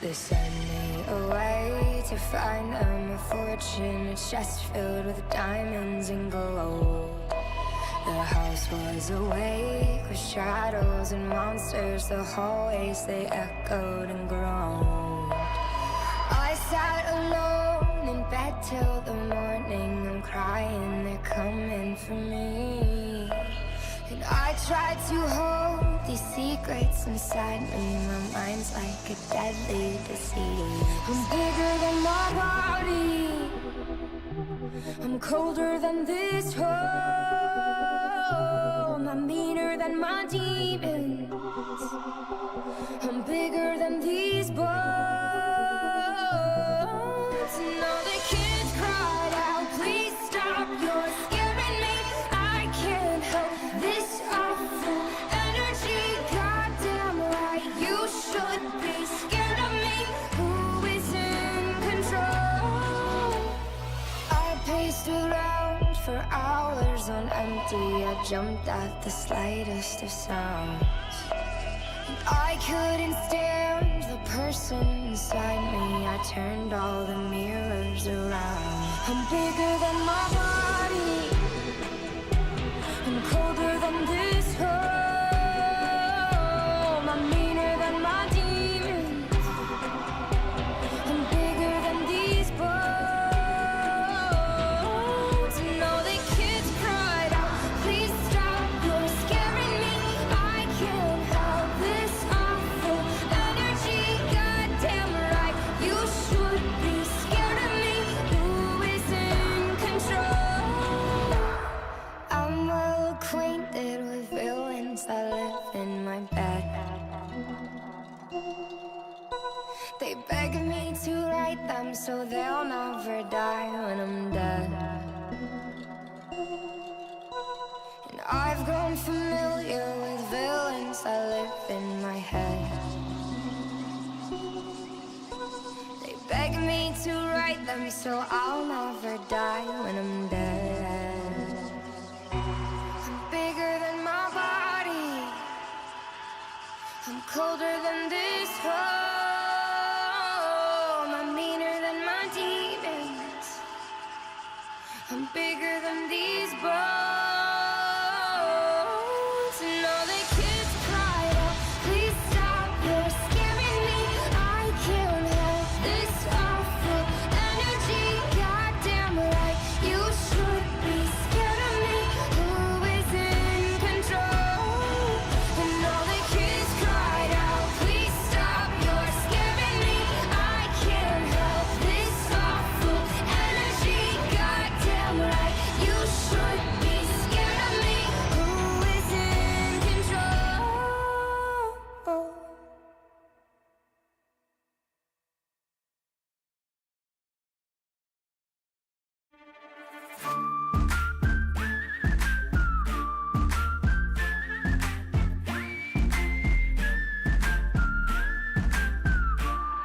They send me away to find them a fortune. A chest filled with diamonds and gold. The house was awake with shadows and monsters. The hallways, they echoed and groaned. I sat alone in bed till the morning. I'm crying, they're coming for me. And I tried to hold these secrets inside me. My mind's like a deadly disease. I'm bigger than my body. I'm colder than this home. I'm meaner than my demons. I'm bigger than these bones. And all the kids cried out, please stop, you're scaring me. I can't help this awful energy. Goddamn right, you should be scared of me. Who is in control? I paced around for hours on empty. I jumped at the slightest of sounds. I couldn't stand the person inside me. I turned all the mirrors around. I'm bigger than my body. I'm colder than this home. I'm meaner than my demons. I'm bigger than these bones. And all the kids cried out, please stop, you're scaring me. I can't help this awful energy. Goddamn right, you should be scared of me. Who is in control? I'm well acquainted with villains that live in my bed. They beg me to write them so they'll never die when I'm dead. And I've grown familiar with villains that live in my head. They beg me to write them so I'll never die when I'm dead. I'm bigger than my body. I'm colder than this home. I'm meaner than my demons. I'm bigger than these bones. And all the kids cried out, please stop, you're scaring me. I can't help this awful energy. Goddamn right, you should be scared of me. Who is in control? And all the kids cried out, please stop, you're scaring me. I can't help this awful energy. Goddamn right, you should be scared of me. Who is in control?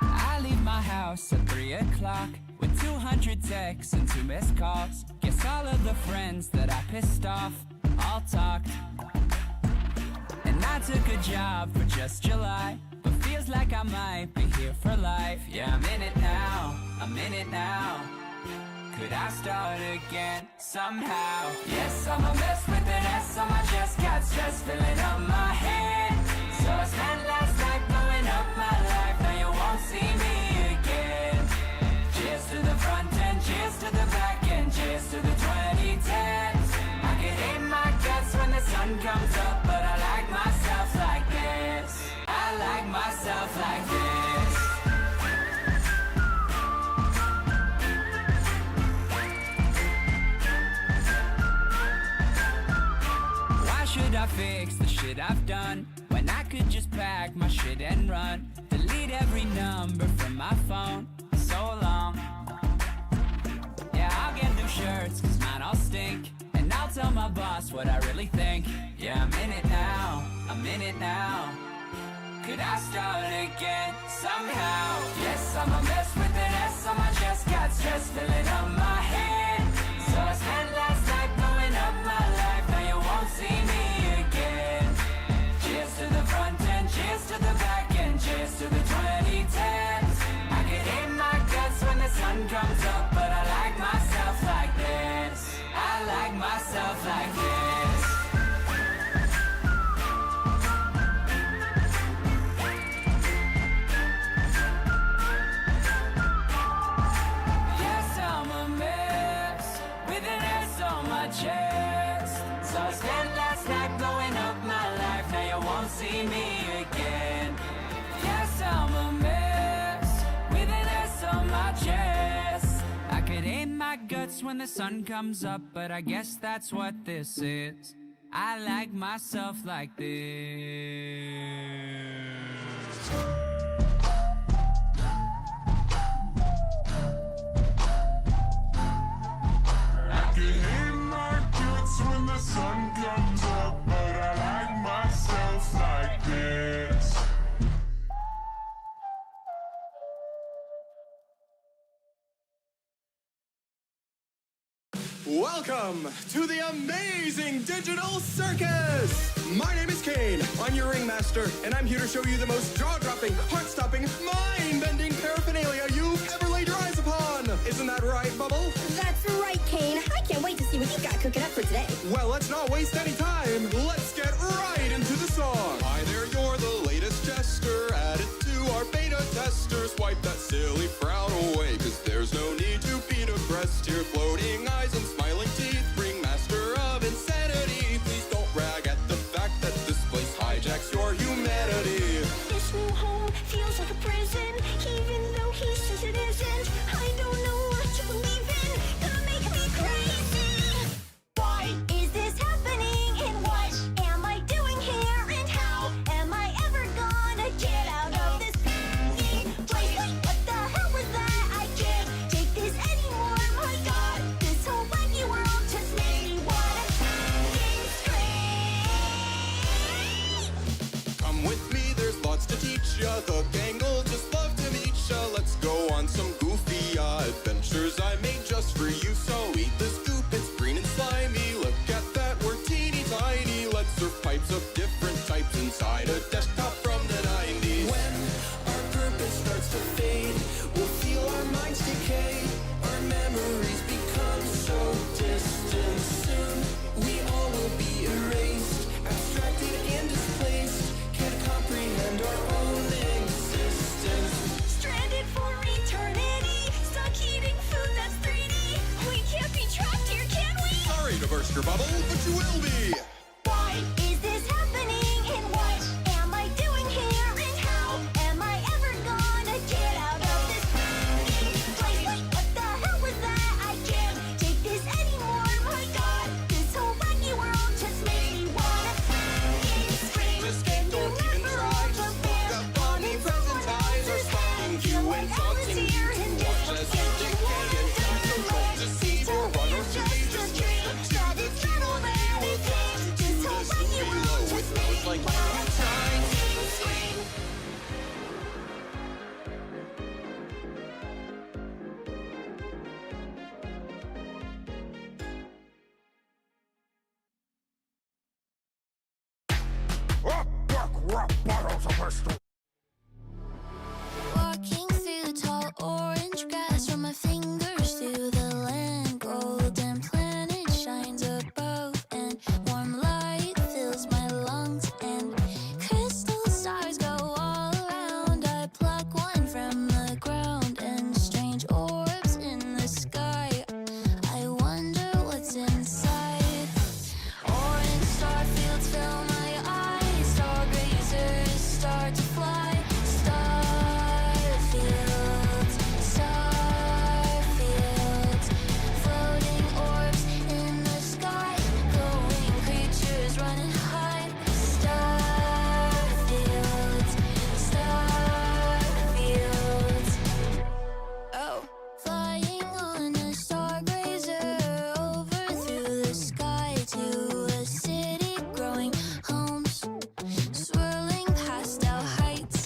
I leave my house at 3 o'clock with 200 texts and 2 missed calls. Guess all of the friends that I pissed off all talked. And I took a job for just July, but feels like I might be here for life. Yeah, I'm in it now, I'm in it now. Could I start again somehow? Yes, I'm a mess with an S on my chest. Got stress filling up my head. So I spent last night blowing up my life. Now you won't see me again. Cheers to the front end, cheers to the back end, cheers to the 2010s. I can hate my guts when the sun comes up, but I like myself like this. I like myself like this. Why should I fix the shit I've done when I could just pack my shit and run? Delete every number from my phone. So long. Yeah, I'll get new shirts cause mine all stink. And I'll tell my boss what I really think. Yeah, I'm in it now, I'm in it now. Could I start again somehow? Yes, I'm a mess with an S on my chest. Got stress filling up my head. So I spent last night blowing up my life. Now you won't see me again. Cheers to the front end, cheers to the back end, cheers to the 2010s. see me again. Yes, I'm a mess with an S on my chest. I could hate my guts when the sun comes up, but I guess that's what this is. I like myself like this. I can hate my guts when the sun comes up, but I like myself like this. Welcome to the amazing digital circus! My name is Kane, I'm your ringmaster, and I'm here to show you the most jaw-dropping, heart-stopping, mind-bending paraphernalia you've ever laid your eyes upon! Isn't that right, Bubble? That's right, Kane. I can't wait to see what you got cooking up for today. Well, let's not waste any time. Let's get right into the song. Hi there, you're the latest jester. Added to our beta testers. Wipe that silly frown away, cause there's no need to be depressed here. Floating eyes and smiling teeth. Ringmaster of insanity. Please don't brag at the fact that this place hijacks your humanity. This new home feels like a prison, even though he says it isn't. I don't know what to believe in. Gonna make me crazy. Why is this happening? And what am I doing here? And how am I ever gonna get out of this place? Wait, what the hell was that? I can't take this anymore. My God, this whole wacky world just made me wanna scream. Come with me, there's lots to teach ya. The gang will just love to meet ya. Let's go on some goofy adventures I made just for you. So eat the scoop, it's green and slimy. Look at that, we're teeny tiny. Let's serve pipes of different types inside a desktop from the 90s. When our purpose starts to fade, we'll feel our minds decay. Our memories become so distant soon. We all will be erased, abstracted and displaced. Can't comprehend our own existence. Stranded for eternity, stuck eating food that's 3D. We can't be trapped here, can we? Sorry to burst your bubble, but you will be. Why is this happening? And what am I doing here? And how am I ever gonna get out of this place? What the hell was that? I can't take this anymore. My God, this whole wacky world just made me wanna scream. Escape, don't even try. Just look up on me, present eyes are stalking you and taunting you. Watch as you decay and die. So don't deceive or run or flee. Just listen to the channel they will take you to the zoo below with those like you trying to scream. Walking through the tall orange grass, from my fingers to the land. Golden planet shines above, and warm light fills my lungs. And crystal stars go all around. I pluck one from the ground, and strange orbs in the sky. I wonder what's inside. Orange star fields fill my eyes. Stargazers start to fly. Starfields, starfields, floating orbs in the sky, glowing creatures running high. Starfields, starfields. Oh, flying on a stargazer over through the sky to a city growing homes, swirling pastel heights.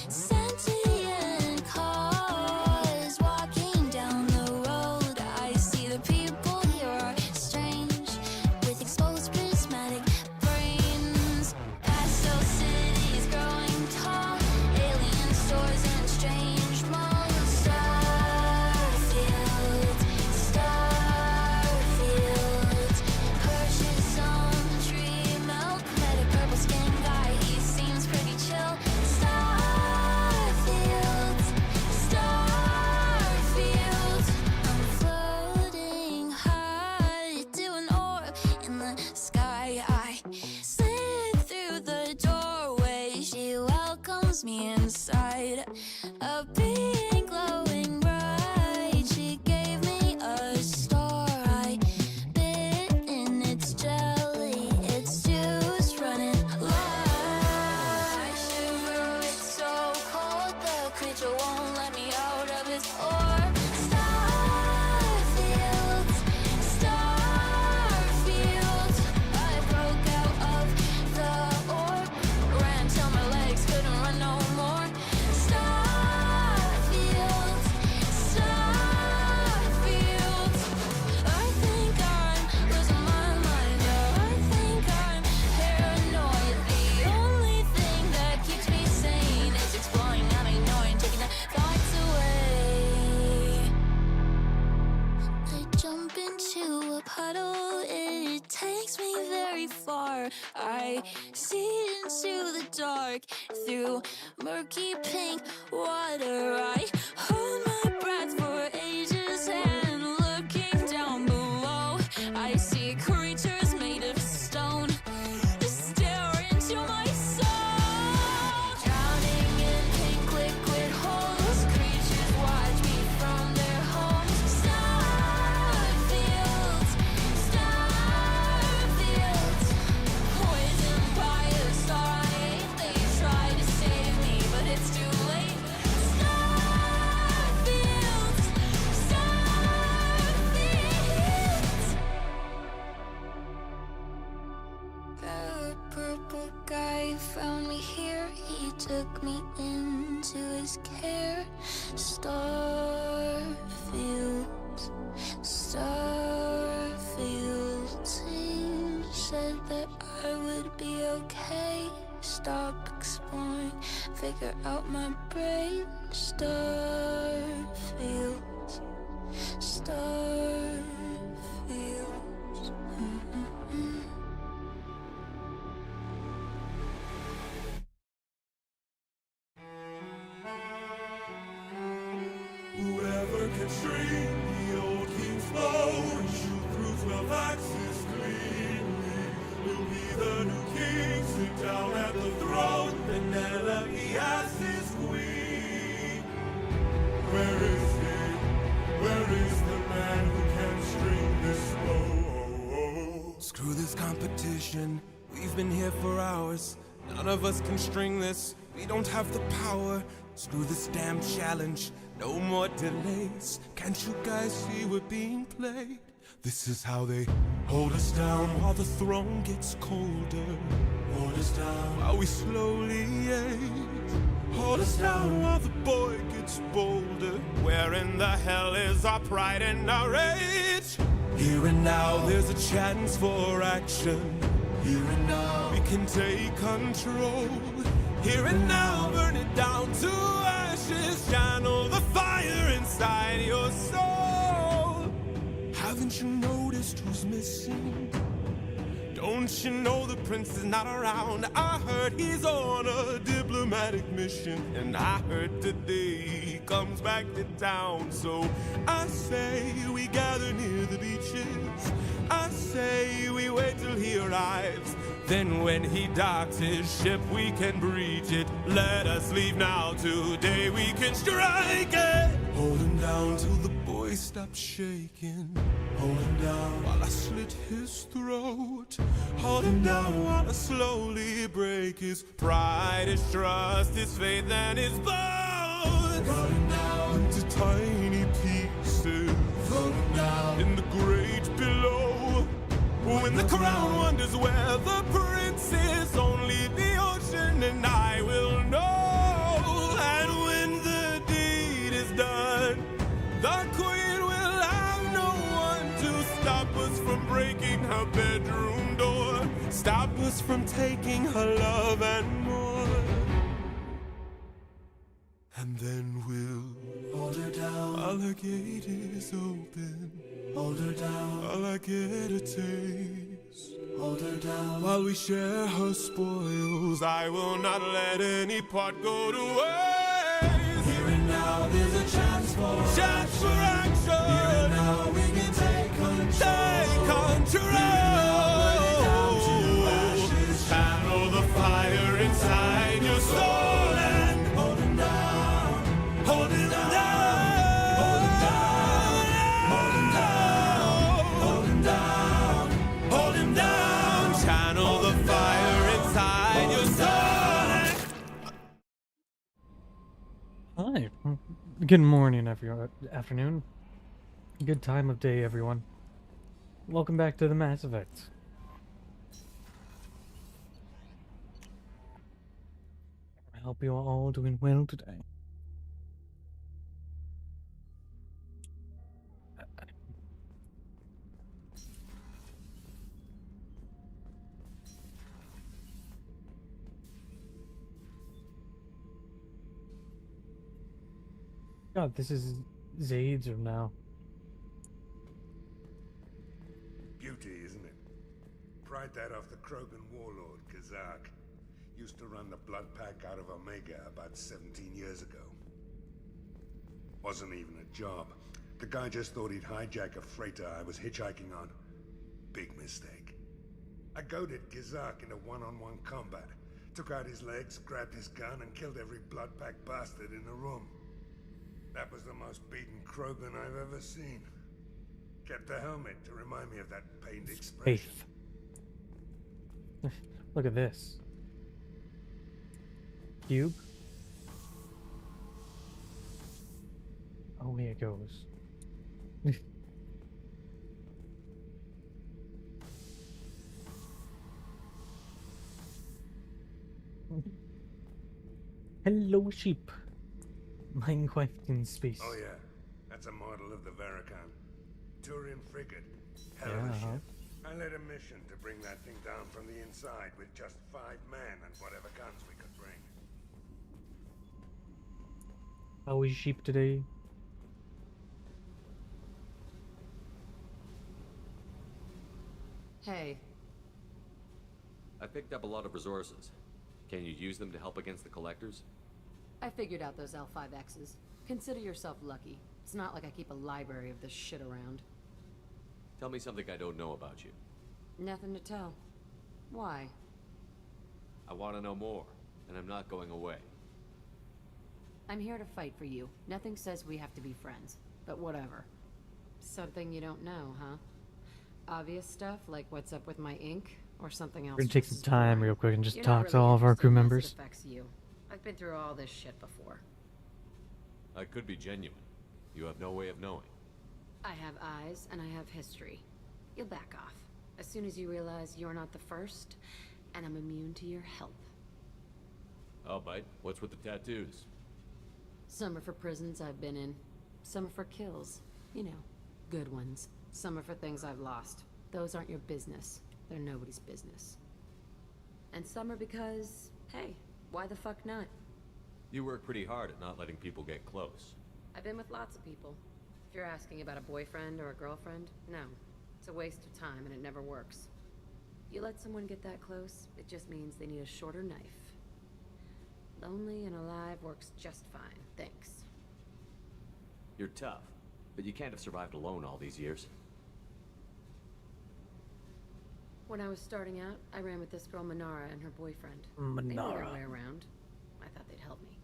Sentient cars walking down the road. I see the people here are strange, with exposed prismatic brains. me inside. A being glowing bright. She gave me a star. I bit in its jelly. Its juice running light. I shiver, it's so cold. The creature won't let me out of its orb. Starfields, starfields. I broke out of the orb. Ran till my legs couldn't run no more. Starfields, starfields. I think I'm losing my mind. Yeah, I think I'm paranoid. The only thing that keeps me sane is exploring, not ignoring, taking the thoughts away. I jump into a puddle, it takes me very far. I see into the dark through murky pink water. I hold my breath for ages and looking down below, I see creatures made of stone stare into my soul. Drowning in pink liquid holes, creatures watch me from their homes. Starfields, starfields. Poisoned by a star I ate. They try to save me, but it's too late. Starfields, starfields. The purple guy found me here. He took me into his care. Starfields, starfields. He said that I would be okay. Stop exploring, figure out my brain. Starfields, starfields. Whoever can stream the old king's flow and shoot through 12 axes cleanly will be the new king, sit down at the throne, Penelope as his queen. Where is he? Where is the man who can string this bow? Screw this competition, we've been here for hours. None of us can string this, we don't have the power. Screw this damn challenge, no more delays. Can't you guys see we're being played? This is how they hold us down while the throne gets colder. Hold us down while we slowly age. Hold us down while the boy gets bolder. Where in the hell is our pride and our rage? Here and now there's a chance for action. Here and now we can take control. Here and now burn it down to ashes. Channel the fire inside your soul. Haven't you noticed who's missing? Don't you know the prince is not around? I heard he's on a diplomatic mission, and I heard today he comes back to town. So I say we gather near the beaches. I say we wait till he arrives. Then when he docks his ship, we can breach it. Let us leave now, today we can strike it. Hold him down till the boy stops shaking. Hold him down while I slit his throat. Hold him down while I slowly break his pride, his trust, his faith, and his bones. Cut him down into tiny pieces. Cut him down in the great below. When the crown wonders where the prince is, only the ocean and I will know. And when the deed is done, the queen will have no one to stop us from breaking her bedroom door. Stop us from taking her love and more. And then we'll hold her down while her gate is open. Hold her down while I get a taste. Hold her down while we share her spoils. I will not let any part go to waste. Here and now there's a chance for action. Here and now we can take control. Take control. Channel the fire inside your soul and Hi. Good morning, afternoon. Good time of day, everyone. Welcome back to the Mass Effect. I hope you are all doing well today. God, this is Zaid's room now. Beauty, isn't it? Pried that off the Krogan warlord, Kazak. Used to run the blood pack out of Omega about 17 years ago. Wasn't even a job. The guy just thought he'd hijack a freighter I was hitchhiking on. Big mistake. I goaded Kazak into one-on-one combat. Took out his legs, grabbed his gun, and killed every blood pack bastard in the room. That was the most beaten Krogan I've ever seen. Kept a helmet to remind me of that pained expression. Faith. Look at this. Cube. Away it goes. Hello, sheep. Minecraft in space. Oh yeah, that's a model of the Verakan. Turian frigate. Hell Yeah, of a uh-huh. ship. I led a mission to bring that thing down from the inside with just 5 men and whatever guns we could bring. How is sheep today? Hey, I picked up a lot of resources. Can you use them to help against the collectors? I figured out those L5Xs. Consider yourself lucky. It's not like I keep a library of this shit around. Tell me something I don't know about you. Nothing to tell. Why? I want to know more, and I'm not going away. I'm here to fight for you. Nothing says we have to be friends, but whatever. Something you don't know, huh? Obvious stuff like what's up with my ink, or something else? We're gonna take some time real quick and just You're not talk to really all of our interested crew unless members. It affects you. I've been through all this shit before. I could be genuine. You have no way of knowing. I have eyes and I have history. You'll back off as soon as you realize you're not the first, and I'm immune to your help. I'll bite. What's with the tattoos? Some are for prisons I've been in. Some are for kills. You know, good ones. Some are for things I've lost. Those aren't your business. They're nobody's business. And some are because, hey, why the fuck not? You work pretty hard at not letting people get close. I've been with lots of people. If you're asking about a boyfriend or a girlfriend, no. It's a waste of time and it never works. You let someone get that close, it just means they need a shorter knife. Lonely and alive works just fine, thanks. You're tough, but you can't have survived alone all these years. When I was starting out, I ran with this girl Manara and her boyfriend. They knew their way around. I thought they'd help me.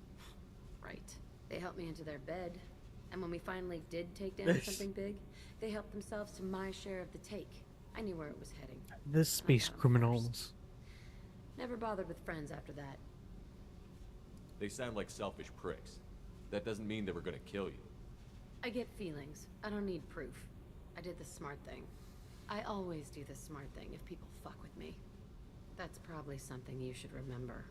Right. They helped me into their bed. And when we finally did take down something big, they helped themselves to my share of the take. I knew where it was heading. The space got 'em criminals. first. Never bothered with friends after that. They sound like selfish pricks. That doesn't mean they were gonna kill you. I get feelings. I don't need proof. I did the smart thing. I always do the smart thing if people fuck with me. That's probably something you should remember.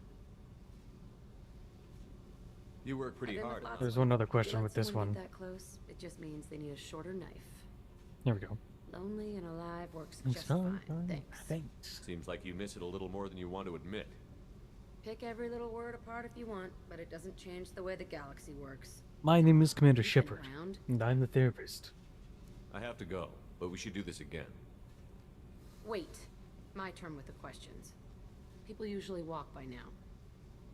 You work pretty I've been with hard. lots at There's of one them. other You question let with this someone one. get that close, it just means they need a shorter knife. There we go. Lonely and alive works I'm just sorry, fine, thanks. Thanks. Seems like you miss it a little more than you want to admit. Pick every little word apart if you want, but it doesn't change the way the galaxy works. My name is Commander You've been Shepard, around. and I'm the therapist. I have to go, but we should do this again. Wait. My turn with the questions. People usually walk by now.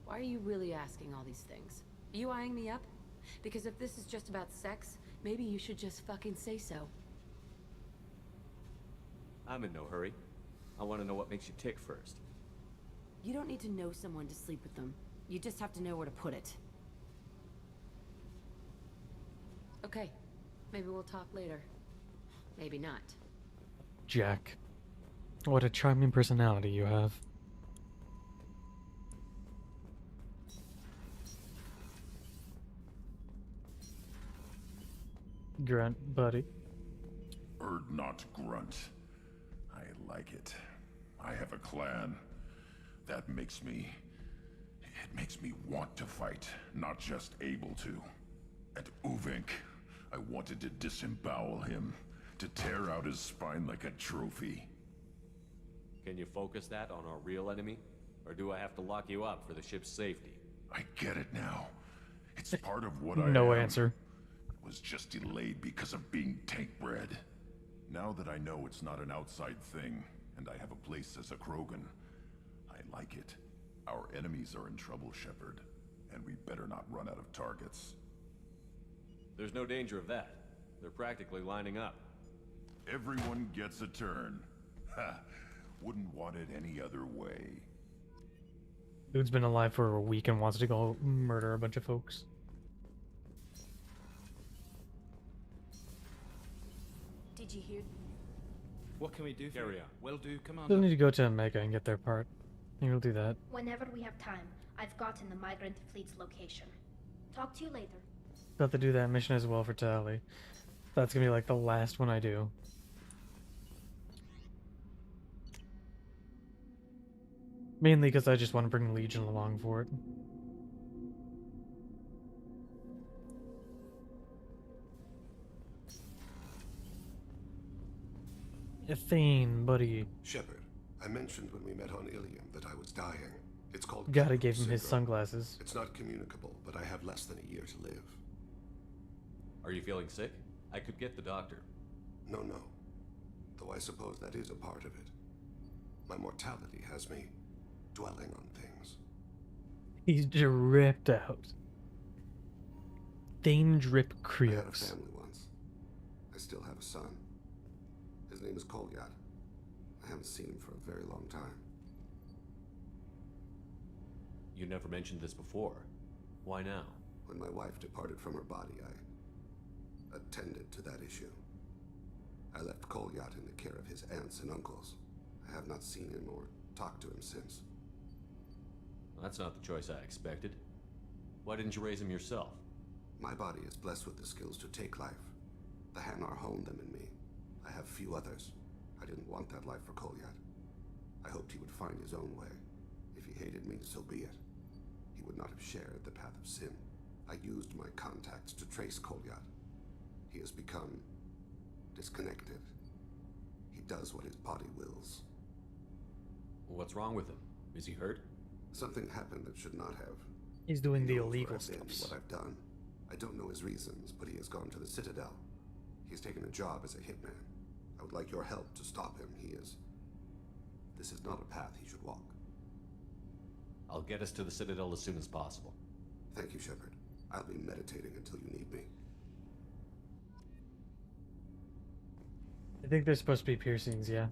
Why are you really asking all these things? Are you eyeing me up? Because if this is just about sex, maybe you should just fucking say so. I'm in no hurry. I want to know what makes you tick first. You don't need to know someone to sleep with them. You just have to know where to put it. Okay. Maybe we'll talk later. Maybe not. Jack. What a charming personality you have. grunt, buddy. Not grunt. I like it. I have a clan. That makes me... It makes me want to fight, not just able to. At Uvink, I wanted to disembowel him, to tear out his spine like a trophy. Can you focus that on our real enemy? Or do I have to lock you up for the ship's safety? I get it now. It's part of what I No am. answer. It was just delayed because of being tank bred. Now that I know it's not an outside thing, and I have a place as a Krogan, I like it. Our enemies are in trouble, Shepard, and we better not run out of targets. There's no danger of that. They're practically lining up. Everyone gets a turn. Ha! Wouldn't want it any other way. Dude's been alive for a week and wants to go murder a bunch of folks. Did you hear? What can we do for Carry you? on. Will do, Still Commander. need to go to Omega and get their part. And we'll do that. Whenever we have time, I've gotten the migrant fleet's location. Talk to you later. Got to do that mission as well for Tali. That's gonna be like the last one I do. Mainly because I just want to bring Legion along for it. Ethane, buddy. Shepard, I mentioned when we met on Ilium that I was dying. It's called Gotta give him his syndrome. sunglasses. It's not communicable, but I have less than a year to live. Are you feeling sick? I could get the doctor. No. Though I suppose that is a part of it. My mortality has me dwelling on things. He's dripped out. Thane drip I had a Krios. family once. I still have a son. His name is Kolyat. I haven't seen him for a very long time. You never mentioned this before. Why now? When my wife departed from her body, I attended to that issue. I left Kolyat in the care of his aunts and uncles. I have not seen him or talked to him since. That's not the choice I expected. Why didn't you raise him yourself? My body is blessed with the skills to take life. The Hanar honed them in me. I have few others. I didn't want that life for Kolyat. I hoped he would find his own way. If he hated me, so be it. He would not have shared the path of sin. I used my contacts to trace Kolyat. He has become disconnected. He does what his body wills. What's wrong with him? Is he hurt? Something happened that should not have. He's doing He the knows where illegal I've been, stuff. what I've done. I don't know his reasons, but he has gone to the Citadel. He's taken a job as a hitman. I would like your help to stop him. This is not a path he should walk. I'll get us to the Citadel as soon as possible. Thank you, Shepard. I'll be meditating until you need me. I think there's supposed to be piercings, yeah.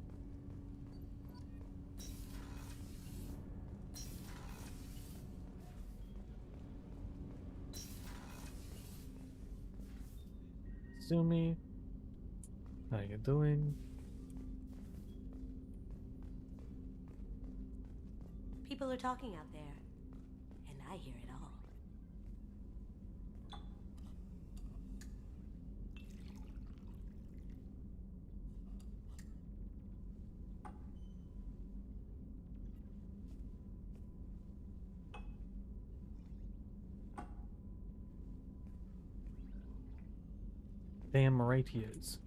Sumi, how you doing? People are talking out there, and I hear it all. Damn right he is.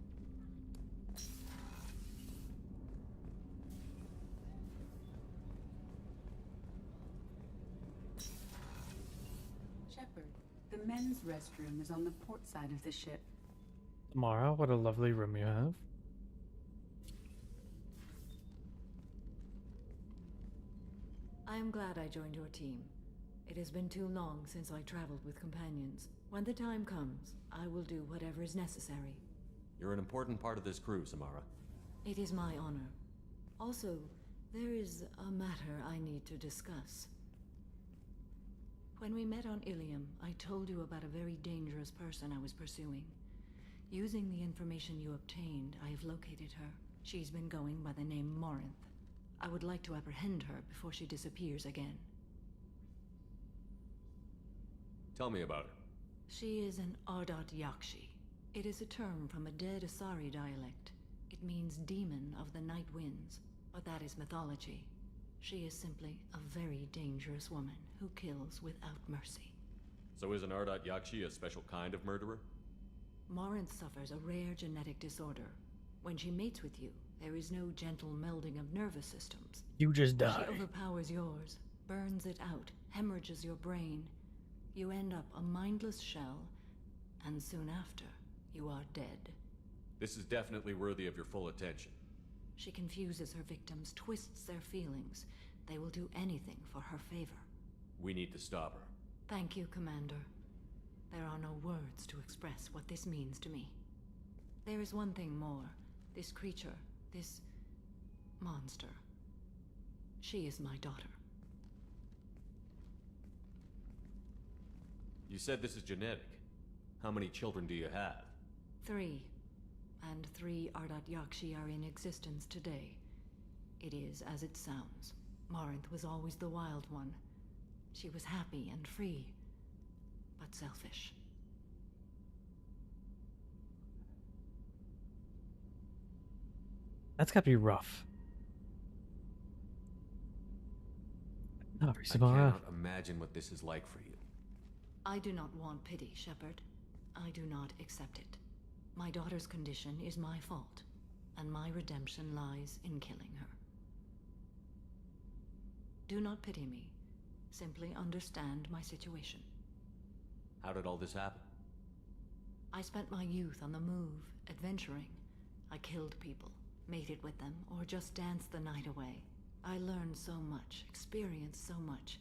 Shepard, the men's restroom is on the port side of the ship. Mara, what a lovely room you have. I am glad I joined your team. It has been too long since I traveled with companions. When the time comes, I will do whatever is necessary. You're an important part of this crew, Samara. It is my honor. Also, there is a matter I need to discuss. When we met on Ilium, I told you about a very dangerous person I was pursuing. Using the information you obtained, I have located her. She's been going by the name Morinth. I would like to apprehend her before she disappears again. Tell me about her. She is an Ardot Yakshi. It is a term from a dead Asari dialect. It means demon of the night winds, but that is mythology. She is simply a very dangerous woman who kills without mercy. So is an Ardat Yakshi a special kind of murderer? Morinth suffers a rare genetic disorder. When she mates with you, there is no gentle melding of nervous systems. You just die. She overpowers yours, burns it out, hemorrhages your brain. You end up a mindless shell, and soon after, you are dead. This is definitely worthy of your full attention. She confuses her victims, twists their feelings. They will do anything for her favor. We need to stop her. Thank you, Commander. There are no words to express what this means to me. There is one thing more. This creature, this monster. She is my daughter. You said this is genetic. How many children do you have? 3. And 3 Ardat Yakshi are in existence today. It is as it sounds. Morinth was always the wild one. She was happy and free, but selfish. That's gotta be rough. No, I cannot imagine what this is like for you. I do not want pity, Shepard. I do not accept it. My daughter's condition is my fault, and my redemption lies in killing her. Do not pity me. Simply understand my situation. How did all this happen? I spent my youth on the move, adventuring. I killed people, mated with them, or just danced the night away. I learned so much, experienced so much,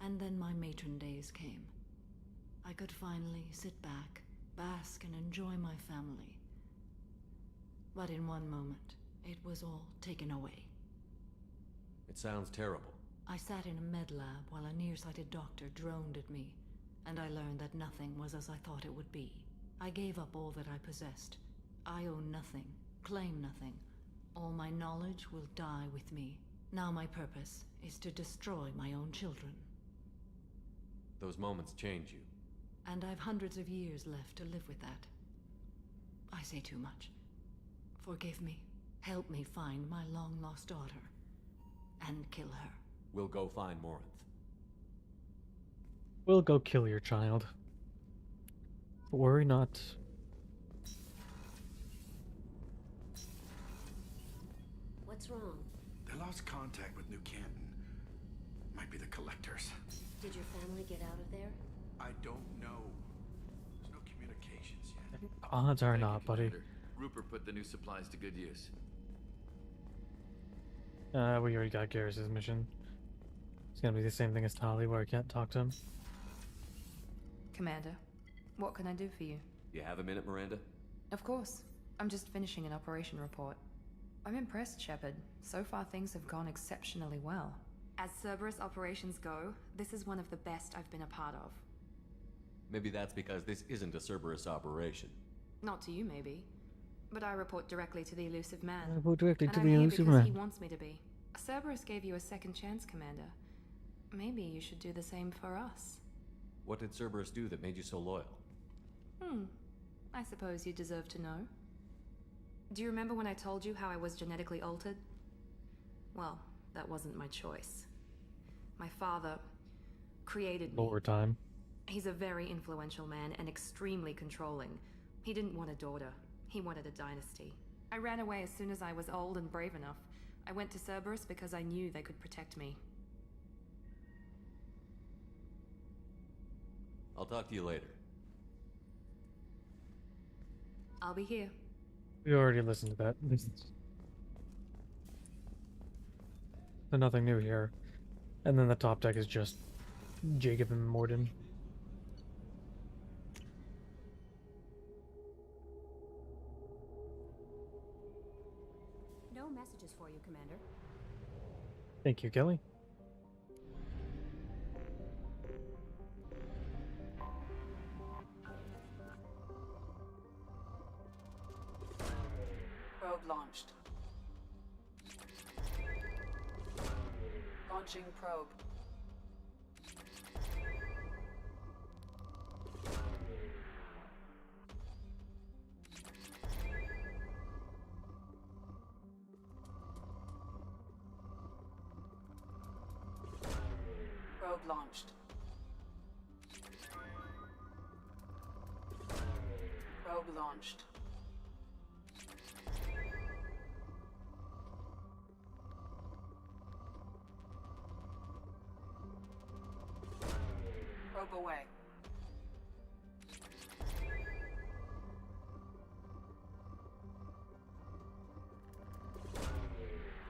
and then my matron days came. I could finally sit back, bask and enjoy my family. But in one moment, it was all taken away. It sounds terrible. I sat in a med lab while a nearsighted doctor droned at me, and I learned that nothing was as I thought it would be. I gave up all that I possessed. I own nothing, claim nothing. All my knowledge will die with me. Now my purpose is to destroy my own children. Those moments change you. And I've hundreds of years left to live with that. I say too much. Forgive me. Help me find my long-lost daughter. And kill her. We'll go find Morinth. We'll go kill your child. But worry not. What's wrong? They lost contact with New Canton. Might be the Collectors. Did your family get out of there? I don't know. There's no communications yet. Odds are not, buddy. Rupert put the new supplies to good use. We already got Garrus' mission. It's gonna be the same thing as Tali, where I can't talk to him. Commander, what can I do for you? You have a minute, Miranda? Of course. I'm just finishing an operation report. I'm impressed, Shepard. So far things have gone exceptionally well. As Cerberus operations go, this is one of the best I've been a part of. Maybe that's because this isn't a Cerberus operation. Not to you, maybe. But I report directly to the Elusive Man. I report directly to and the I'm here Elusive because Man. he wants me to be. Cerberus gave you a second chance, Commander. Maybe you should do the same for us. What did Cerberus do that made you so loyal? I suppose you deserve to know. Do you remember when I told you how I was genetically altered? Well, that wasn't my choice. My father created me. Overtime. He's a very influential man and extremely controlling. He didn't want a daughter. He wanted a dynasty. I ran away as soon as I was old and brave enough. I went to Cerberus because I knew they could protect me. I'll talk to you later. I'll be here. We already listened to that. So nothing new here. And then the top deck is just Jacob and Mordin. No messages for you, Commander. Thank you, Kelly. Probe launched. Launching probe. Probe launched. Probe launched. Probe away.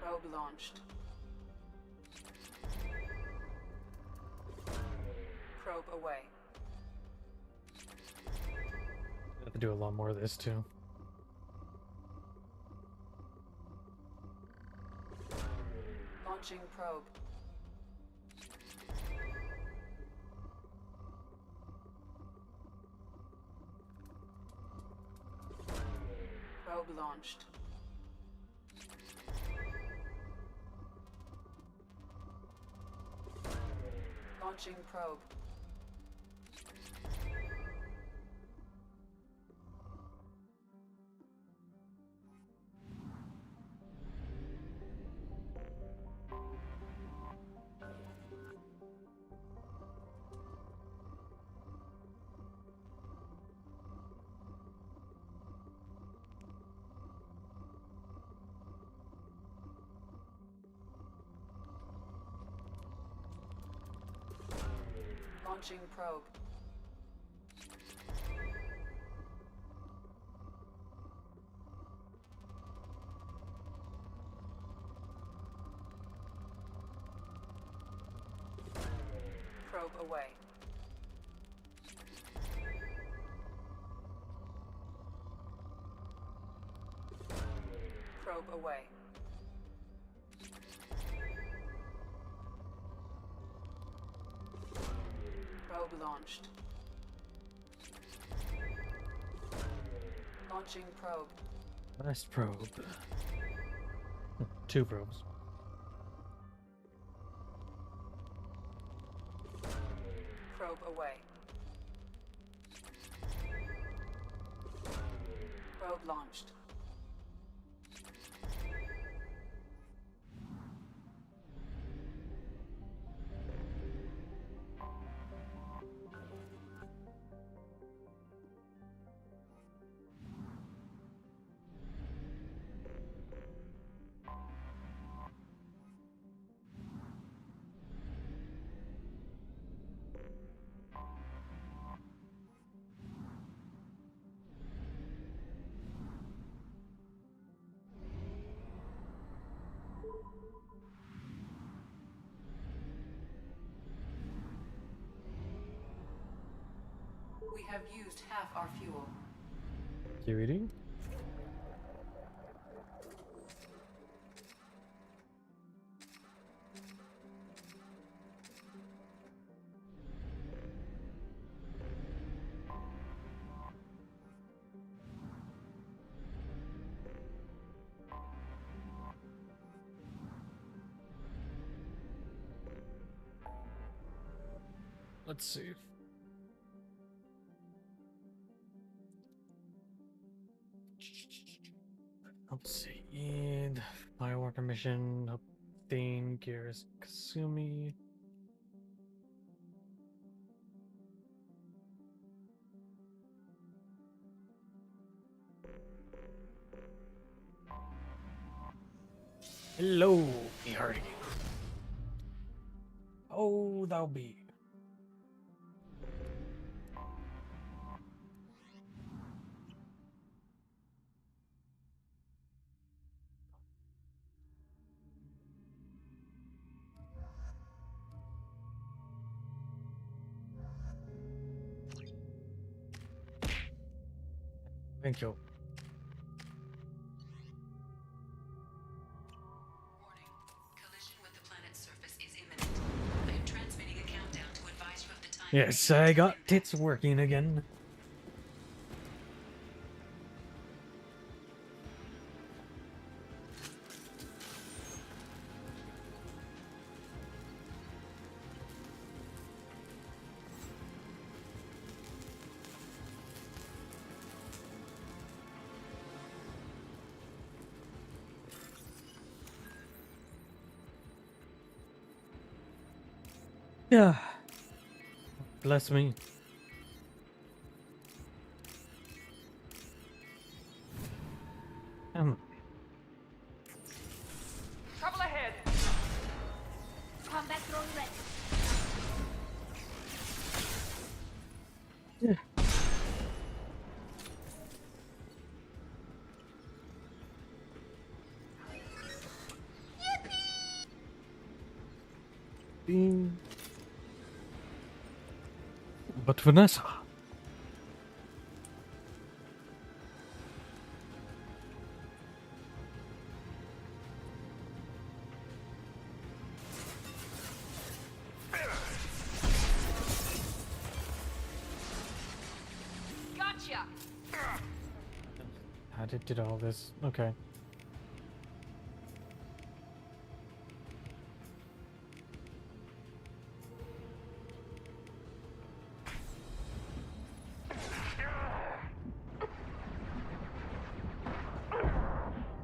Probe launched. Probe away. I have to do a lot more of this too. Launching probe. Probe launched. Launching probe. Launching probe. Probe away. Probe away. Probe launched. Launching probe. Last probe. 2 probes. Probe away. Probe launched. We have used half our fuel. You reading? Let's see. Let's see. And Firewalker mission, Thane, Gears, Kasumi. Hello, me Hardy. Oh, thou be. Thank you. Warning. Collision with the planet's surface is imminent. I am transmitting a countdown to advise you of the time. Yes, I got tits working again. Yeah. Bless me. Trouble ahead. Combat drone ready. Beam. But Vanessa. Gotcha. I did all this. Okay.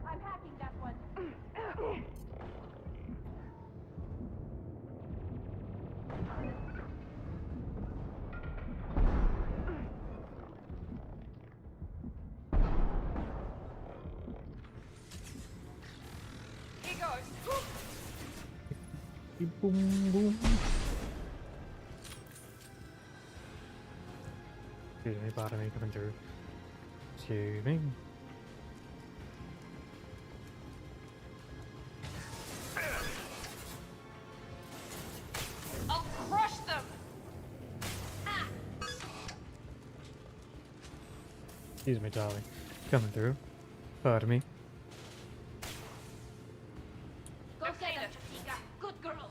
I'm hacking that one. Here goes. Boom, boom. Excuse me, bottom me coming through. Excuse me. I'll crush them. Excuse me, darling. Coming through. Pardon me. Go get them, Chica. Good girl.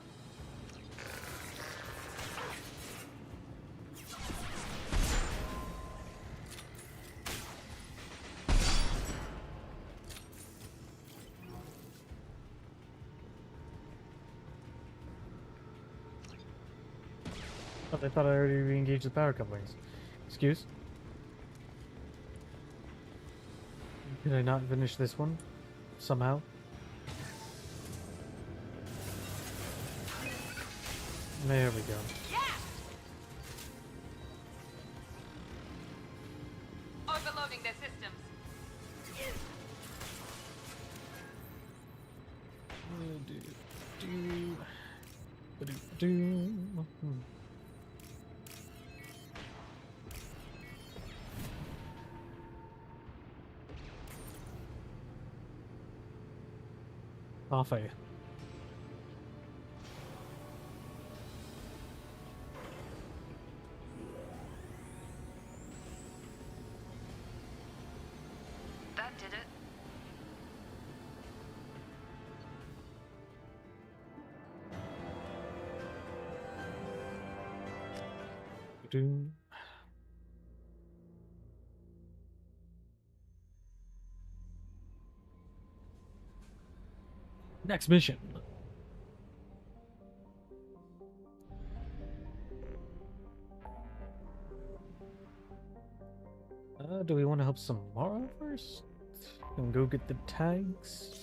Oh, I thought I already re-engaged the power couplings. Excuse? Did I not finish this one? Somehow? There we go. Overloading their systems. Off a. That did it. Do. Next mission. Do we want to help Samara first? And go get the tags?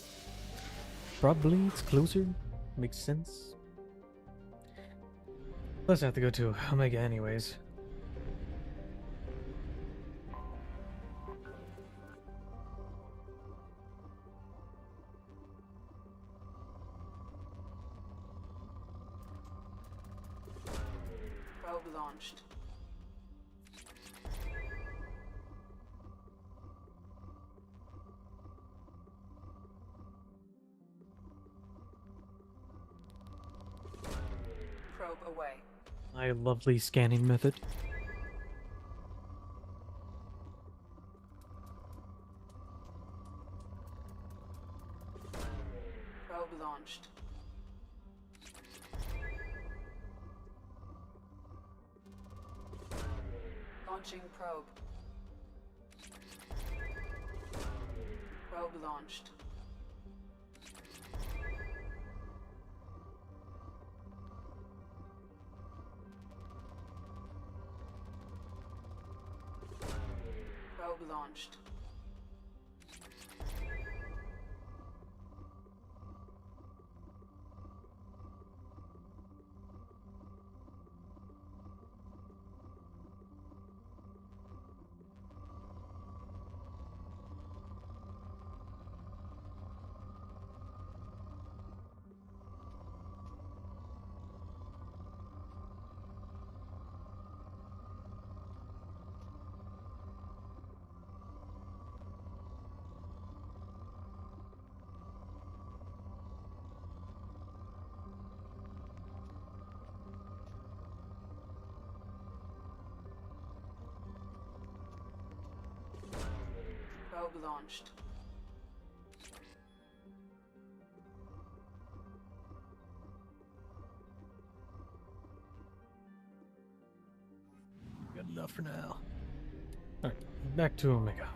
Probably, it's closer. Makes sense. Let's have to go to Omega anyways. Probe launched. Probe away. My lovely scanning method. Probe launched. Launching probe. Probe launched. Probe launched. Probe launched. Good enough for now. Alright, back to Omega.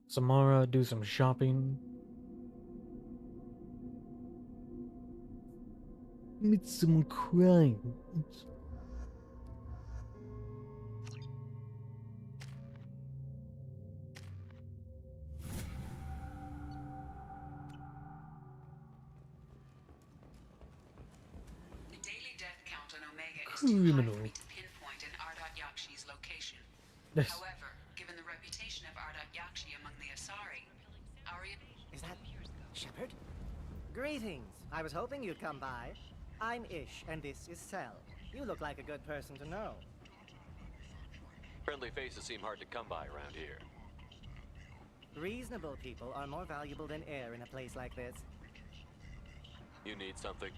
Samara, do some shopping. Meet some crimes. The daily death count on Omega is Criminal. too high for me to pinpoint an Ardat Yakshi's location. Yes. However, given the reputation of Ardat Yakshi among the Asari, our... Is that Shepard? Greetings. I was hoping you'd come by. I'm Ish, and this is Cell. You look like a good person to know. Friendly faces seem hard to come by around here. Reasonable people are more valuable than air in a place like this. You need something?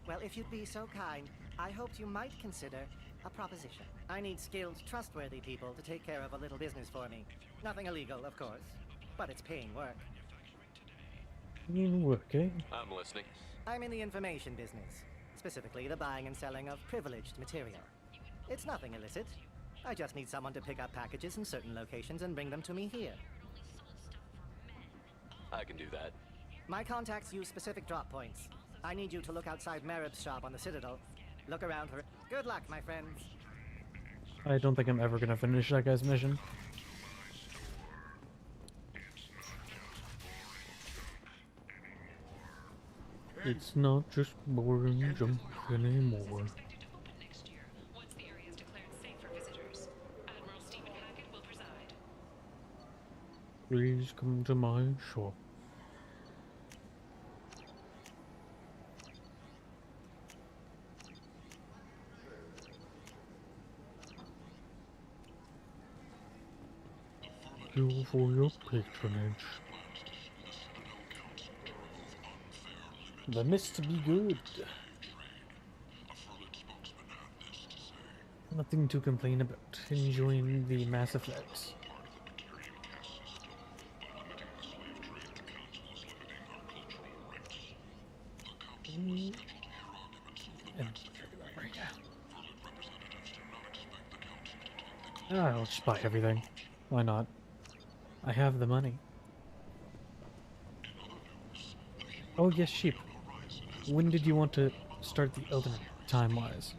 Well, if you'd be so kind, I hoped you might consider a proposition. I need skilled, trustworthy people to take care of a little business for me. Nothing illegal, of course, but it's paying work. Okay. I'm listening. I'm in the information business, specifically the buying and selling of privileged material. It's nothing illicit. I just need someone to pick up packages in certain locations and bring them to me here. I can do that. My contacts use specific drop points. I need you to look outside Merib's shop on the Citadel. Look around for it. Good luck, my friends. I don't think I'm ever gonna finish that guy's mission. It's not just boring jump anymore. Once the area is declared safe for visitors, Admiral Stephen Hackett will preside. Please come to my shop. Thank you for your patronage. The mist be good. Nothing to complain about. Enjoying the Mass Effect. I'll just buy everything. Why not? I have the money. Oh yes, sheep. When did you want to start the Elden Ring, time-wise?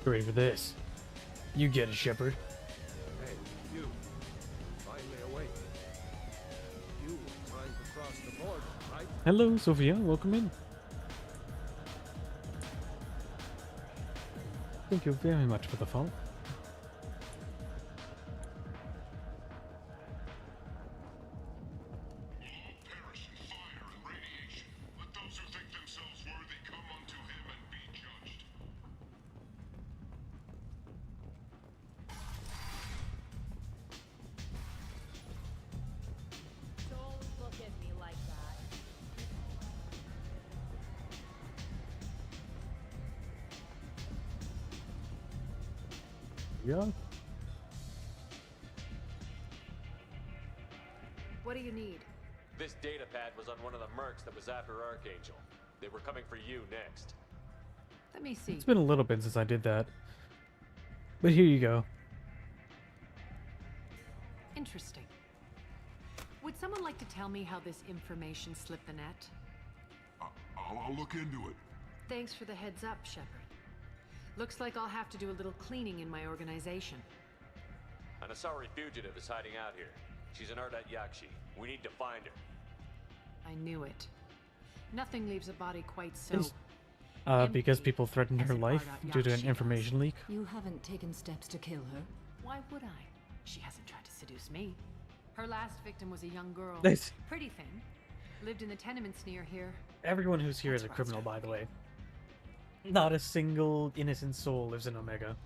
Ready for this. You get it, Shepard. Hey, you. Finally awake. You were trying to cross the border, right? Hello, Sophia. Welcome in. Thank you very much for the follow. Don't look at me like that. Yeah. What do you need? This data pad was on one of the mercs that was after Archangel. They were coming for you next. Let me see. It's been a little bit since I did that. But here you go. Interesting. Would someone like to tell me how this information slipped the net? I'll look into it. Thanks for the heads up, Shepard. Looks like I'll have to do a little cleaning in my organization. An Asari fugitive is hiding out here. She's an Ardat Yakshi. We need to find her. I knew it. Nothing leaves a body quite so... Because people threatened her life due to an information leak. You haven't taken steps to kill her. Why would I? She hasn't tried to seduce me. Her last victim was a young girl. Nice. Pretty thing. Lived in the tenements near here. Everyone who's here is a criminal, by the way. Not a single innocent soul lives in Omega.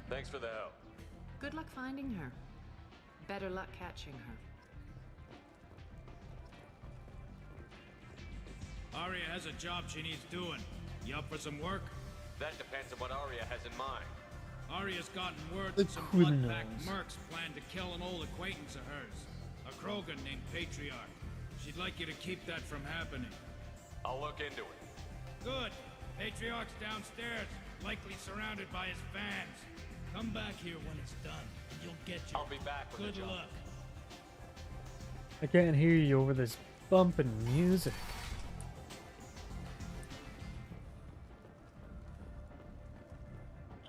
Thanks for the help. Good luck finding her. Better luck catching her. Arya has a job she needs doing. You up for some work? That depends on what Arya has in mind. Arya's gotten word The that some criminals. blood-packed mercs plan to kill an old acquaintance of hers. A Krogan named Patriarch. She'd like you to keep that from happening. I'll look into it. Good. Patriarch's downstairs, likely surrounded by his fans. Come back here when it's done, and you'll get your... I'll be back with Good the job. luck. I can't hear you over this bumping music.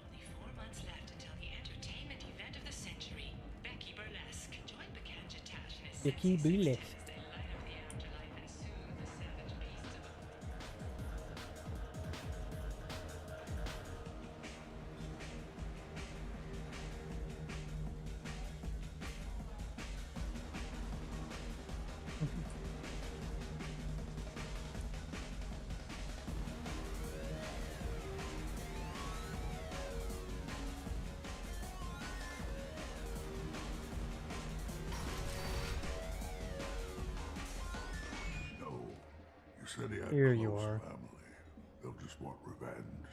Only 4 months left until the entertainment event of the century, Becky Burlesque. Join Bacanja Tash and his Becky sexy Burlesque. sisters as they light up the afterlife and soothe the savage beasts of You said he had Here you close are. family. They'll just want revenge.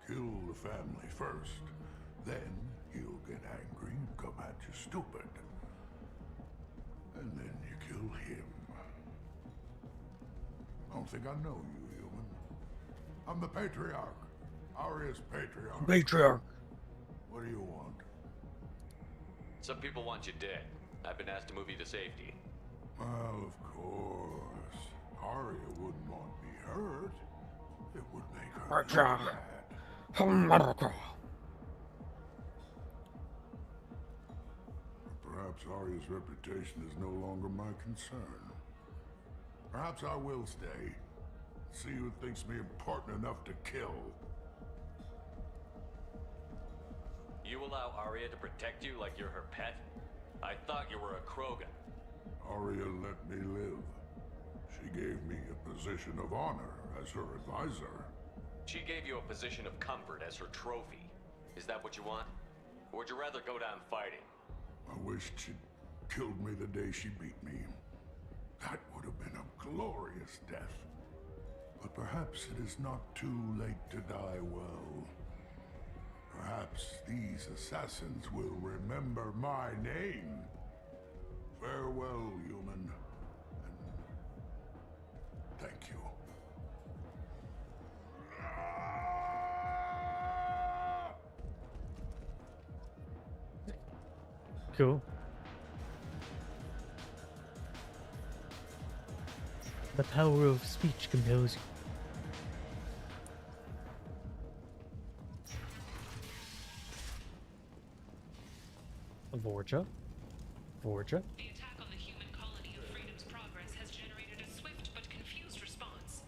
Kill the family first. Then he'll get angry and come at you stupid. And then you kill him. I don't think I know you, human. I'm the Patriarch. Arya's Patriarch. Patriarch. What do you want? Some people want you dead. I've been asked to move you to safety. Well, of course. Arya wouldn't want me hurt. It would make her look bad. Perhaps Arya's reputation is no longer my concern. Perhaps I will stay. See who thinks me important enough to kill. You allow Arya to protect you like you're her pet? I thought you were a Krogan. Arya let me live. She gave me a position of honor as her advisor. She gave you a position of comfort as her trophy. Is that what you want? Or would you rather go down fighting? I wished she'd killed me the day she beat me. That would have been a glorious death. But perhaps it is not too late to die well. Perhaps these assassins will remember my name. Farewell, human. And thank you. Cool. The power of speech compels you. Vorja? Vorja? The attack on the human colony of Freedom's Progress has generated a swift but confused response.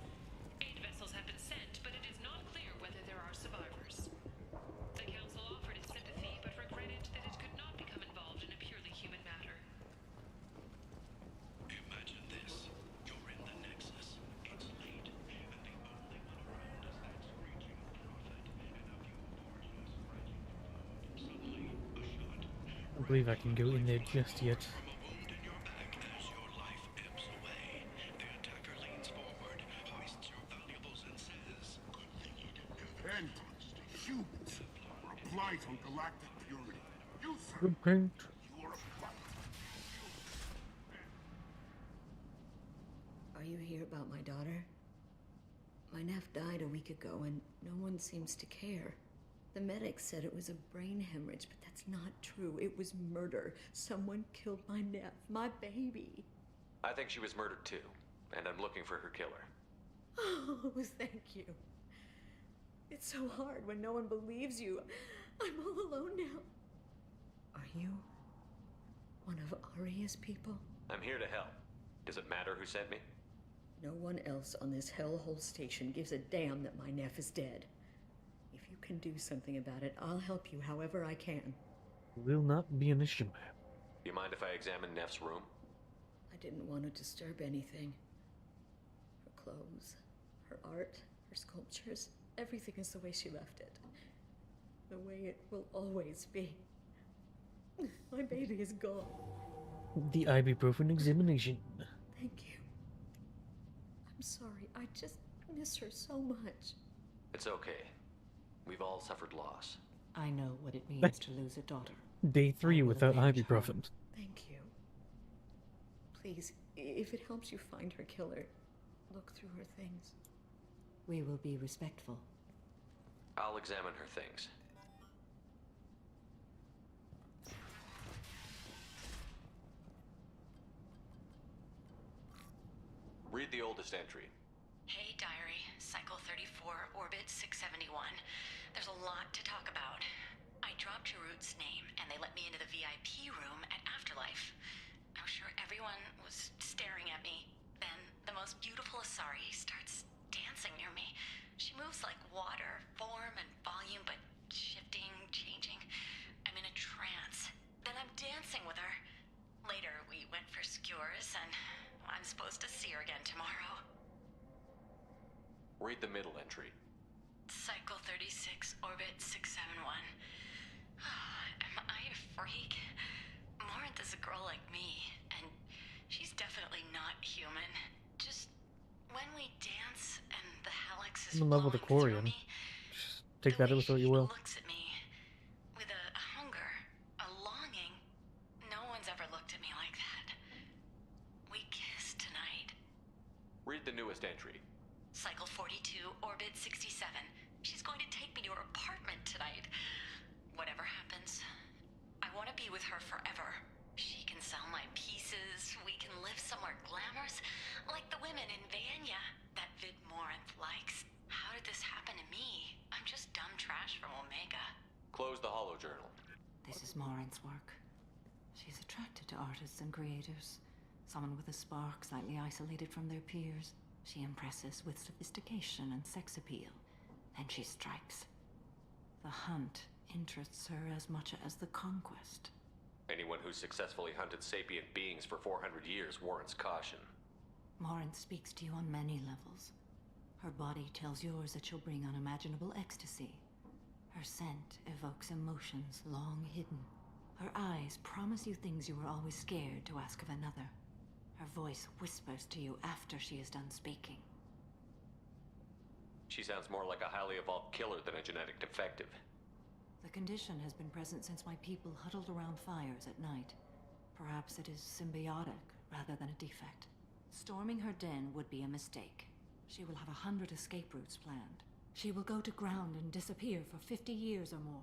Aid vessels have been sent, but it is not clear whether there are survivors. The Council offered its sympathy, but regretted that it could not become involved in a purely human matter. Imagine this. You're in the Nexus. It's late, and the only one around is that screeching prophet and a few Borgias writing for food. Suddenly, a shot. I believe I can go in there just yet. As your life ebbs away, the attacker leans forward, hoists your valuables, and says, "Good thing you didn't do this." Vengeance to humans or a blight on galactic purity. You, sir, Good paint. you are a blight. you hear about my daughter? My nephew died a week ago, and no one seems to care. The medics said it was a brain hemorrhage, but that's not true. It was murder. Someone killed my nephew, my baby. I think she was murdered too, and I'm looking for her killer. Oh, thank you. It's so hard when no one believes you. I'm all alone now. Are you one of Aria's people? I'm here to help. Does it matter who sent me? No one else on this hellhole station gives a damn that my nephew is dead. If you can do something about it, I'll help you however I can. Will not be an issue, ma'am. You mind if I examine Neff's room? I didn't want to disturb anything. Her clothes, her art, her sculptures, everything is the way she left it. The way it will always be. My baby is gone. The ibuprofen examination. Thank you. I'm sorry, I just miss her so much. It's okay. We've all suffered loss. I know what it means to lose a daughter. Day 3 without ibuprofen. Thank you. Please, if it helps you find her killer, look through her things. We will be respectful. I'll examine her things. Read the oldest entry. Hey, Diary. Cycle 34, Orbit 671. There's a lot to talk about. I dropped Jarut's name, and they let me into the VIP room at Afterlife. I'm sure everyone was staring at me. Then, the most beautiful Asari starts dancing near me. She moves like water, form and volume, but shifting, changing. I'm in a trance. Then I'm dancing with her. Later, we went for skewers, and I'm supposed to see her again tomorrow. Read the middle entry. Cycle 36, Orbit 671. Am I a freak? Morinth is a girl like me, and she's definitely not human. Just when we dance and the Helix is I'm in love with the Quarian. Just take that with what you will. looks at me with a hunger, a longing. No one's ever looked at me like that. We kissed tonight. Read the newest entry. Cycle 42, Orbit 67. She's going to take me to her apartment tonight. Whatever happens, I want to be with her forever. She can sell my pieces. We can live somewhere glamorous, like the women in Vanya that Vid Morinth likes. How did this happen to me? I'm just dumb trash from Omega. Close the holo journal. This is Morinth's work. She's attracted to artists and creators. Someone with a spark, slightly isolated from their peers. She impresses with sophistication and sex appeal. Then she strikes. The hunt interests her as much as the conquest. Anyone who's successfully hunted sapient beings for 400 years warrants caution. Morinth speaks to you on many levels. Her body tells yours that she'll bring unimaginable ecstasy. Her scent evokes emotions long hidden. Her eyes promise you things you were always scared to ask of another. Her voice whispers to you after she is done speaking. She sounds more like a highly evolved killer than a genetic defective. The condition has been present since my people huddled around fires at night. Perhaps it is symbiotic rather than a defect. Storming her den would be a mistake. She will have 100 escape routes planned. She will go to ground and disappear for 50 years or more.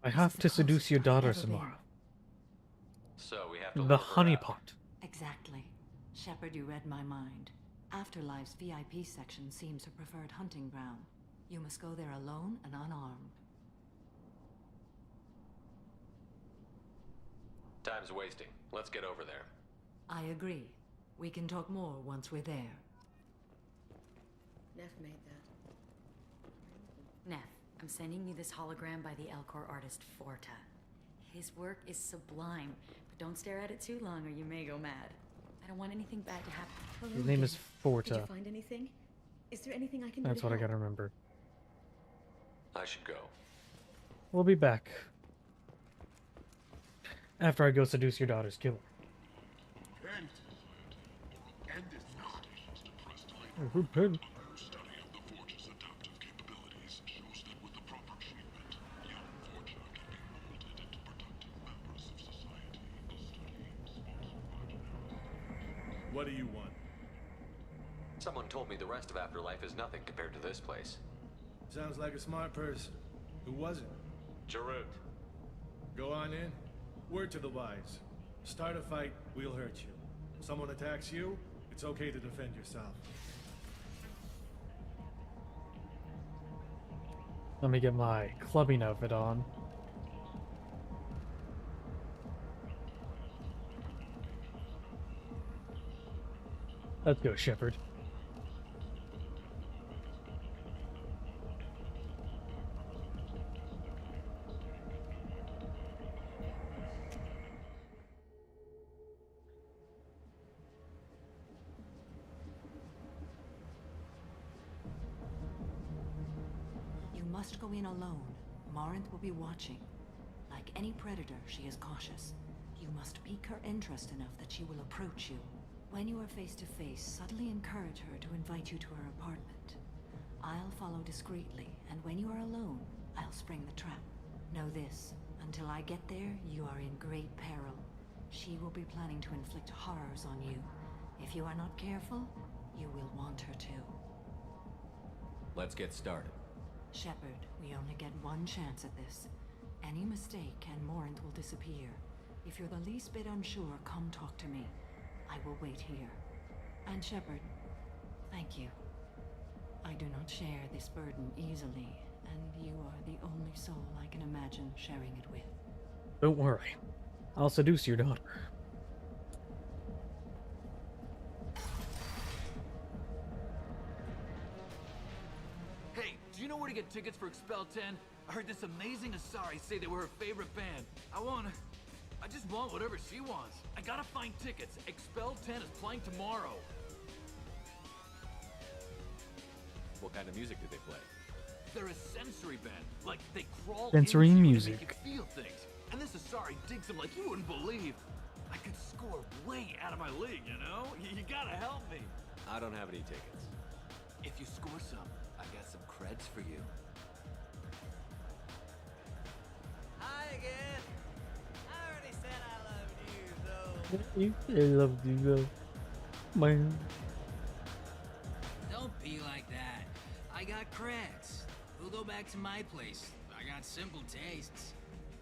I have to seduce your daughter, Samara. So we have to The lure her out. honeypot. Exactly. Shepard, you read my mind. Afterlife's VIP section seems her preferred hunting ground. You must go there alone and unarmed. Time's wasting. Let's get over there. I agree. We can talk more once we're there. Neff made that. Neff, I'm sending you this hologram by the Elcor artist Forta. His work is sublime, but don't stare at it too long or you may go mad. I don't want anything bad to happen. His name is Did Forta. you find anything? Is there anything I can do That's to what I help? gotta remember. I should go. We'll be back. After I go seduce your daughter's killer. Repent. What do you want? Someone told me the rest of Afterlife is nothing compared to this place. Sounds like a smart person. Who was it? Jarut. Go on in. Word to the wise. Start a fight, we'll hurt you. Someone attacks you, it's okay to defend yourself. Let me get my clubbing outfit on. Let's go, Shepard. You must go in alone. Morinth will be watching. Like any predator, she is cautious. You must pique her interest enough that she will approach you. When you are face to face, subtly encourage her to invite you to her apartment. I'll follow discreetly, and when you are alone, I'll spring the trap. Know this, until I get there, you are in great peril. She will be planning to inflict horrors on you. If you are not careful, you will want her to. Let's get started. Shepard, we only get one chance at this. Any mistake and Morinth will disappear. If you're the least bit unsure, come talk to me. I will wait here. And Shepard, thank you. I do not share this burden easily, and you are the only soul I can imagine sharing it with. Don't worry. I'll seduce your daughter. Hey, do you know where to get tickets for Expel 10? I heard this amazing Asari say they were her favorite band. I just want whatever she wants. I gotta find tickets. Expel 10 is playing tomorrow. What kind of music did they play? They're a sensory band. Like, they crawl Sensory into you music. and make you feel things. And this Asari digs them like you wouldn't believe. I could score way out of my league, you know? You gotta help me. I don't have any tickets. If you score some, I got some creds for you. Hi again. I already said I loved you, though. I love you, though. Man. Don't be like that. I got creds. We'll go back to my place. I got simple tastes.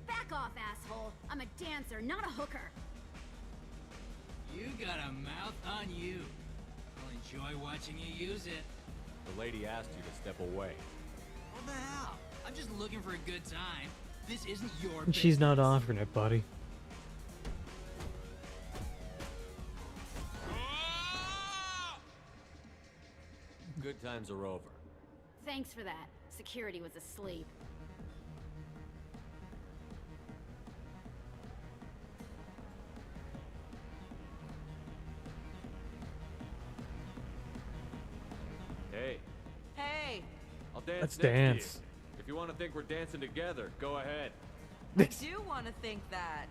Back off, asshole. I'm a dancer, not a hooker. You got a mouth on you. I'll enjoy watching you use it. The lady asked you to step away. What the hell? I'm just looking for a good time. This isn't your She's not business. offering it, buddy. Good times are over. Thanks for that. Security was asleep. Hey, Hey, I'll dance Let's next to you. dance. If you want to think we're dancing together, go ahead. I do want to think that.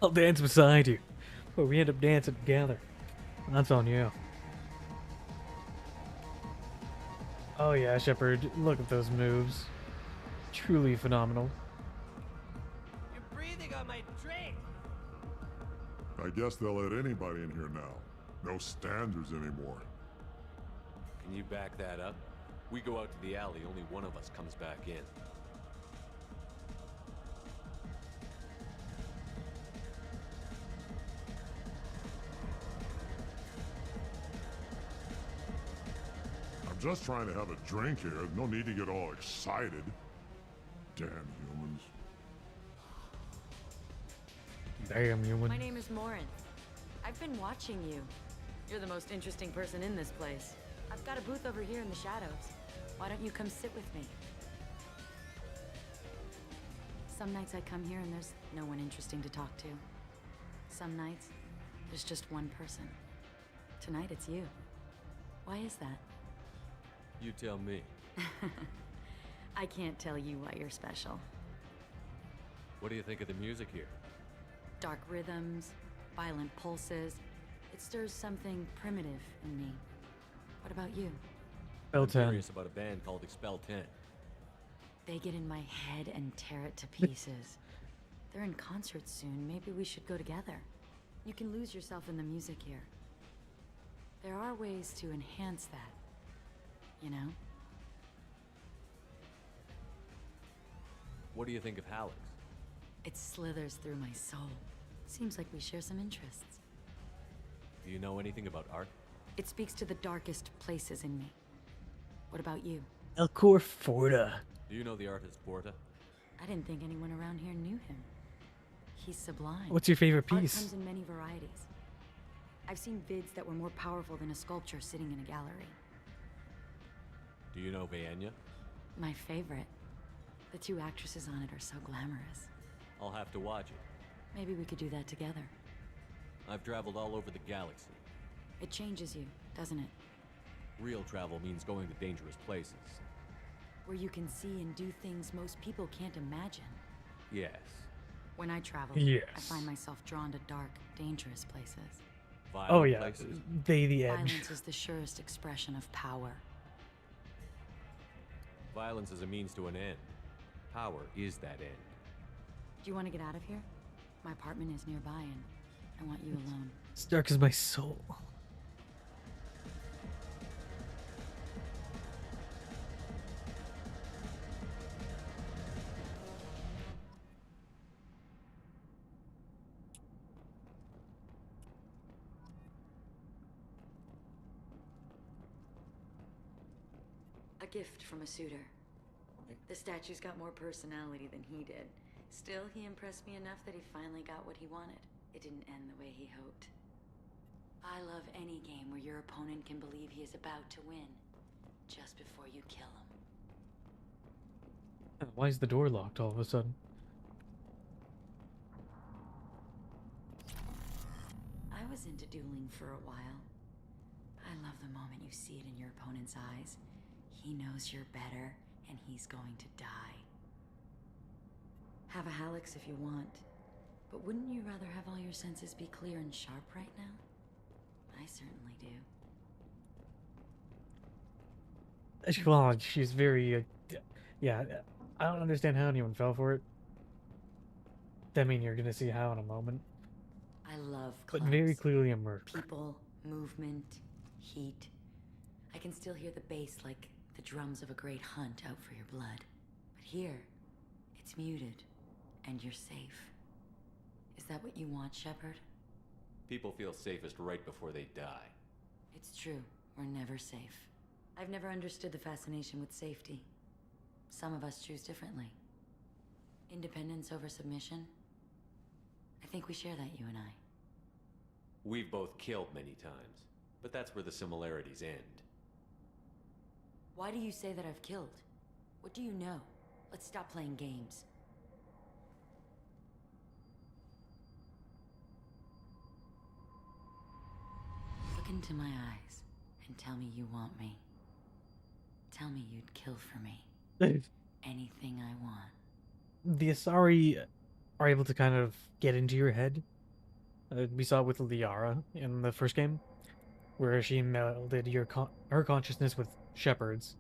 I'll dance beside you. But we end up dancing together. That's on you. Oh yeah, Shepard, look at those moves. Truly phenomenal. You're breathing on my drink. I guess they'll let anybody in here now. No standards anymore. Can you back that up? We go out to the alley, only one of us comes back in. I'm just trying to have a drink here. No need to get all excited. Damn humans. Damn, you My would. name is Morinth. I've been watching you. You're the most interesting person in this place. I've got a booth over here in the shadows. Why don't you come sit with me? Some nights I come here and there's no one interesting to talk to. Some nights, there's just one person. Tonight it's you. Why is that? You tell me. I can't tell you why you're special. What do you think of the music here? Dark rhythms, violent pulses. It stirs something primitive in me. What about you? Expel I'm 10. curious about a band called Expel 10. They get in my head and tear it to pieces. They're in concert soon. Maybe we should go together. You can lose yourself in the music here. There are ways to enhance that, you know? What do you think of Hallex? It slithers through my soul. Seems like we share some interests. Do you know anything about art? It speaks to the darkest places in me. What about you? Elcor Forta. Do you know the artist Porta? I didn't think anyone around here knew him. He's sublime. What's your favorite Art piece? comes in many varieties. I've seen vids that were more powerful than a sculpture sitting in a gallery. Do you know Vaenya? My favorite. The two actresses on it are so glamorous. I'll have to watch it. Maybe we could do that together. I've traveled all over the galaxy. It changes you, doesn't it? Real travel means going to dangerous places. Where you can see and do things most people can't imagine. Yes. When I travel, Yes. I find myself drawn to dark, dangerous places. Violent Oh yeah, places. the edge. Violence is the surest expression of power. Violence is a means to an end. Power is that end. Do you want to get out of here? My apartment is nearby and I want you alone. It's dark as my soul. A gift from a suitor. The statue's got more personality than he did. Still, he impressed me enough that he finally got what he wanted. It didn't end the way he hoped. I love any game where your opponent can believe he is about to win, just before you kill him. Why is the door locked all of a sudden? I was into dueling for a while. I love the moment you see it in your opponent's eyes. He knows you're better, and he's going to die. Have a Hallex if you want, but wouldn't you rather have all your senses be clear and sharp right now? I certainly do. Well, she's very, yeah. I don't understand how anyone fell for it. I mean, you're gonna see how in a moment. I love But clubs. very clearly a merc. People, movement, heat. I can still hear the bass like the drums of a great hunt out for your blood. But here, it's muted, and you're safe. Is that what you want, Shepard? People feel safest right before they die. It's true. We're never safe. I've never understood the fascination with safety. Some of us choose differently. Independence over submission? I think we share that, you and I. We've both killed many times, but that's where the similarities end. Why do you say that I've killed? What do you know? Let's stop playing games. Look into my eyes and tell me you want me. Tell me you'd kill for me. Anything I want. The Asari are able to kind of get into your head. We saw it with Liara in the first game, where she melded her consciousness with Shepard's.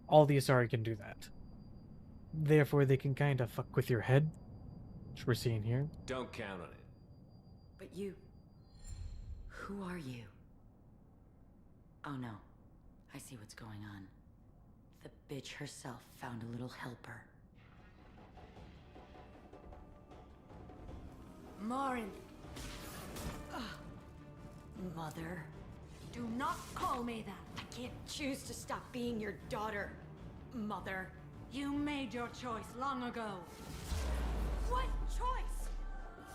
All the Asari can do that. Therefore, they can kind of fuck with your head, which we're seeing here. Don't count on it. But you... Who are you? Oh no. I see what's going on. The bitch herself found a little helper. Morin! Mother. Do not call me that. I can't choose to stop being your daughter, Mother. You made your choice long ago. What choice?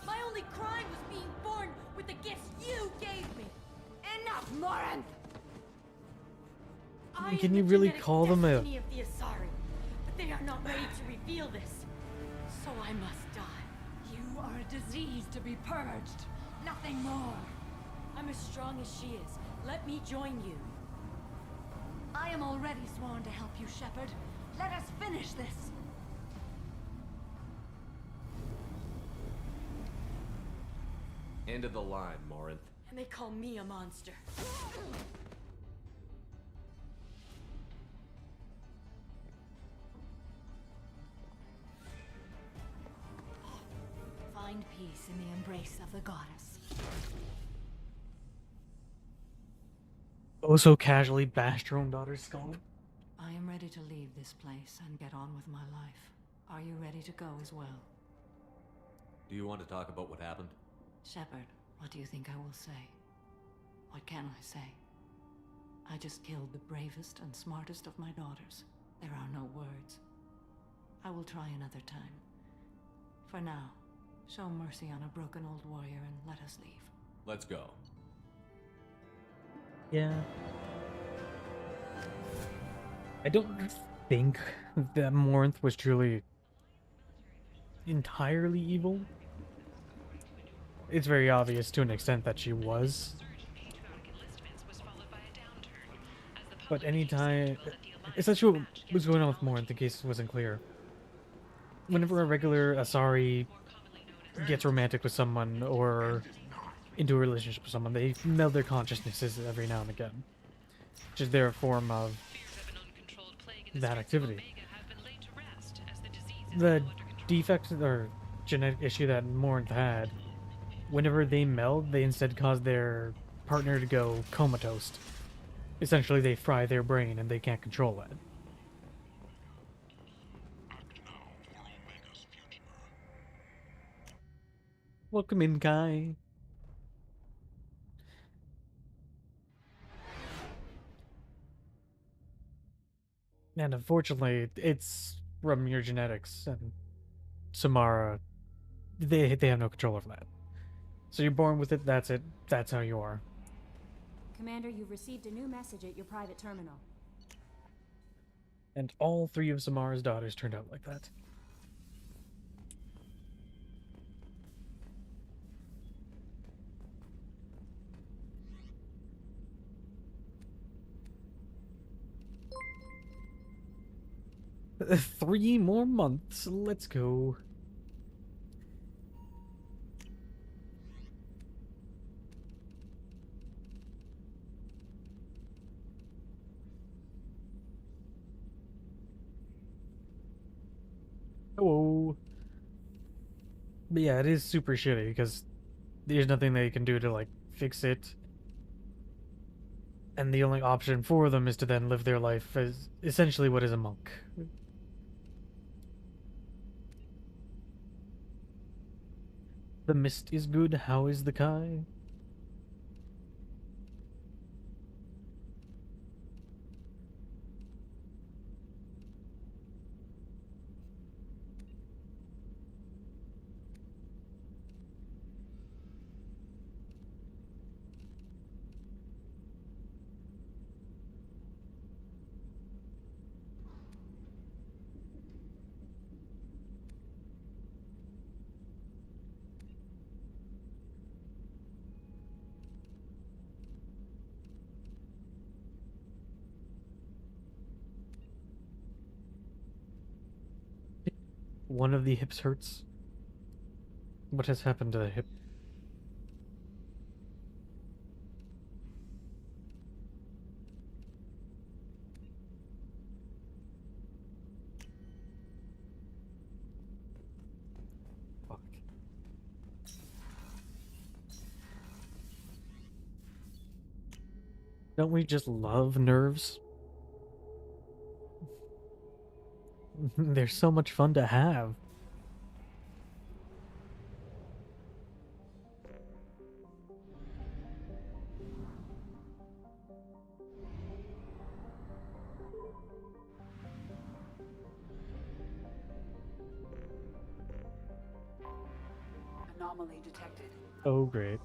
My only crime was being born with the gifts you gave me. Enough, Morin! Can you really call them a... Destiny of the Asari, but they are not ready to reveal this. So I must die. You are a disease to be purged. Nothing more. I'm as strong as she is. Let me join you. I am already sworn to help you, Shepard. Let us finish this. End of the line, Morinth. And they call me a monster. Find peace in the embrace of the goddess. Oh, so casually bashed her own daughter's skull. I am ready to leave this place and get on with my life. Are you ready to go as well? Do you want to talk about what happened? Shepard, what do you think I will say? What can I say? I just killed the bravest and smartest of my daughters. There are no words. I will try another time. For now, show mercy on a broken old warrior and let us leave. Let's go. Yeah. I don't think that Morinth was truly entirely evil. It's very obvious to an extent that she was. But anytime... Essentially what was going on with Morinth, in case it wasn't clear. Whenever a regular Asari gets romantic with someone or into a relationship with someone, they meld their consciousnesses every now and again. Which is their form of that activity. The defect or genetic issue that Morinth had, whenever they meld, they instead cause their partner to go comatose. Essentially, they fry their brain and they can't control it. Welcome in, Kai. And unfortunately, it's from your genetics, and Samara, they have no control over that. So you're born with it, that's how you are. Commander, you've received a new message at your private terminal. And all 3 of Samara's daughters turned out like that. Three more months. Let's go. Hello. But yeah, it is super shitty because there's nothing they can do to like fix it. And the only option for them is to then live their life as essentially what is a monk. The mist is good, how is the Kai? One of the hips hurts. What has happened to the hip? Fuck. Don't we just love nerves? They're so much fun to have. Anomaly detected. Oh, great.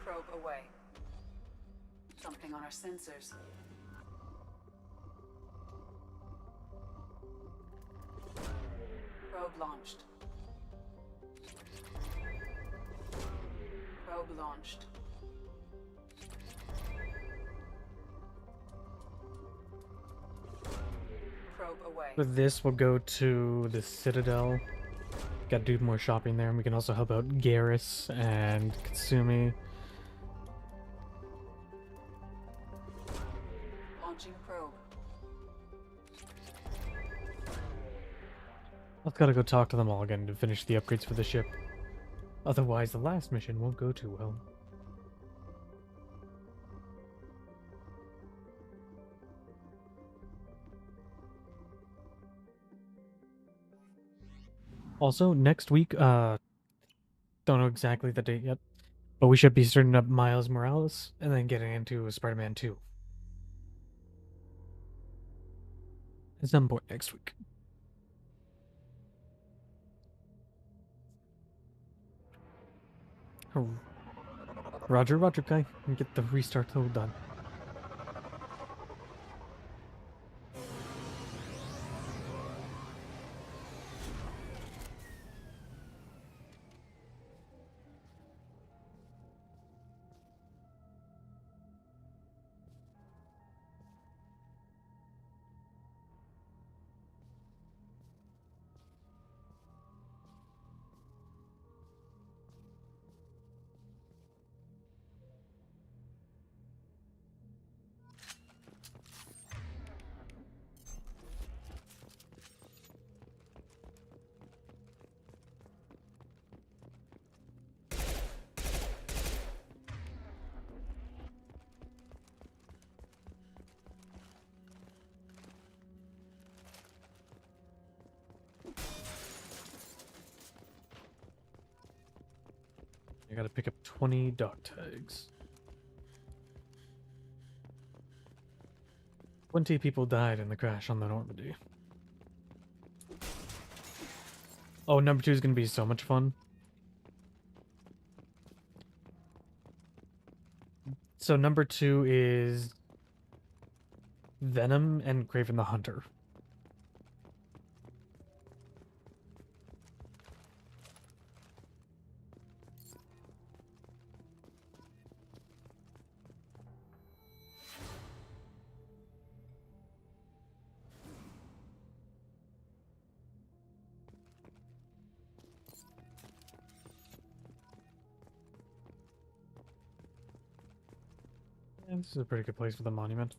Probe away. Something on our sensors. Probe launched. Probe launched. Probe away. With this, we'll go to the Citadel. Gotta do more shopping there, and we can also help out Garrus and Katsumi. Launching probe. I've got to go talk to them all again to finish the upgrades for the ship. Otherwise, the last mission won't go too well. Also, next week, don't know exactly the date yet, but we should be starting up Miles Morales and then getting into Spider-Man 2. At some point next week. Roger, Kai. And get the restart tool done. I gotta pick up 20 dog tags. 20 people died in the crash on the Normandy. Oh, number 2 is gonna be so much fun. So number 2 is Venom and Kraven the Hunter. Yeah, this is a pretty good place for the monument.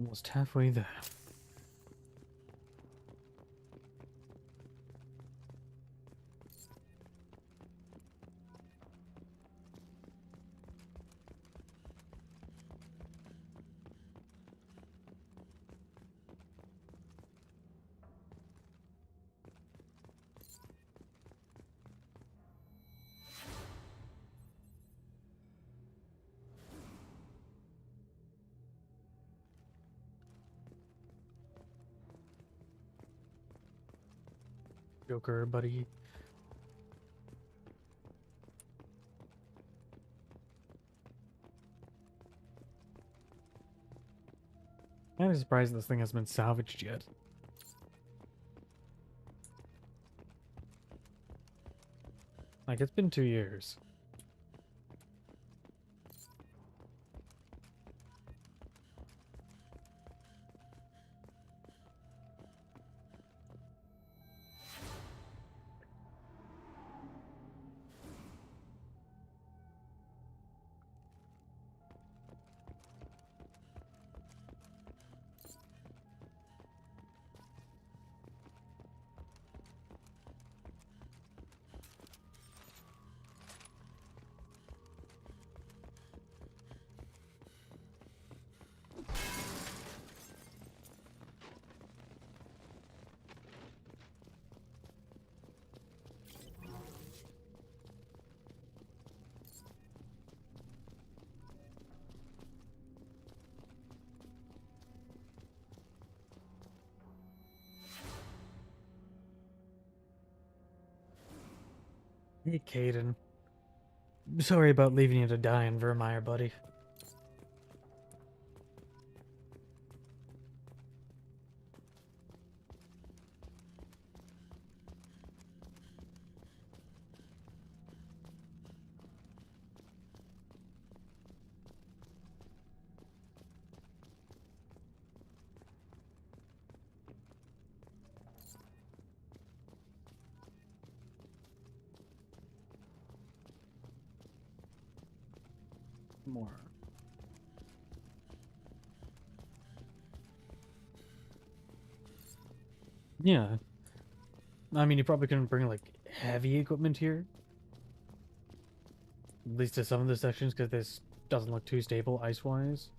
Almost halfway there. Joker, buddy. I'm surprised this thing hasn't been salvaged yet. Like, it's been 2 years. Hey, Caden. Sorry about leaving you to die in Vermeer, buddy. More. Yeah. I mean, you probably couldn't bring, like, heavy equipment here. At least to some of the sections, because this doesn't look too stable ice-wise.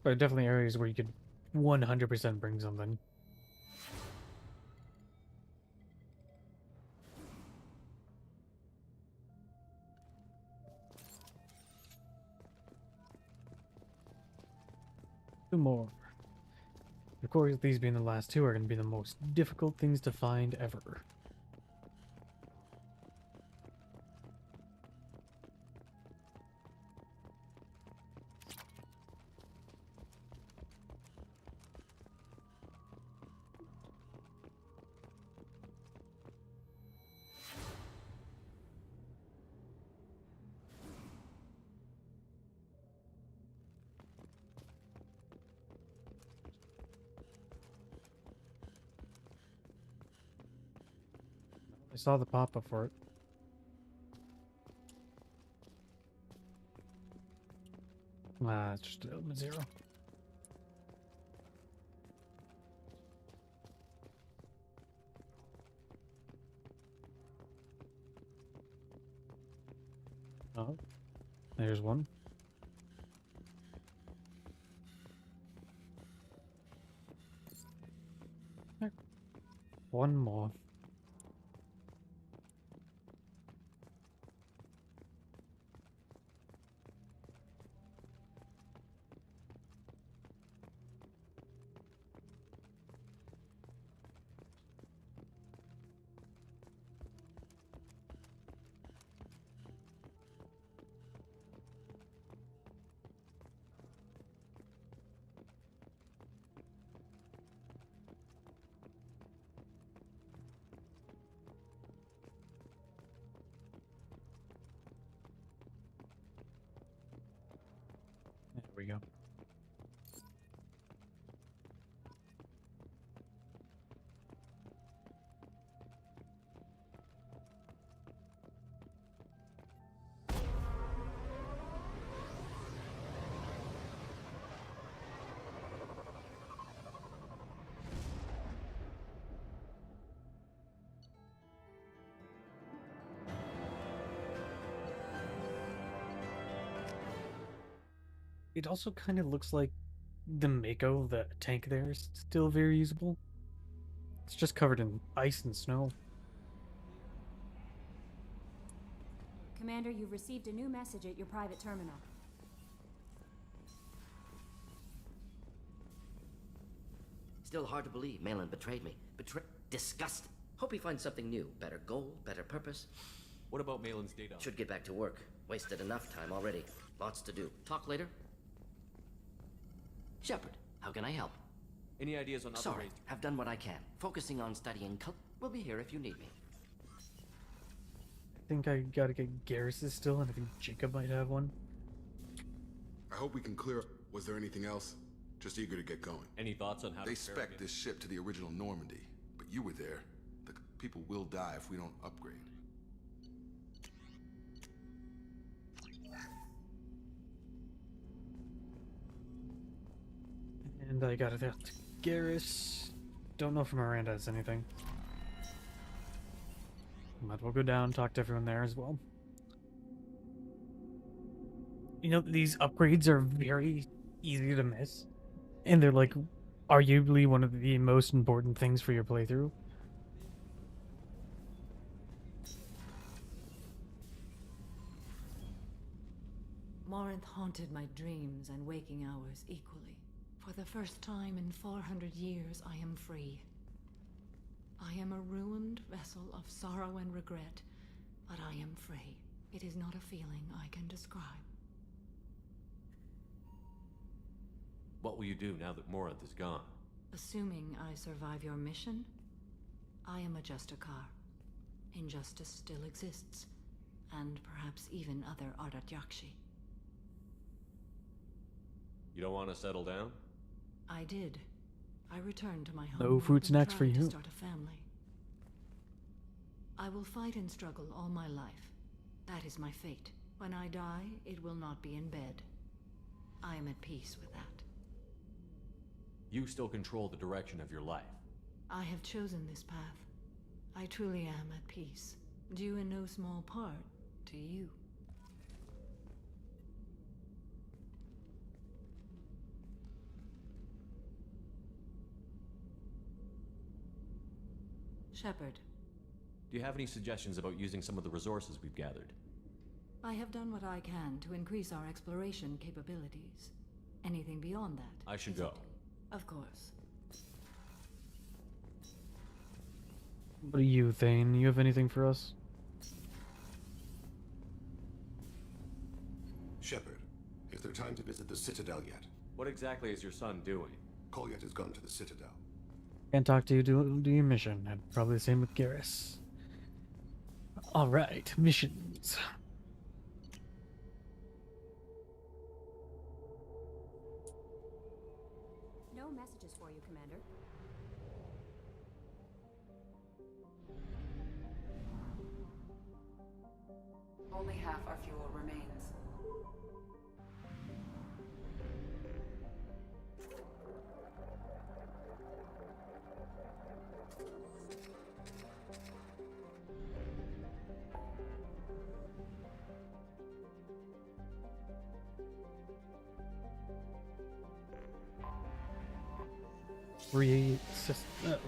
But definitely areas where you could 100% bring something. Two more. Of course, these being the last two are going to be the most difficult things to find ever. I saw the pop-up for it. It's just element 0. Oh, there's one. There. One more. There we go. It also kind of looks like the Mako, the tank there, is still very usable. It's just covered in ice and snow. Commander, you've received a new message at your private terminal. Still hard to believe Malin betrayed me. Disgusting. Hope he finds something new. Better goal, better purpose. What about Malin's data? Should get back to work. Wasted enough time already. Lots to do. Talk later? Shepard, how can I help? Any ideas on other Sorry, ways? have done what I can. Focusing on studying We'll be here if you need me. I think I gotta get Garrus's still, and I think Jacob might have one. I hope we can clear up. Was there anything else? Just eager to get going. Any thoughts on how They to spec'd this ship to the original Normandy, but you were there. The people will die if we don't upgrade. And I got it out to Garrus. Don't know if Miranda has anything. Might as well go down, talk to everyone there as well. You know, these upgrades are very easy to miss. And they're like, arguably one of the most important things for your playthrough. Morinth haunted my dreams and waking hours equally. For the first time in 400 years, I am free. I am a ruined vessel of sorrow and regret, but I am free. It is not a feeling I can describe. What will you do now that Morinth is gone? Assuming I survive your mission, I am a Justicar. Injustice still exists, and perhaps even other Ardat-Yakshi. You don't want to settle down? I did. I returned to my home. No fruit snacks for To you. start a family. I will fight and struggle all my life. That is my fate. When I die, it will not be in bed. I am at peace with that. You still control the direction of your life. I have chosen this path. I truly am at peace, due in no small part to you. Shepard, Do you have any suggestions about using some of the resources we've gathered? I have done what I can to increase our exploration capabilities. Anything beyond that? I should is go. up to you. Of course. What do you, Thane? You have anything for us? Shepard, is there time to visit the Citadel yet? What exactly is your son doing? Kolyat has gone to the Citadel. Can't talk to you, do your mission. And probably the same with Garrus. Alright, missions. No messages for you, Commander. Only half our fuel remains. Three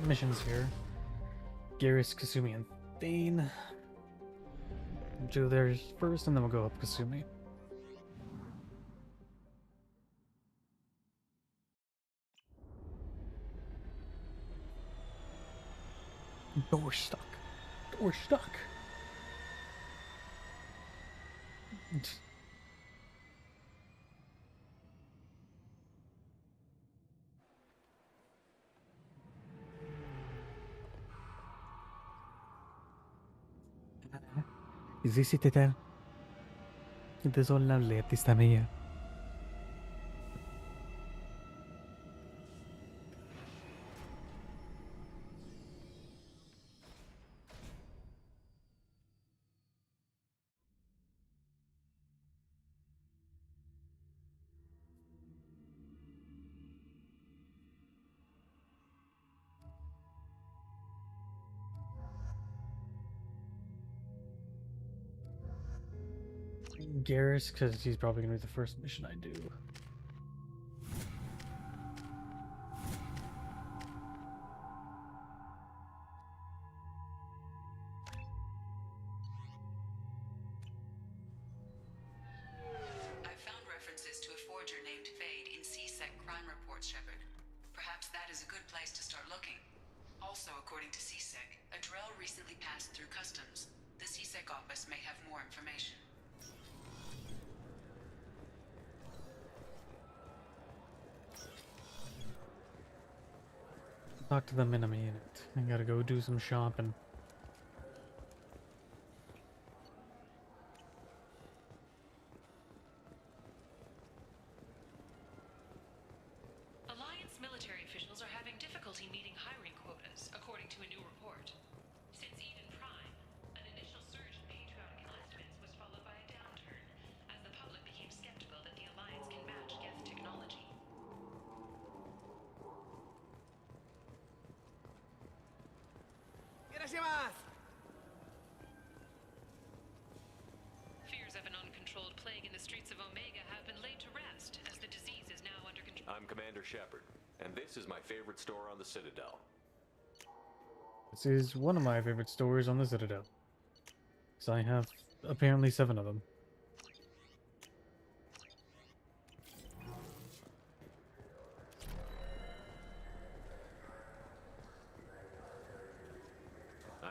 missions here. Garrus, Kasumi, and Thane. Do theirs first, and then we'll go up Kasumi. Door stuck. Door stuck. Ici c'était désolé l'artista mia. Garrus, because he's probably going to be the first mission I do. I've found references to a forger named Fade in C-Sec crime reports, Shepard. Perhaps that is a good place to start looking. Also, according to C-Sec, a Drell recently passed through customs. The C-Sec office may have more information. Talk to them in a minute. I gotta go do some shopping. Alliance military officials are having difficulty meeting hiring quotas, according to a new report. Since Eden Prime, an initial surge in patriotic enlistments was followed by a downturn, as the public became skeptical that the Alliance can match Geth technology. Fears of an uncontrolled plague in the streets of Omega have been laid to rest, as the disease is now under control. I'm Commander Shepard, and this is my favorite store on the Citadel. This is one of my favorite stores on the Citadel. Because I have apparently 7 of them.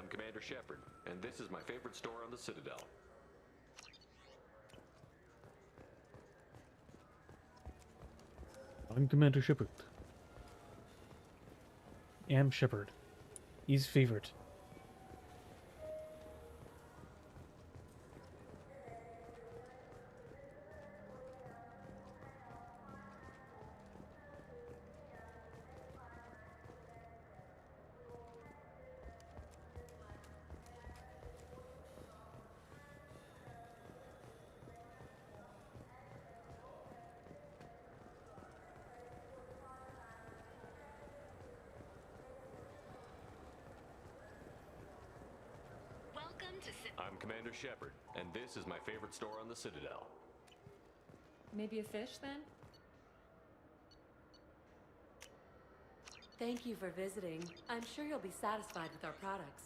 I'm Commander Shepard, and this is my favorite store on the Citadel. I'm Commander Shepard. Am Shepard. He's favorite. I'm Commander Shepard, and this is my favorite store on the Citadel. Maybe a fish then? Thank you for visiting. I'm sure you'll be satisfied with our products.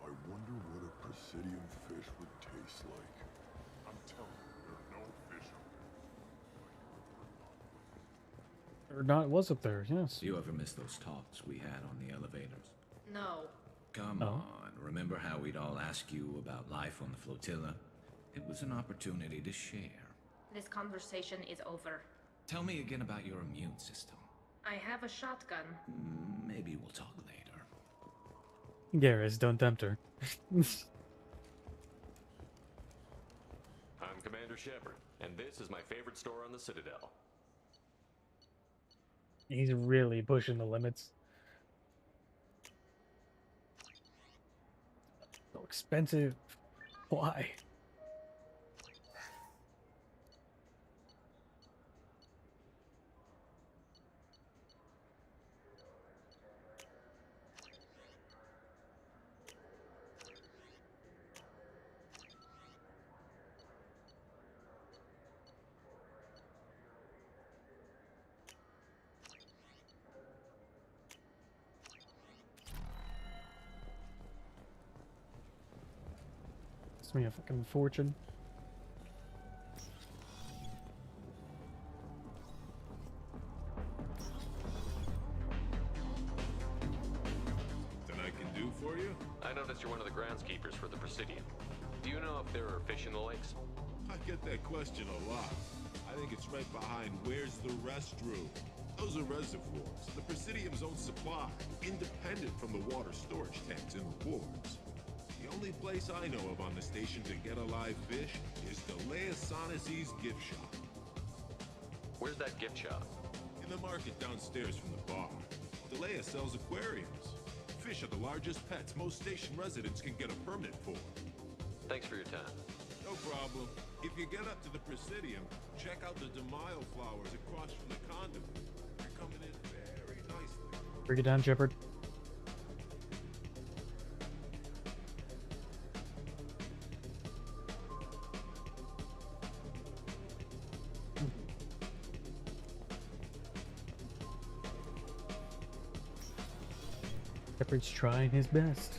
I wonder what a Presidium fish would taste like. I'm telling you, there are no fish up there. Or not was up there, yes. You ever miss those talks we had on the elevators? No. Come on, remember how we'd all ask you about life on the flotilla? It was an opportunity to share. This conversation is over. Tell me again about your immune system. I have a shotgun. Maybe we'll talk later. Garrus, don't tempt her. I'm Commander Shepard, and this is my favorite store on the Citadel. He's really pushing the limits. So expensive. Why? Cost me a fucking fortune. Something I can do for you? I noticed you're one of the groundskeepers for the Presidium. Do you know if there are fish in the lakes? I get that question a lot. I think it's right behind where's the restroom. Those are reservoirs, the Presidium's own supply, independent from the water storage tanks in the wards. The only place I know of on the station to get a live fish is Delea Sonesi's gift shop. Where's that gift shop? In the market downstairs from the bar. Delea sells aquariums. Fish are the largest pets most station residents can get a permit for. Thanks for your time. No problem. If you get up to the Presidium, check out the DeMaio flowers across from the conduit. They're coming in very nicely. Bring it down, Shepard. Shepard's trying his best.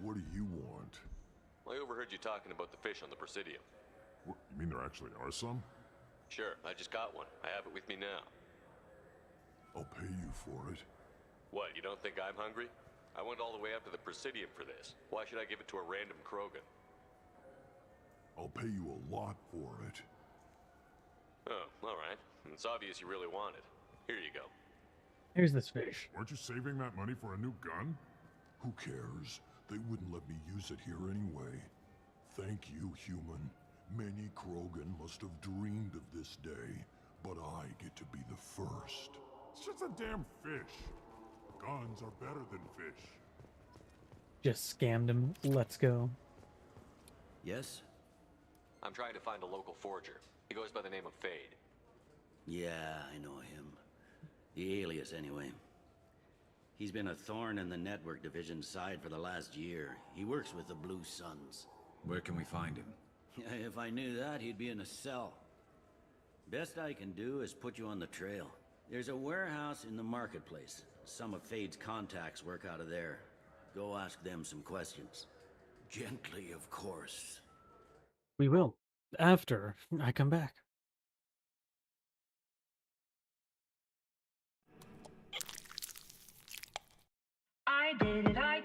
What do you want? I overheard you talking about the fish on the Presidium. What, you mean there actually are some? Sure, I just got one. I have it with me now. I'll pay you for it. What, you don't think I'm hungry? I went all the way up to the Presidium for this. Why should I give it to a random Krogan? I'll pay you a lot for it. Oh, alright. It's obvious you really want it. Here you go. Here's this fish. Aren't you saving that money for a new gun? Who cares? They wouldn't let me use it here anyway. Thank you, human. Many Krogan must have dreamed of this day, but I get to be the first. It's just a damn fish. Guns are better than fish. Just scammed him. Let's go. Yes? I'm trying to find a local forger. He goes by the name of Fade. Yeah, I know him. The alias, anyway. He's been a thorn in the network division's side for the last year. He works with the Blue Suns. Where can we find him? If I knew that, he'd be in a cell. Best I can do is put you on the trail. There's a warehouse in the marketplace. Some of Fade's contacts work out of there. Go ask them some questions. Gently, of course. We will, after I come back. I did it, I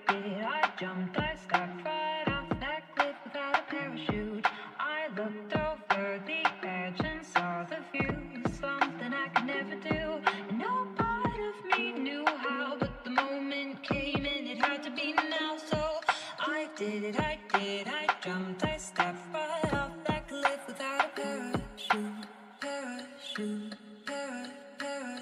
jumped, I stepped right off that cliff without a parachute. I looked over the edge and saw the view, something I could never do. And no part of me knew how, but the moment came and it had to be now. So I did it, I jumped, I stepped right off that cliff without a parachute, parachute, parachute.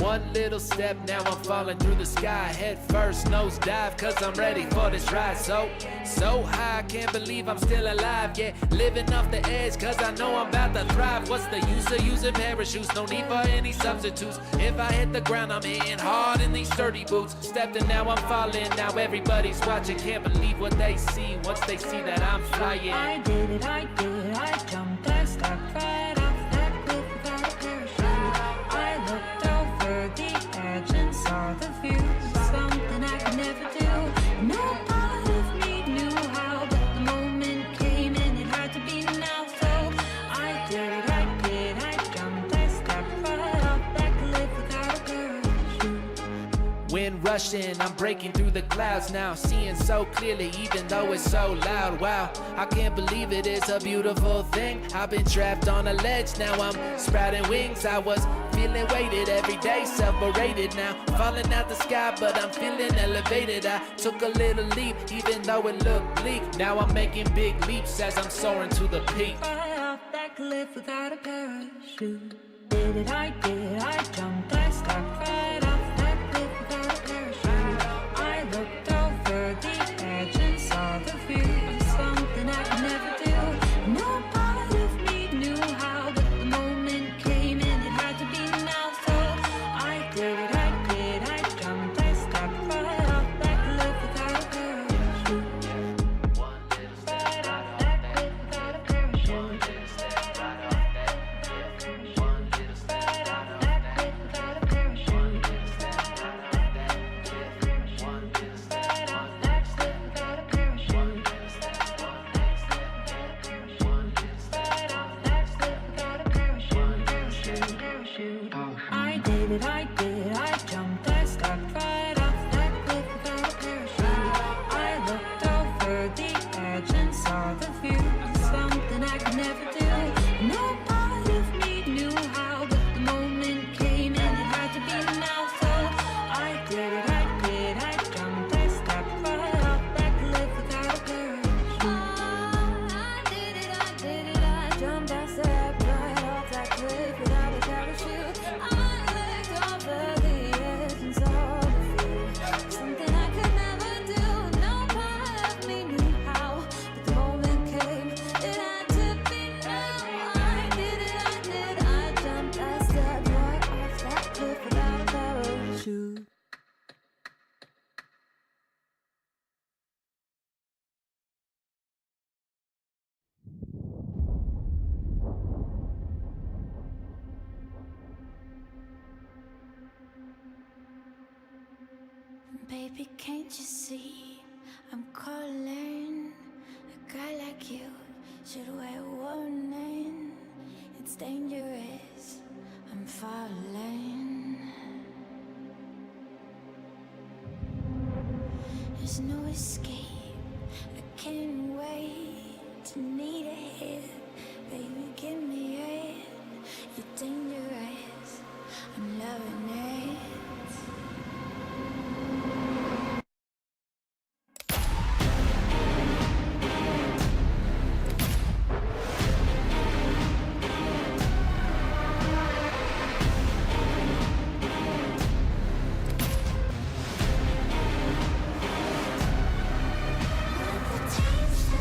One little step, now I'm falling through the sky. Head first, nose dive, cause I'm ready for this ride. So high, I can't believe I'm still alive. Yeah, living off the edge, cause I know I'm about to thrive. What's the use of using parachutes? No need for any substitutes. If I hit the ground, I'm hitting hard in these sturdy boots. Stepped and now I'm falling, now everybody's watching. Can't believe what they see once they see that I'm flying. I did it, I jumped, I stepped right off that cliff without a parachute. I looked over the edge and saw the view, something I could never do. No part of me knew how, but the moment came and it had to be now. So I did it, I jumped, I stepped right off that cliff without a parachute. Wind rushing, I'm breaking through the clouds now, seeing so clearly even though it's so loud. Wow, I can't believe it, it's a beautiful thing. I've been trapped on a ledge, now I'm sprouting wings. I was feeling weighted every day, self-berated now, falling out the sky, but I'm feeling elevated. I took a little leap, even though it looked bleak. Now I'm making big leaps as I'm soaring to the peak. Right off that cliff without a parachute. Did it, I jumped, I stepped right off that cliff without a parachute. I looked over the edge and saw the view, something I could never do. No part of me knew how, but the moment came and it had to be now. So I did it, I jumped, I stepped right off that cliff without a parachute. Right off that cliff without a parachute. I did it, I jumped, I stepped right off that cliff without a parachute. I looked over the edge and saw the view, something I could never do. No part of me knew how, but the moment came and it had to be now. So I did it, I jumped, I stepped right off that cliff without a parachute. I did it, I jumped, I stepped right off that cliff without a parachute. Something I could never do. No part of me knew how, but the moment came, it had to be now. I did it, I jumped, I stepped right off that cliff without a parachute. Baby, can't you see I'm calling? A guy like you should wear warning. It's dangerous, I'm falling. There's no escape, I can't wait to need a hit. Baby, give me it. You're dangerous, I'm loving it. Taste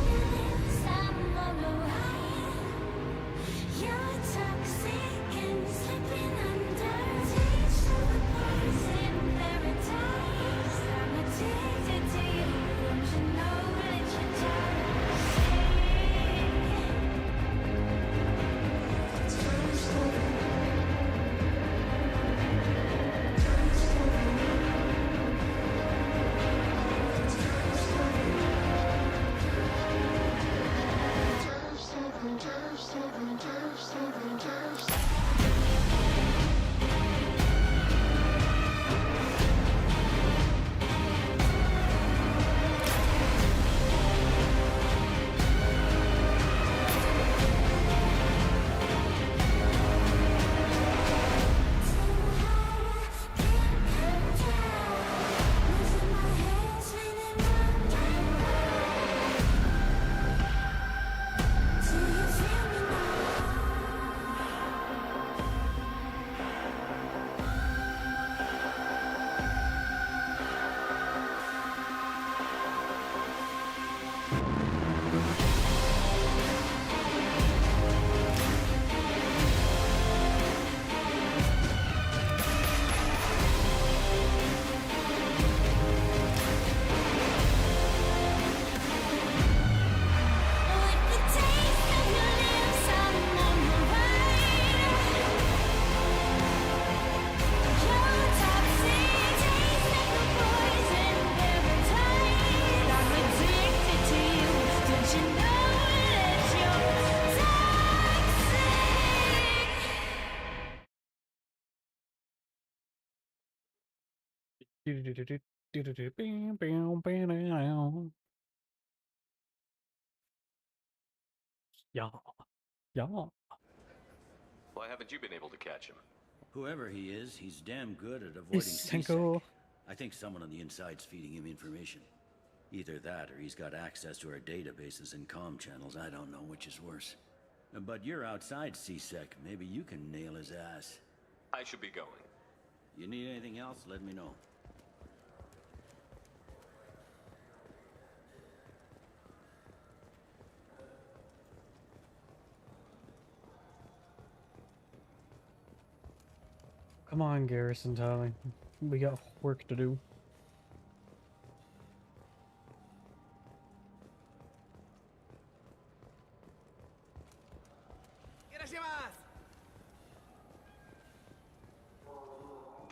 Yeah. Yeah. Why haven't you been able to catch him? Whoever he is, he's damn good at avoiding Senko. CSEC. I think someone on the inside's feeding him information. Either that, or he's got access to our databases and comm channels. I don't know which is worse. But you're outside CSEC. Maybe you can nail his ass. I should be going. You need anything else, let me know. Come on, Garrison Tally. We got work to do.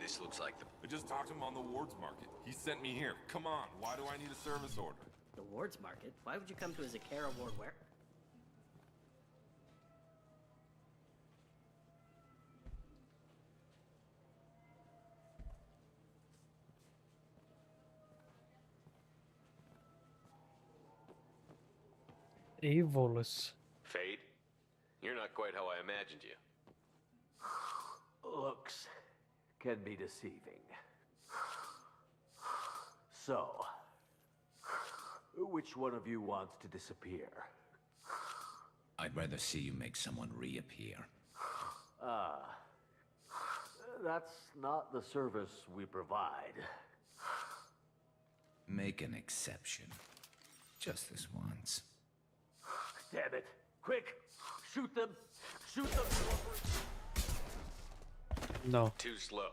This looks like the... I just talked to him on the Wards Market. He sent me here. Come on, why do I need a service order? The Wards Market? Why would you come to a Zakara ward where? Avolus. Fade? You're not quite how I imagined you. Looks can be deceiving. So, which one of you wants to disappear? I'd rather see you make someone reappear. That's not the service we provide. Make an exception. Just this once. Damn it! Quick! Shoot them! Shoot them! No. Too slow.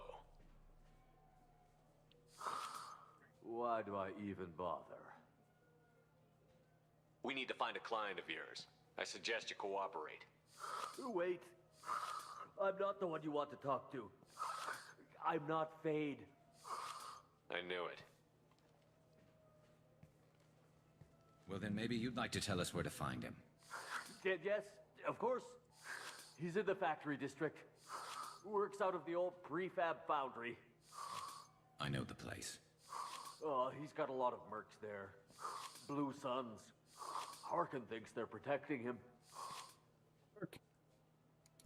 Why do I even bother? We need to find a client of yours. I suggest you cooperate. Wait. I'm not the one you want to talk to. I'm not Fade. I knew it. Well, then maybe you'd like to tell us where to find him. Yes, of course. He's in the factory district. Works out of the old prefab foundry. I know the place. Oh, he's got a lot of mercs there. Blue Suns. Harkin thinks they're protecting him.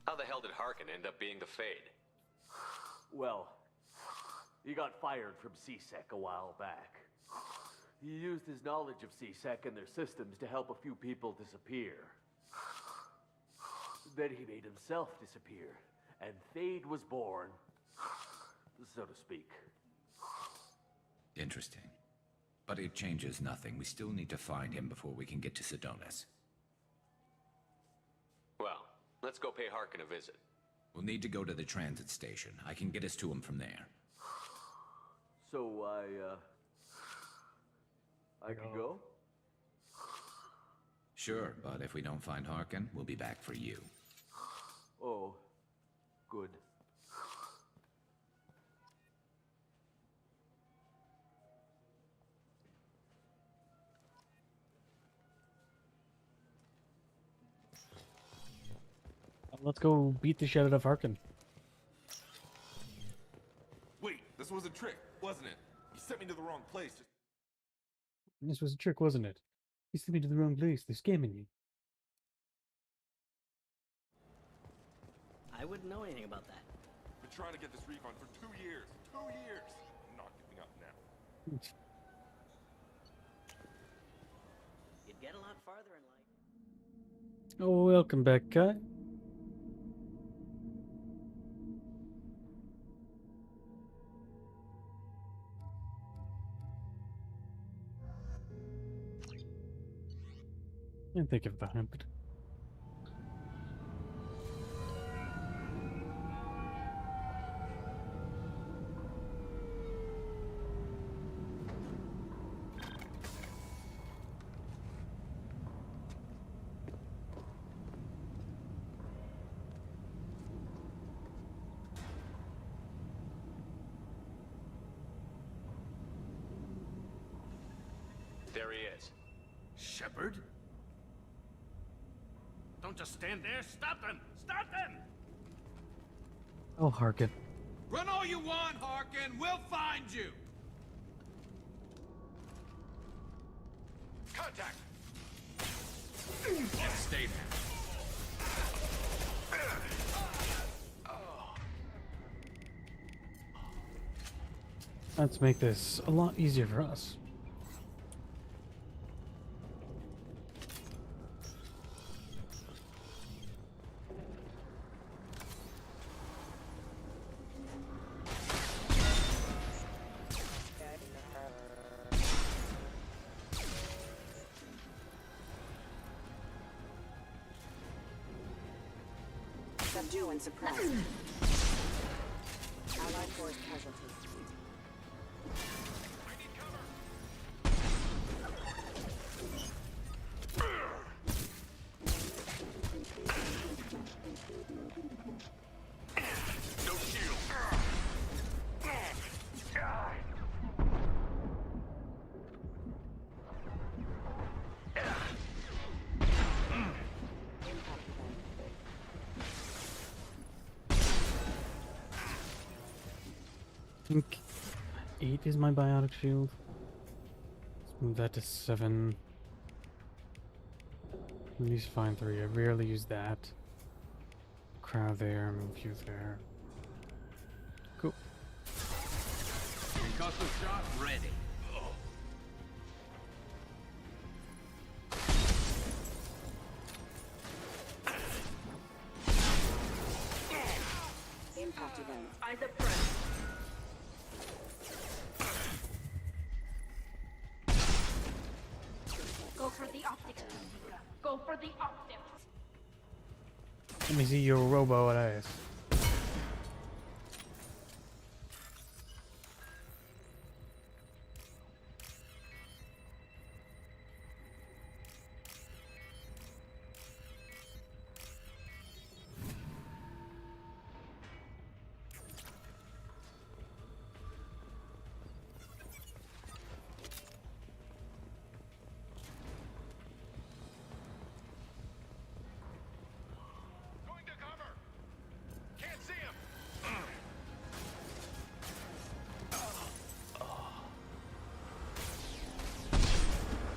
How the hell did Harkin end up being the Fade? Well, he got fired from CSEC a while back. He used his knowledge of CSEC and their systems to help a few people disappear. Then he made himself disappear, and Fade was born, so to speak. Interesting. But it changes nothing. We still need to find him before we can get to Sedonis. Well, let's go pay Harkin a visit. We'll need to go to the transit station. I can get us to him from there. So I can go? Sure, but if we don't find Harkin, we'll be back for you. Oh, good. Let's go beat the shit out of Harkin. Wait, this was a trick, wasn't it? You sent me to the wrong place. This was a trick, wasn't it? You sent me to the wrong place. They're scamming you. I wouldn't know anything about that. Been trying to get this refund for 2 years. 2 years! I'm not giving up now. You'd get a lot farther in life. Oh, welcome back, Kai. And think of that. There he is. Shepard? Don't just stand there. Stop them! Stop them! Oh, Harkin. Run all you want, Harkin. We'll find you. Contact! Stay there. Let's make this a lot easier for us. Subdue and suppress. Allied force casualties. No shield. I think 8 is my biotic shield. Let's move that to 7. At least find 3. I rarely use that. Crowd there, move you there. Cool. Concussive shot ready. Impact event. I suppress. Go for the optics. Go for the optics. Let me see your robo at ass. Going to cover. Can't see him.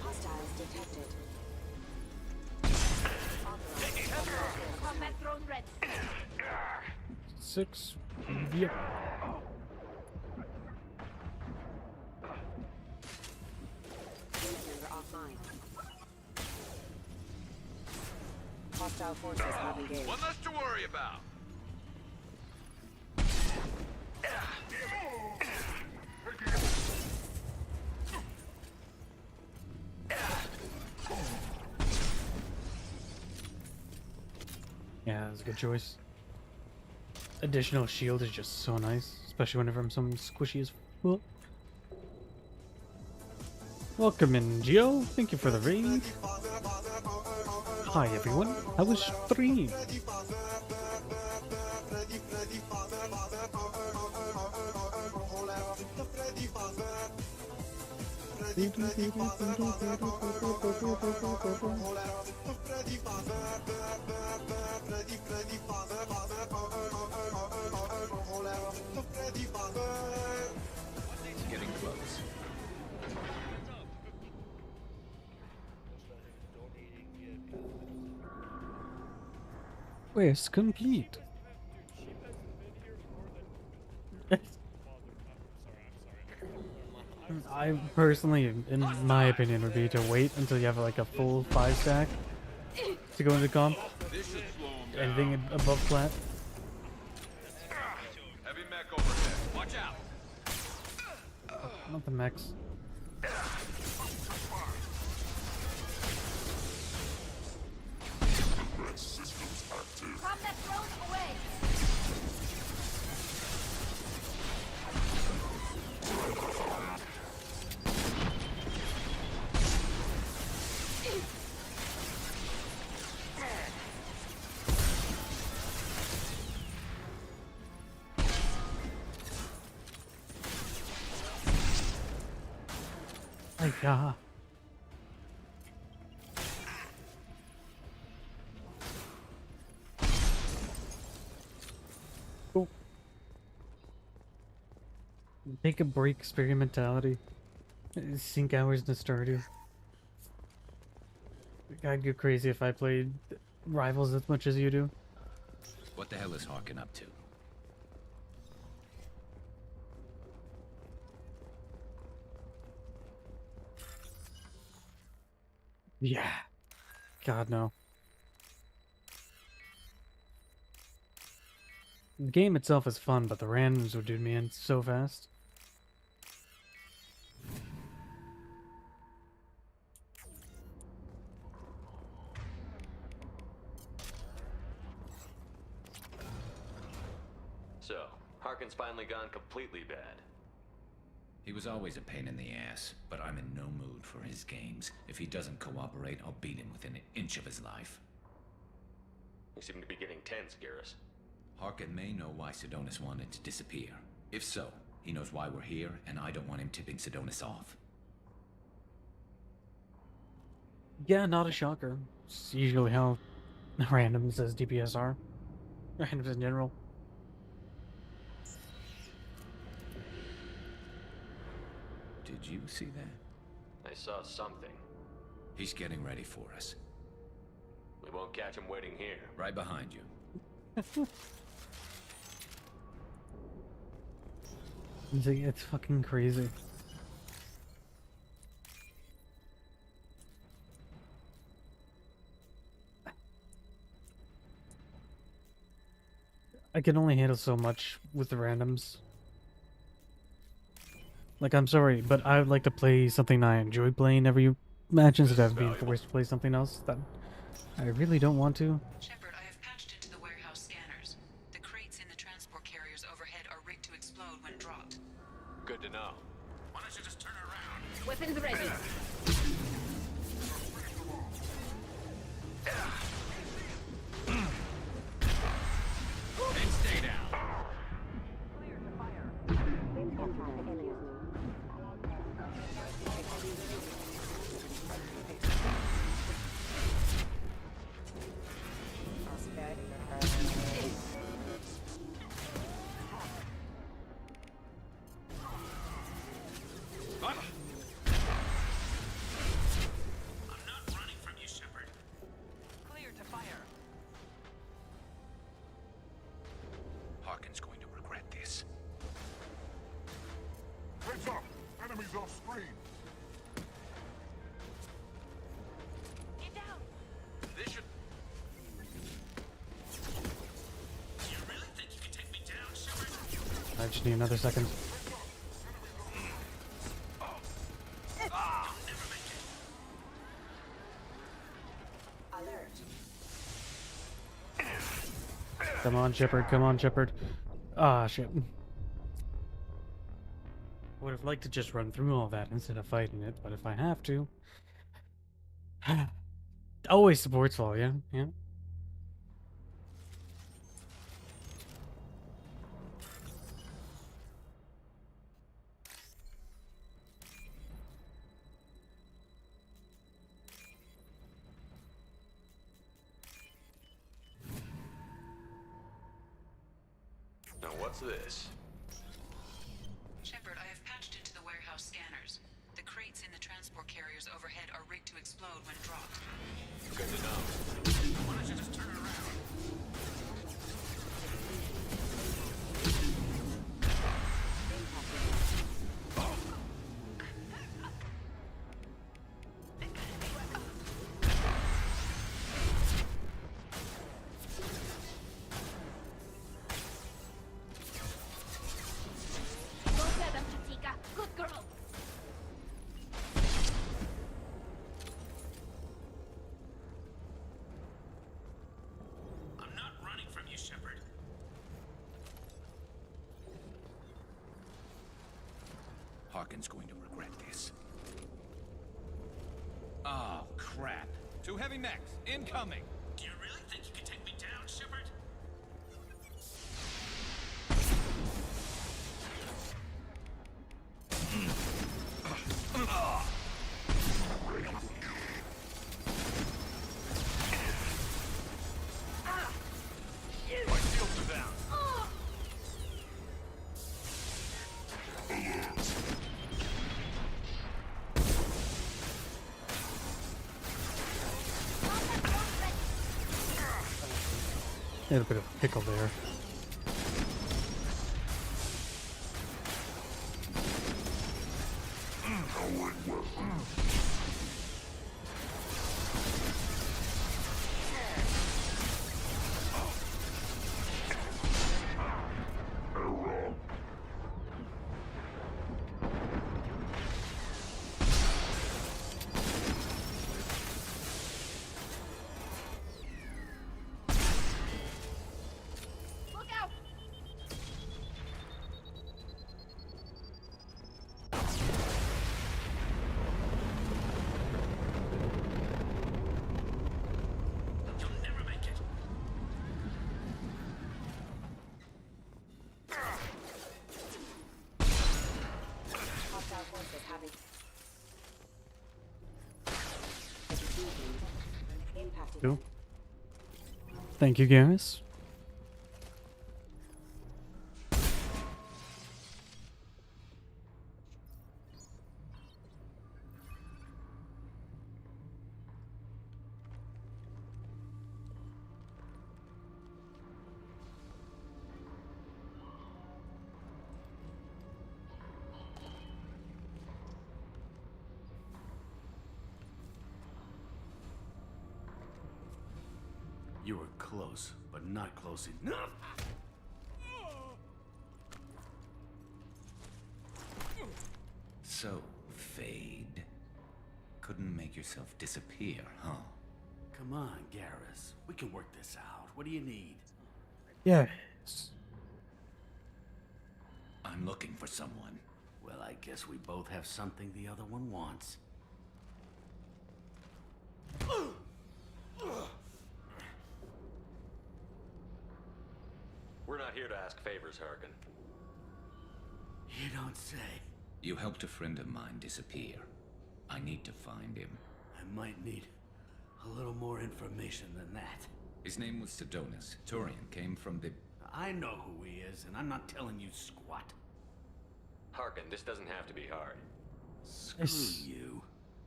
Hostiles detected. Taking heavy. Combat drone ready. 6. Yep. Commander offline. Hostile forces have engaged. One less to worry about. Yeah, that's a good choice. Additional shield is just so nice, especially whenever I'm something squishy as fuck. Welcome in, Geo. Thank you for the raid. Hi everyone, how was stream? It's getting close. Quest complete. I personally, in my opinion, would be to wait until you have like a full 5 stack to go into comp. Anything above flat. Heavy mech overhead. Watch out. Not the mechs. Combat drone away. Yeah. Cool. Take a break experimentality. Sync hours in Stardew. I'd go crazy if I played Rivals as much as you do. What the hell is Harkin up to? Yeah. God, no. The game itself is fun, but the randoms would do me in so fast. So, Harkin's finally gone completely bad. He was always a pain in the ass, but I'm in no mood for his games. If he doesn't cooperate, I'll beat him within an inch of his life. You seem to be getting tense, Garrus. Harkin may know why Sidonis wanted to disappear. If so, he knows why we're here, and I don't want him tipping Sidonis off. Yeah, not a shocker. It's usually how randoms as DPS are. Randoms in general. Did you see that? I saw something. He's getting ready for us. We won't catch him waiting here. Right behind you. It's fucking crazy. I can only handle so much with the randoms. Like, I'm sorry, but I would like to play something I enjoy playing every match instead of being forced to play something else that I really don't want to. Shepard, I have patched into the warehouse scanners. The crates in the transport carriers overhead are rigged to explode when dropped. Good to know. Why don't you just turn around? Weapons ready. Then stay down. Harkin's going to regret this. Heads up! Enemies off screen! Get down! This should... You really think you can take me down, Shepard? I just need another second. Come on, Shepard. Come on, Shepard. Ah, shit. I would have liked to just run through all that instead of fighting it, but if I have to... Always supports fall, yeah? Yeah. Now what's this? Shepard, I have patched into the warehouse scanners. The crates in the transport carriers overhead are rigged to explode when dropped. Good to know. Why don't you just turn around? Go get them, Katika. Good girl. I'm not running from you, Shepard. Harkin's going to regret this. Oh, crap. Two heavy mechs, incoming. Do you really think you can take me down, Shepard? My shields are down. In a bit of a pickle there. Look out! You'll never make it. Hostile forces having impacted. Cool. Thank you, Garrus. You were close, but not close enough. So, Fade. Couldn't make yourself disappear, huh? Come on, Garrus. We can work this out. What do you need? Yes. I'm looking for someone. Well, I guess we both have something the other one wants. We're not here to ask favors, Harkin. You don't say. You helped a friend of mine disappear. I need to find him. I might need a little more information than that. His name was Sidonus. Turian came from the... I know who he is, and I'm not telling you squat. Harkin, this doesn't have to be hard. Screw you.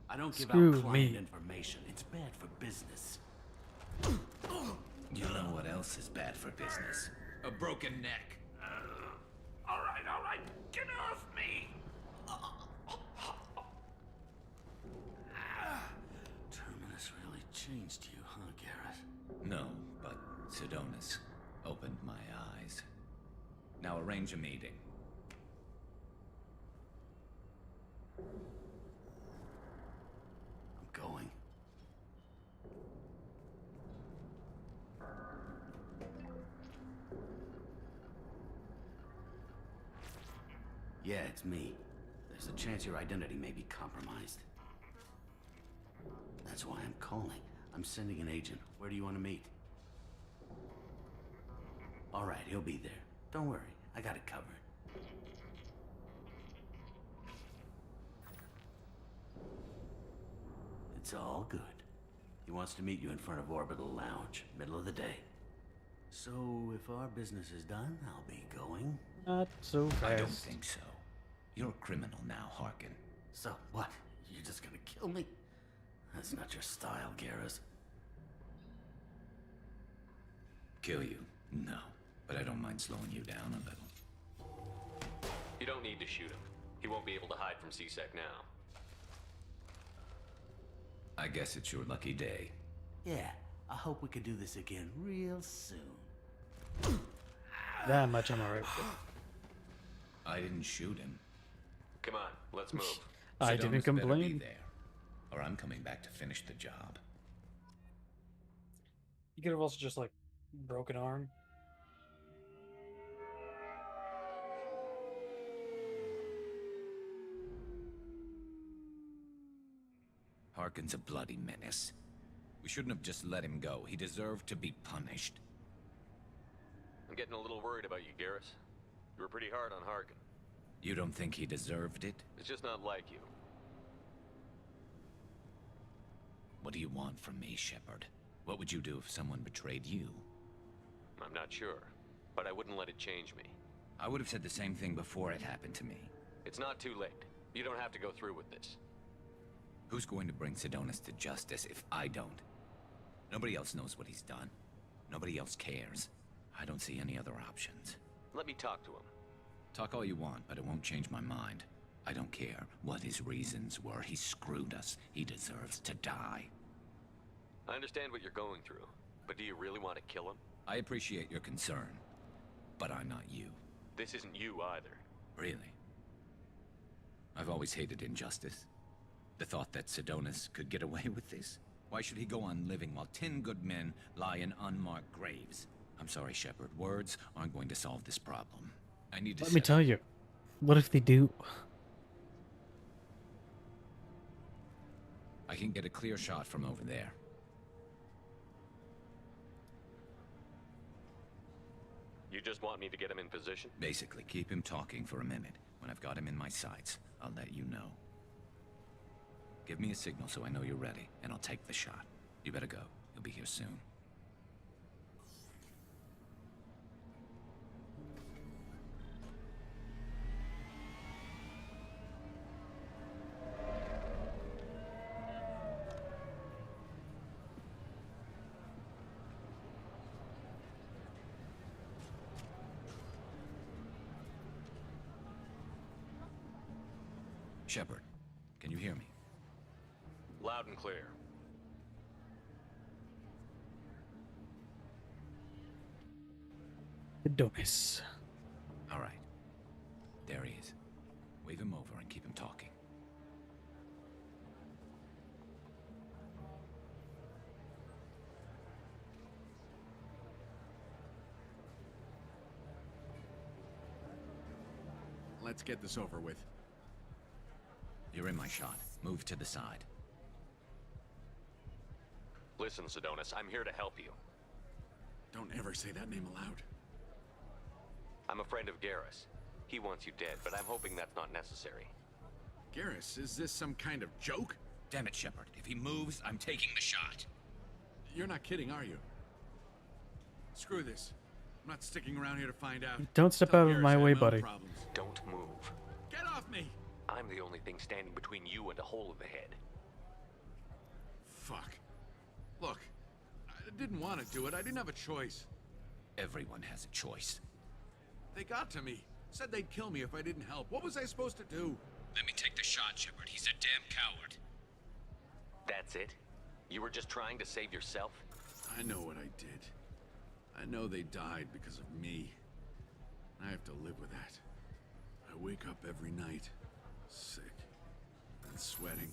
I don't give Screw out client me. information. It's bad for business. You know what else is bad for business? A broken neck. All right. Get off me! Terminus really changed you, huh, Garrus? No, but Sidonus opened my eyes. Now arrange a meeting. I'm going. Yeah, it's me. There's a chance your identity may be compromised. That's why I'm calling. I'm sending an agent. Where do you want to meet? All right, he'll be there. Don't worry, I got it covered. It's all good. He wants to meet you in front of Orbital Lounge, middle of the day. So, if our business is done, I'll be going. Not so fast. I don't think so. You're a criminal now, Harkin. So, what? You're just gonna kill me? That's not your style, Garrus. Kill you? No. But I don't mind slowing you down a little. You don't need to shoot him. He won't be able to hide from C-Sec now. I guess it's your lucky day. Yeah, I hope we can do this again real soon. That much I'm alright with. I didn't shoot him. Come on, let's move. I Sidonus didn't better be complain. there, or I'm coming back to finish the job. You could have also just, like, broken arm. Harkin's a bloody menace. We shouldn't have just let him go. He deserved to be punished. I'm getting a little worried about you, Garrus. You were pretty hard on Harkin. You don't think he deserved it? It's just not like you. What do you want from me, Shepard? What would you do if someone betrayed you? I'm not sure, but I wouldn't let it change me. I would have said the same thing before it happened to me. It's not too late. You don't have to go through with this. Who's going to bring Sidonus to justice if I don't? Nobody else knows what he's done. Nobody else cares. I don't see any other options. Let me talk to him. Talk all you want, but it won't change my mind. I don't care what his reasons were. He screwed us. He deserves to die. I understand what you're going through, but do you really want to kill him? I appreciate your concern, but I'm not you. This isn't you either. Really? I've always hated injustice. The thought that Sidonis could get away with this. Why should he go on living while 10 good men lie in unmarked graves? I'm sorry, Shepard. Words aren't going to solve this problem. I need to Let me tell you. What if they do? I can get a clear shot from over there. You just want me to get him in position? Basically, keep him talking for a minute. When I've got him in my sights, I'll let you know. Give me a signal so I know you're ready, and I'll take the shot. You better go. He'll be here soon. Shepard, can you hear me? Loud and clear. Sidonis. All right. There he is. Wave him over and keep him talking. Let's get this over with. You're in my shot. Move to the side. Listen, Sidonis, I'm here to help you. Don't ever say that name aloud. I'm a friend of Garrus. He wants you dead, but I'm hoping that's not necessary. Garrus, is this some kind of joke? Damn it, Shepard. If he moves, I'm taking the shot. You're not kidding, are you? Screw this. I'm not sticking around here to find out. Don't step Tell out of Garrus my I have way, own buddy. problems. Don't move. Get off me! I'm the only thing standing between you and a hole in the head. Fuck. Look, I didn't want to do it. I didn't have a choice. Everyone has a choice. They got to me. Said they'd kill me if I didn't help. What was I supposed to do? Let me take the shot, Shepard. He's a damn coward. That's it? You were just trying to save yourself? I know what I did. I know they died because of me. I have to live with that. I wake up every night, sick and sweating.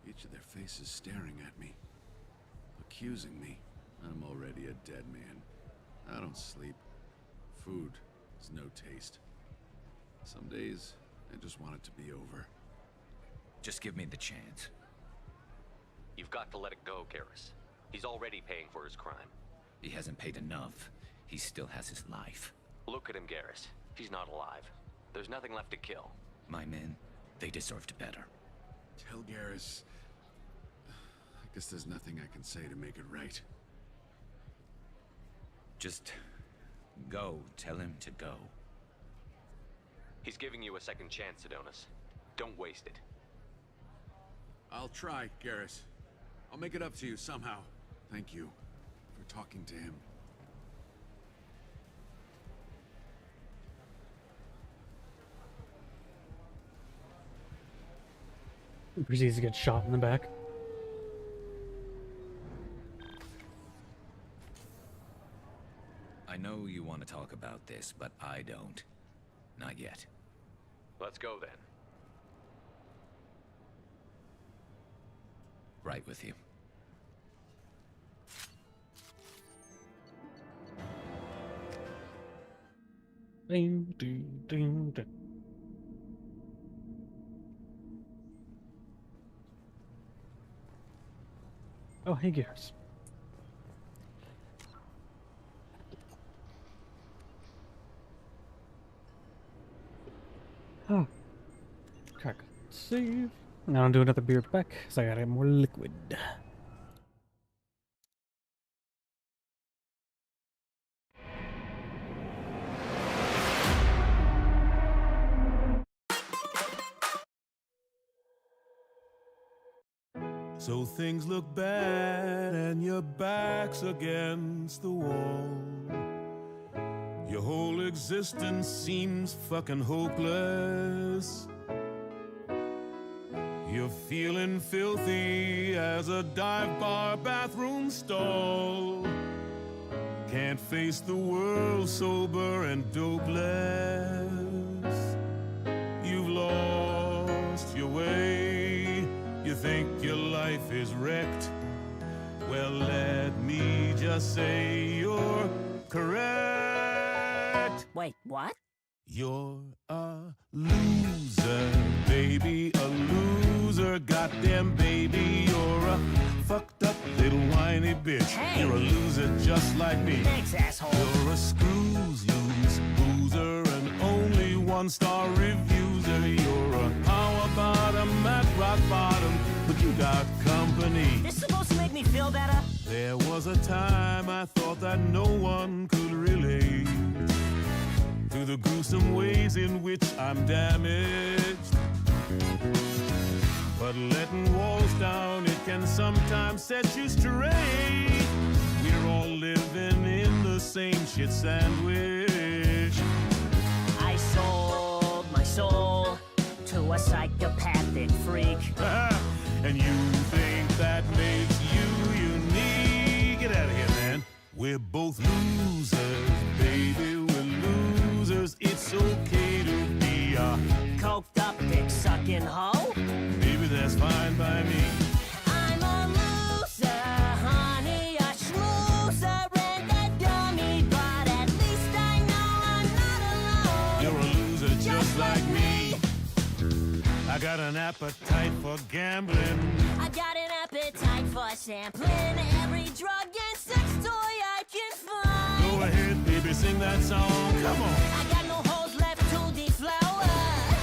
Each of their faces staring at me, accusing me. I'm already a dead man. I don't sleep. Food has no taste. Some days, I just want it to be over. Just give me the chance. You've got to let it go, Garrus. He's already paying for his crime. He hasn't paid enough. He still has his life. Look at him, Garrus. He's not alive. There's nothing left to kill. My men, they deserved better. Tell Garrus... I guess there's nothing I can say to make it right. Just go. Tell him to go. He's giving you a second chance, Sidonis. Don't waste it. I'll try, Garrus. I'll make it up to you somehow. Thank you for talking to him. He proceeds to get shot in the back. I know you want to talk about this, but I don't. Not yet. Let's go then. Right with you. Ding, ding, ding, ding. Oh, hey, Garrus. Oh. Crack. Save. Now I'll do another beer back, because I gotta get more liquid. So things look bad and your back's against the wall. Your whole existence seems fucking hopeless. You're feeling filthy as a dive bar bathroom stall. Can't face the world sober and dopeless. You've lost your way. You think your life is wrecked. Well, let me just say you're correct. Wait, what? You're a loser, baby, a loser. Goddamn, baby, you're a fucked up little whiny bitch. Hey. You're a loser just like me. Thanks, asshole. You're a screws loose boozer, an only one-star refuser. You're a power bottom at rock bottom, but you got company. This supposed to make me feel better? There was a time I thought that no one could relate to the gruesome ways in which I'm damaged. But letting walls down, it can sometimes set you straight. We're all living in the same shit sandwich. I sold my soul to a psychopathic freak. And you think that makes you unique? Get out of here, man. We're both losers, baby, we're losers. It's okay to be a coked up, dick-sucking hoe? Baby, that's fine by me. I'm a loser, honey, a schmoozer and a dummy, but at least I know I'm not alone. You're a loser just like me. I got an appetite for gambling. I got an appetite for sampling every drug and sex toy I can find. Go ahead, baby, sing that song. Come on. I got no holes left to deflower.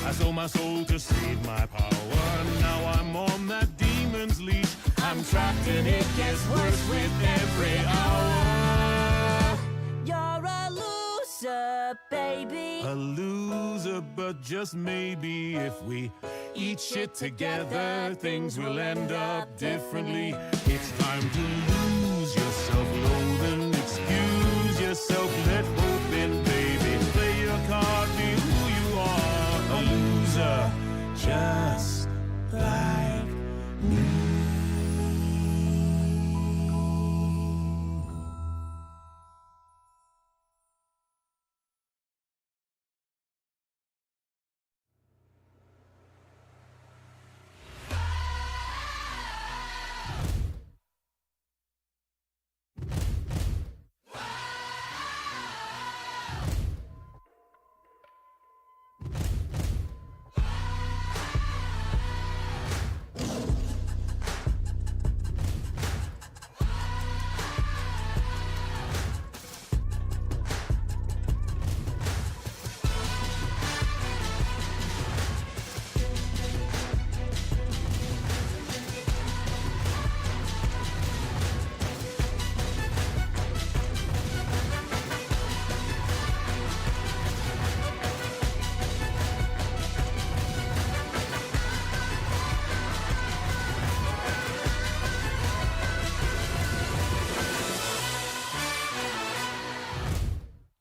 I sold my soul to save my power. Now I'm on that demon's leash. I'm trapped and it gets worse with every hour. You're a loser, baby. A loser, but just maybe if we eat shit together, things will end up differently. It's time to lose yourself, loathing, excuse yourself, let hope in, baby. Play your card, be who you are. A loser, just like me.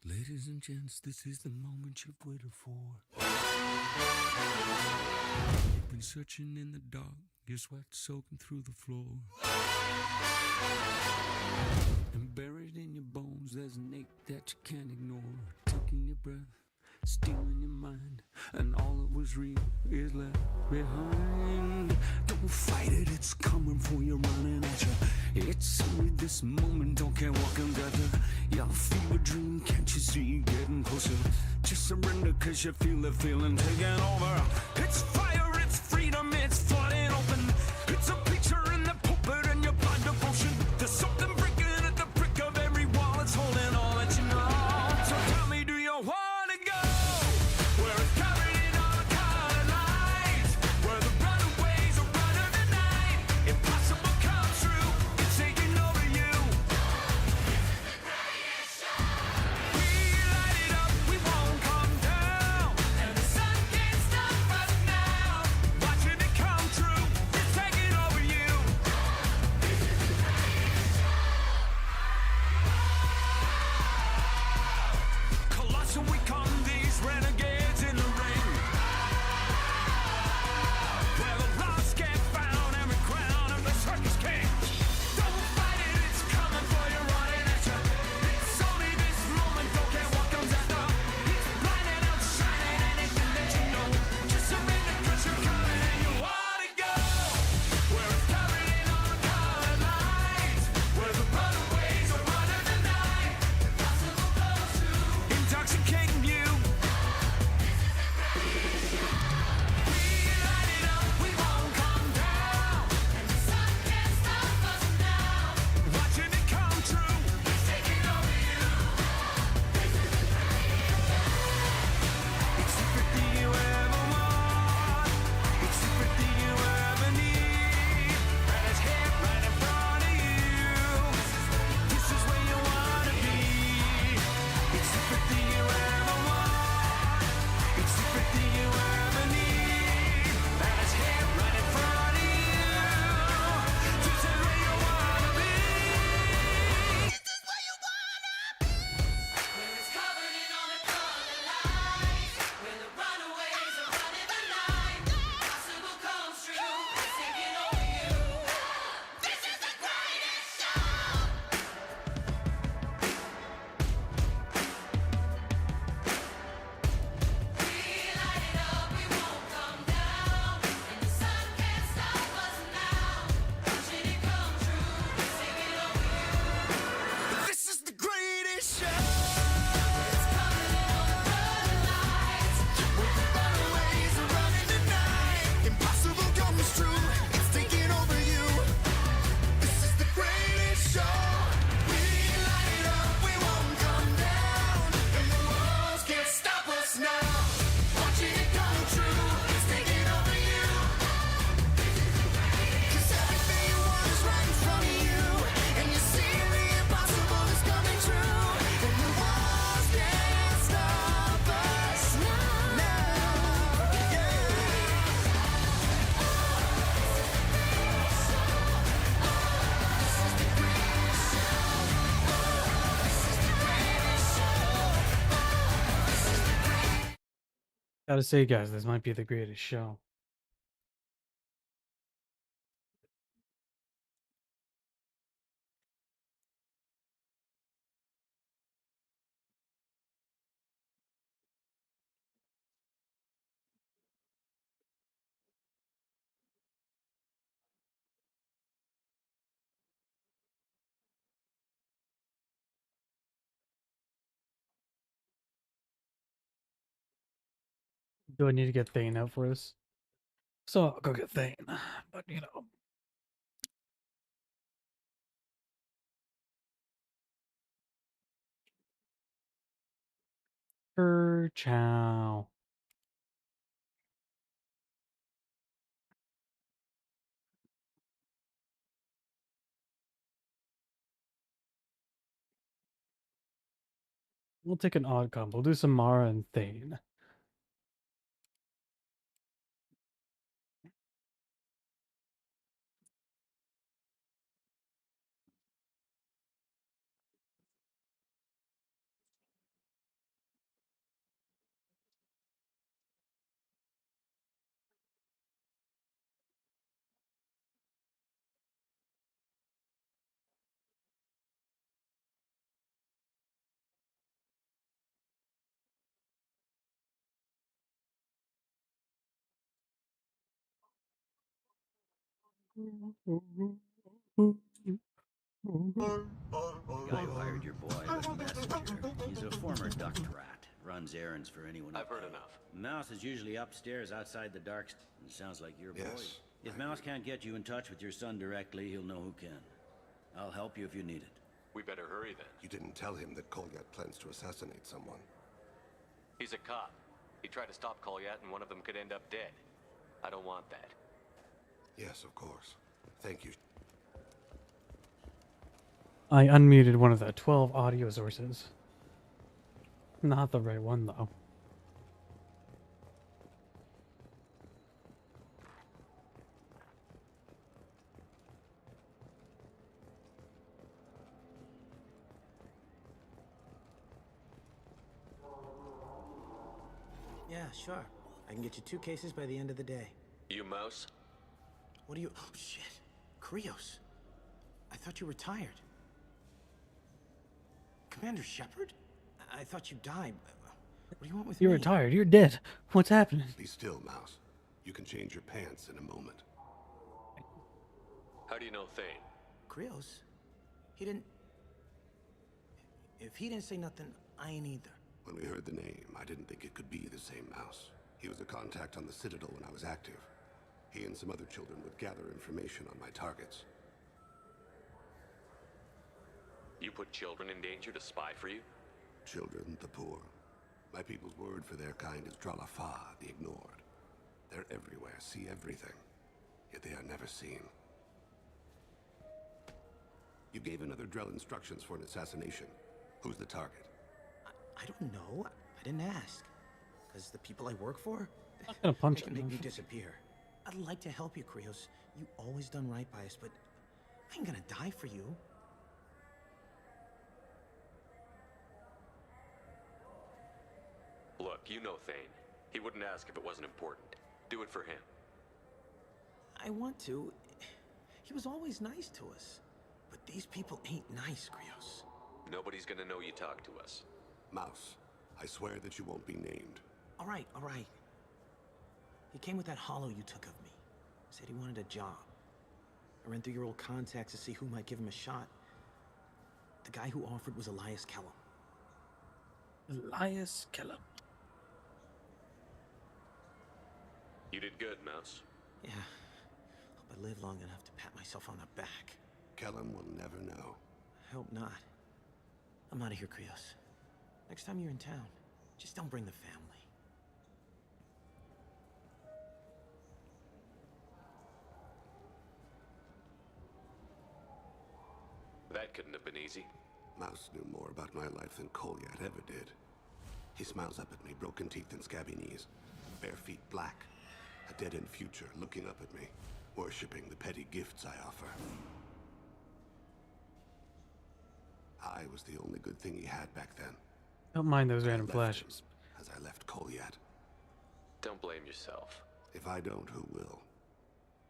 Ladies and gents, this is the moment you've waited for. You've been searching in the dark, your sweat soaking through the floor. And buried in your bones, there's an ache that you can't ignore. Taking your breath, stealing your mind, and all that was real is left behind. Don't fight it, it's coming for you, running at you. It's only this moment, don't care what can gather. Your fever dream, can't you see you getting closer? Just surrender, cause you feel the feeling taking over. It's fire, it's freedom, it's flooding open. It's a picture in the pulpit and your blind devotion. There's something breaking at the brick of every wall, it's holding all that you know. So tell me, do you wanna go? Where it's covered in all kind of lies, where the runaways are running the night. Impossible comes true, it's taking over you. We light it up, we won't come down, and the sun can't stop us now. Watching it come Gotta say, guys, this might be the greatest show. Do I need to get Thane out for this? So I'll go get Thane. But, you know. Chow. We'll take an odd combo. We'll do some Mara and Thane. The guy who hired your boy was a messenger. He's a former duct rat. Runs errands for anyone. I've heard enough. Mouse is usually upstairs outside the dark. It sounds like your boy. If Mouse can't get you in touch with your son directly, he'll know who can. I'll help you if you need it. We better hurry then. You didn't tell him that Kolyat plans to assassinate someone. He's a cop. He tried to stop Kolyat and one of them could end up dead. I don't want that. Yes, of course. Thank you. I unmuted one of the 12 audio sources. Not the right one, though. Yeah, sure. I can get you 2 cases by the end of the day. You Mouse? What are you... Oh, shit. Krios. I thought you were retired. Commander Shepard? I thought you died. What do you want with You're me? retired. You're dead. What's happening? Be still, Mouse. You can change your pants in a moment. How do you know Thane? Krios? He didn't... If he didn't say nothing, I ain't either. When we heard the name, I didn't think it could be the same Mouse. He was a contact on the Citadel when I was active. He and some other children would gather information on my targets. You put children in danger to spy for you? Children, the poor. My people's word for their kind is Dralafa, the ignored. They're everywhere, see everything. Yet they are never seen. You gave another Drell instructions for an assassination. Who's the target? I don't know. I didn't ask. Because the people I work for, I'm gonna punch they can him. make me disappear. I'd like to help you, Krios. You always done right by us, but I ain't gonna die for you. Look, you know Thane. He wouldn't ask if it wasn't important. Do it for him. I want to. He was always nice to us. But these people ain't nice, Krios. Nobody's gonna know you talk to us. Mouse, I swear that you won't be named. All right, all right. He came with that hollow you took of me. Said he wanted a job. I ran through your old contacts to see who might give him a shot. The guy who offered was Elias Kellum. Elias Kellum. You did good, Mouse. Yeah. Hope I live long enough to pat myself on the back. Kellum will never know. I hope not. I'm out of here, Krios. Next time you're in town, just don't bring the family. That couldn't have been easy. Mouse knew more about my life than Kolyat ever did. He smiles up at me, broken teeth and scabby knees. Bare feet black. A dead-end future looking up at me, worshipping the petty gifts I offer. I was the only good thing he had back then. Don't mind those I random left flashes. him as I left Kolyat. Don't blame yourself. If I don't, who will?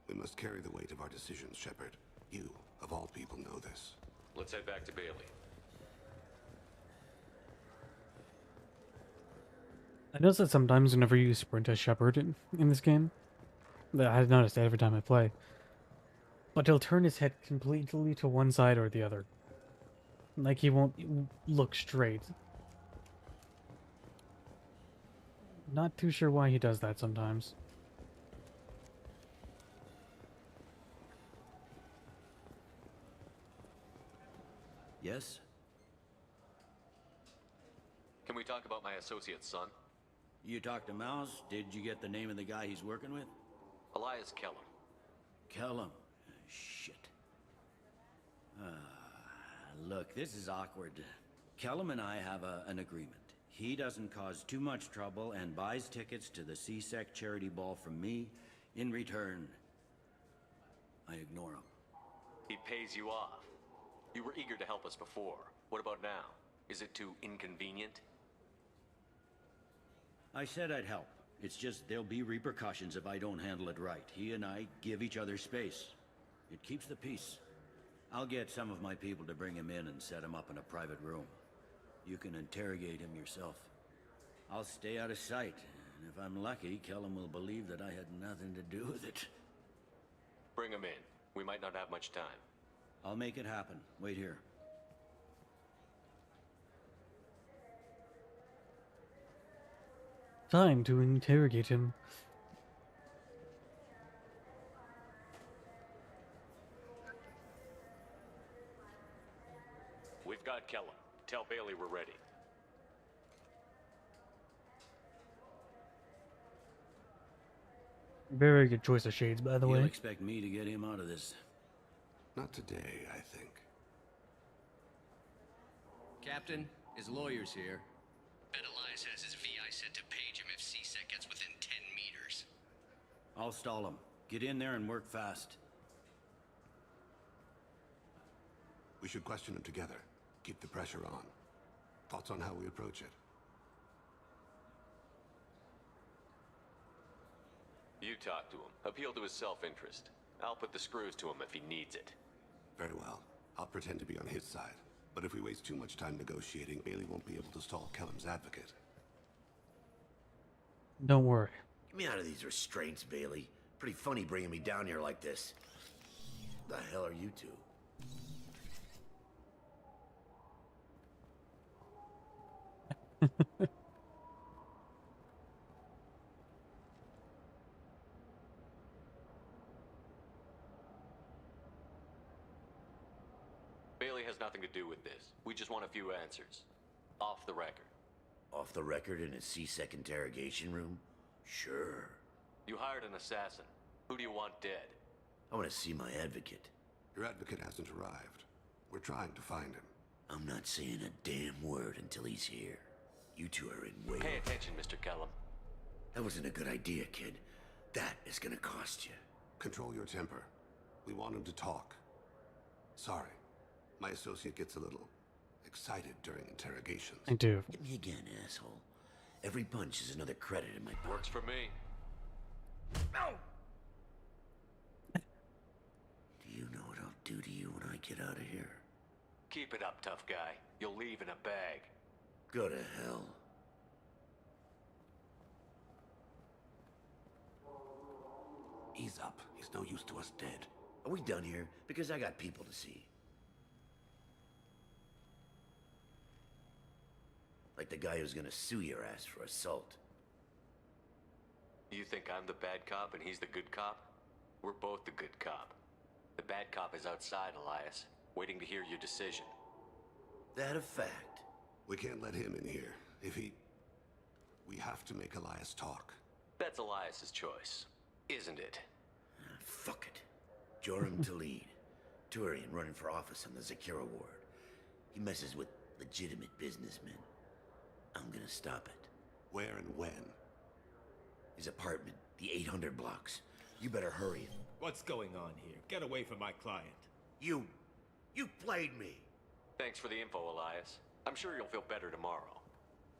We must carry the weight of our decisions, Shepard. You, of all people, know this. Let's head back to Bailey. I notice that sometimes whenever you sprint as Shepard in this game, that I've noticed that every time I play, but he'll turn his head completely to one side or the other. Like he won't look straight. Not too sure why he does that sometimes. Yes? Can we talk about my associate's son? You talked to Mouse? Did you get the name of the guy he's working with? Elias Kellum. Kellum. Shit. Look, this is awkward. Kellum and I have an agreement. He doesn't cause too much trouble and buys tickets to the CSEC charity ball from me. In return, I ignore him. He pays you off. You were eager to help us before. What about now? Is it too inconvenient? I said I'd help. It's just there'll be repercussions if I don't handle it right. He and I give each other space. It keeps the peace. I'll get some of my people to bring him in and set him up in a private room. You can interrogate him yourself. I'll stay out of sight, and if I'm lucky, Kellum will believe that I had nothing to do with it. Bring him in. We might not have much time. I'll make it happen. Wait here. Time to interrogate him. We've got Kellum. Tell Bailey we're ready. Very good choice of shades, by the You way. expect me to get him out of this? Not today, I think. Captain, his lawyer's here. Bet Elias has his VI set to page him if CSEC gets within 10 meters. I'll stall him. Get in there and work fast. We should question him together. Keep the pressure on. Thoughts on how we approach it? You talk to him. Appeal to his self-interest. I'll put the screws to him if he needs it. Very well. I'll pretend to be on his side. But if we waste too much time negotiating, Bailey won't be able to stall Kellum's advocate. Don't worry. Get me out of these restraints, Bailey. Pretty funny bringing me down here like this. The hell are you two? Bailey has nothing to do with this. We just want a few answers. Off the record. Off the record in a CSEC interrogation room? Sure. You hired an assassin. Who do you want dead? I want to see my advocate. Your advocate hasn't arrived. We're trying to find him. I'm not saying a damn word until he's here. You two are in way. Pay attention, Mr. Kellum. That wasn't a good idea, kid. That is gonna cost you. Control your temper. We want him to talk. Sorry. My associate gets a little excited during interrogations. I do. Hit me again, asshole. Every punch is another credit in my pocket. Works for me. No! Do you know what I'll do to you when I get out of here? Keep it up, tough guy. You'll leave in a bag. Go to hell. Ease up. He's no use to us dead. Are we done here? Because I got people to see. Like the guy who's gonna sue your ass for assault. You think I'm the bad cop and he's the good cop? We're both the good cop. The bad cop is outside, Elias, waiting to hear your decision. That a fact? We can't let him in here. If he... We have to make Elias talk. That's Elias's choice, isn't it? Fuck it. Joram Talid. Turian running for office on the Zakira ward. He messes with legitimate businessmen. I'm gonna stop it. Where and when? His apartment, the 800 blocks. You better hurry. What's going on here? Get away from my client. You played me. Thanks for the info, Elias. I'm sure you'll feel better tomorrow.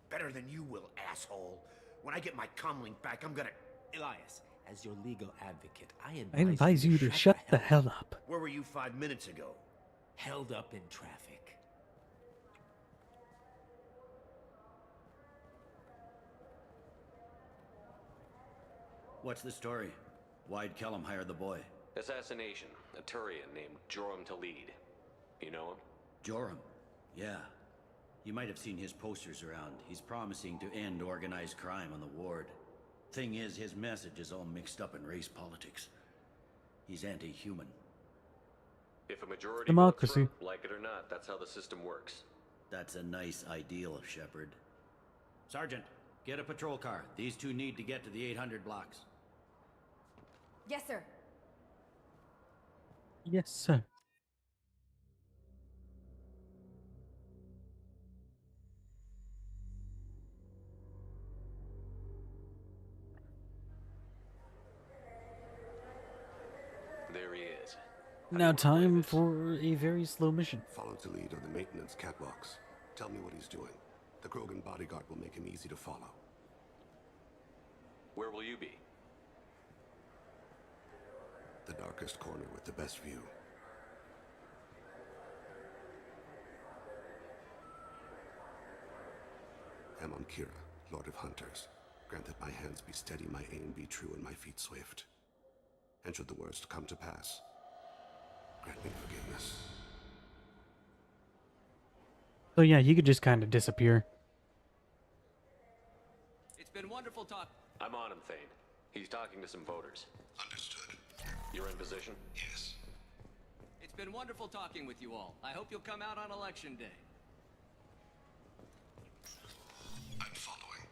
Better than you will, asshole. When I get my comlink back, I'm gonna... Elias, as your legal advocate, I I advise you to shut the hell up. Where were you 5 minutes ago? Held up in traffic. What's the story? Why'd Kellum hire the boy? Assassination. A Turian named Joram Talid. You know him? Joram? Yeah. You might have seen his posters around. He's promising to end organized crime on the ward. Thing is, his message is all mixed up in race politics. He's anti-human. If a majority Democracy. votes for him, like it or not, that's how the system works. That's a nice ideal, Shepard. Sergeant, get a patrol car. These two need to get to the 800 blocks. Yes, sir. Yes, sir. There he is. Now time for a very slow mission. Follow to lead on the maintenance catwalks. Tell me what he's doing. The Krogan bodyguard will make him easy to follow. Where will you be? The darkest corner with the best view. Amon Kira, Lord of Hunters. Grant that my hands be steady, my aim be true, and my feet swift. And should the worst come to pass, grant me forgiveness. So yeah, he could just kind of disappear. It's been wonderful talk. I'm on him, Thane. He's talking to some voters. Understood. You're in position? Yes. It's been wonderful talking with you all. I hope you'll come out on election day. I'm following.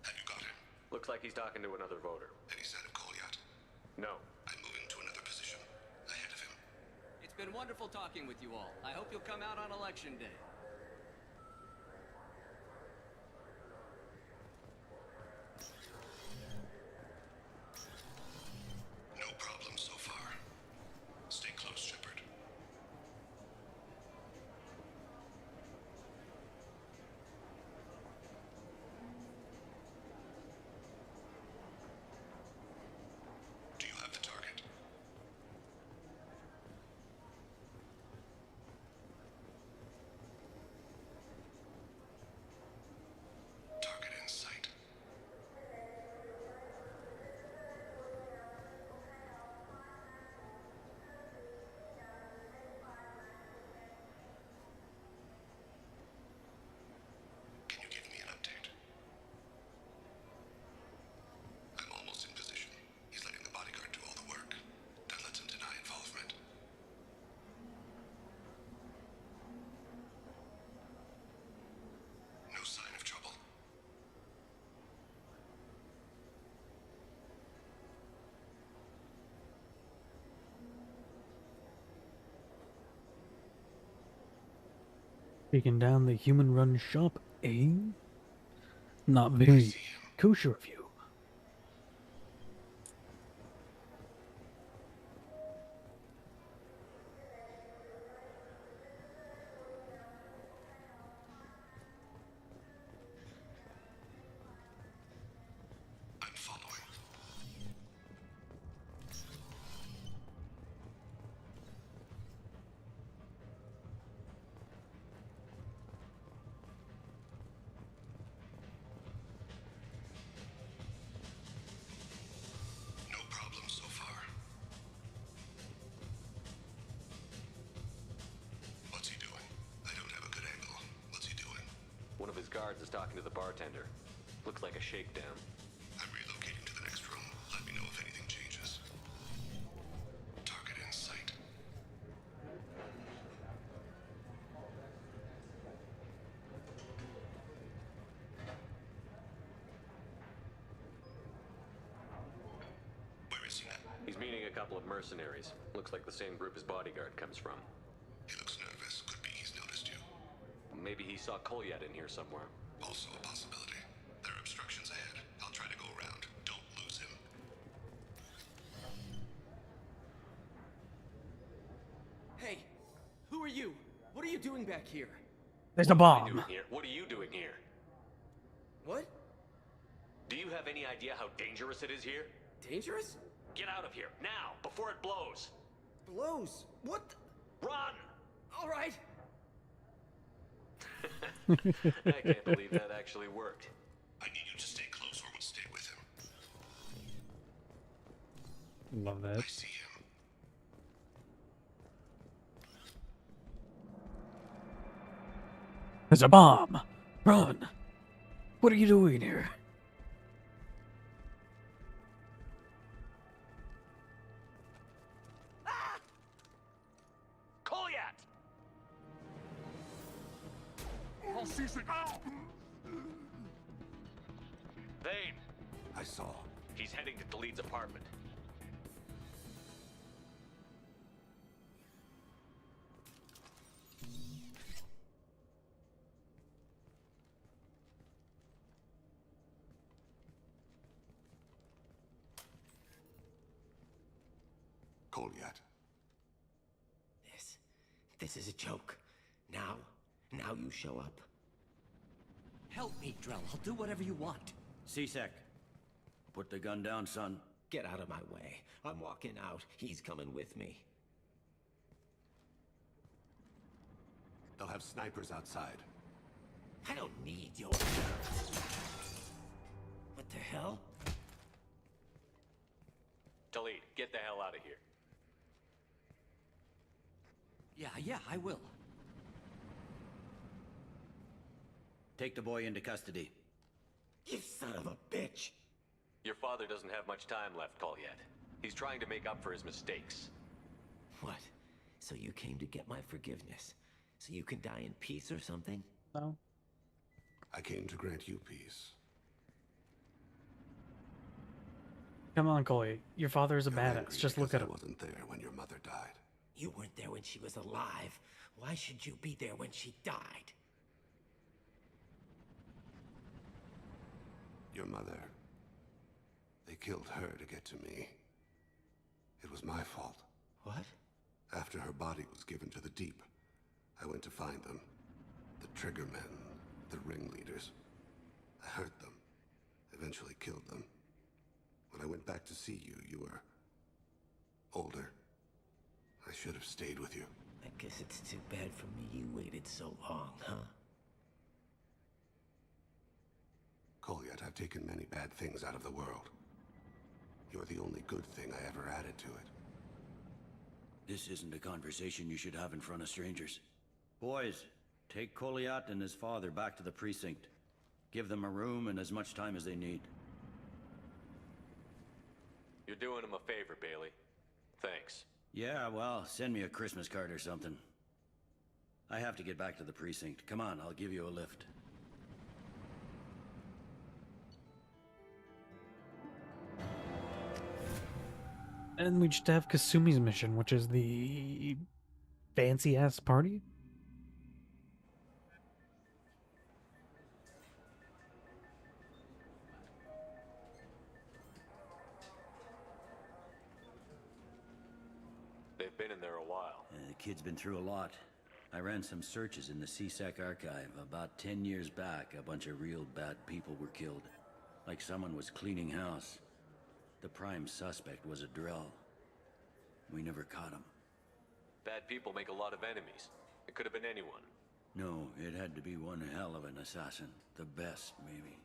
Have you got him? Looks like he's talking to another voter. Any sign of Kolyat? No. I'm moving to another position. Ahead of him. It's been wonderful talking with you all. I hope you'll come out on election day. No problem so far. Stay close, Shepard. Do you have the target? Target in sight. Can you give me an update? I'm almost in position. He's letting the bodyguard do all the work. That lets him deny involvement. No sign of trouble. Taking down the human-run shop, eh? Not very kosher of you. I'm following. No problem so far. What's he doing? I don't have a good angle. What's he doing? One of his guards is talking to the bartender. Looks like a shakedown. I'm relocating to the next room. Let me know if anything changes. Target in sight. Where is he now? He's meeting a couple of mercenaries. Looks like the same group his bodyguard comes from. He looks nervous. Could be he's noticed you. Maybe he saw Kolyat in here somewhere. Also a possibility. There are obstructions ahead. I'll try to go around. Who are you? What are you doing back here? There's a bomb. What are you doing here? What? Do you have any idea how dangerous it is here? Dangerous? Get out of here, now, before it blows! Blows? What? Run! Alright. I can't believe that actually worked. I need you to stay close or we'll stay with him. Love that. I see him. There's a bomb! Run! What are you doing here? Kolyat! I'll seize it. Ow! Vane! I saw. He's heading to Delete's apartment. Kolyat. This is a joke. Now you show up. Help me, Drell. I'll do whatever you want. C-Sec, put the gun down, son. Get out of my way. I'm walking out. He's coming with me. They'll have snipers outside. I don't need your... What the hell? Delete, get the hell out of here. Yeah, I will. Take the boy into custody. You son of a bitch! Your father doesn't have much time left, Kolyat. He's trying to make up for his mistakes. What? So you came to get my forgiveness? So you can die in peace or something? No. I came to grant you peace. Come on, Coley. Your father is a You're badass. angry Just look because at him. I wasn't there when your mother died. You weren't there when she was alive. Why should you be there when she died? Your mother. They killed her to get to me. It was my fault. What? After her body was given to the Deep, I went to find them. The Triggermen, the ringleaders. I hurt them. Eventually killed them. When I went back to see you, you were... older. I should have stayed with you. I guess it's too bad for me you waited so long, huh? Kolyat, I've taken many bad things out of the world. You're the only good thing I ever added to it. This isn't a conversation you should have in front of strangers. Boys, take Kolyat and his father back to the precinct. Give them a room and as much time as they need. You're doing him a favor, Bailey. Thanks. Yeah, well, send me a Christmas card or something. I have to get back to the precinct. Come on, I'll give you a lift. And we just have Kasumi's mission, which is the fancy-ass party. They've been in there a while. The kid's been through a lot. I ran some searches in the C-Sec archive. About 10 years back, a bunch of real bad people were killed. Like someone was cleaning house. The prime suspect was a Drell. We never caught him. Bad people make a lot of enemies. It could have been anyone. No, it had to be one hell of an assassin. The best, maybe.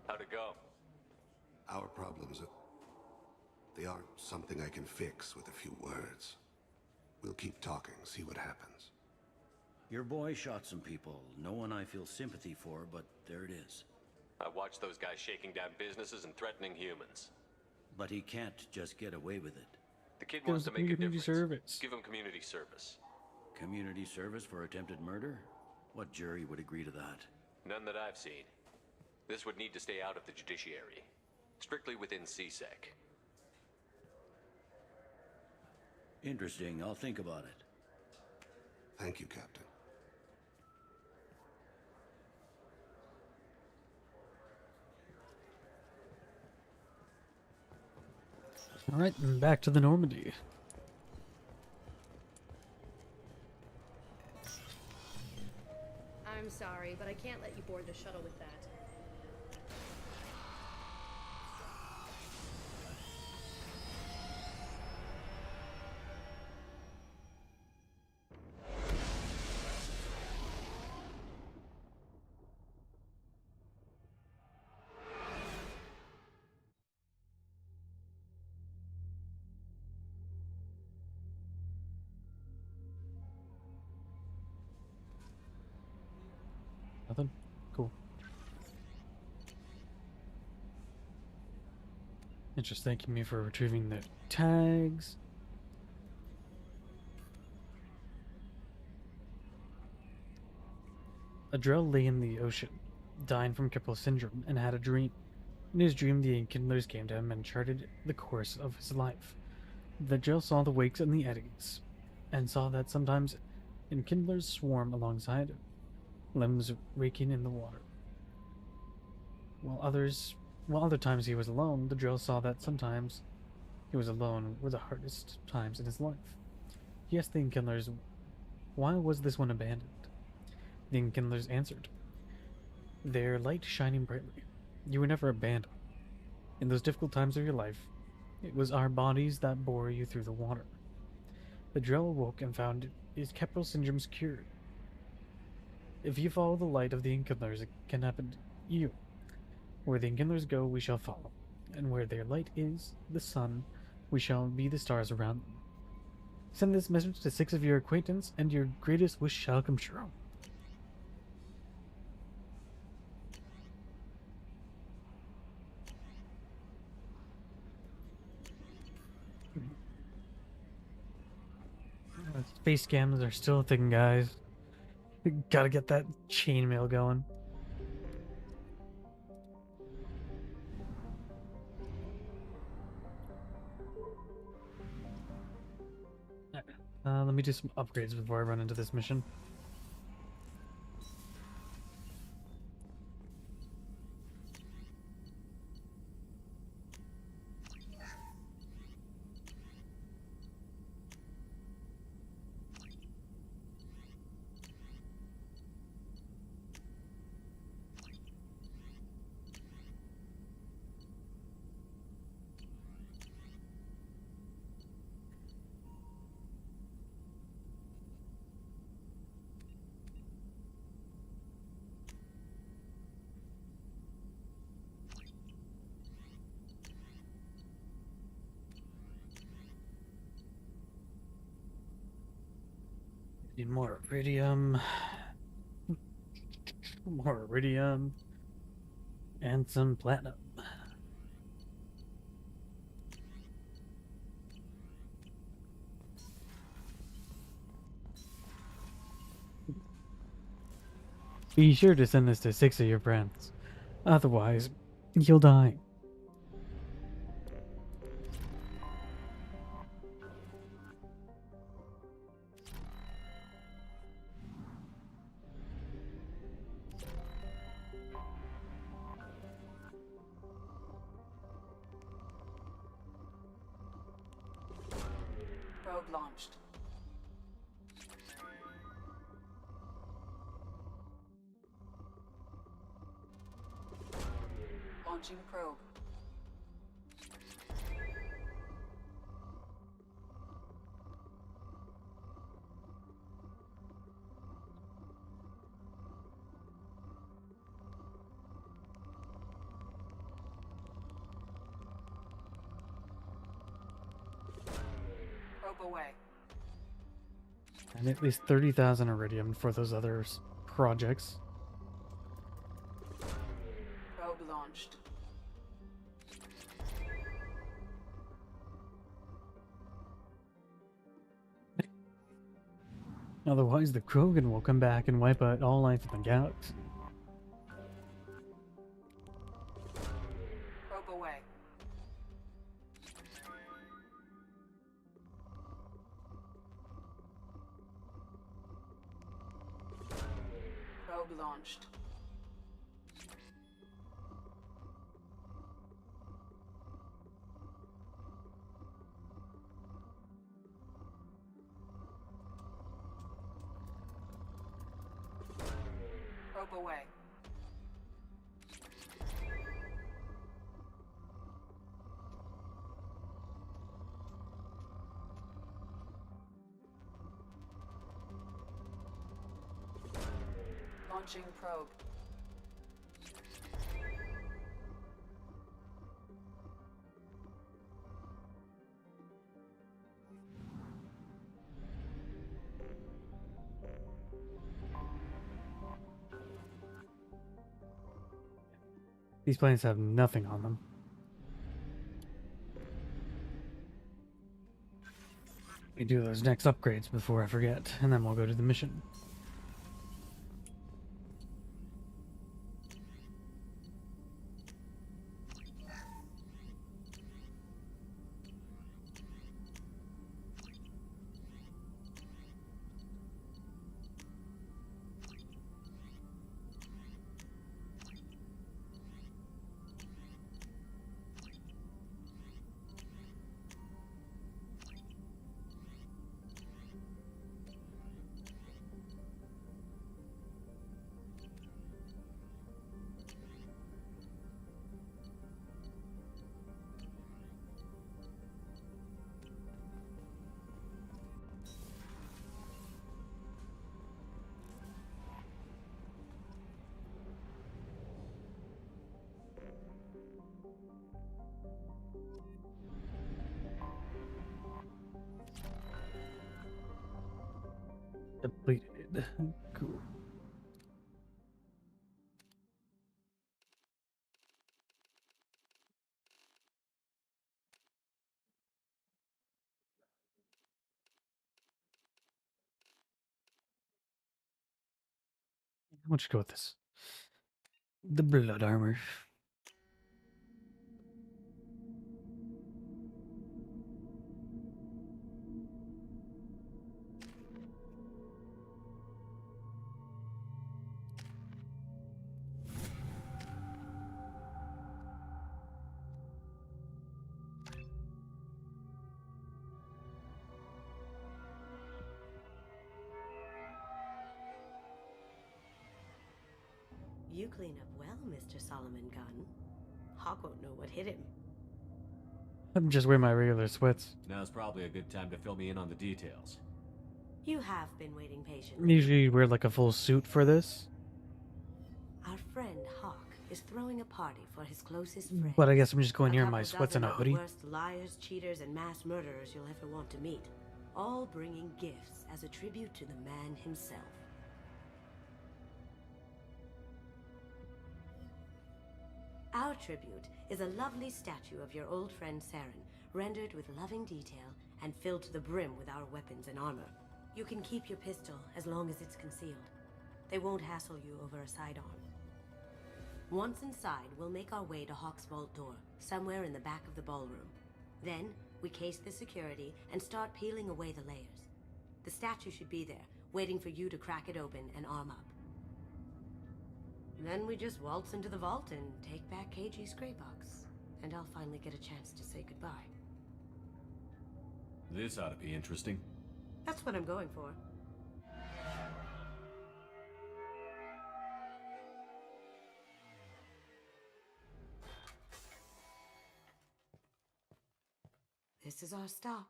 How'd it go? Our problems, they aren't something I can fix with a few words. We'll keep talking, see what happens. Your boy shot some people. No one I feel sympathy for, but there it is. I watched those guys shaking down businesses and threatening humans. But he can't just get away with it. The kid wants to make a Community difference. service. Give him community service. Community service for attempted murder? What jury would agree to that? None that I've seen. This would need to stay out of the judiciary. Strictly within C-Sec. Interesting. I'll think about it. Thank you, Captain. Alright, and back to the Normandy. I'm sorry, but I can't let you board the shuttle with that. Nothing? Cool. It's just thanking me for retrieving the tags. Adrel lay in the ocean, dying from Kepler syndrome, and had a dream. In his dream, the Enkindlers came to him and charted the course of his life. Adrel saw the wakes and the eddies, and saw that sometimes Enkindlers swarm alongside him, limbs raking in the water. While other times he was alone, the drill saw that sometimes he was alone were the hardest times in his life. He asked the Enkindlers, why was this one abandoned? The Enkindlers answered, their light shining brightly. You were never abandoned. In those difficult times of your life, it was our bodies that bore you through the water. The drill awoke and found his Kepler syndrome's cured. If you follow the light of the Enkindlers, it can happen to you. Where the Enkindlers go, we shall follow, and where their light is, the sun, we shall be the stars around them. Send this message to 6 of your acquaintance, and your greatest wish shall come true. Space scams are still a thing, guys. We gotta get that chainmail going. Let me do some upgrades before I run into this mission. Need more iridium. More iridium. And some platinum. Be sure to send this to 6 of your friends. Otherwise, you'll die. Probe launched. Launching probe. Probe away. And at least 30,000 iridium for those other projects. Probe launched. Otherwise, the Krogan will come back and wipe out all life in the galaxy. Probe away. Probe launched. Probe away. Launching probe. These planes have nothing on them. We do those next upgrades before I forget, and then we'll go to the mission. Depleted. Cool. How much go with this? The blood armor. You clean up well, Mr. Solomon Gunn. Hawk won't know what hit him. I'm just wearing my regular sweats. Now's probably a good time to fill me in on the details. You have been waiting patiently. Usually you wear like a full suit for this. Our friend Hawk is throwing a party for his closest friends. But I guess I'm just going here in my couple sweats and a dozen of the hoodie. worst liars, cheaters, and mass murderers you'll ever want to meet. All bringing gifts as a tribute to the man himself. Our tribute is a lovely statue of your old friend Saren, rendered with loving detail and filled to the brim with our weapons and armor. You can keep your pistol as long as it's concealed. They won't hassle you over a sidearm. Once inside, we'll make our way to Hawk's vault door, somewhere in the back of the ballroom. Then, we case the security and start peeling away the layers. The statue should be there, waiting for you to crack it open and arm up. Then we just waltz into the vault and take back KG's gray box. And I'll finally get a chance to say goodbye. This ought to be interesting. That's what I'm going for. This is our stop.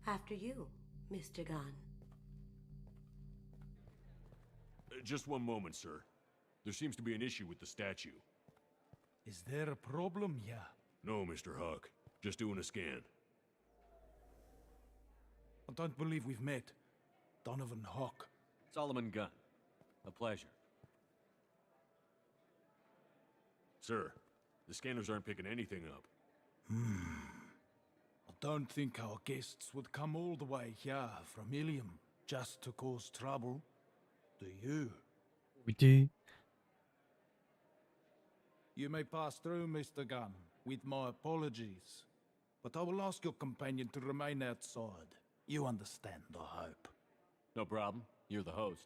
After you, Mr. Gunn. Just one moment, sir. There seems to be an issue with the statue. Is there a problem here? No, Mr. Hawk. Just doing a scan. I don't believe we've met. Donovan Hawk. Solomon Gunn. A pleasure. Sir, the scanners aren't picking anything up. I don't think our guests would come all the way here from Ilium just to cause trouble. Do you? We do. You may pass through, Mr. Gunn, with my apologies. But I will ask your companion to remain outside. You understand, I hope. No problem. You're the host.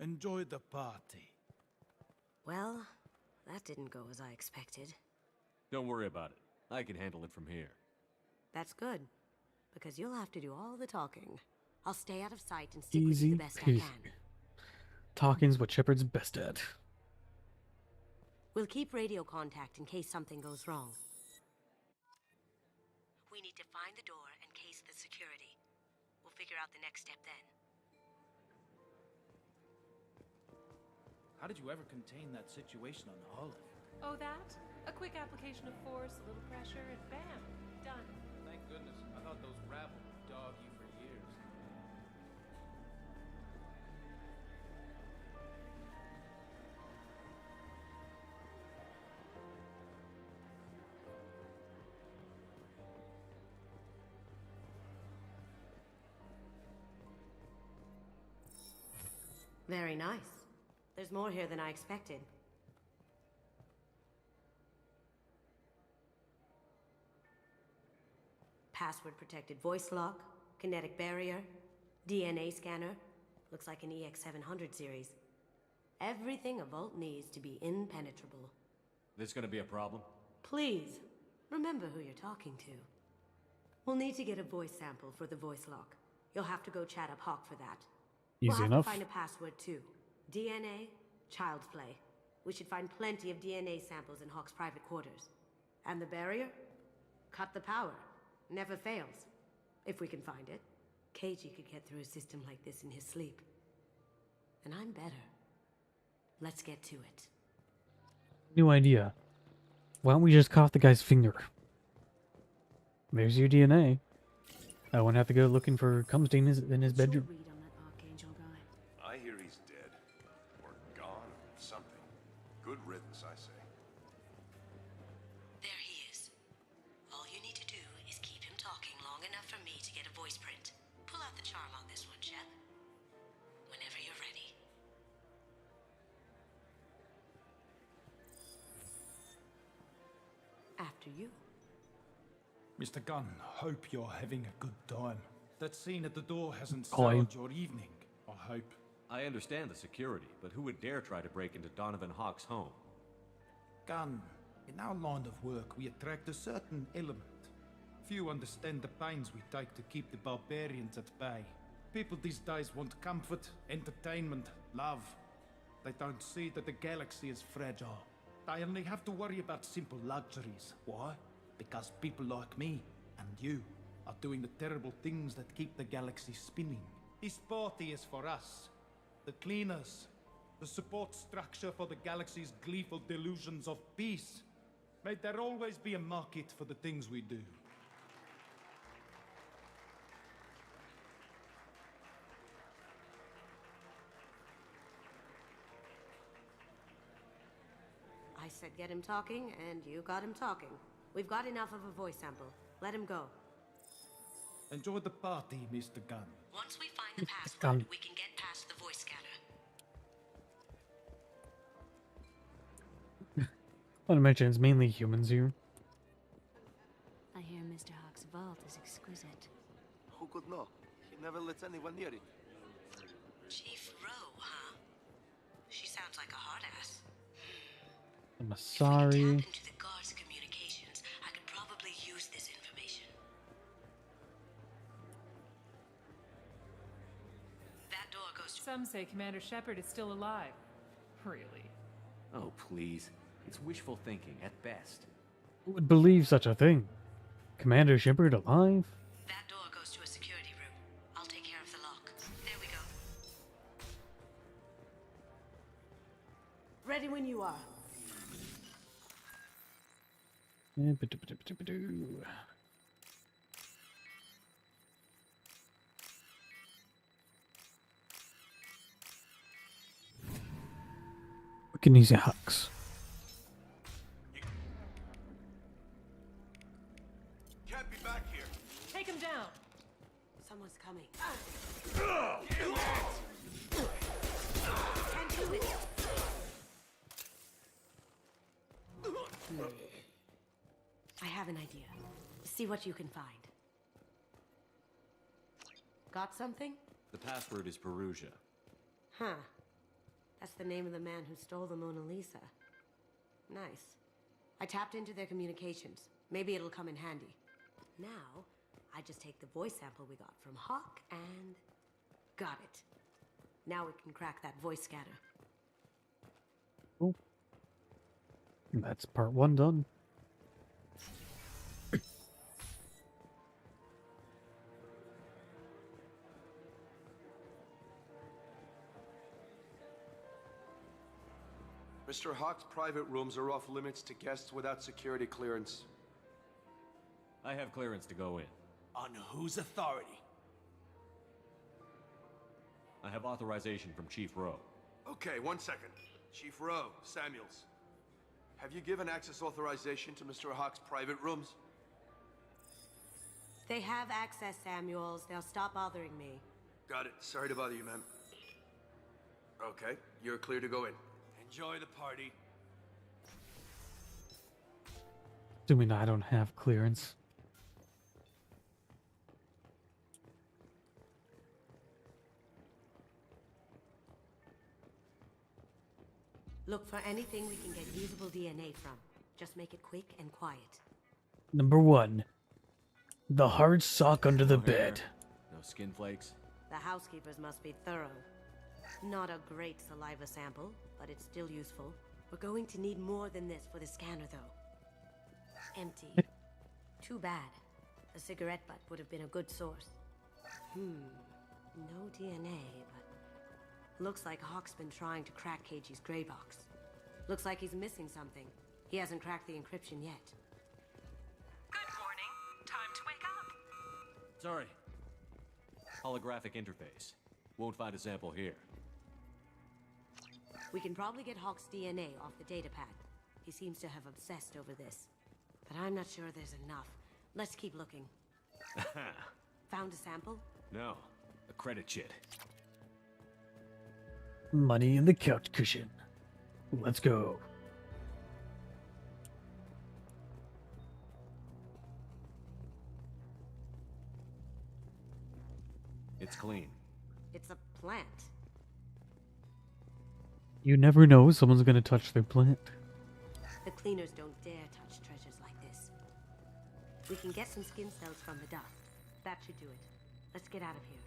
Enjoy the party. Well, that didn't go as I expected. Don't worry about it. I can handle it from here. That's good, because you'll have to do all the talking. I'll stay out of sight and stick with Easy you the best I peasy. can. Talking's what Shepard's best at. We'll keep radio contact in case something goes wrong. We need to find the door and case the security. We'll figure out the next step then. How did you ever contain that situation on Olive? Oh, that? A quick application of force, a little pressure, and bam, done. Thank goodness. I thought those rabble would dog you for years. Very nice. There's more here than I expected. Password-protected voice lock, kinetic barrier, DNA scanner. Looks like an EX700 series. Everything a vault needs to be impenetrable. This gonna be a problem? Please, remember who you're talking to. We'll need to get a voice sample for the voice lock. You'll have to go chat up Hawk for that. Easy we'll enough. have to find a password too. DNA, child's play. We should find plenty of DNA samples in Hawk's private quarters. And the barrier? Cut the power. Never fails. If we can find it. KG could get through a system like this in his sleep. And I'm better. Let's get to it. New idea. Why don't we just cut off the guy's finger? There's your DNA. I won't have to go looking for Cumstein in his bedroom. I hear he's dead. Or gone, or something. Good riddance, I say. There he is. All you need to do is keep him talking long enough for me to get a voice print. Pull out the charm on this one, Shep. Whenever you're ready. After you. Mr. Gunn, hope you're having a good time. That scene at the door hasn't Oi. soured your evening, I hope. I understand the security, but who would dare try to break into Donovan Hawk's home? Gunn, in our line of work, we attract a certain element. Few understand the pains we take to keep the barbarians at bay. People these days want comfort, entertainment, love. They don't see that the galaxy is fragile. They only have to worry about simple luxuries. Why? Because people like me and you are doing the terrible things that keep the galaxy spinning. This party is for us, the cleaners, the support structure for the galaxy's gleeful delusions of peace. May there always be a market for the things we do. I said get him talking, and you got him talking. We've got enough of a voice sample. Let him go. Enjoy the party, Mr. Gunn. Once we find the password, Gunn. we can get past the voice scanner. Not to mention, it's mainly humans here. I hear Mr. Hawk's vault is exquisite. Who could know? He never lets anyone near it. Chief Rowe, huh? She sounds like a hard ass. I'm sorry. Into the guard's communications, I could probably use this information. That door goes to... Some say Commander Shepard is still alive. Really? Oh, please. It's wishful thinking at best. Who would believe such a thing? Commander Shepard alive? That door goes to a security room. I'll take care of the lock. There we go. Ready when you are. We can use your hacks. Can't be back here. Take him down. Someone's coming. I have an idea. See what you can find. Got something? The password is Perugia. Huh. That's the name of the man who stole the Mona Lisa. Nice. I tapped into their communications. Maybe it'll come in handy. Now, I just take the voice sample we got from Hawk and... got it. Now we can crack that voice scanner. Cool. That's part 1 done. Mr. Hawk's private rooms are off limits to guests without security clearance. I have clearance to go in. On whose authority? I have authorization from Chief Rowe. Okay, 1 second. Chief Rowe, Samuels. Have you given access authorization to Mr. Hawk's private rooms? They have access, Samuels. They'll stop bothering me. Got it. Sorry to bother you, ma'am. Okay, you're clear to go in. Enjoy the party. Assuming I don't have clearance. Look for anything we can get usable DNA from. Just make it quick and quiet. Number 1. The hard sock under the No hair, bed. No skin flakes. The housekeepers must be thorough. Not a great saliva sample, but it's still useful. We're going to need more than this for the scanner, though. Empty. Too bad. A cigarette butt would have been a good source. No DNA, but... looks like Hawk's been trying to crack KG's gray box. Looks like he's missing something. He hasn't cracked the encryption yet. Good morning. Time to wake up. Sorry. Holographic interface. Won't find a sample here. We can probably get Hawk's DNA off the datapad. He seems to have obsessed over this. But I'm not sure there's enough. Let's keep looking. Found a sample? No. A credit chit. Money in the couch cushion. Let's go. It's clean. It's a plant. You never know someone's gonna touch their plant. The cleaners don't dare touch treasures like this. We can get some skin cells from the dust. That should do it. Let's get out of here.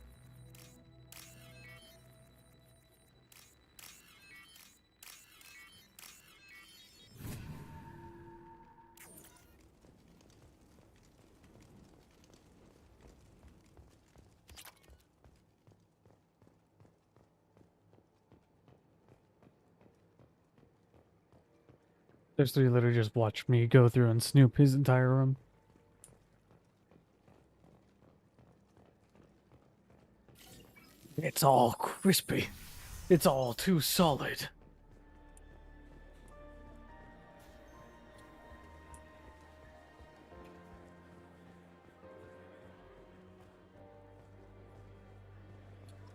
There's 3 literally just watch me go through and snoop his entire room. It's all crispy. It's all too solid.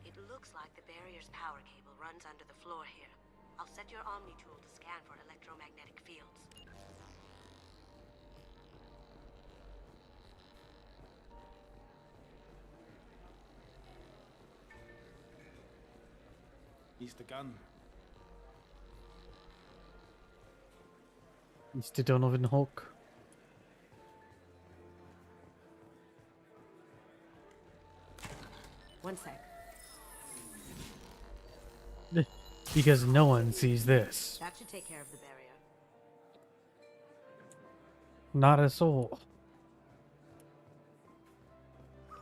It looks like the barrier's power cable runs under the floor here. I'll set your Omni tool to scan for electromagnetic fields. He's the gun. Mr. Donovan Hulk. One sec. Because no one sees this. That should take care of the barrier. Not a soul.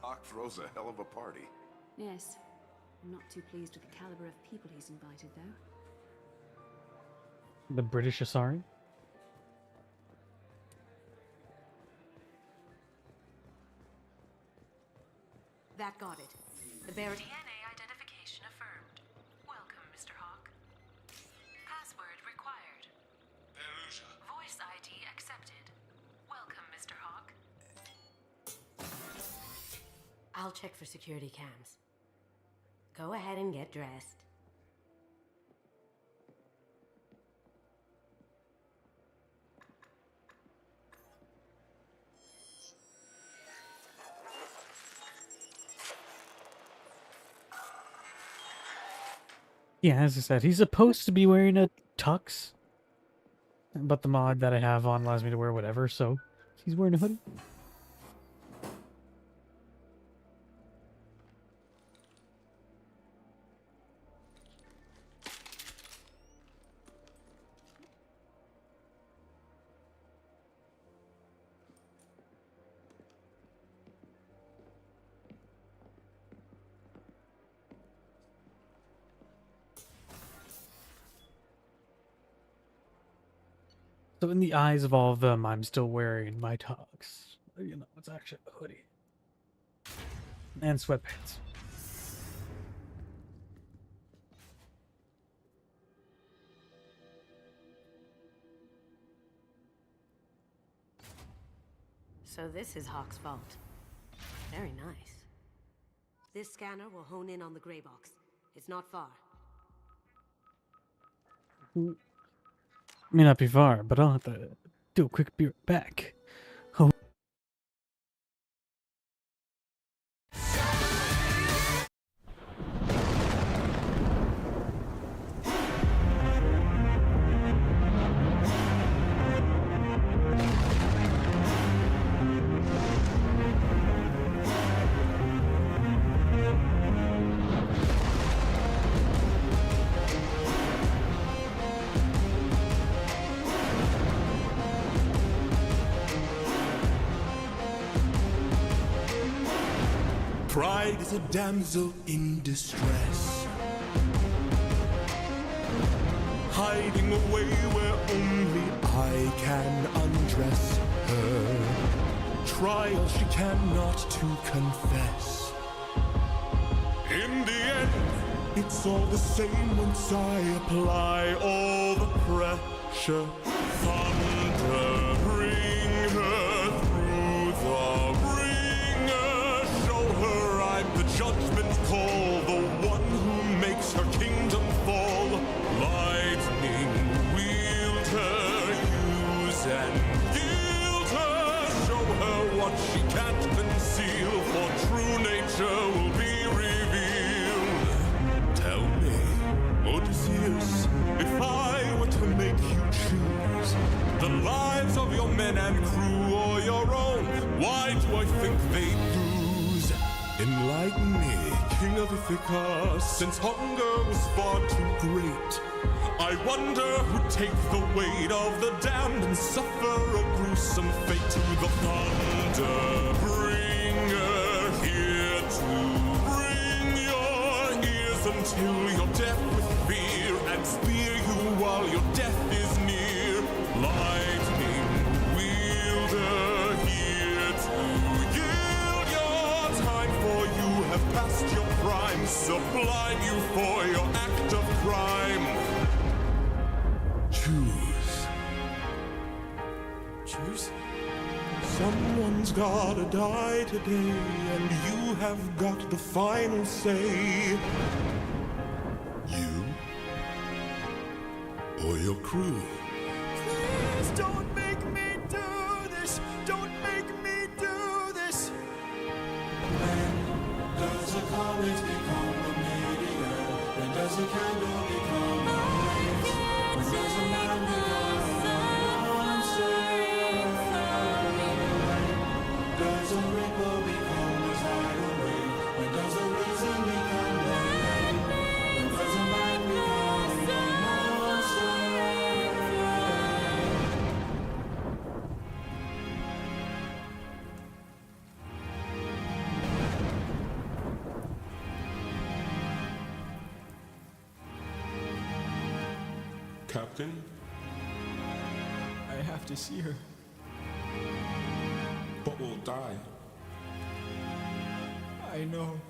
Hawk throws a hell of a party. Yes. I'm not too pleased with the caliber of people he's invited, though. The British Asari? That got it. The barrier... DNA identification affirmed. Welcome, Mr. Hawk. Password required. Voice ID accepted. Welcome, Mr. Hawk. I'll check for security cams. Go ahead and get dressed. Yeah, as I said, he's supposed to be wearing a tux. but the mod that I have on allows me to wear whatever, so he's wearing a hoodie. So in the eyes of all of them, I'm still wearing my tux. You know, it's actually a hoodie. And sweatpants. So this is Hawk's vault. Very nice. This scanner will hone in on the gray box. It's not far. May not be far, but I'll have to do a quick be right back. Oh. Pride is a damsel in distress, hiding away where only I can undress her. Trials she cannot to confess. In the end, it's all the same once I apply all the pressure. Thunder, bring her through the ringer. Show her I'm the judgment call, the one who makes her kingdom fall. Lightning, wield her, use and yield her. Show her what she can't conceal, for true nature will be revealed. Tell me, Odysseus, if I were to make you choose the lives of your men and crew or your own, why do I think they'd lose? Enlighten me, King of Ithaca, since hunger was far too great. I wonder who'd take the weight of the damned and suffer a gruesome fate. To the thunder bringer, here to bring your ears until you're deaf with fear, and spear you while your death is near. Lightning wielder, here to yield your time, for you have passed your prime. Sublime you for your act of crime. Choose. Choose? Someone's gotta die today, and you have got the final say. You or your crew? Please don't make me do this! Don't make me do this! When does a comet become a meteor? When does a candle become a light? When does a man become a monster? Does a ripple become a tidal wave? When does a reason become a rain? When does a man become a monster? Captain? I have to see her. But we'll die. I know.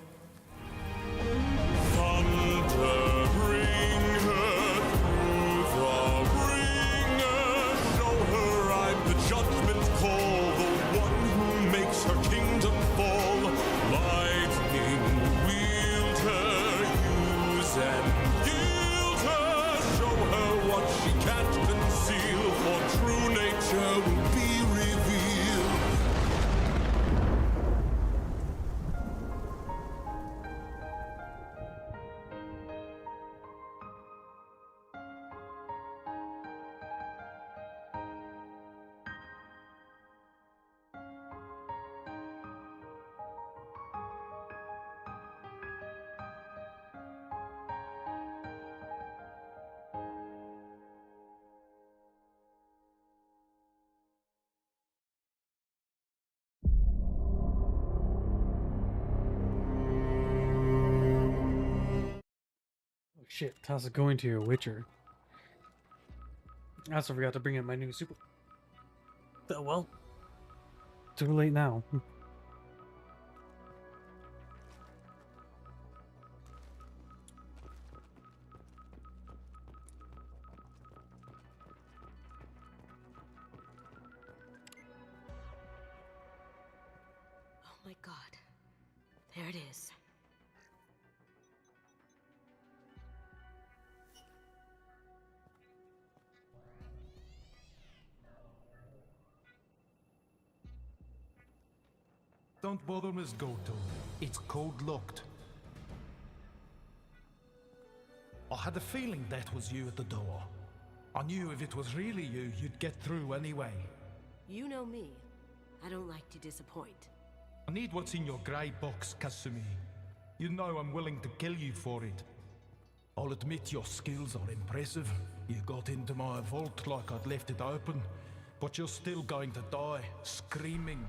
Thunder, bring her through the ringer. Show her I'm the judgment call, the one who makes her kingdom fall. Lightning, wield her, use and yield her. Show her what she can't conceal, for true nature will be revealed. Shit, how's it going to your Witcher? I also forgot to bring in my new super. Oh, well, too late now. Oh my God. There it is. Don't bother, Miss Goto. It's code-locked. I had a feeling that was you at the door. I knew if it was really you, you'd get through anyway. You know me. I don't like to disappoint. I need what's in your grey box, Kasumi. You know I'm willing to kill you for it. I'll admit your skills are impressive. You got into my vault like I'd left it open, but you're still going to die, screaming.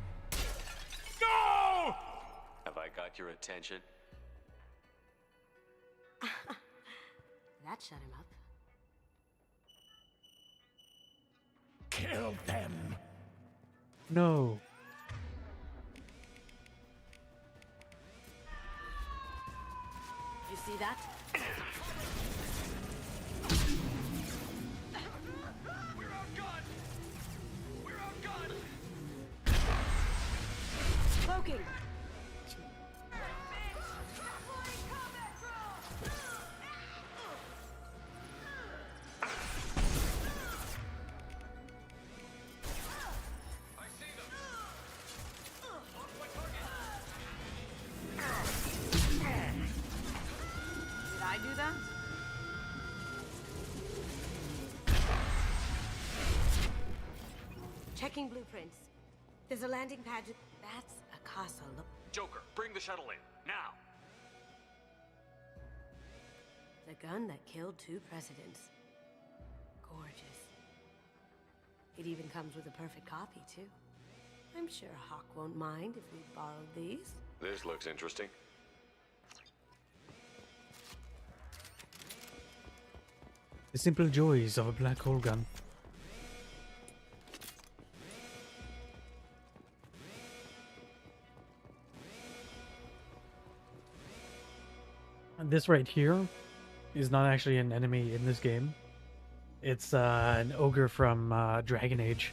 No! Have I got your attention? That shut him up. Kill them! No. You see that? We're outgunned! We're outgunned! Cloaking! Did I do that? Checking blueprints. There's a landing pad. That's a castle. Look. Joker, bring the shuttle in, now! The gun that killed 2 presidents. Gorgeous. It even comes with a perfect copy, too. I'm sure Hawk won't mind if we borrowed these. This looks interesting. The simple joys of a black hole gun. And this right here is not actually an enemy in this game. It's an ogre from Dragon Age.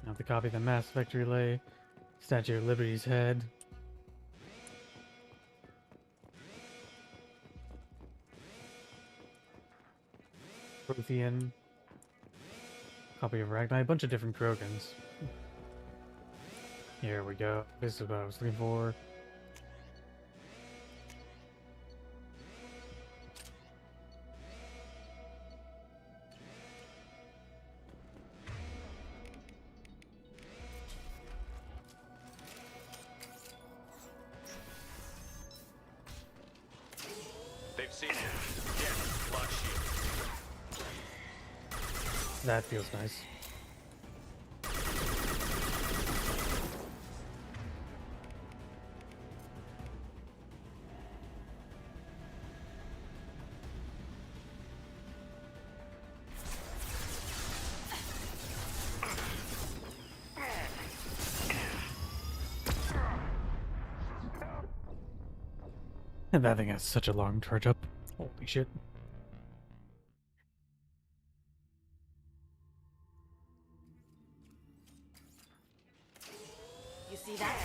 Now to copy the Mass Effect relay, Statue of Liberty's head. Prothean. Copy of Ragnar, a bunch of different Krogans. Here we go. This is what I was looking for. They've seen it. Yes, lock shield. That feels nice. And that thing has such a long charge up. Holy shit. You see that?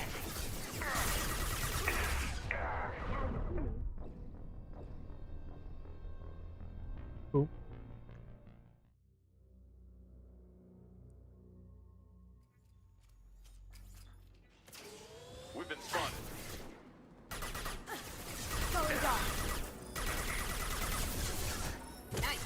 Cool. We've been spotted. Going down. Nice.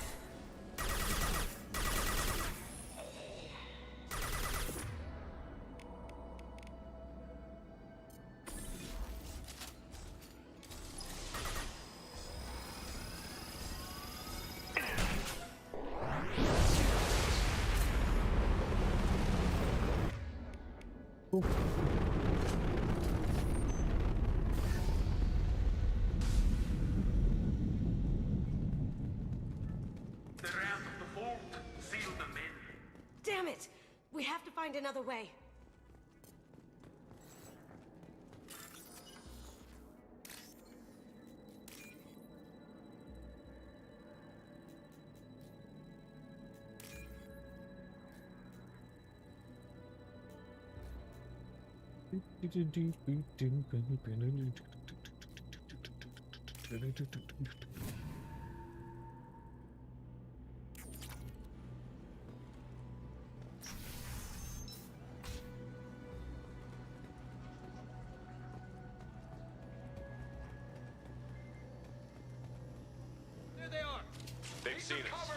find another way. There they are. They've seen us.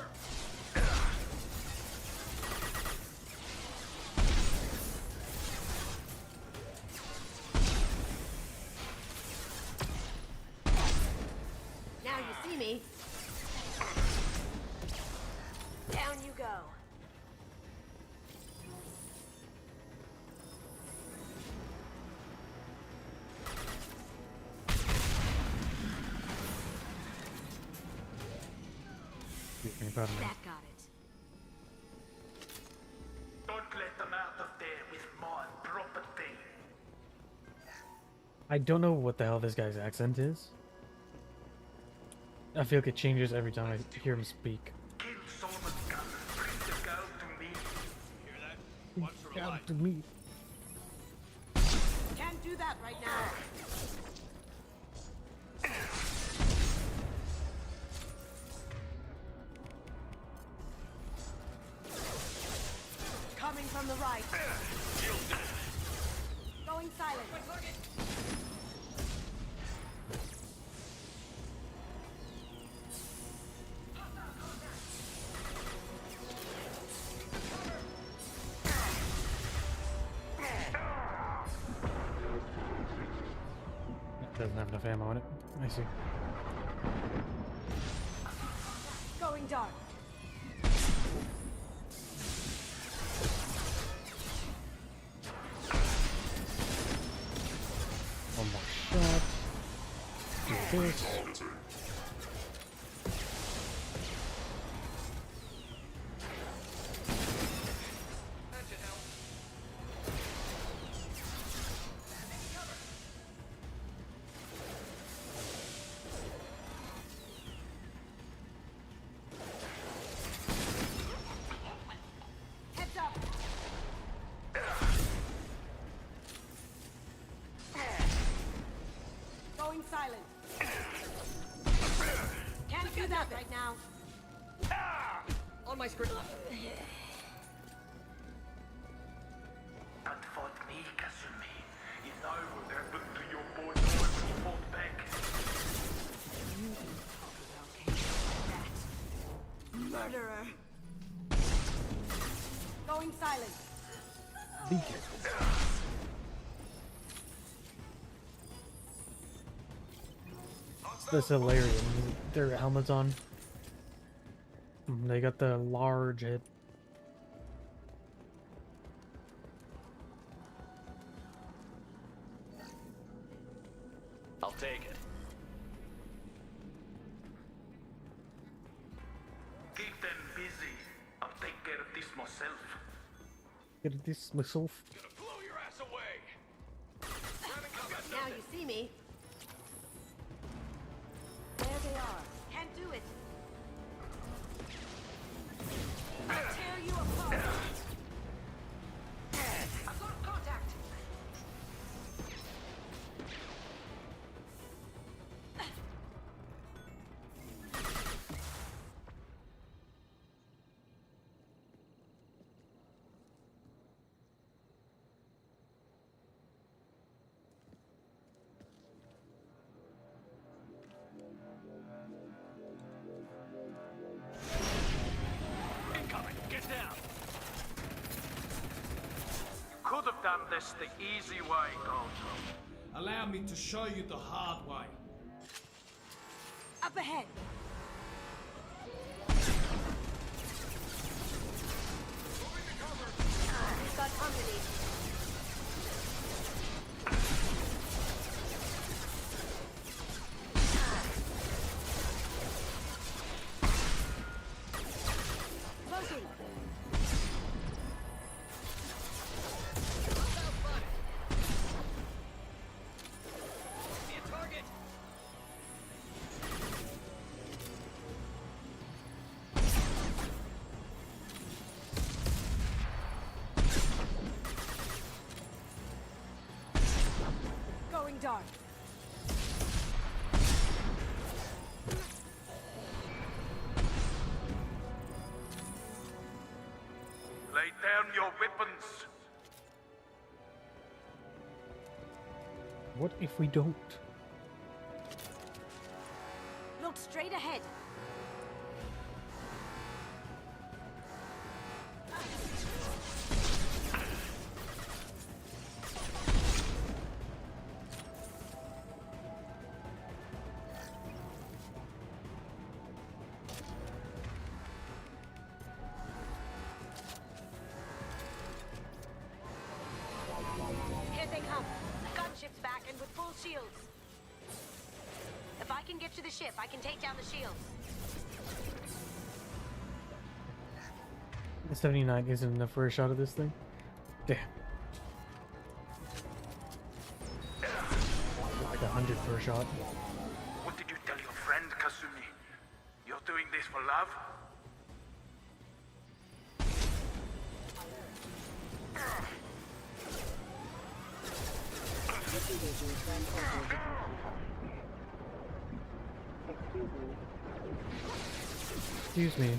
Now you see me. Down you go. That got it. Don't let them out of there with my property. I don't know what the hell this guy's accent is. I feel like it changes every time I hear him speak. Kill Solomon's gun. Bring the girl to me. Hear that? Watch her Down alive. to me. Can't do that right now. Coming from the right. Going silent. Doesn't have enough ammo in it. I see. Going dark. One more shot. Do this. Heads up. Going silent. Can't do that right now. On my screen. Don't fight me, Kasumi. You know what happened to your boy when you fought back. Murderer. Going silent. Be careful. The Solarian, their helmets on. They got the large head. I'll take it. Keep them busy. I'll take care of this myself. Get this myself. Blow your ass away. Now you see me. There they are. Can't do it. I'll tear you apart. I've got contact. Incoming. Get down. You could have done this the easy way, Gojo. Allow me to show you the hard way. Up ahead. We've got company. Closing. guard. Lay down your weapons. What if we don't? Look straight ahead. Here they come. Gunship's back and with full shields. If I can get to the ship, I can take down the shields. The 79 isn't enough for a shot of this thing. Damn. Like 100 for a shot. What did you tell your friend, Kasumi? You're doing this for love? Excuse me.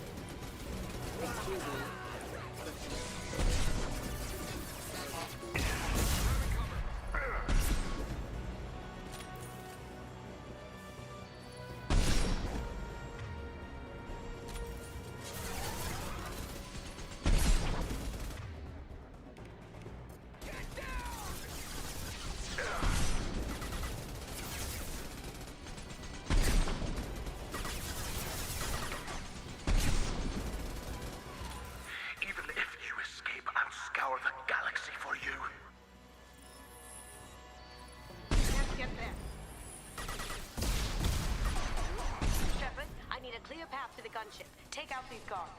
Even if you escape, I'll scour the galaxy for you. Let's get there. Shepard, I need a clear path to the gunship. Take out these guards.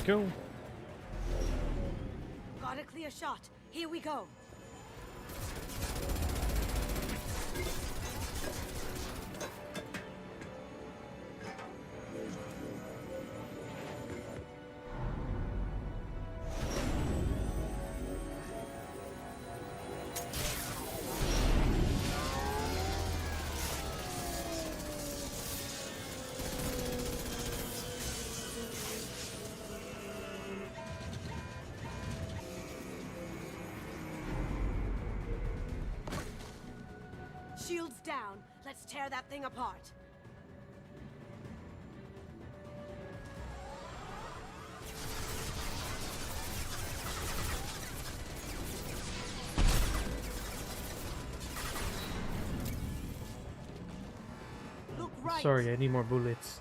Go. Got a clear shot. Here we go. Shields down. Let's tear that thing apart. Look right. Sorry, I need more bullets.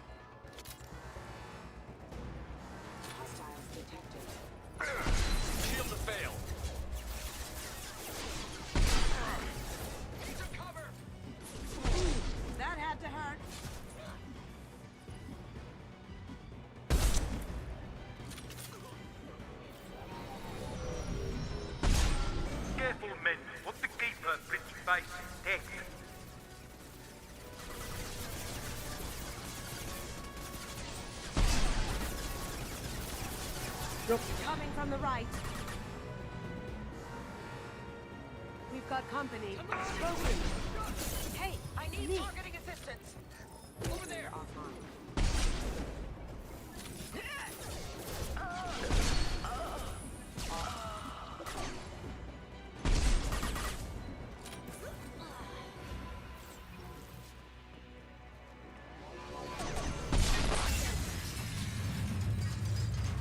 Shield to fail. That had to hurt. Careful, men. What the keeper, pretty face, dead. Coming from the right. We've got company. Hey, I need targeting assistance. Over there.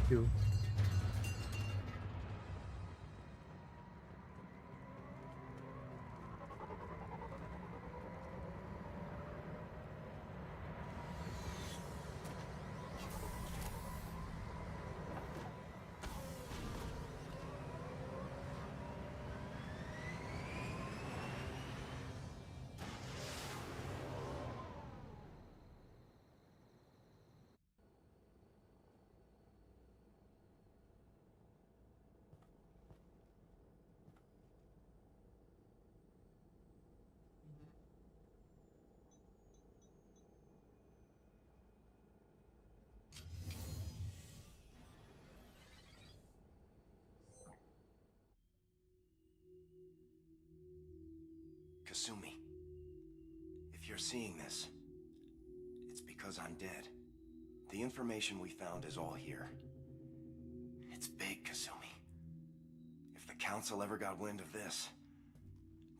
Do. Kasumi, if you're seeing this, it's because I'm dead. The information we found is all here. It's big, Kasumi. If the Council ever got wind of this,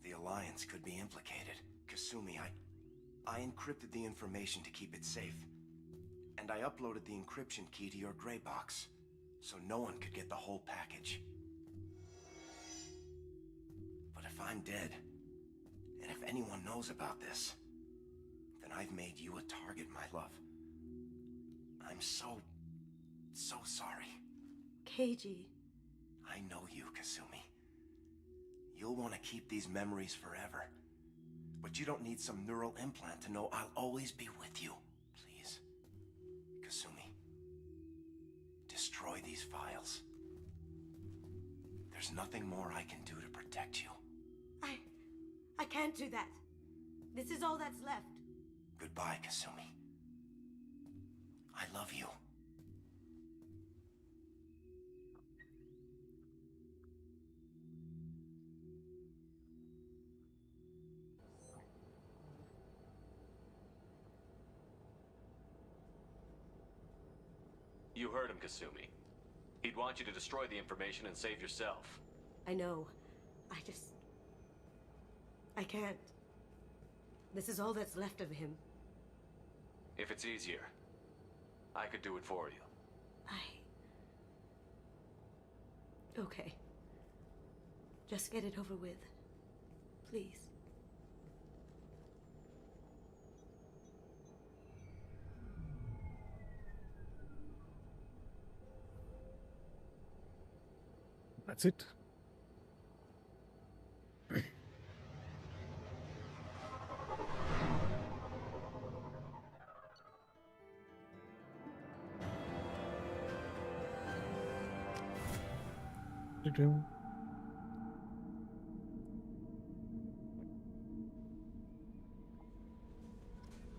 the Alliance could be implicated. Kasumi, I encrypted the information to keep it safe. And I uploaded the encryption key to your gray box, so no one could get the whole package. But if I'm dead, and if anyone knows about this, then I've made you a target, my love. I'm so sorry. Keiji. I know you, Kasumi. You'll want to keep these memories forever. But you don't need some neural implant to know I'll always be with you. Please. Kasumi. Destroy these files. There's nothing more I can do to protect you. I can't do that. This is all that's left. Goodbye, Kasumi. I love you. You heard him, Kasumi. He'd want you to destroy the information and save yourself. I know. I can't. This is all that's left of him. If it's easier, I could do it for you. Okay. Just get it over with. Please. That's it.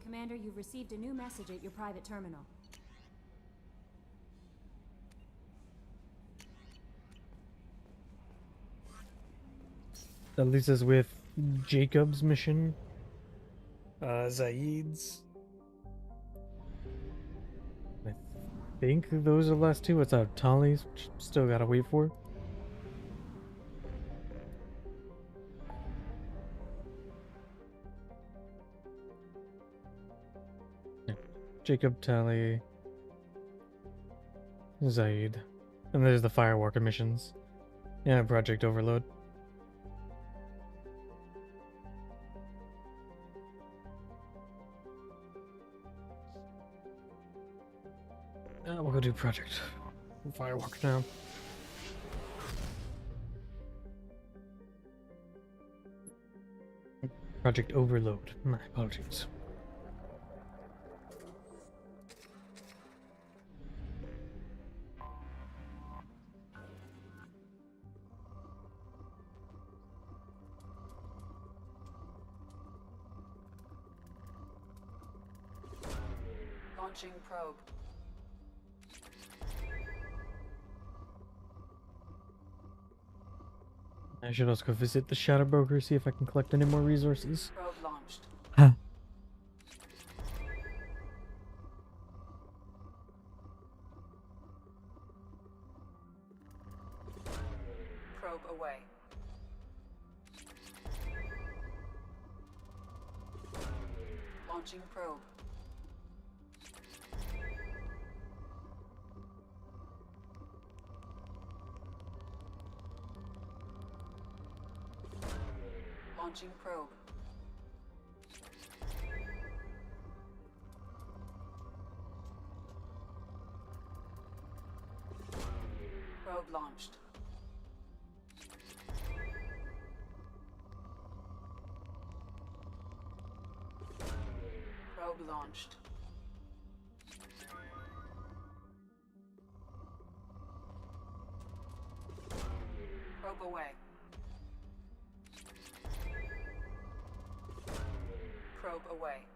Commander, you've received a new message at your private terminal. That leaves us with Jacob's mission, Zaid's. I think those are the last two. What's up, Tali's? Still gotta wait for. Yeah. Jacob, Tali, Zaid, and there's the Firewalker missions, and Project Overload. We'll go do Project Firewalker now. Project Overload. My apologies. Launching probe. I should also go visit the Shadow Broker, see if I can collect any more resources. Probe launched. Huh. Probe away. Launching probe. Launching probe. Probe launched. Probe launched. Probe away. Probe away.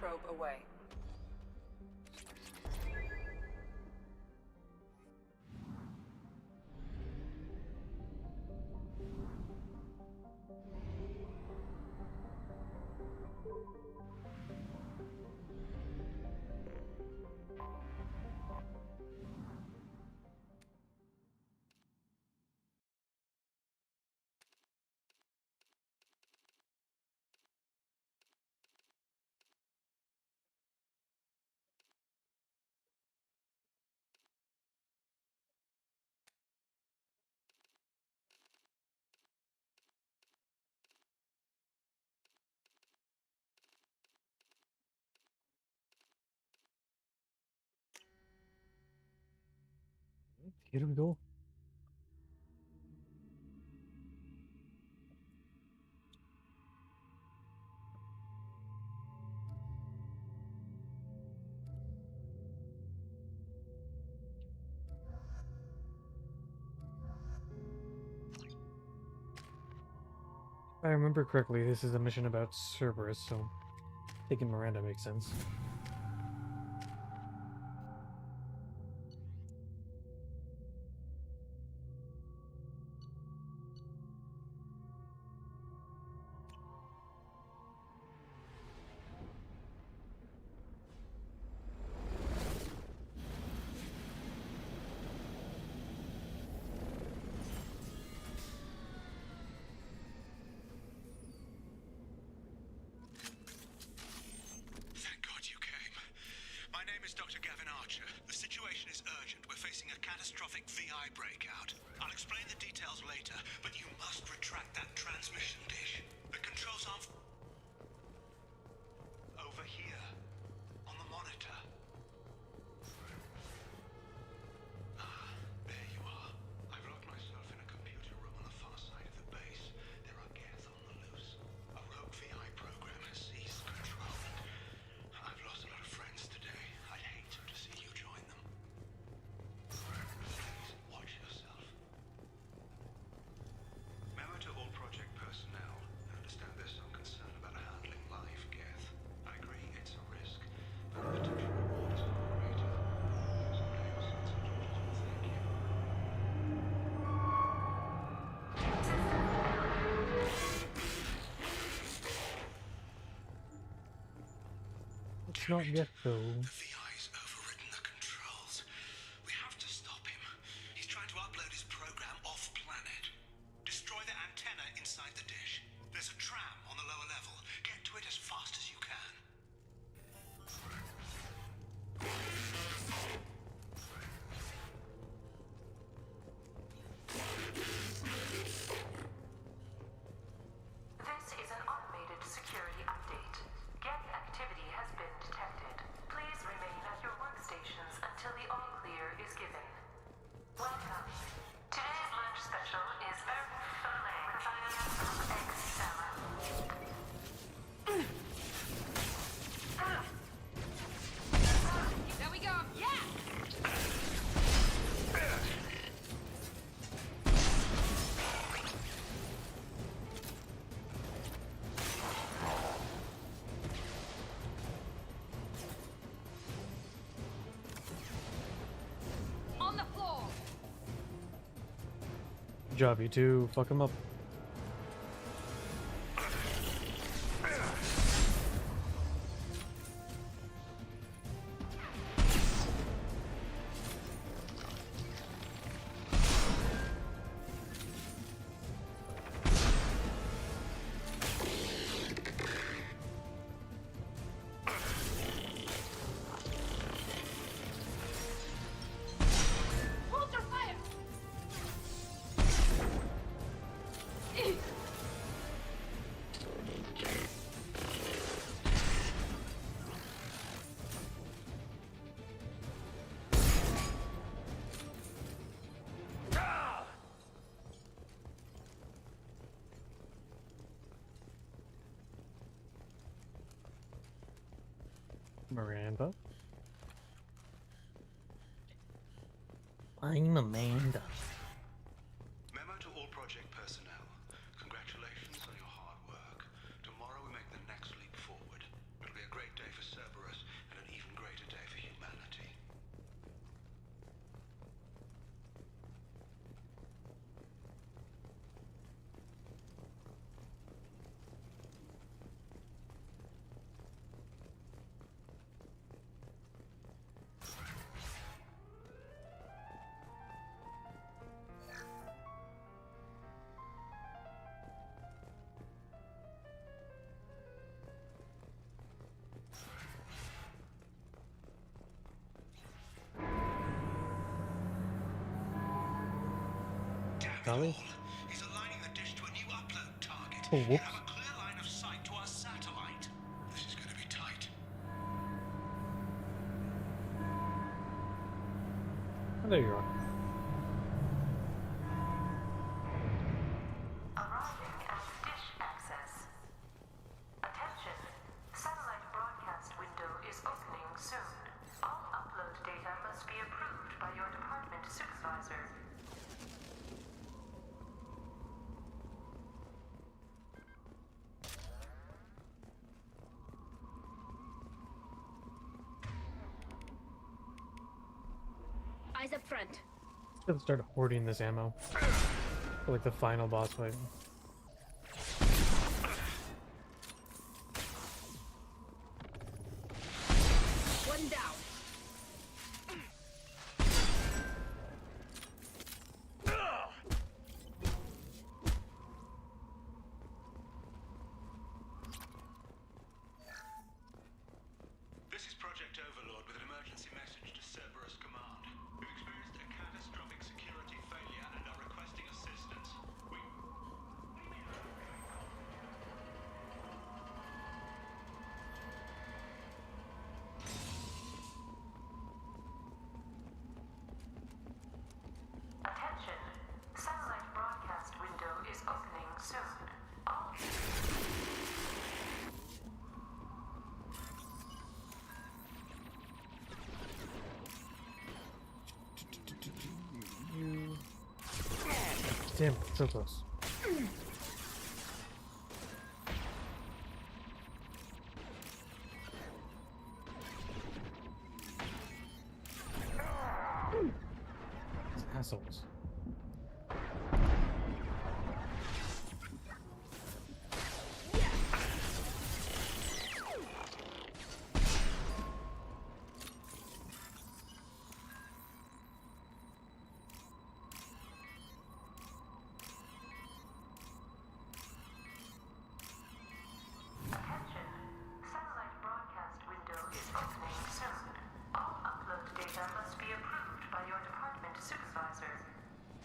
probe away. Here we go. If I remember correctly, this is a mission about Cerberus, so taking Miranda makes sense. Thank God you came. My name is Dr. Gavin Archer. The situation is urgent. We're facing a catastrophic VI breakout. I'll explain the details later, but you must retract that transmission dish. The controls aren't... over here, on the monitor. Ah, there you are. I've locked myself in a computer room on the far side of the base. There are Geth on the loose. A rogue VI program has seized control. I've lost a lot of friends today. I'd hate to see you join them. Please, watch yourself. Memo to all project personnel. I understand there's some concern about handling live Geth. I agree, it's a risk, but the potential reward is far greater. Someday your sons and daughters will thank you. It's not yet, though. The VI's overridden the controls. We have to stop him. He's trying to upload his program off-planet. Destroy the antenna inside the dish. There's a tram on the lower level. Get to it as fast as you can. This is an automated security update. Geth activity has been detected. Please remain at your workstations until the all-clear is given. Welcome. Today's lunch special is beef fillet with egg salad. There we go. Yeah! On the floor. Good job, you two. Fuck him up. Hold your fire! Miranda. I'm Amanda. Memo to all project personnel. Congratulations on your hard work. Tomorrow we make the next leap forward. It'll be a great day for color. He's aligning the dish to a new upload target. Oh, You whoops. have a clear line of sight to our satellite. This is going to be tight. Oh, there you are. Arriving at dish access. Attention. Satellite broadcast window is opening soon. All upload data must be approved by your department supervisor. Eyes up front. Just gotta start hoarding this ammo for like the final boss fight. One down. This is Project Overlord with an emergency message to Cerberus Command. We've experienced a catastrophic security failure and are requesting assistance. Attention. Satellite broadcast window is opening soon. All Damn, so close. These assholes. Attention. Satellite broadcast window is opening soon. All upload data must be approved by your department supervisor.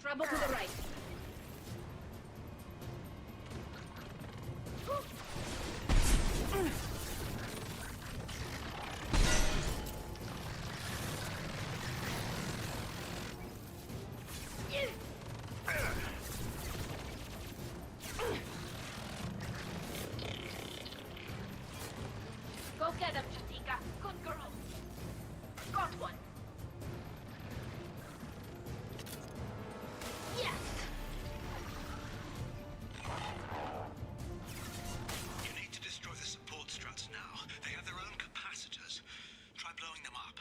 Trouble to the right. Go get him, Jatika. Good girl. Got one. Yes. You need to destroy the support struts now. They have their own capacitors. Try blowing them up.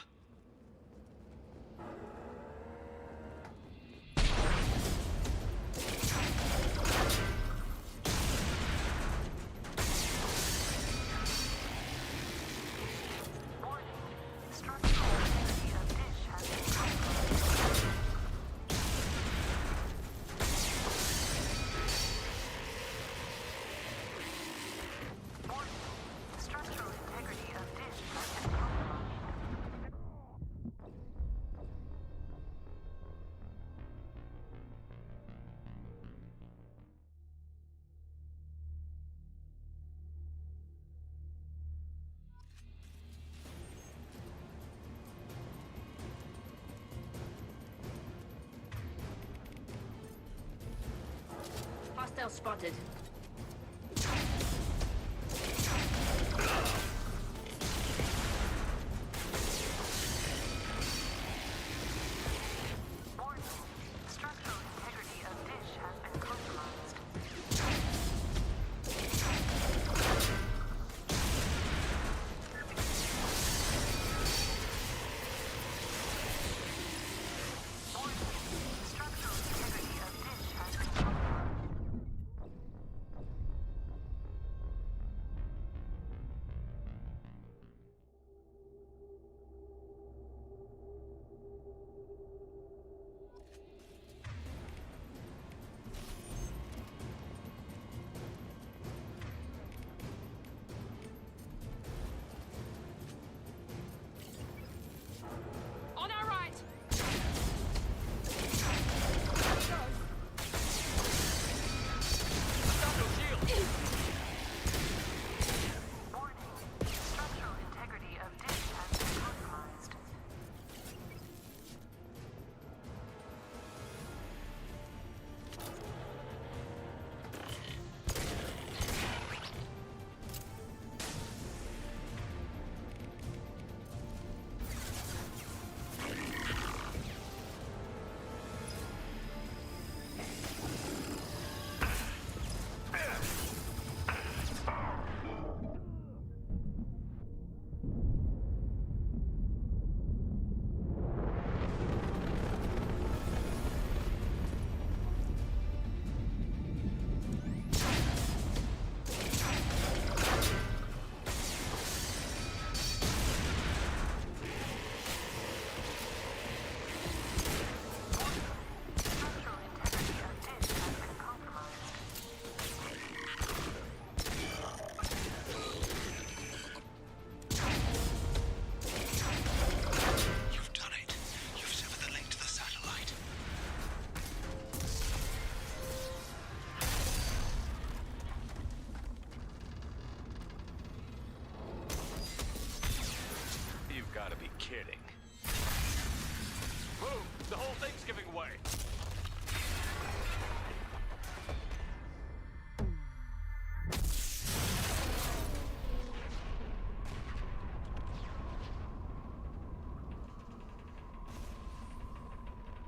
Structural integrity of dish has been compromised. Warning. Structural integrity of dish has been compromised. Hostile spotted. Warning. Structural integrity of dish has been compromised. Warning. Structural integrity of dish has been compromised. kidding. Move! The whole thing's giving way!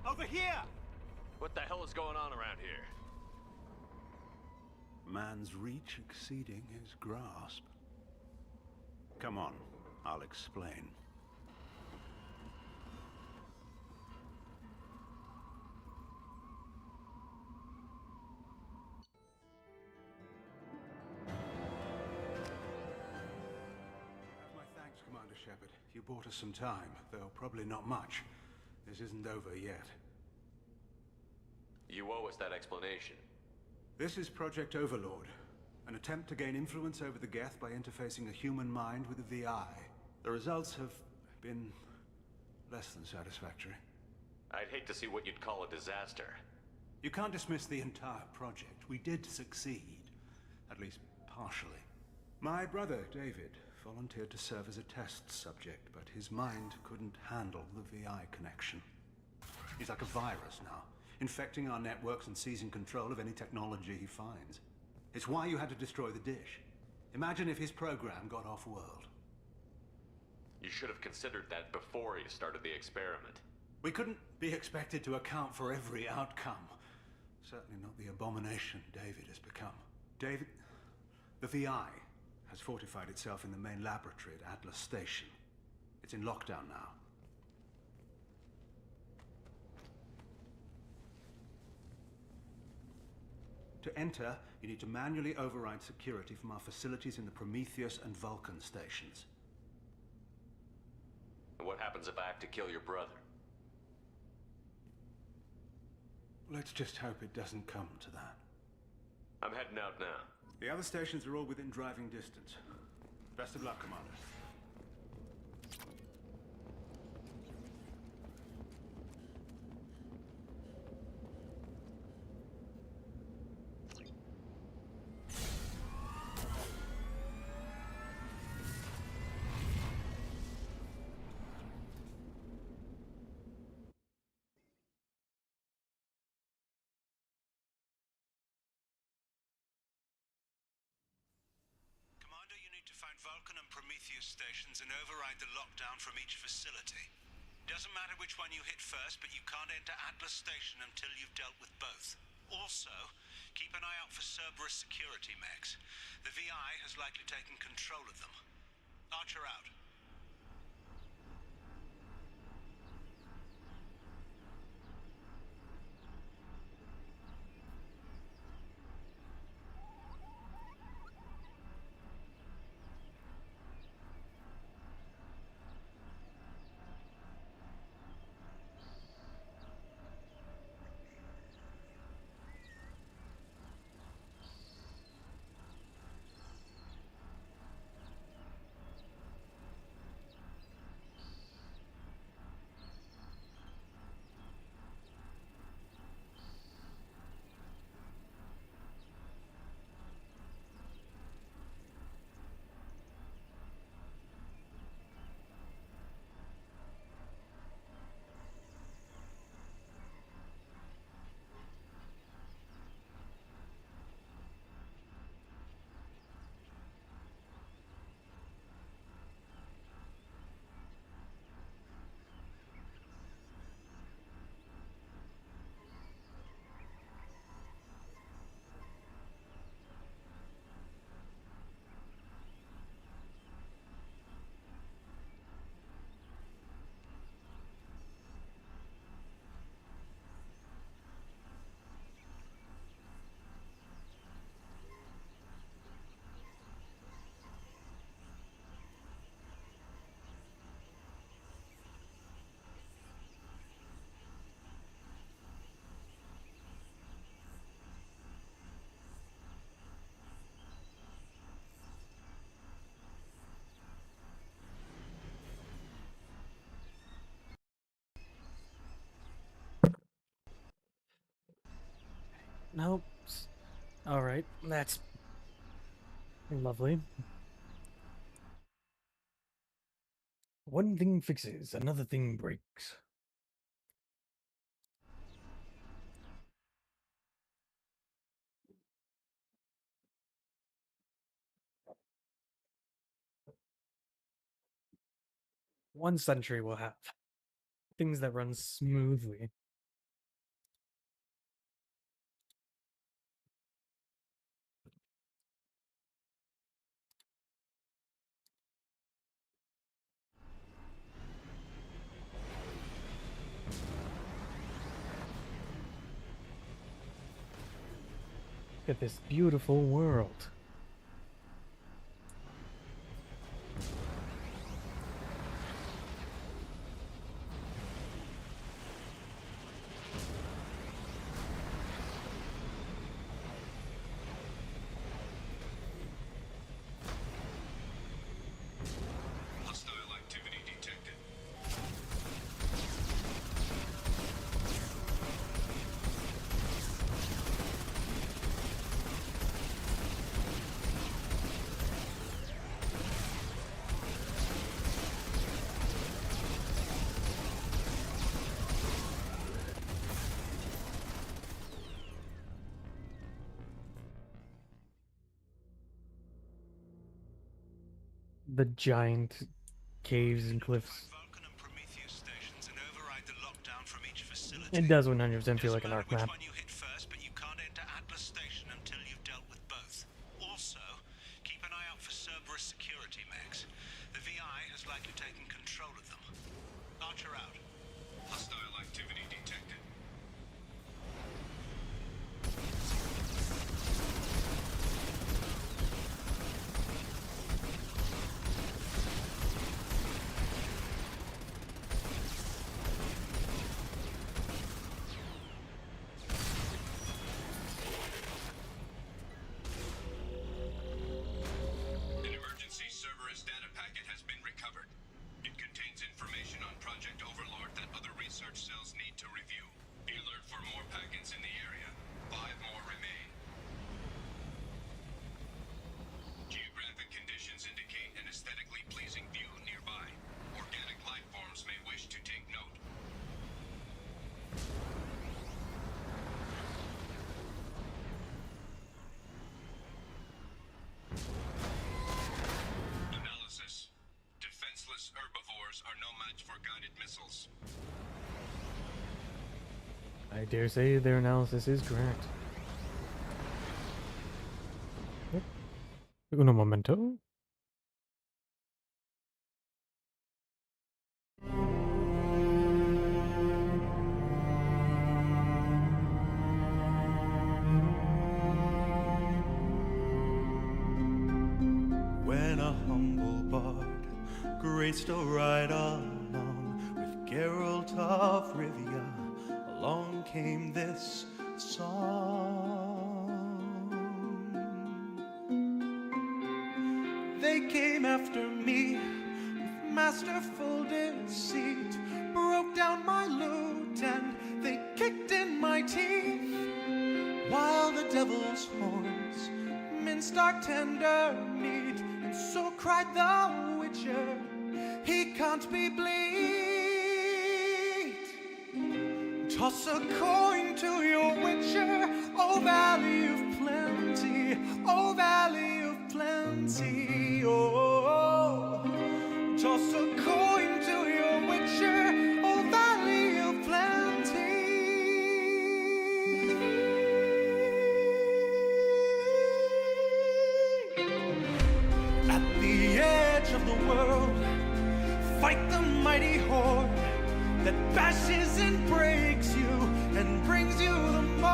Over here! What the hell is going on around here? Man's reach exceeding his grasp. Come on, I'll explain. My thanks, Commander Shepard. You bought us some time, though probably not much. This isn't over yet. You owe us that explanation. This is Project Overlord, an attempt to gain influence over the Geth by interfacing a human mind with a VI. The results have been less than satisfactory. I'd hate to see what you'd call a disaster. You can't dismiss the entire project. We did succeed, at least partially. My brother, David, volunteered to serve as a test subject, but his mind couldn't handle the VI connection. He's like a virus now, infecting our networks and seizing control of any technology he finds. It's why you had to destroy the dish. Imagine if his program got off-world. You should have considered that before you started the experiment. We couldn't be expected to account for every outcome. Certainly not the abomination David has become. David, the VI has fortified itself in the main laboratory at Atlas Station. It's in lockdown now. To enter, you need to manually override security from our facilities in the Prometheus and Vulcan stations. What happens if I have to kill your brother? Let's just hope it doesn't come to that. I'm heading out now. The other stations are all within driving distance. Best of luck, Commander. Find Vulcan and Prometheus stations and override the lockdown from each facility. Doesn't matter which one you hit first, but you can't enter Atlas Station until you've dealt with both. Also, keep an eye out for Cerberus security mechs. The VI has likely taken control of them. Archer out. Nope. Alright, that's lovely. One thing fixes, another thing breaks. One century will have things that run smoothly. Look at this beautiful world. Hostile activity detected. The giant caves and cliffs. It does 100% feel like an Ark map. Also, keep an eye out for Cerberus security mechs. The VI has likely taken control of them. Archer out. Hostile activity detected. An emergency Cerberus data packet has been recovered. It contains information on Project Overlord that other research cells need to review. Be alert for more packets in the area. 5 more remain. Geographic conditions indicate an aesthetically pleasing view nearby. Organic life forms may wish to take note. Analysis. Defenseless herbivores are no match for guided missiles. I dare say their analysis is correct. Yep. Uno momento. When a humble bard graced a ride along with Geralt of Rivia, along came this song. They came after me with masterful deceit, broke down my lute and they kicked in my teeth, while the devil's horns minced our tender meat, and so cried the Witcher, he can't be bleed. Toss a coin to your Witcher, oh valley of plenty, oh valley of plenty, oh. Toss a coin to your Witcher, oh valley of plenty. At the edge of the world, fight the mighty horde that bashes and breaks you and brings you the more.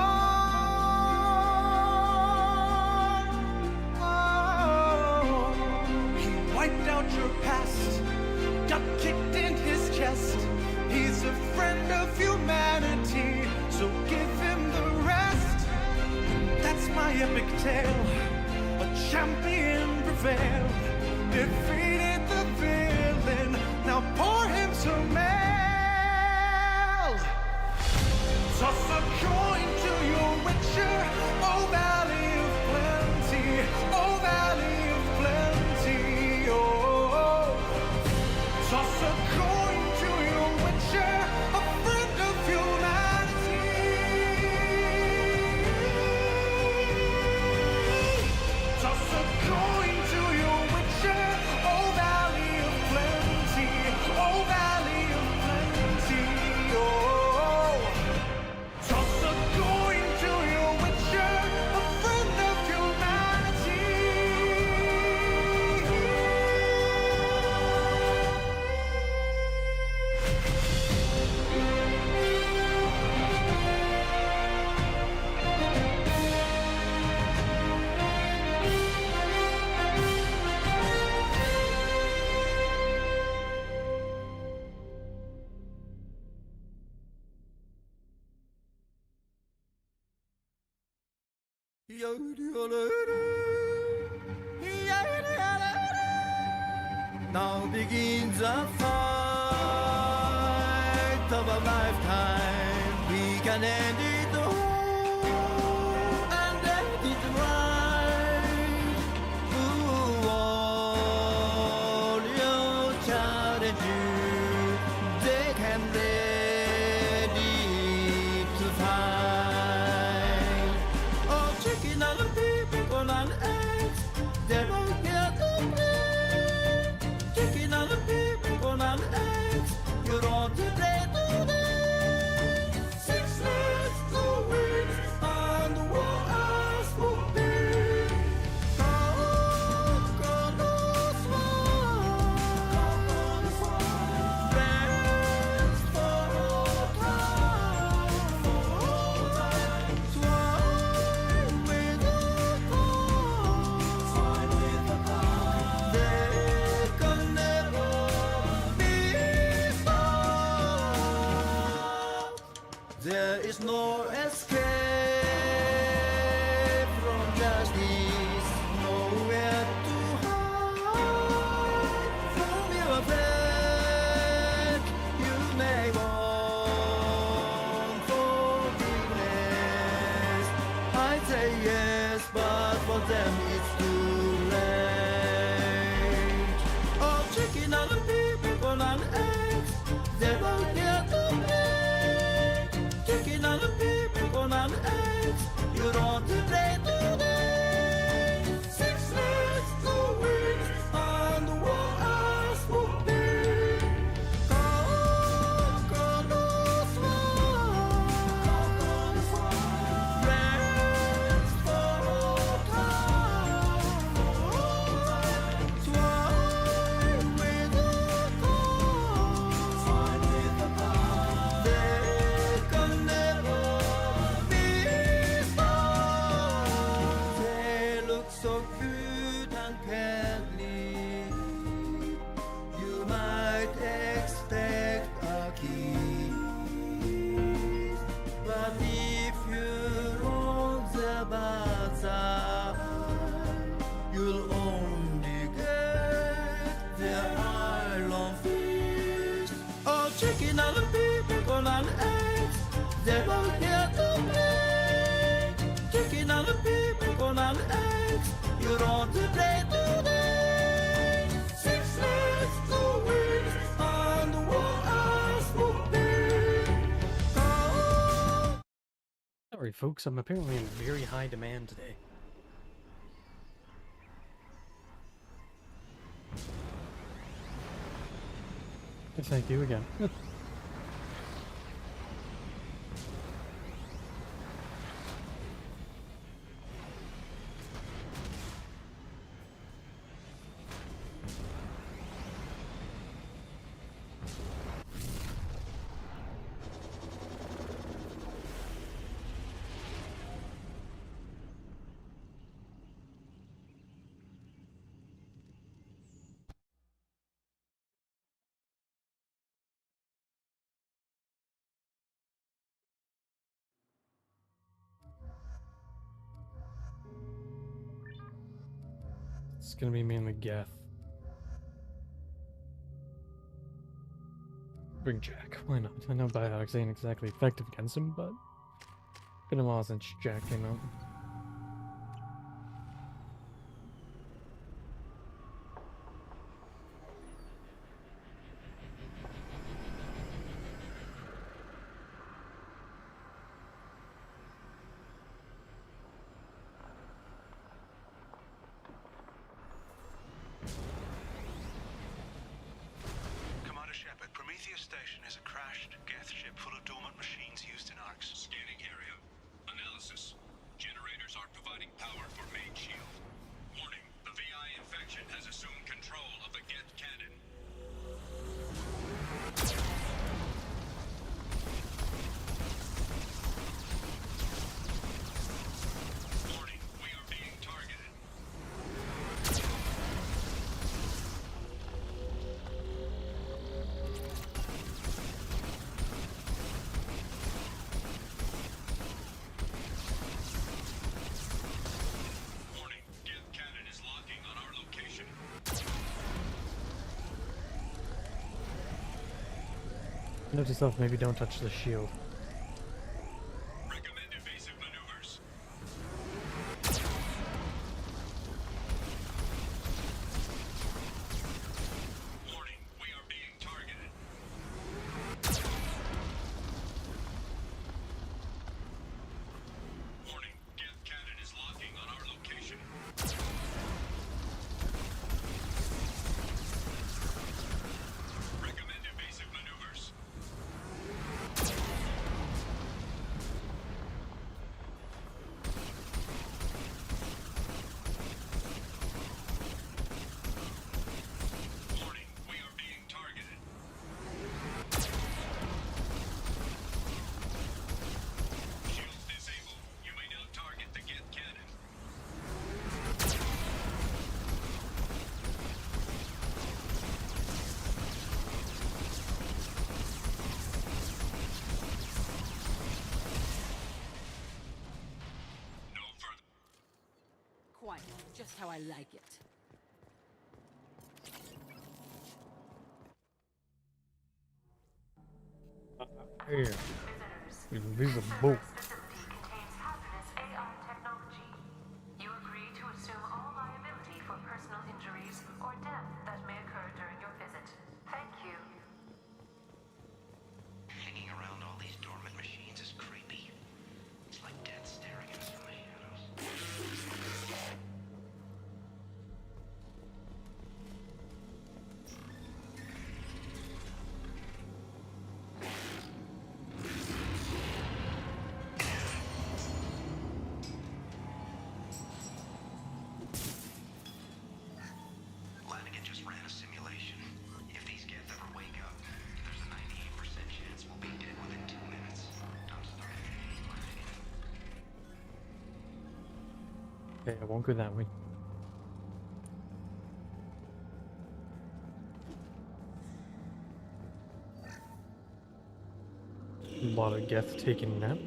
Oh, he wiped out your past, got kicked in his chest. He's a friend of humanity, so give him the rest. That's my epic tale. A champion prevailed, defeated the villain. Now pour him some ale. Toss a coin to your Witcher, oh valley of plenty, oh valley of plenty, oh. Toss a Now begins a fight of a lifetime. We can end it all and end it right. Ooh, all your challenges, they can ready to fight. Oh, chicken and people and eggs, they're all here to play. Chicken and people and eggs, you're on to play today. 6 legs to win, and the war as will be. Coconuts one, best for all time. Swine with the swine with the they can never be stopped. There is no escape from justice, nowhere to hide from your fate. You may want forgiveness. I say yes, but for them it's too late. Oh, chicken and people and eggs, they're all here to play. Chicken and people and eggs, you're on to play today. 6 legs to win, and the war as will be. Coconuts one, best for all time. Swine with the swine with the they can never be stopped. They look so good and cuddly. You might expect a kiss, but if you're on the bad side, you'll only get the iron fist. Oh, chicken and people and eggs, they're all here to play. Chicken and people and eggs, you're on to play today. 6 legs to win, and the war as will be. Sorry, folks, I'm apparently in very high demand today. Thank you again. It's gonna be mainly Geth. Bring Jack, why not? I know Biotics ain't exactly effective against him, but been a while since Jack came out. Commander Shepard, Prometheus Station is a crashed Geth ship full of dormant machines used in ARCs. Scanning area. Analysis. Generators are providing power for main shield. Warning, the VI infection has assumed control of the Geth cannon. Warning, we are being targeted. Note to self, maybe don't touch the shield. Recommend evasive maneuvers. Warning, we are being targeted. Warning, Geth cannon is locking on our location. Recommend evasive maneuvers. Warning, we are being targeted. Shields disabled. You may now target the Geth cannon. No further. Quiet, just how I like it. Here. Invisible. Facility contains hazardous AI technology. You agree to assume all liability for personal injuries or death that may occur during your visit. Thank you. Hanging around all these dormant machines is creepy. It's like death staring at us from the shadows. Lanigan just ran a simulation. If these Geth ever wake up, there's a 98% chance we'll be dead within 2 minutes. I'm starting to hate Lanigan. Okay, I won't go that way. A lot of Geth taking a nap.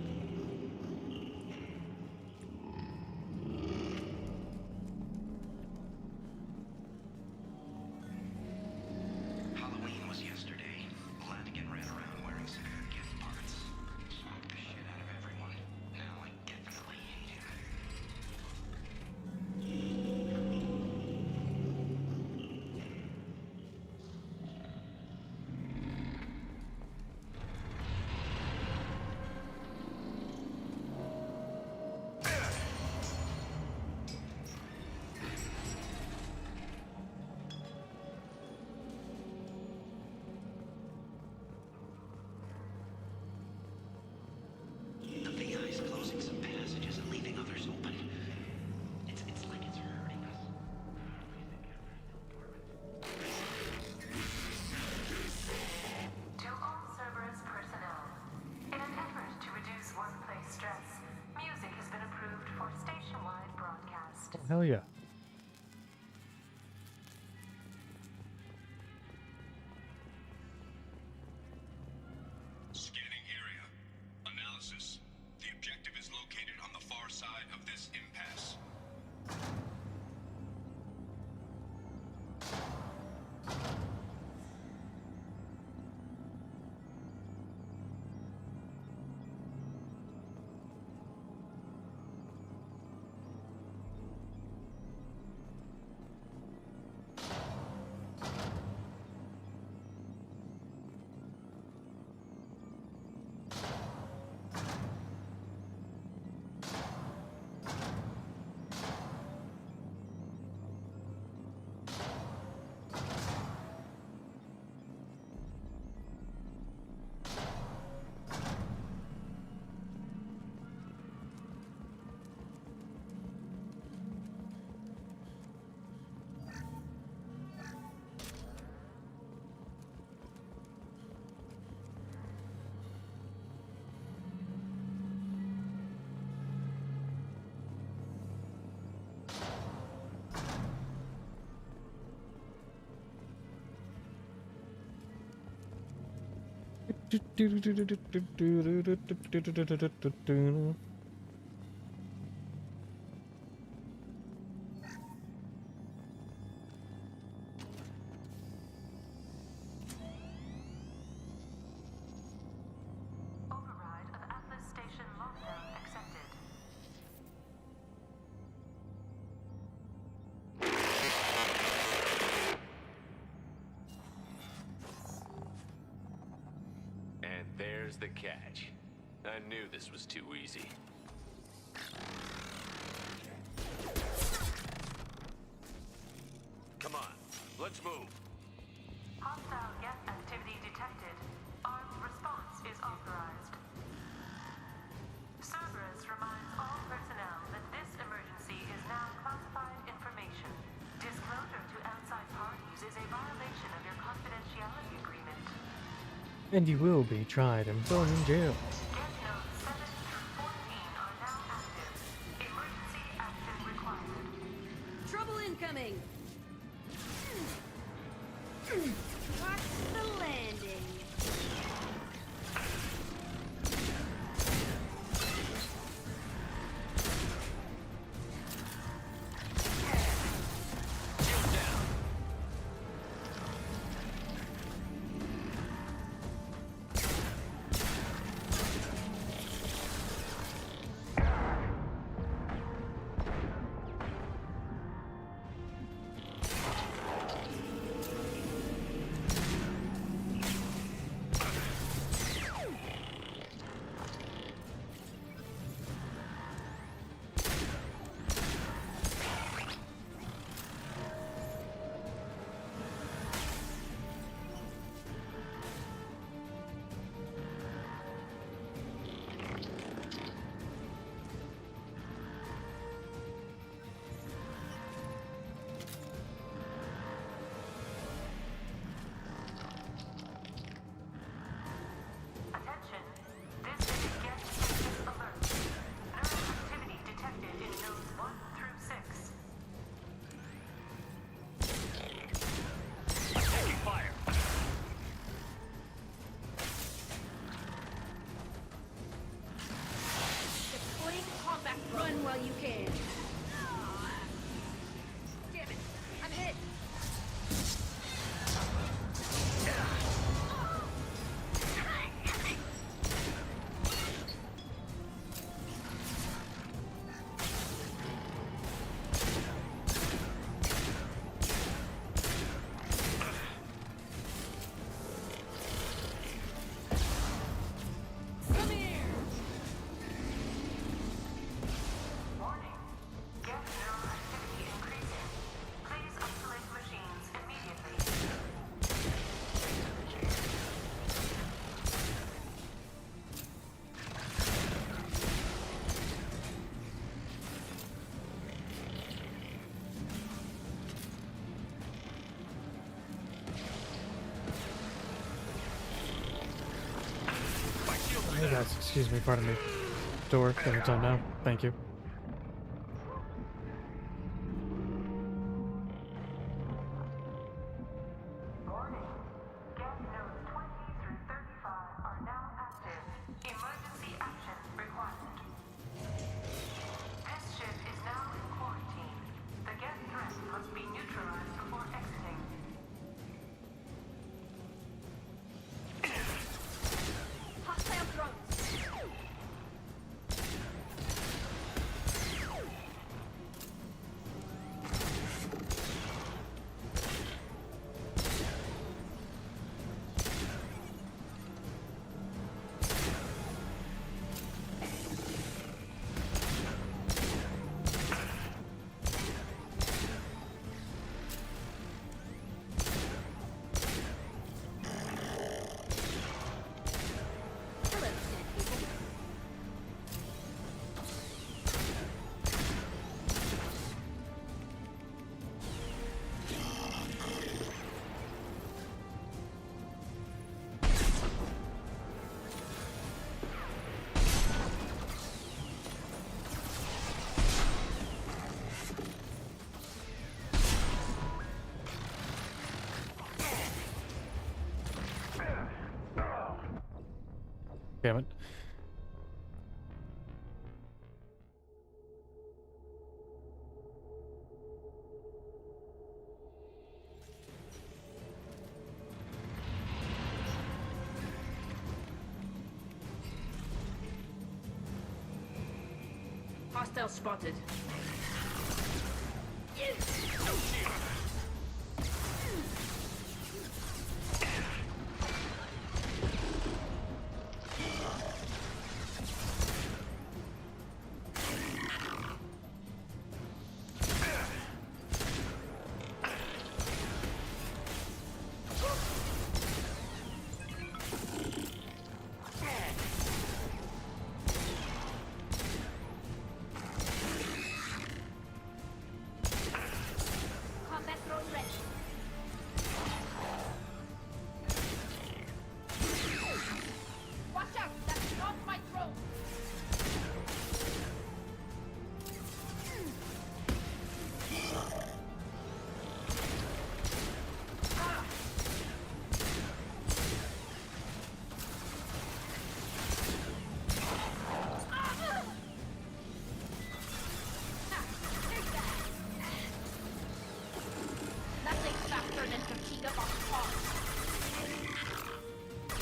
Halloween was yesterday. Lanigan ran around wearing some Geth parts. Smoked the shit out of everyone. Now I definitely hate him. The VI is closing some passages and leaving others open. It's like it's hurting us. To all Cerberus personnel, in an effort to reduce workplace stress, music has been approved for station-wide broadcast. Oh, hell yeah. Scanning area. Analysis. The objective is located on the far side of this impasse. There's the catch. I knew this was too easy. Come on, let's move. Hostile guest activity detected. Armed response is authorized. Cerberus reminds all personnel that this emergency is now classified information. Disclosure to outside parties is a violation of your confidentiality agreement. And you will be tried and thrown in jail. Get notes 7 through 14 are now active. Emergency action required. Trouble incoming! Watch the landing. Attention. This is a guest status alert. Neural activity detected in nodes 1 through 6. Taking fire. Deploying combat. Run while you can. Damn it! I'm hit. Come here. Warning. Guest neural activity increasing. Please isolate machines immediately. Hey guys, excuse me, pardon me. Door, every time now. Thank you. Warning. Guest nodes 20 through 35 are now active. Emergency action required. This ship is now in quarantine. The guest threat must be neutralized before exiting. Hostile drones. Hello, dead people. Damn it. Hostile spotted.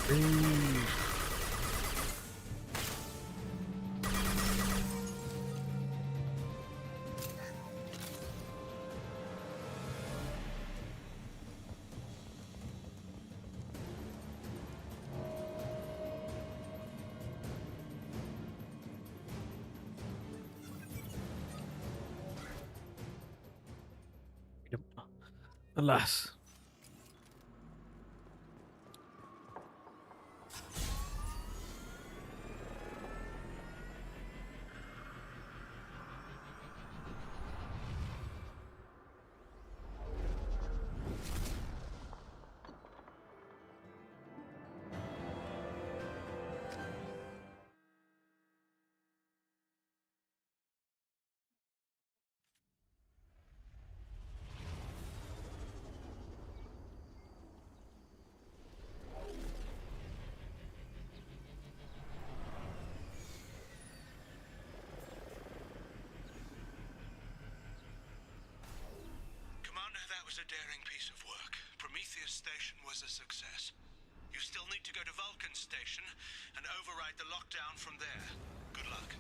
Breathe. Yep. Alas. Commander, that was a daring piece of work. Prometheus Station was a success. You still need to go to Vulcan Station and override the lockdown from there. Good luck.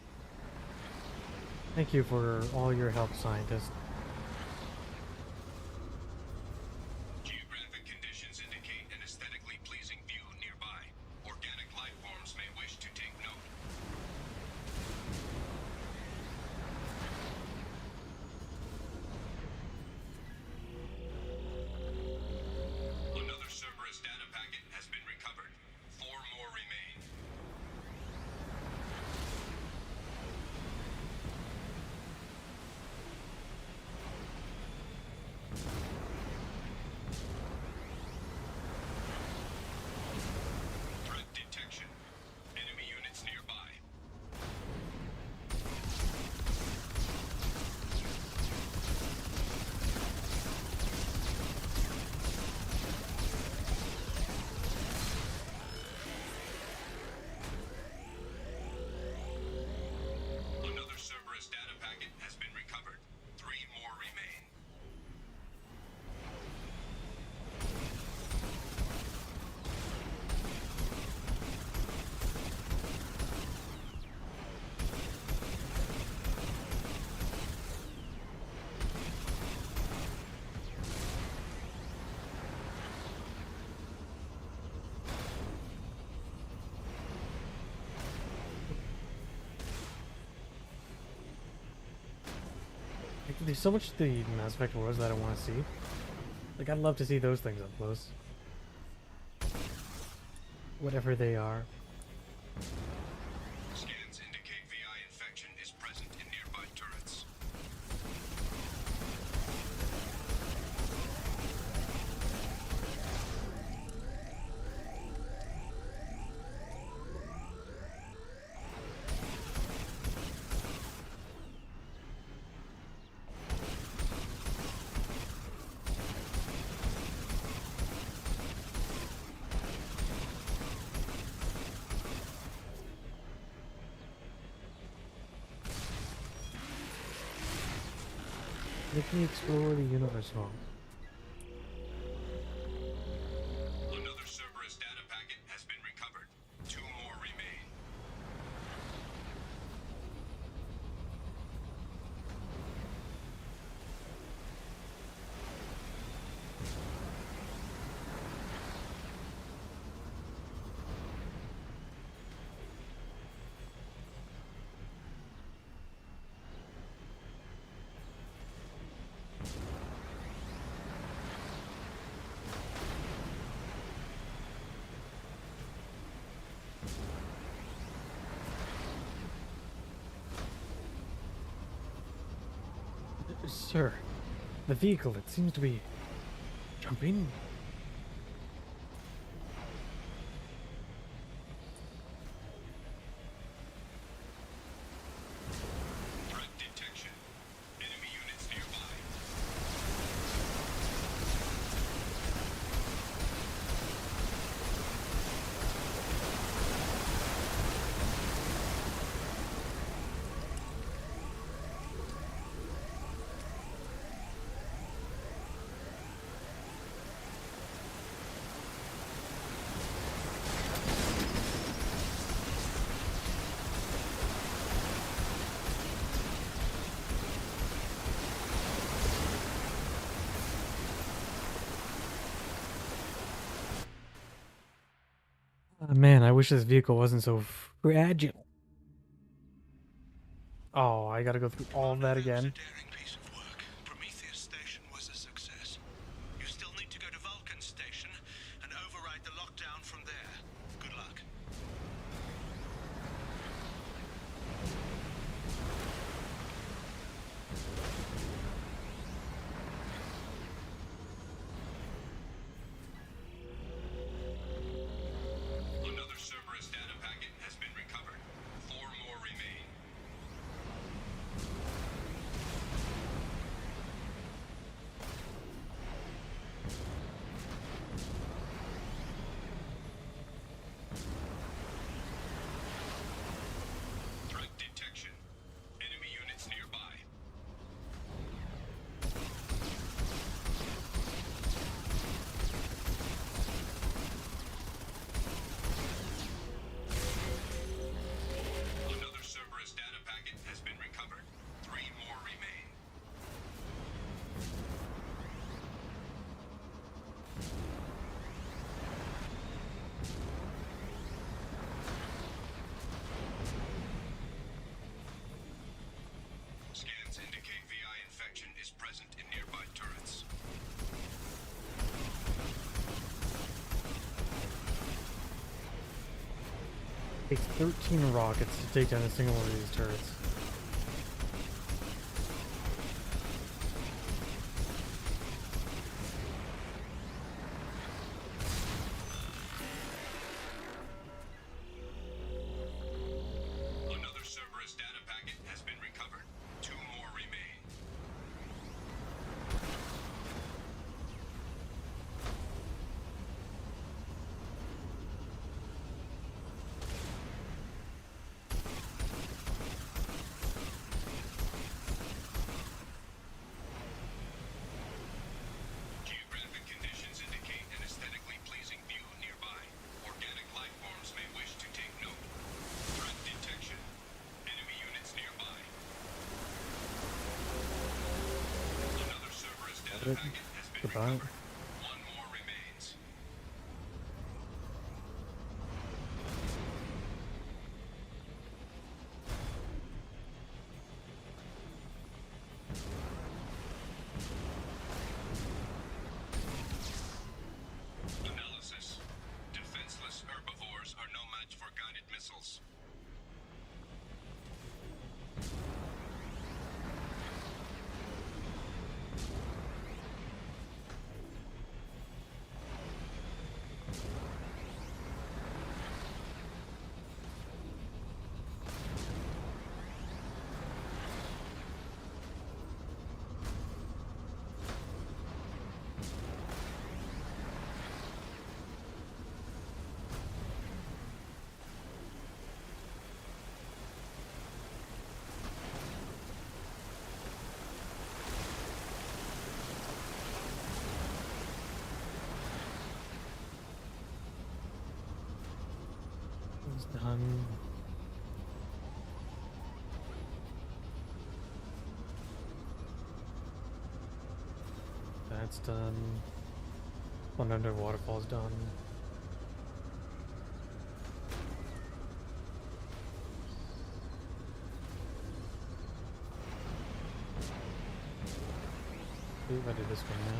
Thank you for all your help, scientist. Geographic conditions indicate an aesthetically pleasing view nearby. Organic life forms may wish to take note. Another Cerberus data packet has been recovered. 4 more remain. Threat detection. Enemy units nearby. Another Cerberus data packet has been recovered. 3 more remain. Like, there's so much to the Mass Effect worlds that I want to see. Like, I'd love to see those things up close. Whatever they are. Scans indicate VI infection is present in nearby turrets. Make me explore the universe more. Another Cerberus data packet has been recovered. 2 more remain. Sir, the vehicle, it seems to be jumping. Threat detection. Enemy units nearby. Man, I wish this vehicle wasn't so fragile. Oh, I gotta go through all of that again. Prometheus Station was a success. You still need to go to Vulcan Station and override the lockdown from there. Good luck. Another Cerberus data packet has been recovered. 4 more remain. Threat detection. Enemy units nearby. Another Cerberus data packet has been recovered. 3 more remain. Scans indicate VI infection is present in nearby turrets. Takes 13 rockets to take down a single one of these turrets. Another Cerberus data packet has been recovered. 2 more remain. Geographic conditions indicate an aesthetically pleasing view nearby. Organic life forms may wish to take note. Threat detection. Enemy units nearby. Another Cerberus data packet has been Goodbye. recovered. 1 more remains. Analysis. Defenseless herbivores are no match for guided missiles. It's done. That's done. One under waterfall's done. Ooh, I did this one now.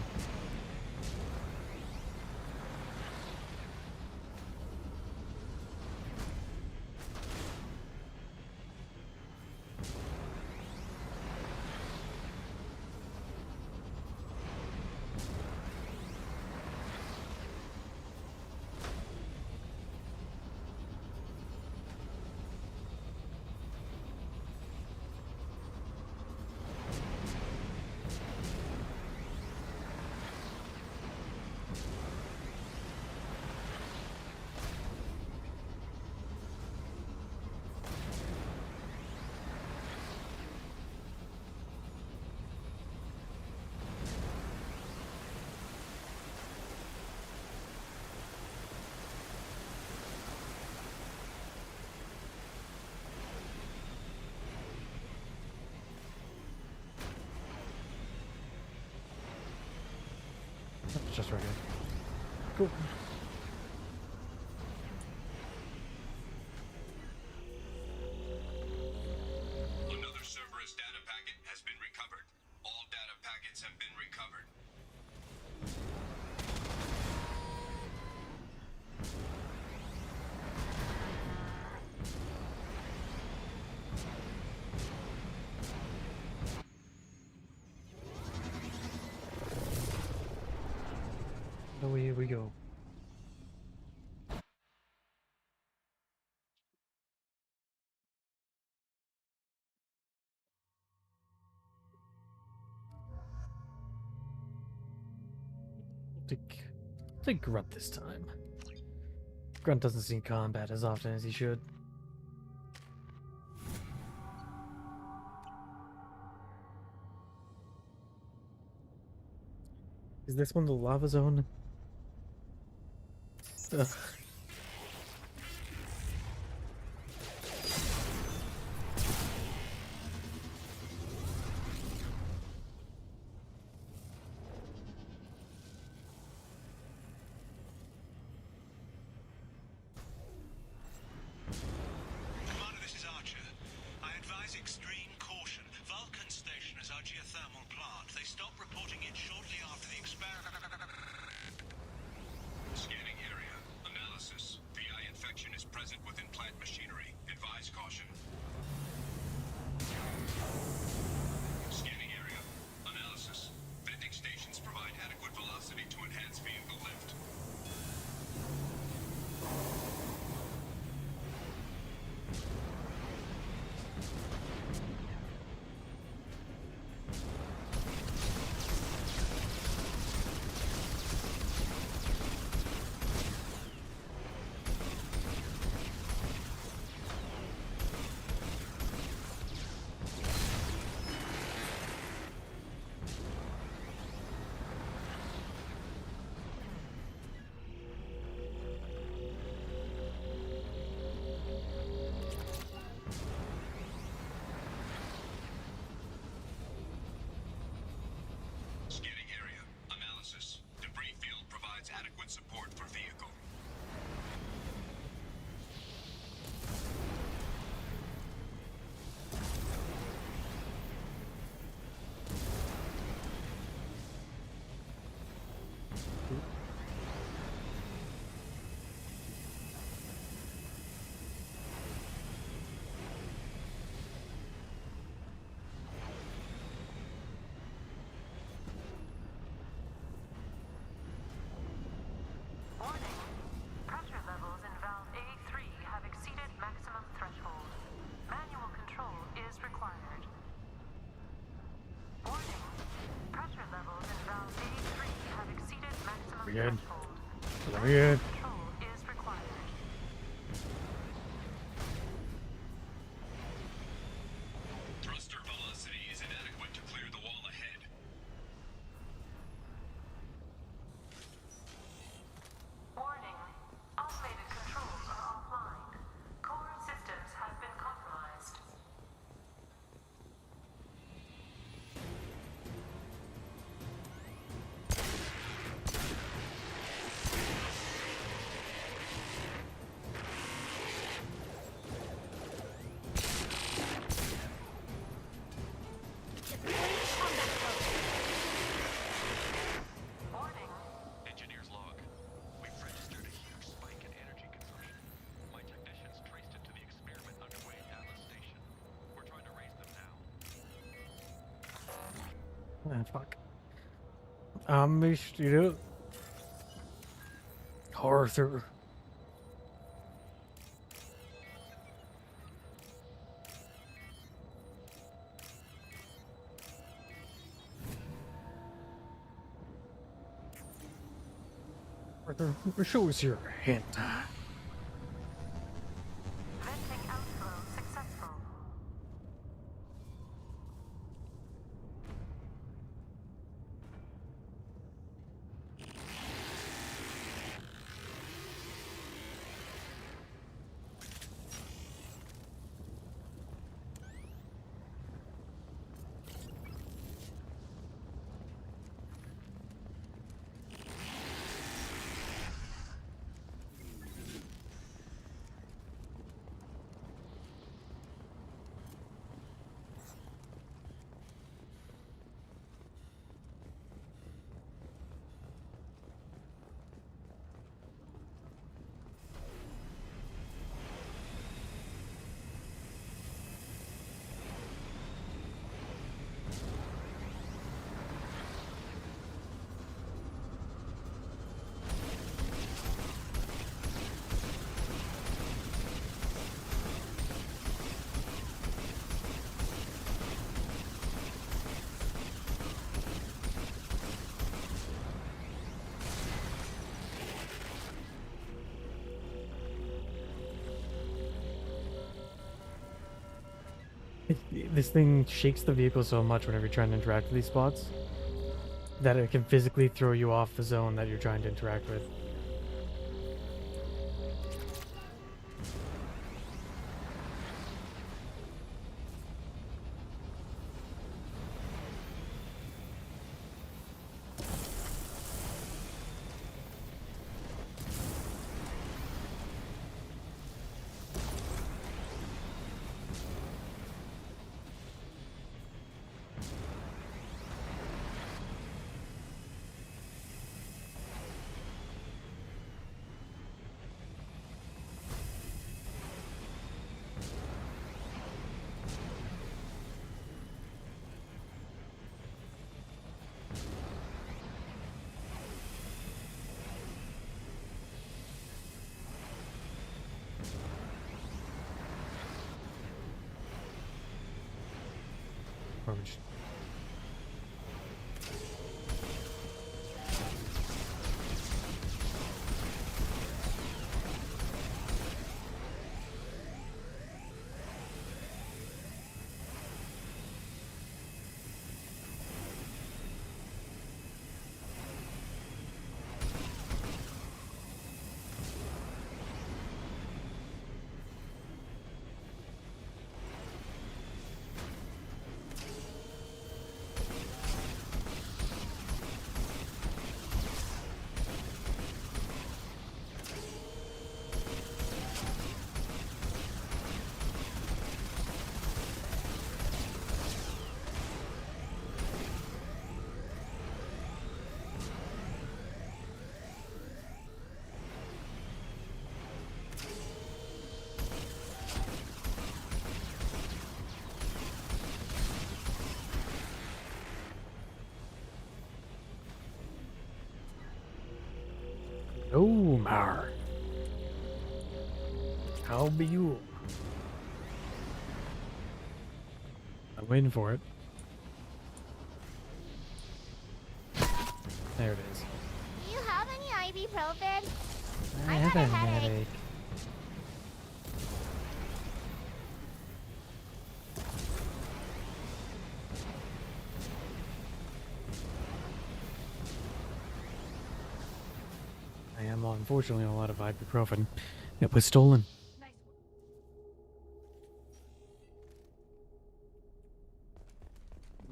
That's just right here. Cool. away we go. Take Grunt this time. Grunt doesn't see combat as often as he should. Is this one the lava zone? Ugh. Commander, this is Archer. I advise extreme caution. Vulcan Station is our geothermal plant. They stopped reporting it shortly after the experiment. Scanning area. Analysis. VI infection is present within plant machinery. Advise caution. Scanning area. Analysis. Venting stations provide adequate velocity to enhance vehicle lift. Scanning area. Analysis. Debris field provides adequate support for vehicle. Warning. Pressure levels in valve A3 have exceeded maximum threshold. Manual control is required. Warning. Pressure levels in valve A3 have exceeded maximum We good? threshold. We good? Control is required. Thruster velocity is inadequate to clear the wall ahead. Warning. Automated controls are offline. Core systems have been compromised. Warning. Engineer's log. We've registered a huge spike in energy consumption. My technicians traced it to the experiment underway at Atlas Station. We're trying to raise them now. Ah, fuck. Ich do Arthur. Arthur, show us your hand. Venting outflow successful. This thing shakes the vehicle so much whenever you're trying to interact with these spots that it can physically throw you off the zone that you're trying to interact with. Garbage. Omar. How be you? I'm waiting for it. There it is. Do you have any ibuprofen? I have a headache. I am unfortunately on a lot of ibuprofen. It was stolen.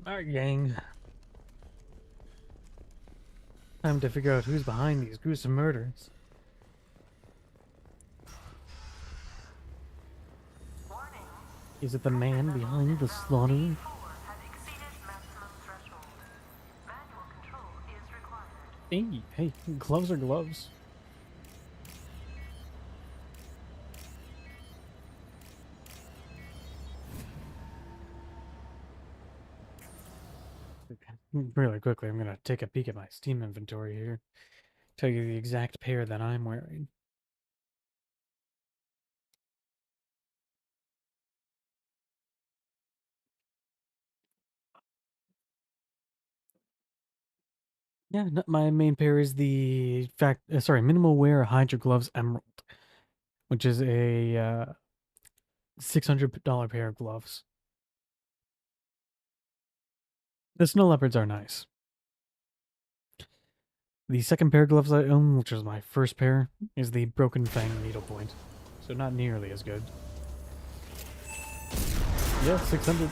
Alright, gang. Time to figure out who's behind these gruesome murders. Is it the man behind the slaughter? Hey, gloves are gloves. Really quickly, I'm gonna take a peek at my Steam inventory here. Tell you the exact pair that I'm wearing. Yeah, no, my main pair is the Minimal Wear Hydra Gloves Emerald, which is a $600 pair of gloves. The snow leopards are nice. The second pair of gloves I own, which is my first pair, is the Broken Fang Needlepoint, so not nearly as good. Yeah, 600.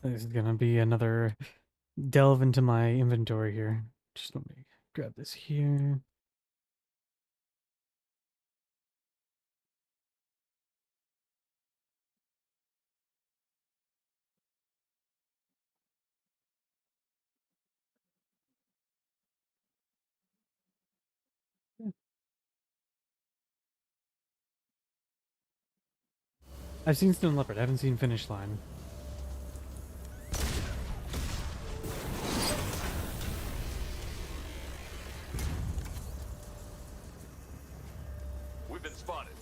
This is gonna be another delve into my inventory here. Just let me grab this here. I've seen Stone Leopard, I haven't seen Finish Line. We've been spotted.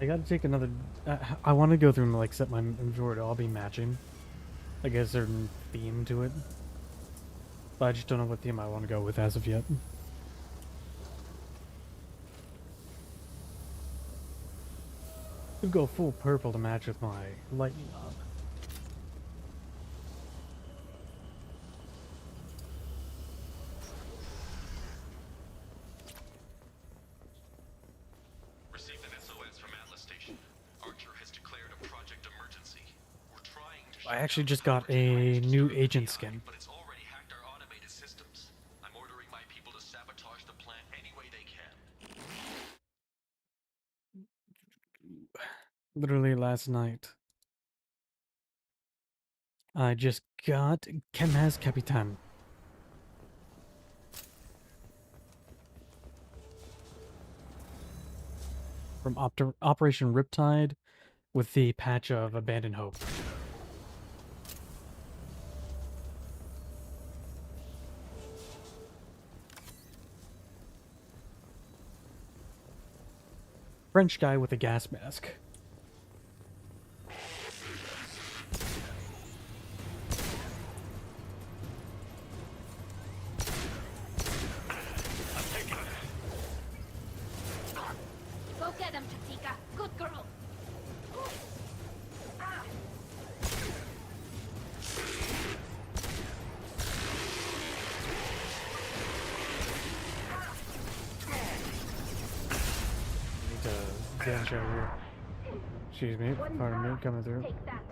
I gotta take another. I want to go through and like set my inventory to all be matching, like a certain theme to it. But I just don't know what theme I want to go with as of yet. Could go full purple to match with my lightning knob. Received an SOS from Atlas Station. Archer has declared a project emergency. We're trying to I actually just got a new agent skin. but it's already hacked our automated systems. I'm ordering my people to sabotage the plant any way they can. Literally last night, I just got Kemaz Capitan. From Operation Riptide with the patch of Abandoned Hope. French guy with a gas mask. Go get him, Katika. Good girl. Need to dash over here. Excuse me, pardon me, coming through. Take that.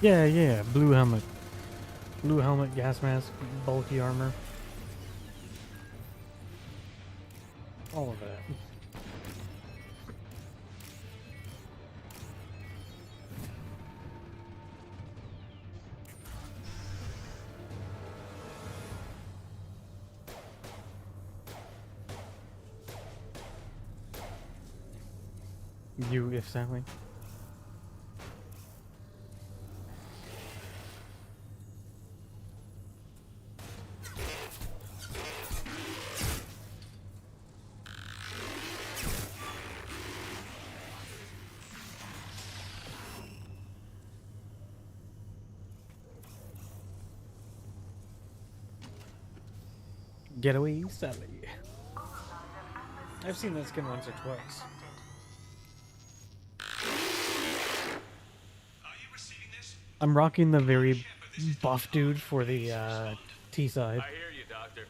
Yeah, yeah, blue helmet. Blue helmet, gas mask, bulky armor. All of that. You, if Sally. Getaway Sally. I've seen that skin once or twice. I'm rocking the very buff dude for the T side. I hear you, Doctor.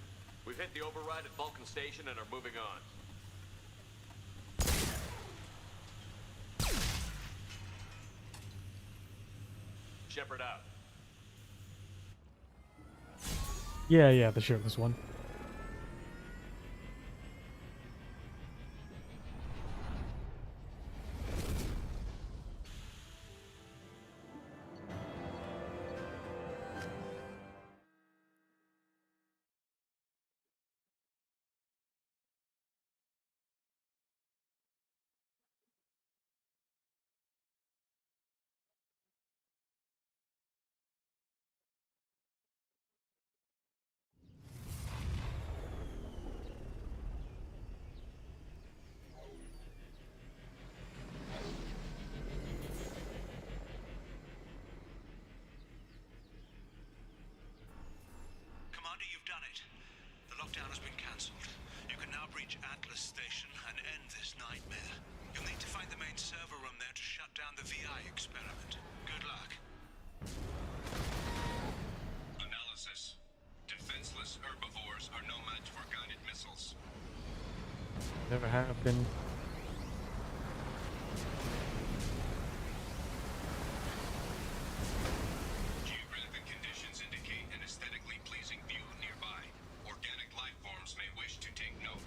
We've hit the override at Vulcan Station and are moving on. Shepard out. Yeah, the shirtless one. Commander, you've done it. The lockdown has been cancelled. You can now breach Atlas Station and end this nightmare. You'll need to find the main server room there to shut down the VI experiment. Good luck. Analysis. Defenseless herbivores are no match for guided missiles. Never have been. Geographic conditions indicate an aesthetically pleasing view nearby. Organic life forms may wish to take note.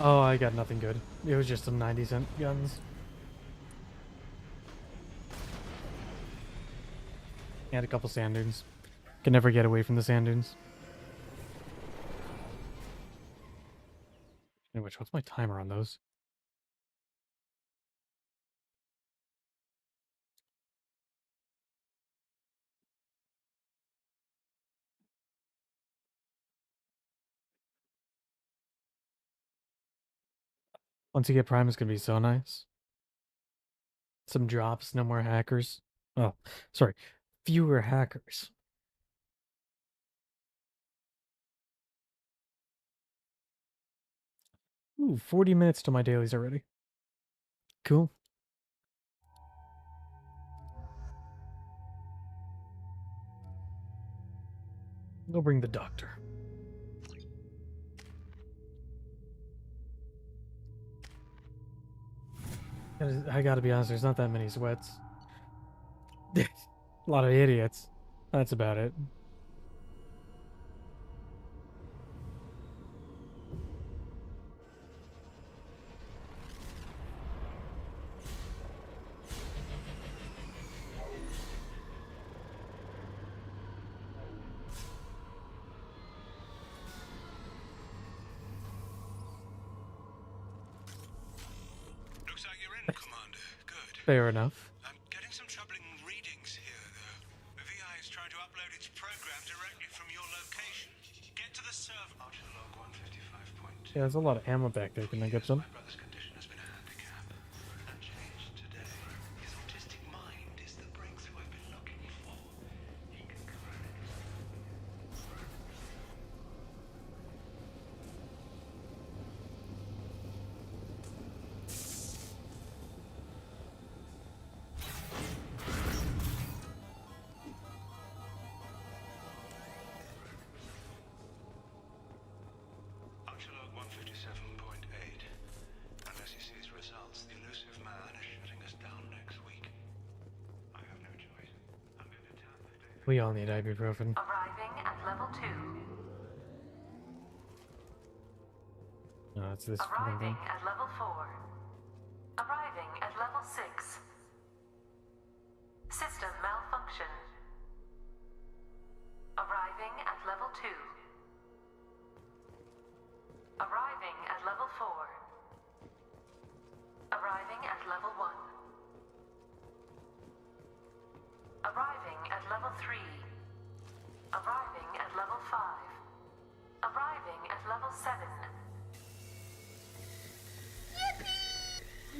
Oh, I got nothing good. It was just some 90-cent guns. And a couple sand dunes. Can never get away from the sand dunes. Which, what's my timer on those? Once you get Prime, it's gonna be so nice. Some drops, no more hackers. Oh, sorry. Fewer hackers. Ooh, 40 minutes to my dailies already. Cool. Go bring the doctor. I gotta be honest, there's not that many sweats. A lot of idiots. That's about it. Looks like you're in, Commander. Good. Fair enough. I'm getting some troubling readings here, though. The VI is trying to upload its program directly from your location. Get to the server. Log 155.2. Yeah, there's a lot of ammo back there. Can I get some? My brother's condition has been a handicap. That changed today. His autistic mind is the breakthrough I've been looking for. He can correct. Archelog 157.8. Unless he sees results, the elusive man is shutting us down next week. I have no choice. I'm going to tap the data. We all need ibuprofen. Arriving at level 2. No, it's this one Arriving thing. at level 4. Arriving at level 6. System malfunction. Arriving at level 2. Arriving at level 4. Arriving at level 1. Arriving at level 3. Arriving at level 5. Arriving at level 7.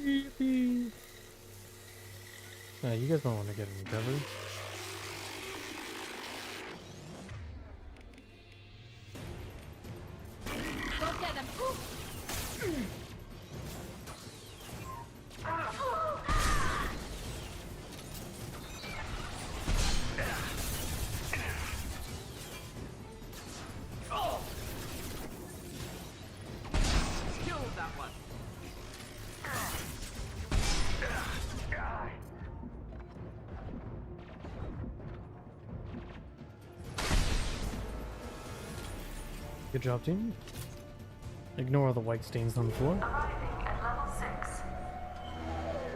Yippee! You guys don't want to get any cover. Go get them. Kill that one. Good job, team. Ignore the white stains on the floor. Arriving at level 6.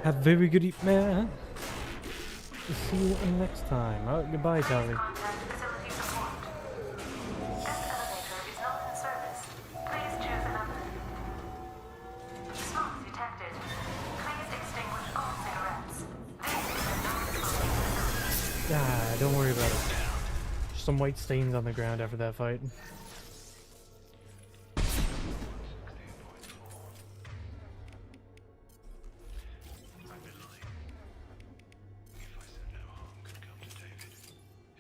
Have a very good evening. See you next time. Oh, goodbye, Sally. Contact facility support. This elevator is not in service. Please choose another. Smoke detected. Please extinguish all cigarettes. This is a non-smoking facility. Ah, don't worry about it. Just some white stains on the ground after that fight. I've been lying. If I said no harm could come to David,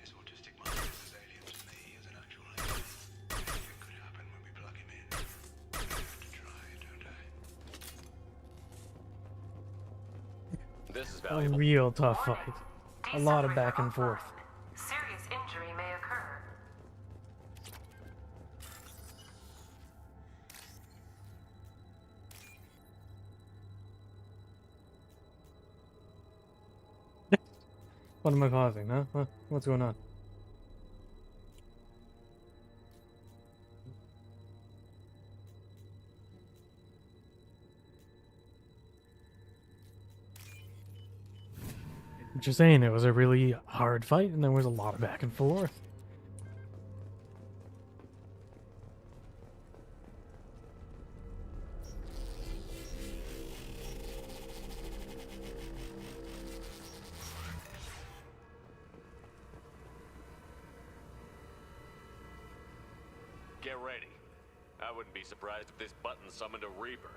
his autistic mind is as alien to me as an actual alien. Anything could happen when we plug him in. I have to try, don't I? This is A valuable. real tough fight. A lot of back and forth. Serious injury may occur. What am I pausing, huh? What's going on? Just saying, it was a really hard fight, and there was a lot of back and forth. Get ready. I wouldn't be surprised if this button summoned a Reaper.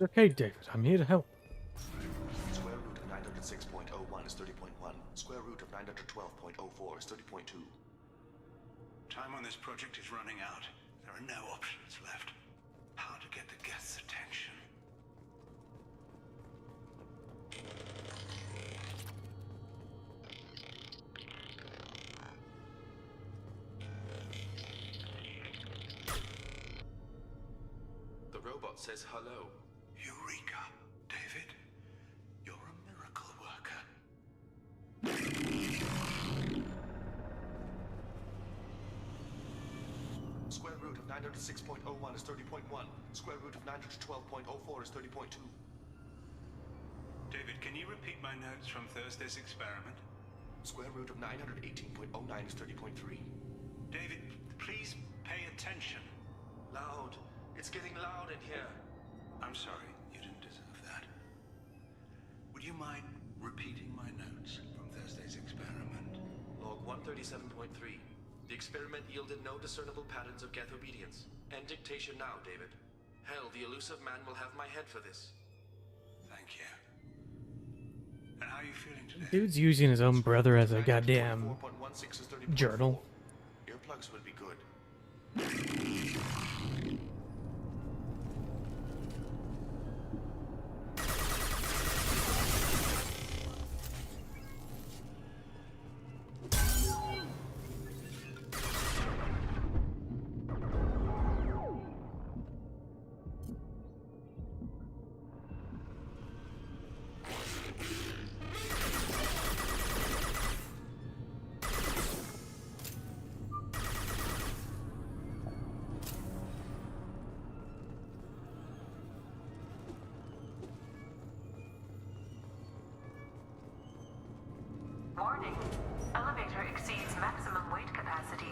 Okay, David, I'm here to help. Square root of 906.01 is 30.1. Square root of 912.04 is 30.2. Time on this project is running out. There are no options left. How to get the guests' attention. The robot says hello. Eureka, David. You're a miracle worker. Square root of 906.01 is 30.1. Square root of 912.04 is 30.2. David, can you repeat my notes from Thursday's experiment? Square root of 918.09 is 30.3. David, please pay attention. Loud. It's getting loud in here. I'm sorry, you didn't deserve that. Would you mind repeating my notes from Thursday's experiment? Log 137.3. The experiment yielded no discernible patterns of geth obedience. End dictation now, David. Hell, the elusive man will have my head for this. Thank you. And how are you feeling today? Dude's using his own brother as a goddamn journal. Earplugs would be good. Warning. Elevator exceeds maximum weight capacity.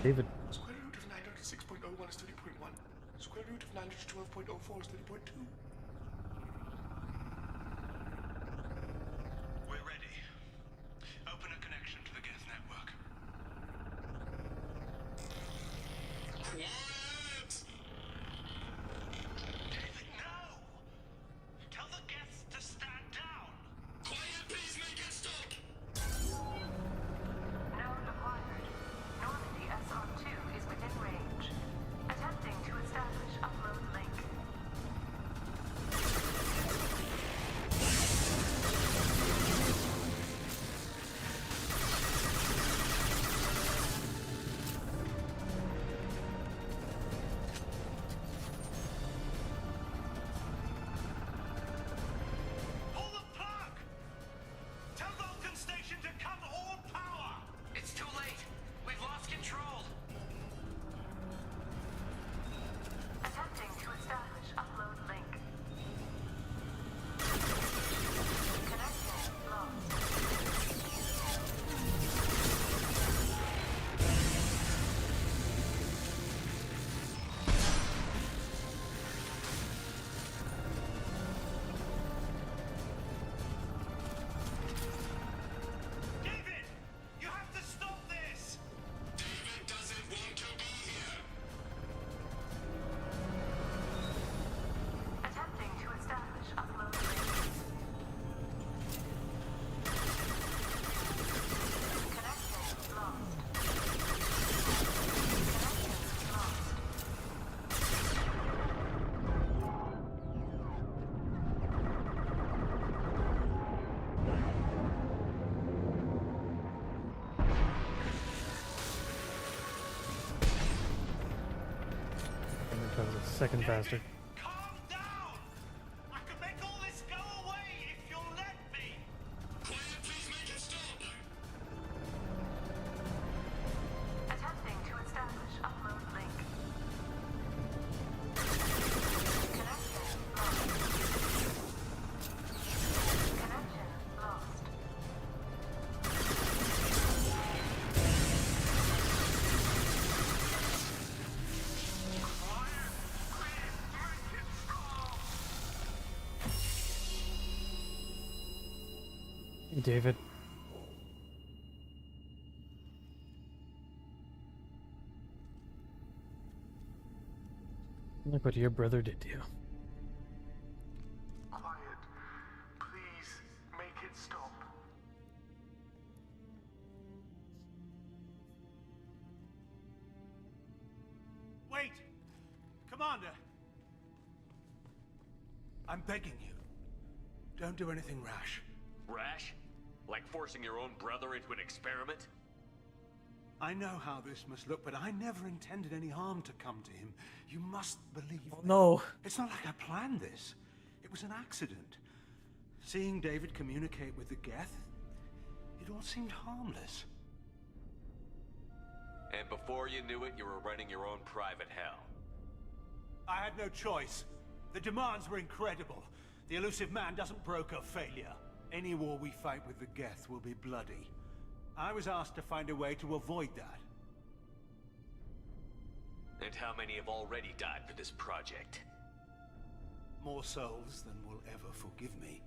David. Square root of 906.01 is 30.1. Square root of 912.04 is 30.2. We're ready. Open a connection to the Geth network. What? David, no! Tell the Geths to stand down! Quiet, peacemaker, stop! Node acquired. Normandy SR2 is within range. second faster. Calm down! I can make all this go away if you'll let me! Quiet, please make it stop! Attempting to establish upload link. Connection lost. Connection lost. Hey, David. Look what your brother did to you. Quiet. Please make it stop. Wait! Commander! I'm begging you. Don't do anything rash. Rash? Like forcing your own brother into an experiment? I know how this must look, but I never intended any harm to come to him. You must believe me. No. It's not like I planned this. It was an accident. Seeing David communicate with the Geth, it all seemed harmless. And before you knew it, you were running your own private hell. I had no choice. The demands were incredible. The elusive man doesn't broker failure. Any war we fight with the Geth will be bloody. I was asked to find a way to avoid that. And how many have already died for this project? More souls than will ever forgive me.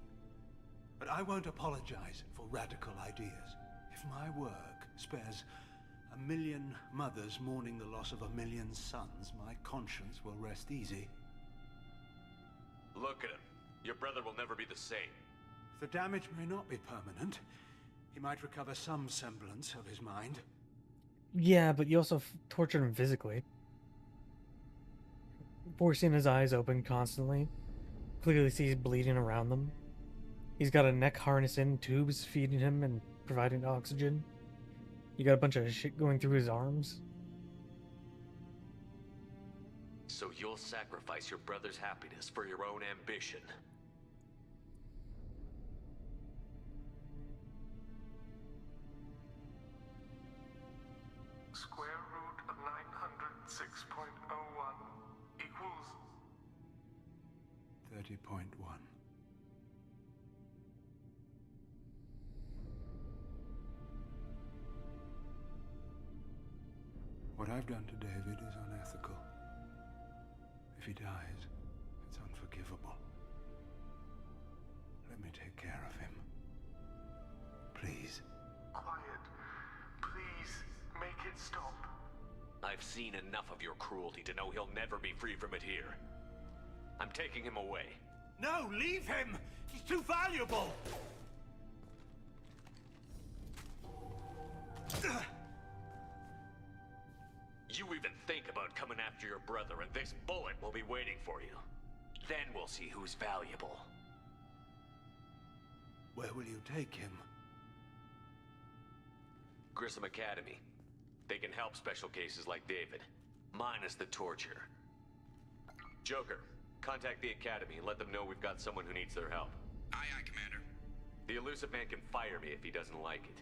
But I won't apologize for radical ideas. If my work spares 1 million mothers mourning the loss of 1 million sons, my conscience will rest easy. Look at him. Your brother will never be the same. The damage may not be permanent. He might recover some semblance of his mind. Yeah, but you also tortured him physically. Forcing his eyes open constantly. Clearly sees bleeding around them. He's got a neck harness in, tubes feeding him and providing oxygen. You got a bunch of shit going through his arms. So you'll sacrifice your brother's happiness for your own ambition. Square root of 906.01 equals 30.1. What I've done to David is unethical. If he dies, it's unforgivable. Let me take care of him. Please. quiet. Please make it stop. I've seen enough of your cruelty to know he'll never be free from it here. I'm taking him away. No, leave him! He's too valuable! You even think about coming after your brother, and this bullet will be waiting for you. Then we'll see who's valuable. Where will you take him? Grissom Academy. They can help special cases like David, minus the torture. Joker, contact the Academy and let them know we've got someone who needs their help. Aye, aye, Commander. The elusive man can fire me if he doesn't like it.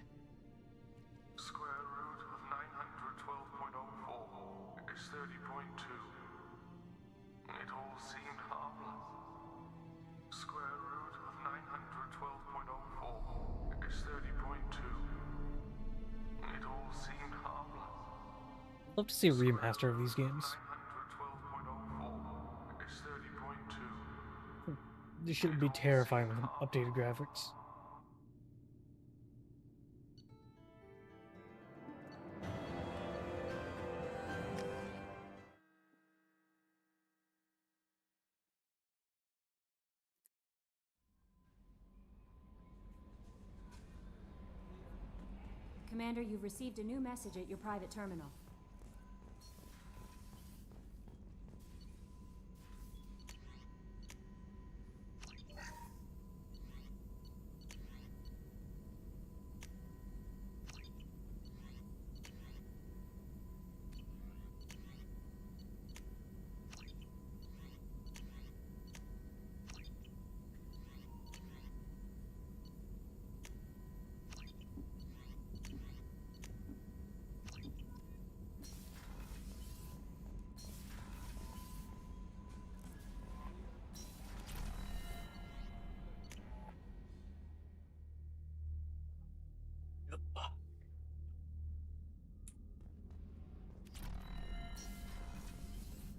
Square root of 912.04 is 30.2. It all seemed harmless. Square root of 912.04 is 30.2. It all seemed harmless. I'd love to see a remaster of these games. 912.04 is 30.2. This should be terrifying with updated graphics. Commander, you've received a new message at your private terminal.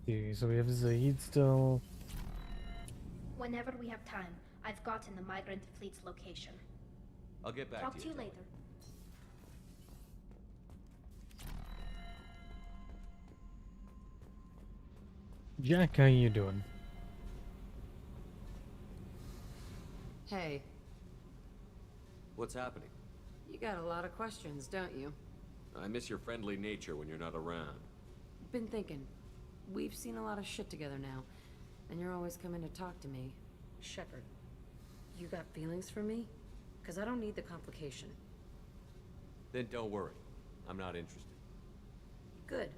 See, so we have Zaid still. Whenever we have time, I've gotten the migrant fleet's location. I'll get back Talk to to you Joey. later. Jack, how you doing? Hey, What's happening? you got a lot of questions, don't you? I miss your friendly nature when you're not around. Been thinking. We've seen a lot of shit together now, and you're always coming to talk to me. Shepard, you got feelings for me? Because I don't need the complication. Then don't worry. I'm not interested. Good.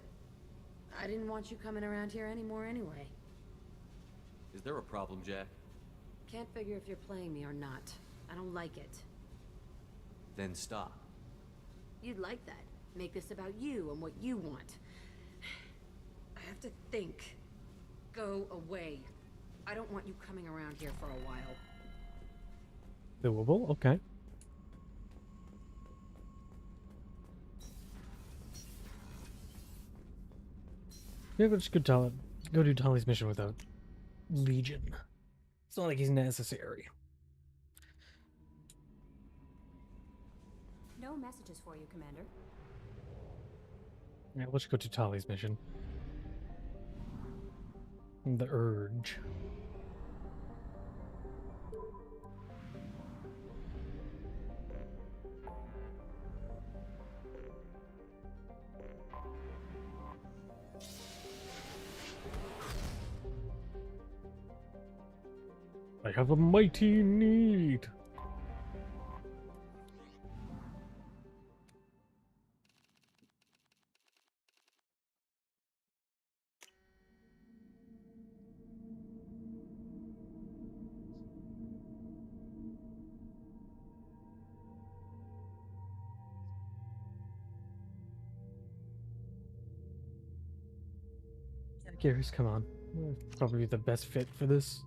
I didn't want you coming around here anymore anyway. Is there a problem, Jack? Can't figure if you're playing me or not. I don't like it. Then stop. You'd like that. Make this about you and what you want. I have to think. Go away. I don't want you coming around here for a while. Doable, okay. Yeah, but just go do Tali's mission without Legion. It's not like he's necessary. No messages for you, Commander. Yeah, let's go to Tali's mission. The Urge. I have a mighty need. Garrus, come on. Probably the best fit for this.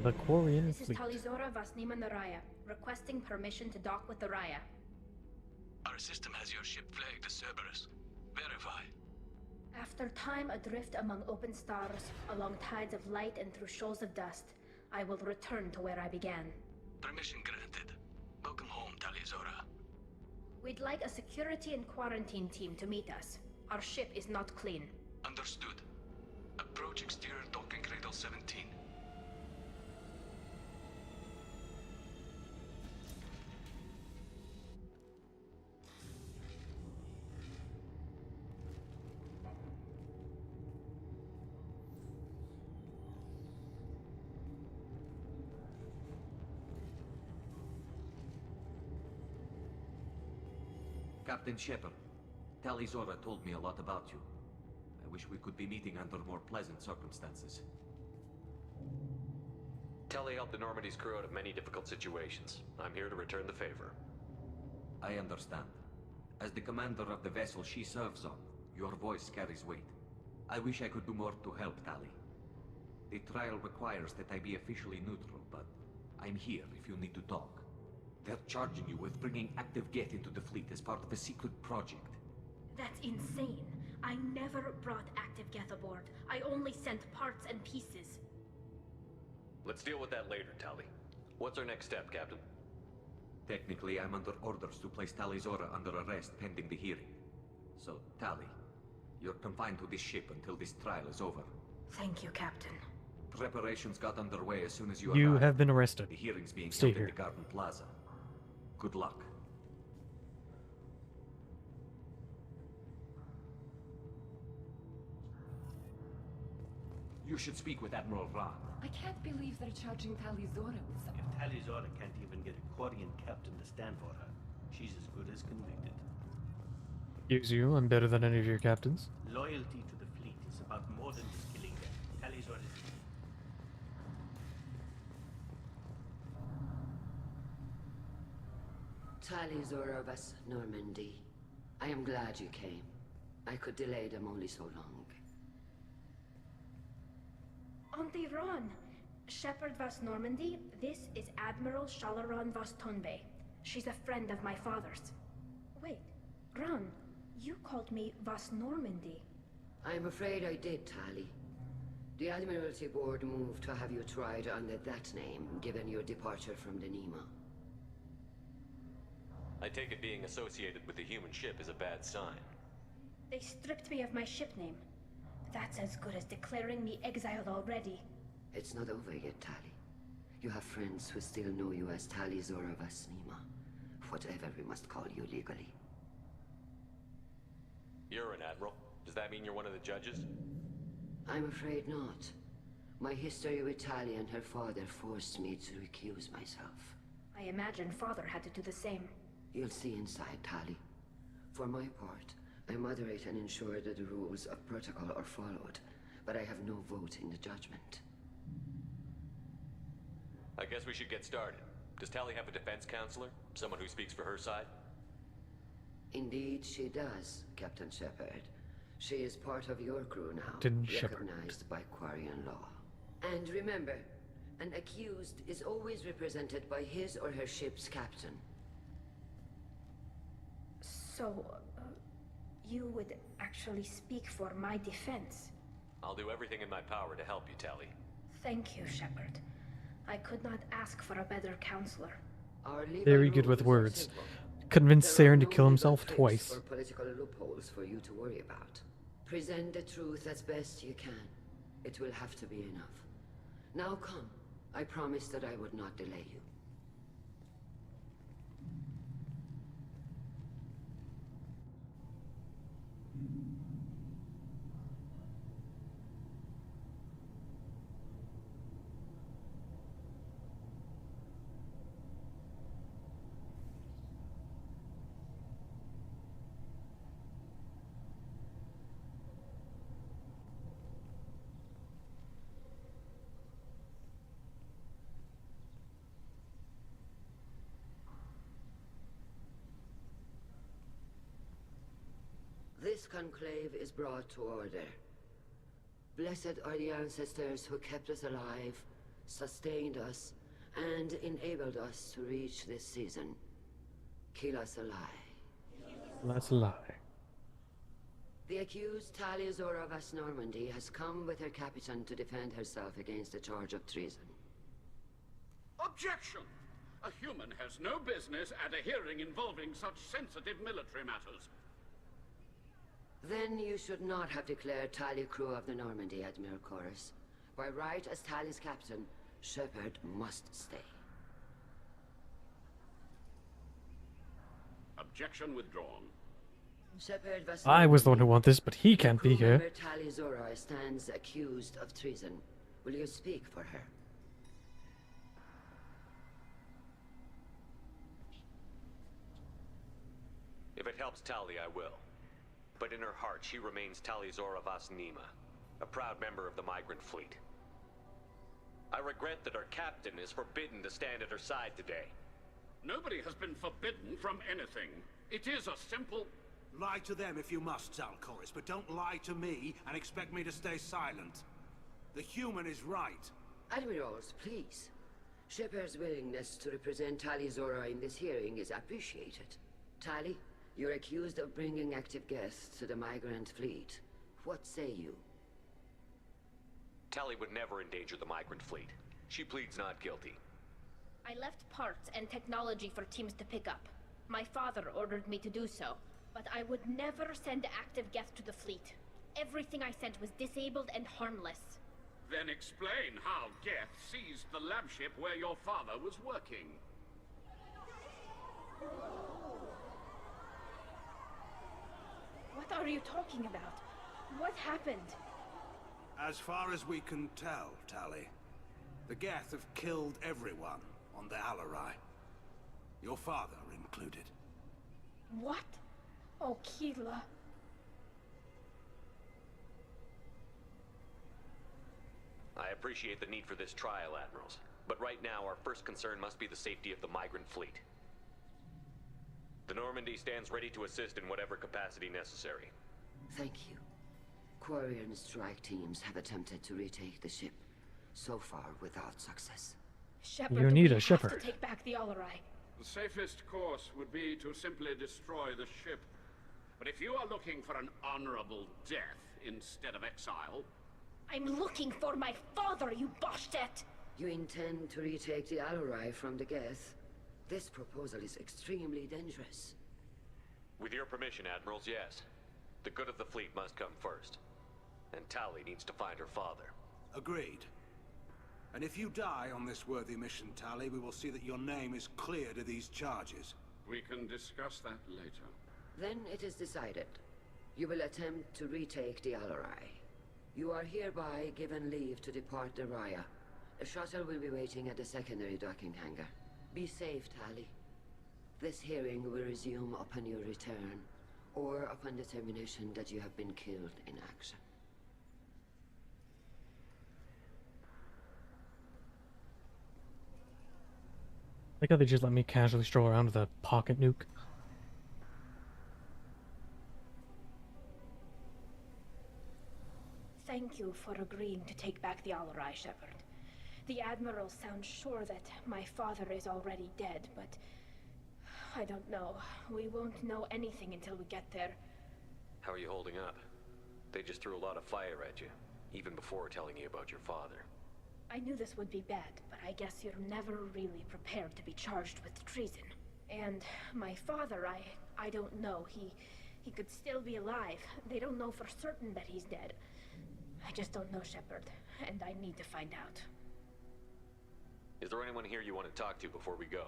The Quarian This is fleet. Talizora Vasnima Naraya, requesting permission to dock with the Raya. Our system has your ship flagged as Cerberus. Verify. After time adrift among open stars, along tides of light and through shoals of dust, I will return to where I began. Permission granted. Welcome home, Talizora. We'd like a security and quarantine team to meet us. Our ship is not clean. Understood. Approach exterior docking cradle 17. Captain Shepard, Talizora told me a lot about you. I wish we could be meeting under more pleasant circumstances. Tali helped the Normandy's crew out of many difficult situations. I'm here to return the favor. I understand. As the commander of the vessel she serves on, your voice carries weight. I wish I could do more to help, Tali. The trial requires that I be officially neutral, but I'm here if you need to talk. They're charging you with bringing active Geth into the fleet as part of a secret project. That's insane. I never brought active Geth aboard. I only sent parts and pieces. Let's deal with that later, Tali. What's our next step, Captain? Technically, I'm under orders to place Talizora under arrest pending the hearing. So, Tali, you're confined to this ship until this trial is over. Thank you, Captain. Preparations got underway as soon as you You arrived. have been arrested. The hearing's being Stay held here. in the Garden Plaza. Good luck. You should speak with Admiral Ra. I can't believe they're charging Talizora with something. If Talizora can't even get a Quarian captain to stand for her, she's as good as convicted. Excuse you, I'm better than any of your captains. Loyalty to the fleet is about more than just killing them. Talizora is... Talizora Vas Normandy. I am glad you came. I could delay them only so long. Auntie Ron! Shepard Vas Normandy, this is Admiral Shalaron Vas Tonbe. She's a friend of my father's. Wait, Ron, you called me Vas Normandy. I'm afraid I did, Tali. The Admiralty Board moved to have you tried under that name, given your departure from the Nima. I take it being associated with the human ship is a bad sign. They stripped me of my ship name. That's as good as declaring me exiled already. It's not over yet, Tali. You have friends who still know you as Tali Zora Vas Nima. Whatever we must call you legally. You're an admiral. Does that mean you're one of the judges? I'm afraid not. My history with Tali and her father forced me to recuse myself. I imagine father had to do the same. You'll see inside, Tali. For my part, I moderate and ensure that the rules of protocol are followed, but I have no vote in the judgment. I guess we should get started. Does Tali have a defense counselor? Someone who speaks for her side? Indeed, she does, Captain Shepard. She is part of your crew now, recognized by Quarian law. And remember, an accused is always represented by his or her ship's captain. So, you would actually speak for my defense? I'll do everything in my power to help you, Tali. Thank you, Shepard. I could not ask for a better counselor. Very good with words. Convinced Saren to kill himself twice. Or political loopholes for you to worry about. Present the truth as best you can. It will have to be enough. Now come. I promised that I would not delay you. This conclave is brought to order. Blessed are the ancestors who kept us alive, sustained us, and enabled us to reach this season. Kilas Alai. That's a lie. The accused Tali Zora Vas Normandy has come with her captain to defend herself against a charge of treason. Objection! A human has no business at a hearing involving such sensitive military matters. Then you should not have declared Tali crew of the Normandy, Admiral Chorus. By right as Tali's captain, Shepard must stay. Objection withdrawn. Shepard Vas I was the one who wanted this, but he can't be here. Crewmember Tali Zora stands accused of treason. Will you speak for her? If it helps Tali, I will. But in her heart, she remains Tali Zora Vas Nima, a proud member of the migrant fleet. I regret that our captain is forbidden to stand at her side today. Nobody has been forbidden from anything. It is a simple... Lie to them if you must, Zalcoris, but don't lie to me and expect me to stay silent. The human is right. Admirals, please. Shepard's willingness to represent Tali Zora in this hearing is appreciated. Tali, you're accused of bringing active guests to the migrant fleet. What say you? Tali would never endanger the migrant fleet. She pleads not guilty. I left parts and technology for teams to pick up. My father ordered me to do so, but I would never send active guests to the fleet. Everything I sent was disabled and harmless. Then explain how Geth seized the lab ship where your father was working. What are you talking about? What happened? As far as we can tell, Tali, the Geth have killed everyone on the Alarai. Your father included. What? Oh, Keela. I appreciate the need for this trial, Admirals. But right now, our first concern must be the safety of the migrant fleet. The Normandy stands ready to assist in whatever capacity necessary. Thank you. Quarian strike teams have attempted to retake the ship, so far without success. Shepard, You need we a have shepherd. to take back the Alarai. The safest course would be to simply destroy the ship. But if you are looking for an honorable death instead of exile... I'm looking for my father, you Boshtet! You intend to retake the Alarai from the Geth? This proposal is extremely dangerous. With your permission, Admirals, yes. The good of the fleet must come first. And Tali needs to find her father. Agreed. And if you die on this worthy mission, Tali, we will see that your name is cleared of these charges. We can discuss that later. Then it is decided. You will attempt to retake the Alarai. You are hereby given leave to depart the Raya. A shuttle will be waiting at the secondary docking hangar. Be safe, Tali. This hearing will resume upon your return, or upon determination that you have been killed in action. Like how they just let me casually stroll around with a pocket nuke. Thank you for agreeing to take back the Alarai, Shepard. The Admiral sounds sure that my father is already dead, but... I don't know. We won't know anything until we get there. How are you holding up? They just threw a lot of fire at you, even before telling you about your father. I knew this would be bad, but I guess you're never really prepared to be charged with treason. And my father, I don't know. He could still be alive. They don't know for certain that he's dead. I just don't know, Shepard, and I need to find out. Is there anyone here you want to talk to before we go?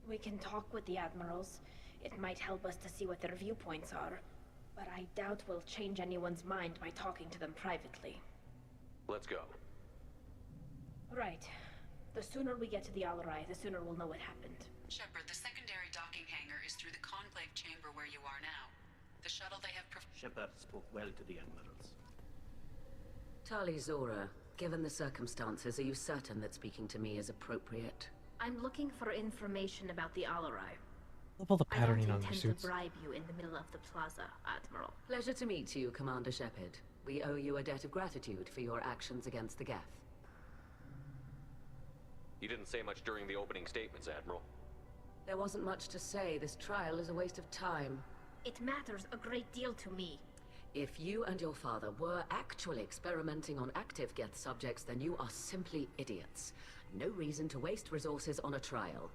We can talk with the Admirals. It might help us to see what their viewpoints are. But I doubt we'll change anyone's mind by talking to them privately. Let's go. Right. The sooner we get to the Alarai, the sooner we'll know what happened. Shepard, the secondary docking hangar is through the conclave chamber where you are now. The shuttle they have Shepard spoke well to the Admirals. Tali Zora, given the circumstances, are you certain that speaking to me is appropriate? I'm looking for information about the Alarai. Love all the patterning on their I don't intend suits. to bribe you in the middle of the plaza, Admiral. Pleasure to meet you, Commander Shepard. We owe you a debt of gratitude for your actions against the Geth. You didn't say much during the opening statements, Admiral. There wasn't much to say. This trial is a waste of time. It matters a great deal to me. If you and your father were actually experimenting on active Geth subjects, then you are simply idiots. No reason to waste resources on a trial.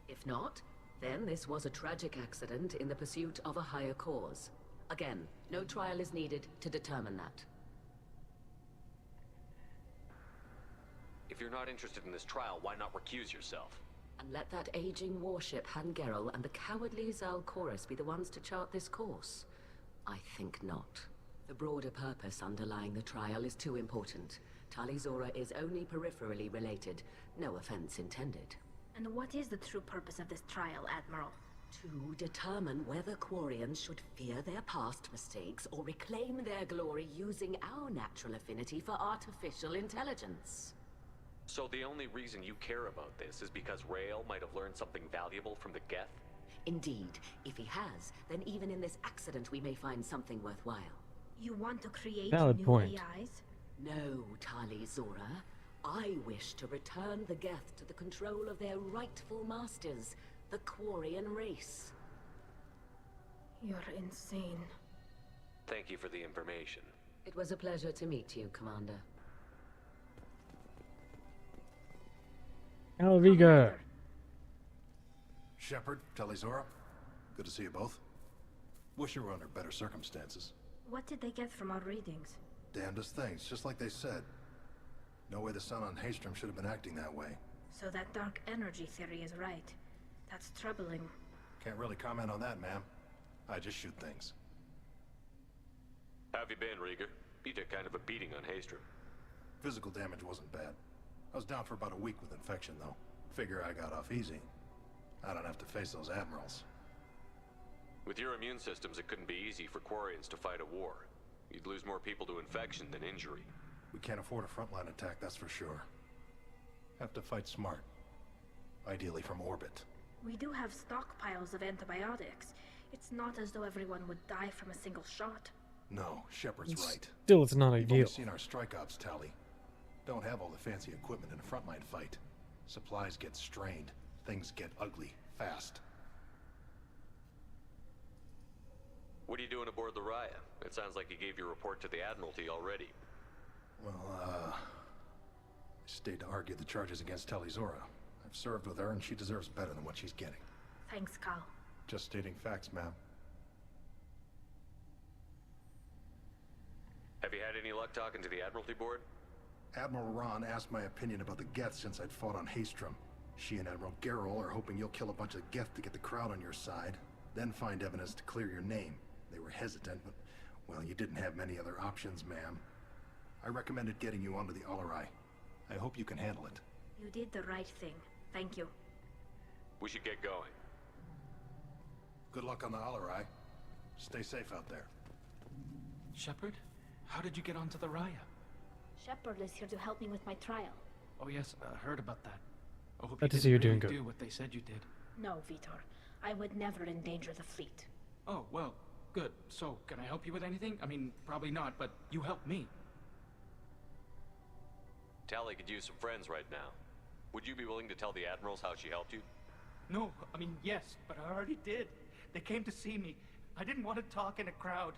If not, then this was a tragic accident in the pursuit of a higher cause. Again, no trial is needed to determine that. If you're not interested in this trial, why not recuse yourself? And let that aging warship Hangerel and the cowardly Zal Chorus be the ones to chart this course? I think not. The broader purpose underlying the trial is too important. Tali Zora is only peripherally related. No offense intended. And what is the true purpose of this trial, Admiral? To determine whether Quarians should fear their past mistakes or reclaim their glory using our natural affinity for artificial intelligence. So the only reason you care about this is because Rael might have learned something valuable from the Geth? Indeed. If he has, then even in this accident we may find something worthwhile. You want to create Valid new point. AIs? No, Tali Zora. I wish to return the Geth to the control of their rightful masters, the Quarian race. You're insane. Thank you for the information. It was a pleasure to meet you, Commander. Alviga. Shepard, Tali Zora, good to see you both. Wish you were under better circumstances. What did they get from our readings? Damnedest things, just like they said. No way the sun on Haystrom should have been acting that way. So that dark energy theory is right. That's troubling. Can't really comment on that, ma'am. I just shoot things. How have you been, Rieger? You took kind of a beating on Haystrom. Physical damage wasn't bad. I was down for about a week with infection, though. Figure I got off easy. I don't have to face those admirals. With your immune systems, it couldn't be easy for Quarians to fight a war. You'd lose more people to infection than injury. We can't afford a frontline attack, that's for sure. Have to fight smart. Ideally from orbit. We do have stockpiles of antibiotics. It's not as though everyone would die from a single shot. No, Shepard's right. Still, it's not We've ideal. only seen our strike ops tally. don't have all the fancy equipment in a frontline fight. Supplies get strained. Things get ugly, fast. What are you doing aboard the Raya? It sounds like you gave your report to the Admiralty already. Well, I stayed to argue the charges against Tali'Zorah. I've served with her, and she deserves better than what she's getting. Thanks, Cal. Just stating facts, ma'am. Have you had any luck talking to the Admiralty board? Admiral Ron asked my opinion about the Geth since I'd fought on Haestrom. She and Admiral Gerrel are hoping you'll kill a bunch of Geth to get the crowd on your side, then find evidence to clear your name. They were hesitant, but, well, you didn't have many other options, ma'am. I recommended getting you onto the Alarai. I hope you can handle it. You did the right thing. Thank you. We should get going. Good luck on the Alarai. Stay safe out there. Shepard? How did you get onto the Raya? Shepard is here to help me with my trial. Oh yes, I heard about that. I hope Glad you to see you're didn't doing really good. do what they said you did. No, Vitor. I would never endanger the fleet. Oh, well, good. So, can I help you with anything? I mean, probably not, but you helped me. Tali could use some friends right now. Would you be willing to tell the Admirals how she helped you? No, I mean, yes, but I already did. They came to see me. I didn't want to talk in a crowd.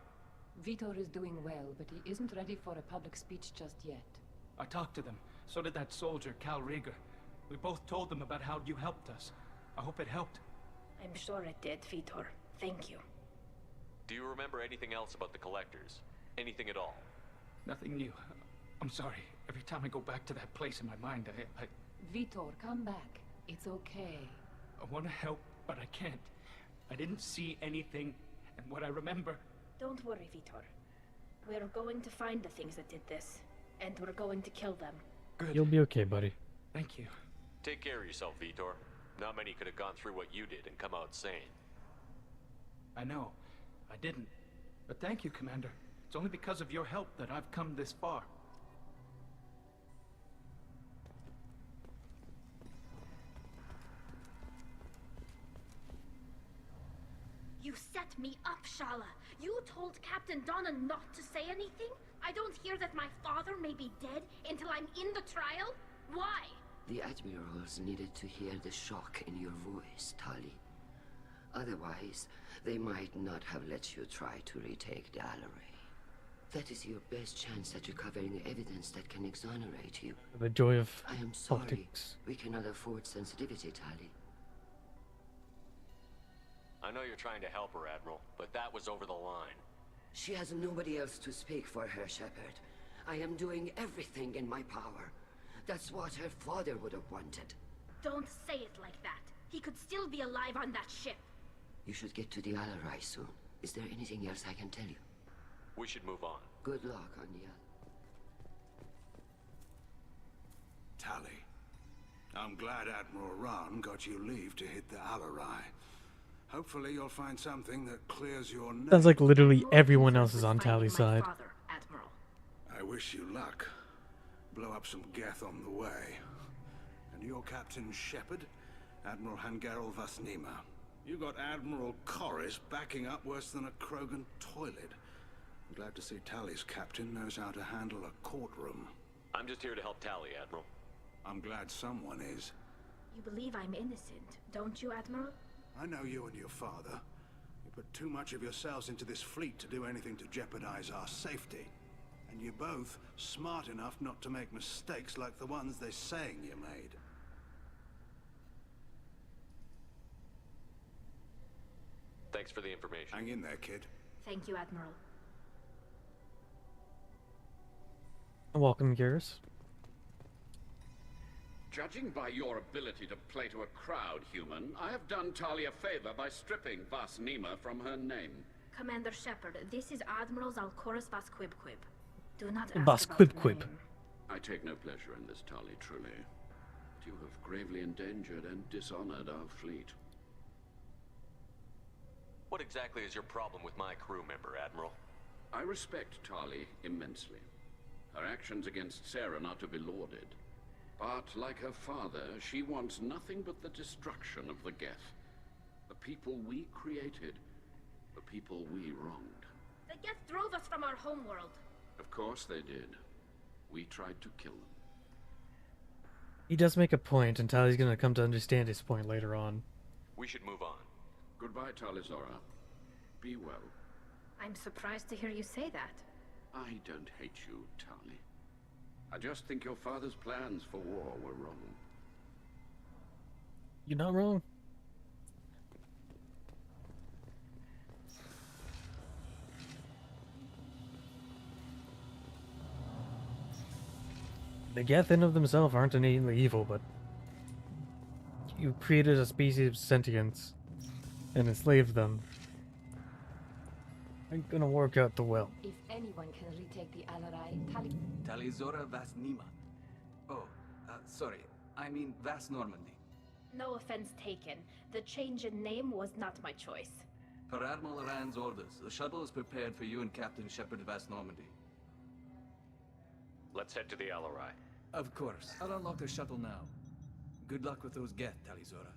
Vitor is doing well, but he isn't ready for a public speech just yet. I talked to them. So did that soldier, Cal Rieger. We both told them about how you helped us. I hope it helped. I'm sure it did, Vitor. Thank you. Do you remember anything else about the Collectors? Anything at all? Nothing new. I'm sorry. Every time I go back to that place in my mind, I Vitor, come back. It's okay. want to help, but I can't. I didn't see anything, and what I remember... Don't worry, Vitor. We're going to find the things that did this, and we're going to kill them. Good. You'll be okay, buddy. Thank you. Take care of yourself, Vitor. Not many could have gone through what you did and come out sane. I know. I didn't. But thank you, Commander. It's only because of your help that I've come this far. You set me up, Shala. You told Captain Donna not to say anything? I don't hear that my father may be dead until I'm in the trial? Why? The Admirals needed to hear the shock in your voice, Tali. Otherwise, they might not have let you try to retake the Alarai. That is your best chance at recovering evidence that can exonerate you. The joy of I am sorry. politics. We cannot afford sensitivity, Tali. I know you're trying to help her, Admiral, but that was over the line. She has nobody else to speak for her, Shepard. I am doing everything in my power. That's what her father would have wanted. Don't say it like that. He could still be alive on that ship. You should get to the Alarai soon. Is there anything else I can tell you? We should move on. Good luck, Anya. Tali, I'm glad Admiral Ron got you leave to hit the Alarai. Hopefully you'll find something that clears your name. Sounds like literally everyone else is on Tali's side. Father, Admiral. I wish you luck. Blow up some Geth on the way. And your Captain Shepard, Admiral Hangarel Vasnima. You got Admiral Corris backing up worse than a Krogan toilet. I'm glad to see Tali's captain knows how to handle a courtroom. I'm just here to help Tali, Admiral. I'm glad someone is. You believe I'm innocent, don't you, Admiral? I know you and your father. You put too much of yourselves into this fleet to do anything to jeopardize our safety. And you're both smart enough not to make mistakes like the ones they're saying you made. Thanks for the information. Hang in there, kid. Thank you, Admiral. Welcome, Garrus. Judging by your ability to play to a crowd, human, I have done Tali a favor by stripping Vasnima from her name. Commander Shepard, this is Admiral Zalkoris Vasquibquib. Do not ask Vasquibquib. about my name. I take no pleasure in this, Tali, truly. But you have gravely endangered and dishonored our fleet. What exactly is your problem with my crew member, Admiral? I respect Tali immensely. Her actions against Saren are to be lauded. But, like her father, she wants nothing but the destruction of the Geth. The people we created. The people we wronged. The Geth drove us from our homeworld. Of course they did. We tried to kill them. He does make a point, and Tali's gonna come to understand his point later on. We should move on. Goodbye, Talizora. Be well. I'm surprised to hear you say that. I don't hate you, Tali. I just think your father's plans for war were wrong. You're not wrong. The Geth in of themselves aren't innately evil, but you created a species of sentience and enslaved them. Ain't gonna work out the well. If anyone can retake the Alarai, Talizora Vas Nima. Oh, sorry. I mean Vas Normandy. No offense taken. The change in name was not my choice. Per Admiral Rand's orders, the shuttle is prepared for you and Captain Shepard Vas Normandy. Let's head to the Alarai. Of course. I'll unlock the shuttle now. Good luck with those Geth, Talizora.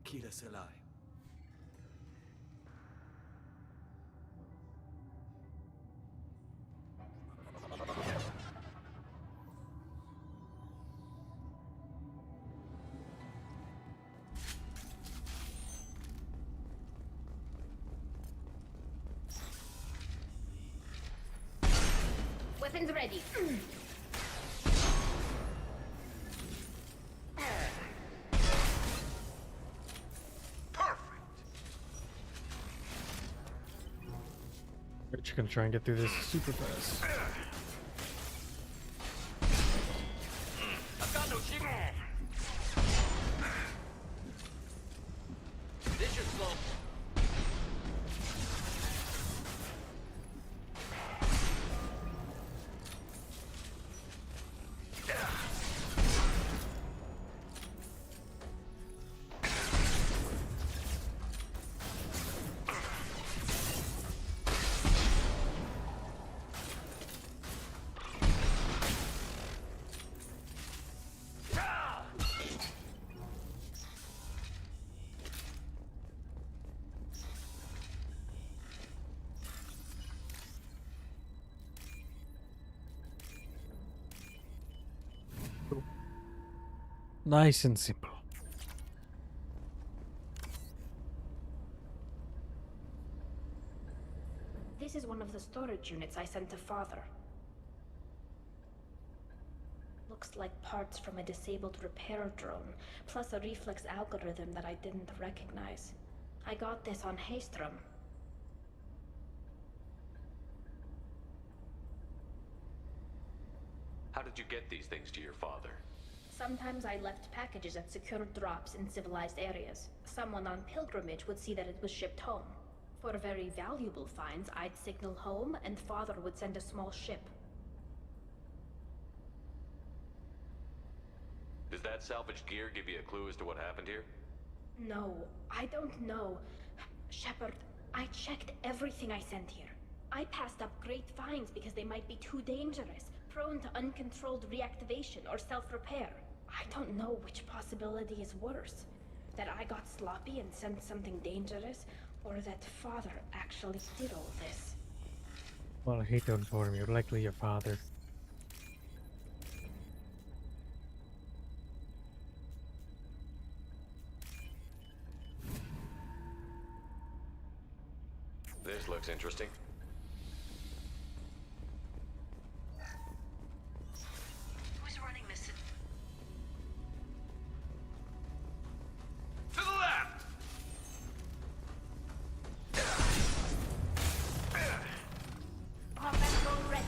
Kila Selai. Weapons ready. We're just gonna try and get through this super fast. I've got no shield. This should slow. Nice and simple. This is one of the storage units I sent to Father. Looks like parts from a disabled repair drone, plus a reflex algorithm that I didn't recognize. I got this on Haestrom. How did you get these things to your father? Sometimes I left packages at secure drops in civilized areas. Someone on pilgrimage would see that it was shipped home. For very valuable finds, I'd signal home, and Father would send a small ship. Does that salvaged gear give you a clue as to what happened here? No, I don't know. Shepard, I checked everything I sent here. I passed up great finds because they might be too dangerous, prone to uncontrolled reactivation or self-repair. I don't know which possibility is worse. That I got sloppy and sent something dangerous, or that Father actually did all this. Well, I hate to inform you, likely your father. This looks interesting. Who's running this? To the left! Combat drone ready.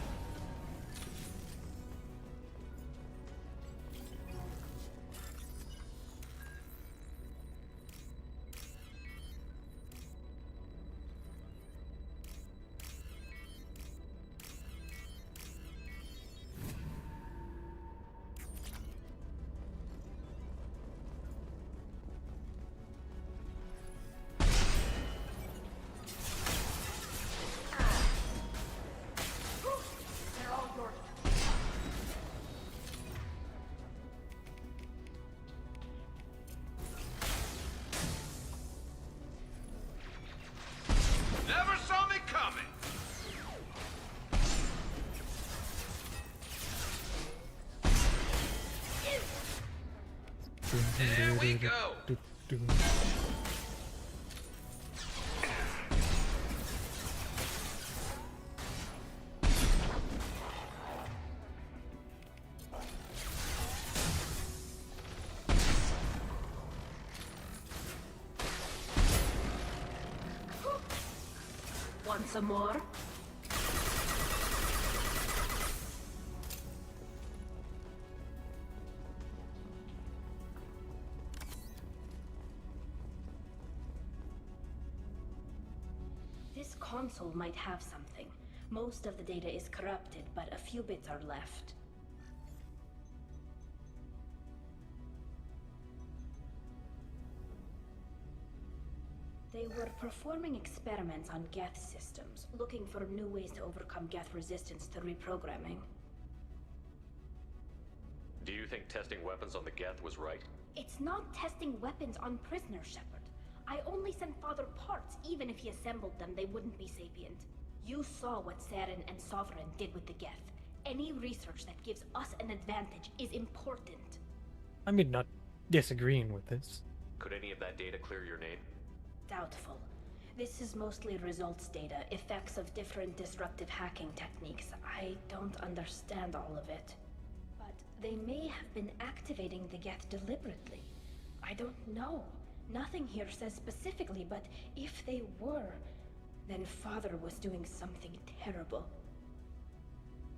There we go. Want some more? This console might have something. Most of the data is corrupted, but a few bits are left. They were performing experiments on Geth systems, looking for new ways to overcome Geth resistance to reprogramming. Do you think testing weapons on the Geth was right? It's not testing weapons on prisoners, Shepard. I only sent Father parts. Even if he assembled them, they wouldn't be sapient. You saw what Saren and Sovereign did with the Geth. Any research that gives us an advantage is important. I mean, not disagreeing with this. Could any of that data clear your name? Doubtful. This is mostly results data, effects of different disruptive hacking techniques. I don't understand all of it. But they may have been activating the Geth deliberately. I don't know. Nothing here says specifically, but if they were, then Father was doing something terrible.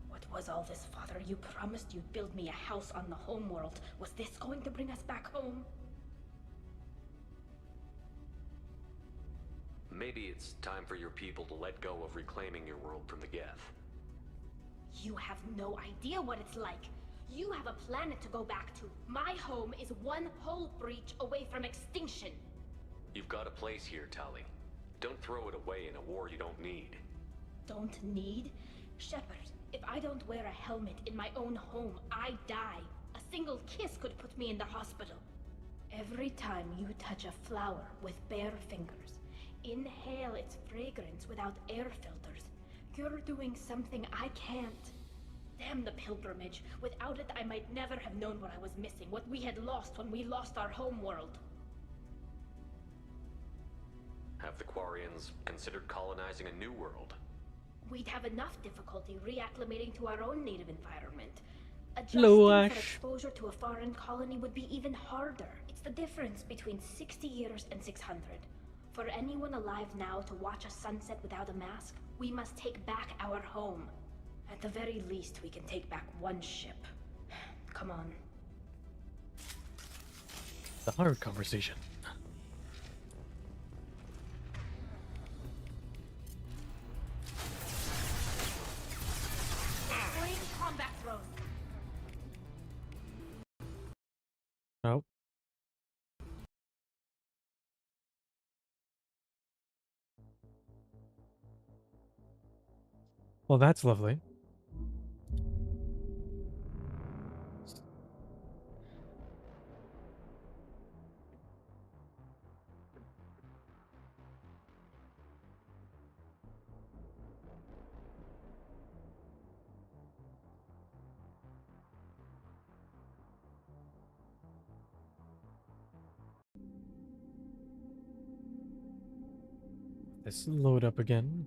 What was all this, Father? You promised you'd build me a house on the homeworld. Was this going to bring us back home? Maybe it's time for your people to let go of reclaiming your world from the Geth. You have no idea what it's like. You have a planet to go back to. My home is one hull breach away from extinction. You've got a place here, Tali. Don't throw it away in a war you don't need. Don't need? Shepard, if I don't wear a helmet in my own home, I die. A single kiss could put me in the hospital. Every time you touch a flower with bare fingers, inhale its fragrance without air filters, you're doing something I can't. Damn the pilgrimage. Without it, I might never have known what I was missing, what we had lost when we lost our homeworld. Have the Quarians considered colonizing a new world? We'd have enough difficulty reacclimating to our own native environment. Adjusting for exposure to a foreign colony would be even harder. It's the difference between 60 years and 600. For anyone alive now to watch a sunset without a mask, we must take back our home. At the very least, we can take back one ship. Come on. The hard conversation. Bring combat drone. Oh. Well, that's lovely. Let's load up again.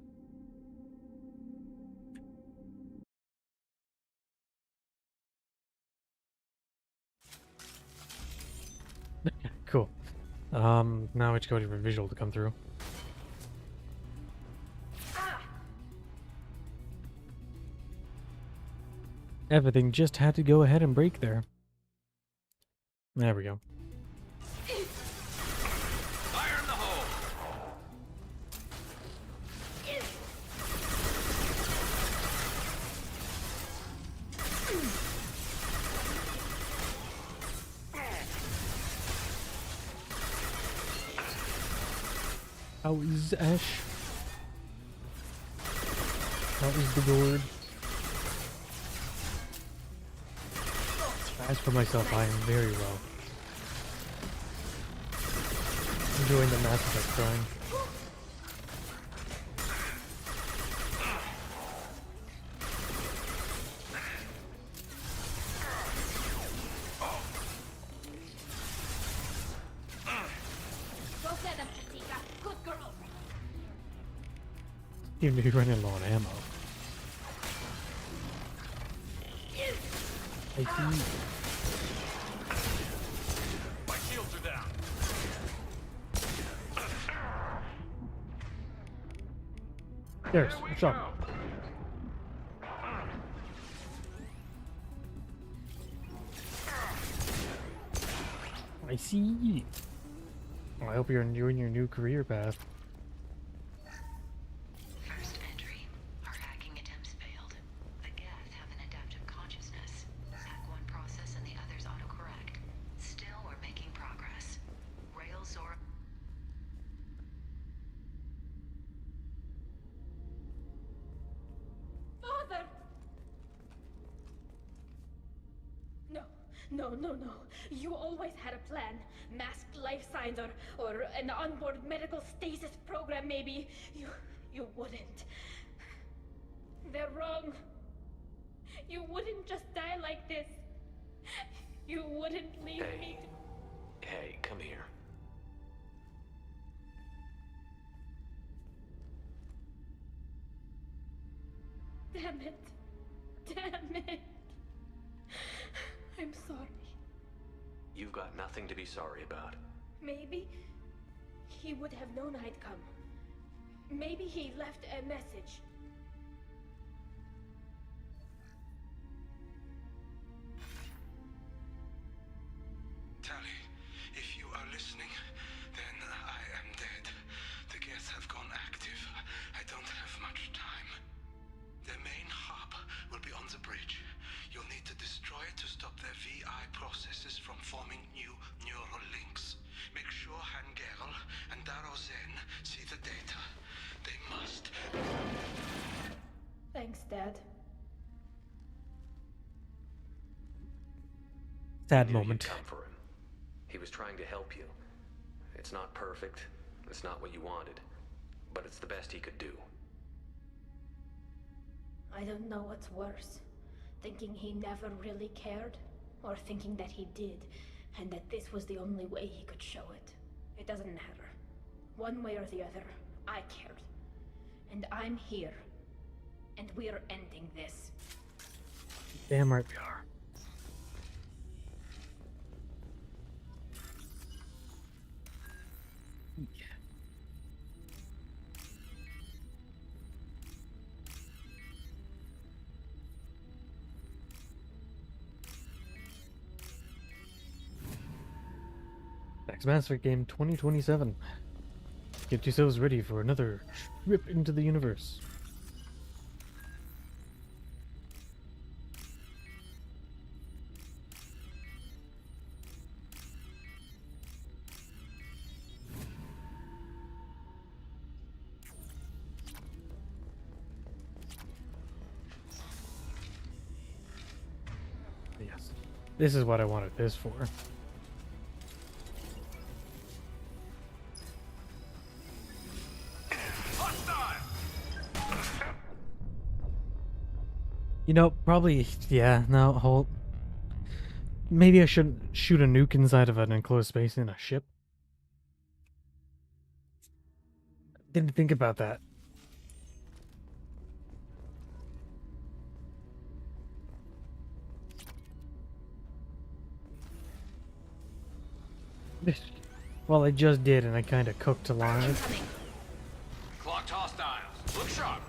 Cool. Now we just go to a visual to come through. Everything just had to go ahead and break there. There we go. Fire in the hole! How is Ash? How is the gourd? As for myself, I am very well. Enjoying the Mass Effect grind. Even if you're running low on ammo. I see. My shields are down. There's a shot. I see. Well, I hope you're enjoying your new career path. First entry. Our hacking attempts failed. The Geth have an adaptive consciousness. Hack one process and the others autocorrect. Still, we're making progress. Rail Zora... Father! No, no, no, no. You always had a plan. Masked life signs or an onboard medical stasis program, maybe. You wouldn't. They're wrong. You wouldn't just die like this. You wouldn't leave me. Hey, come here. Damn it. Damn it. I'm sorry. You've got nothing to be sorry about. Maybe he would have known I'd come. Maybe he left a message. Tali, if you are listening, then I am dead. The Geth have gone active. I don't have much time. The main hub will be on the bridge. You'll need to destroy it to stop their VI processes from forming new neural links. Make sure Hangerl and Daro Zen see the data. They must. Thanks, Dad. Sad You knew moment. you'd come for him. He was trying to help you. It's not perfect. It's not what you wanted. But it's the best he could do. I don't know what's worse. Thinking he never really cared, or thinking that he did, and that this was the only way he could show it. It doesn't matter. One way or the other, I cared. And I'm here. And we're ending this. Damn right we are. Next Mass Effect game 2027. Get yourselves ready for another trip into the universe. Yes. This is what I wanted this for. You know, probably, yeah, no, hold. Maybe I shouldn't shoot a nuke inside of an enclosed space in a ship. Didn't think about that. Well, I just did, and I kind of cooked alive. Clocked hostiles. Look sharp.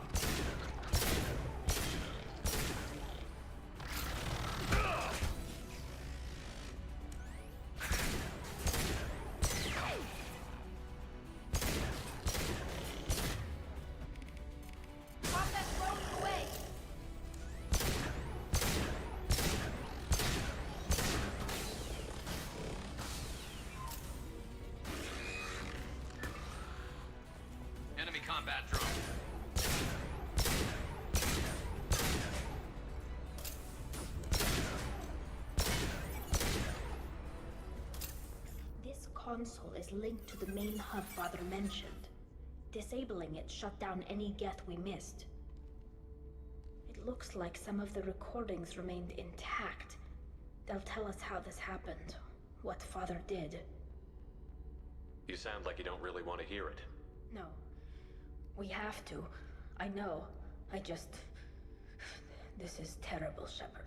Enemy combat drone. This console is linked to the main hub Father mentioned. Disabling it shut down any Geth we missed. It looks like some of the recordings remained intact. They'll tell us how this happened, what Father did. You sound like you don't really want to hear it. No. We have to. I know. I just... This is terrible, Shepard.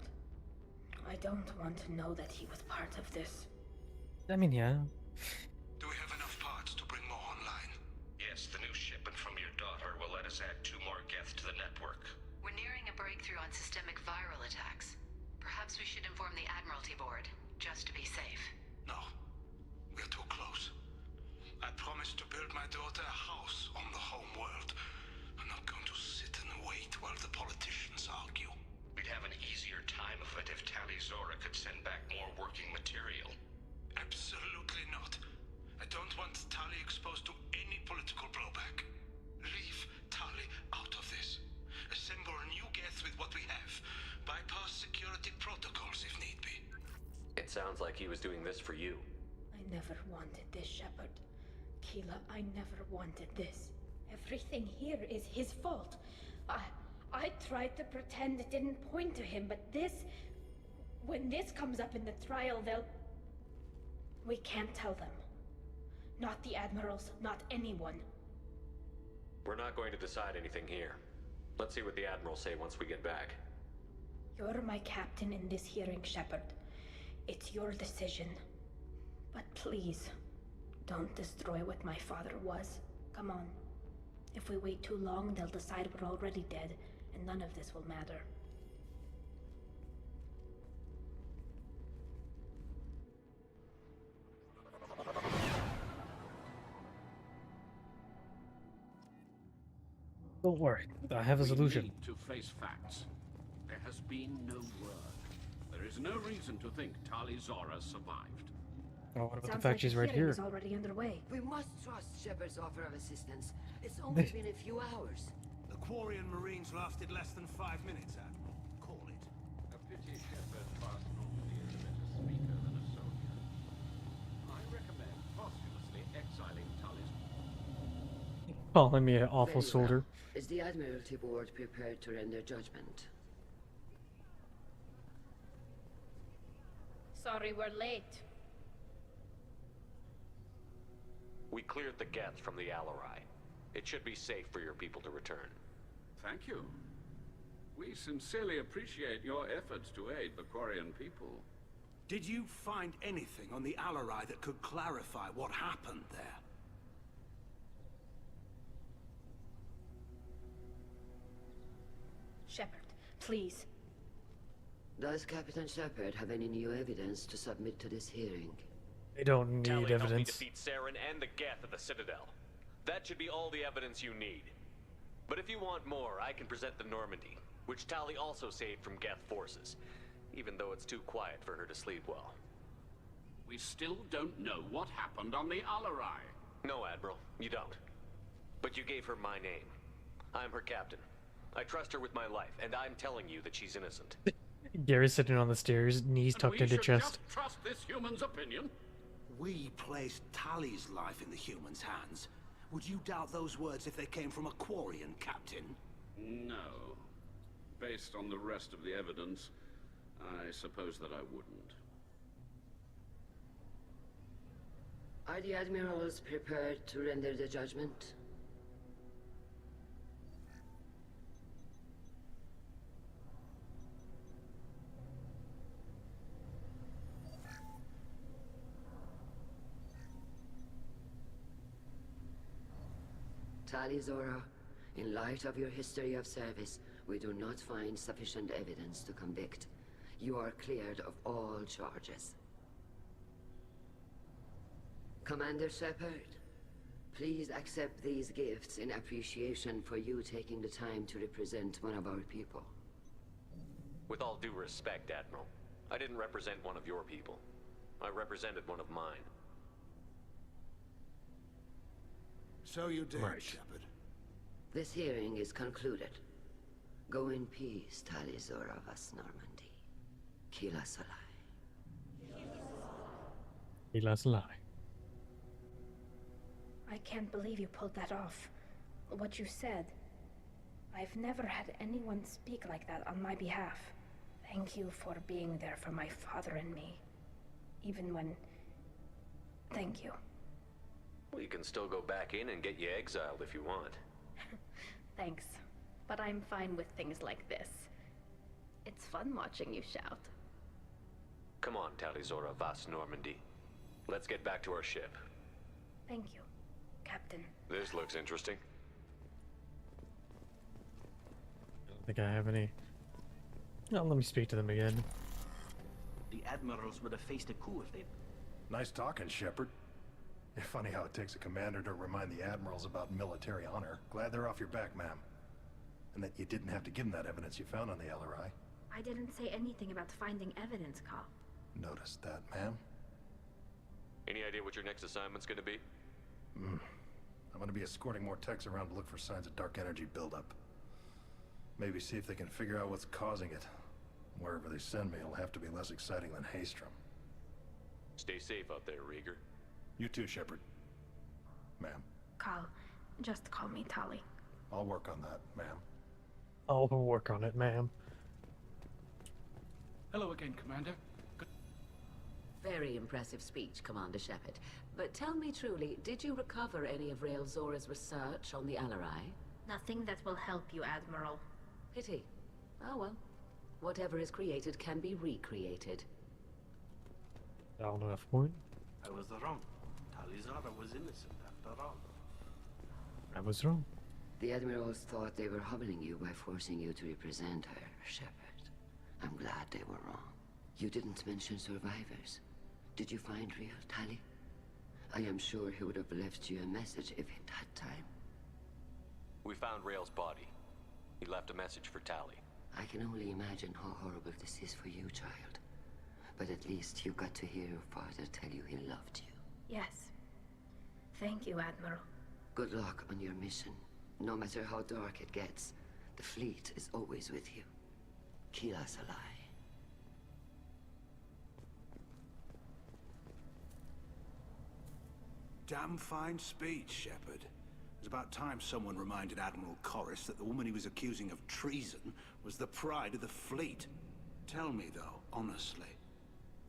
I don't want to know that he was part of this. I mean, yeah. Do we have enough parts to bring more online? Yes, the new shipment from your daughter will let us add 2 more Geth to the network. We're nearing a breakthrough on systemic viral attacks. Perhaps we should inform the Admiralty Board, just to be safe. No. We're too close. I promised to build my daughter a house on the home world. I'm not going to sit and wait while the politicians argue. We'd have an easier time of it if Tali Zora could send back more working material. Absolutely not. I don't want Tali exposed to any political blowback. Leave Tali out of this. Assemble new Geth with what we have. Bypass security protocols if need be. It sounds like he was doing this for you. I never wanted this, Shepard. Keela, I never wanted this. Everything here is his fault. I tried to pretend it didn't point to him, but this... When this comes up in the trial, they'll... We can't tell them. Not the Admirals, not anyone. We're not going to decide anything here. Let's see what the Admirals say once we get back. You're my captain in this hearing, Shepard. It's your decision. But please, don't destroy what my father was. Come on. If we wait too long, they'll decide we're already dead, and none of this will matter. Don't worry, I have a solution. We need to face facts. There has been no word. There is no reason to think Tali Zora survived. Oh, what about the Sounds fact like she's the right hearing here? is already underway. We must trust Shepard's offer of assistance. It's only been a few hours. The Quarian Marines lasted less than 5 minutes, Admiral. Call it. A pity Shepard passed normally as a better speaker than a soldier. I recommend posthumously exiling Tali's... Calling me an awful Very soldier. well. Is the Admiralty Board prepared to render judgment? Sorry we're late. We cleared the Geth from the Alarai. It should be safe for your people to return. Thank you. We sincerely appreciate your efforts to aid the Quarian people. Did you find anything on the Alarai that could clarify what happened there? Shepard, please. Does Captain Shepard have any new evidence to submit to this hearing? They don't need Tali helped me evidence. defeat Saren and the Geth at the Citadel. That should be all the evidence you need. But if you want more, I can present the Normandy, which Tali also saved from Geth forces, even though it's too quiet for her to sleep well. We still don't know what happened on the Alarai. No, Admiral, you don't. But you gave her my name. I'm her captain. I trust her with my life, and I'm telling you that she's innocent. Gary's sitting on the stairs, knees tucked into chest. Just trust this human's opinion. We placed Tali's life in the humans' hands. Would you doubt those words if they came from a Quarian, Captain? No. Based on the rest of the evidence, I suppose that I wouldn't. Are the Admirals prepared to render the judgment? Tali Zora, in light of your history of service, we do not find sufficient evidence to convict. You are cleared of all charges. Commander Shepard, please accept these gifts in appreciation for you taking the time to represent one of our people. With all due respect, Admiral, I didn't represent one of your people. I represented one of mine. So you did, Right. Shepard. This hearing is concluded. Go in peace, Tali Zora Vas Normandy. Kila Salai. He lets lie. I can't believe you pulled that off. What you said. I've never had anyone speak like that on my behalf. Thank you for being there for my father and me. Even when... Thank you. Well, you can still go back in and get you exiled if you want. Thanks. but I'm fine with things like this. It's fun watching you shout. Come on, Talizora Vas Normandy. Let's get back to our ship. Thank you, Captain. This looks interesting. I don't think I have any. No, let me speak to them again. The admirals would have faced a coup if they'd... Nice talking, Shepard. Funny how it takes a commander to remind the admirals about military honor. Glad they're off your back, ma'am. And that you didn't have to give them that evidence you found on the LRI. I didn't say anything about finding evidence, Carl. Noticed that, ma'am. Any idea what your next assignment's gonna be? I'm gonna be escorting more techs around to look for signs of dark energy buildup. Maybe see if they can figure out what's causing it. Wherever they send me, it'll have to be less exciting than Haystrom. Stay safe out there, Rieger. You too, Shepard. Ma'am. Carl, just call me Tali. I'll work on that, ma'am. I'll work on it, ma'am. Hello again, Commander. Very impressive speech, Commander Shepard. But tell me truly, did you recover any of Rael Zora's research on the Alarai? Nothing that will help you, Admiral. Pity. Oh well. Whatever is created can be recreated. Valid enough point. I was wrong. Talizora was innocent after all. I was wrong. The admirals thought they were humbling you by forcing you to represent her, Shepard. I'm glad they were wrong. You didn't mention survivors. Did you find real Tali? I am sure he would have left you a message if he'd had time. We found Rael's body. He left a message for Tali. I can only imagine how horrible this is for you, child. But at least you got to hear your father tell you he loved you. Yes. Thank you, Admiral. Good luck on your mission. No matter how dark it gets, the fleet is always with you. Kila Salai. Damn fine speech, Shepard. It was about time someone reminded Admiral Corris that the woman he was accusing of treason was the pride of the fleet. Tell me, though, honestly,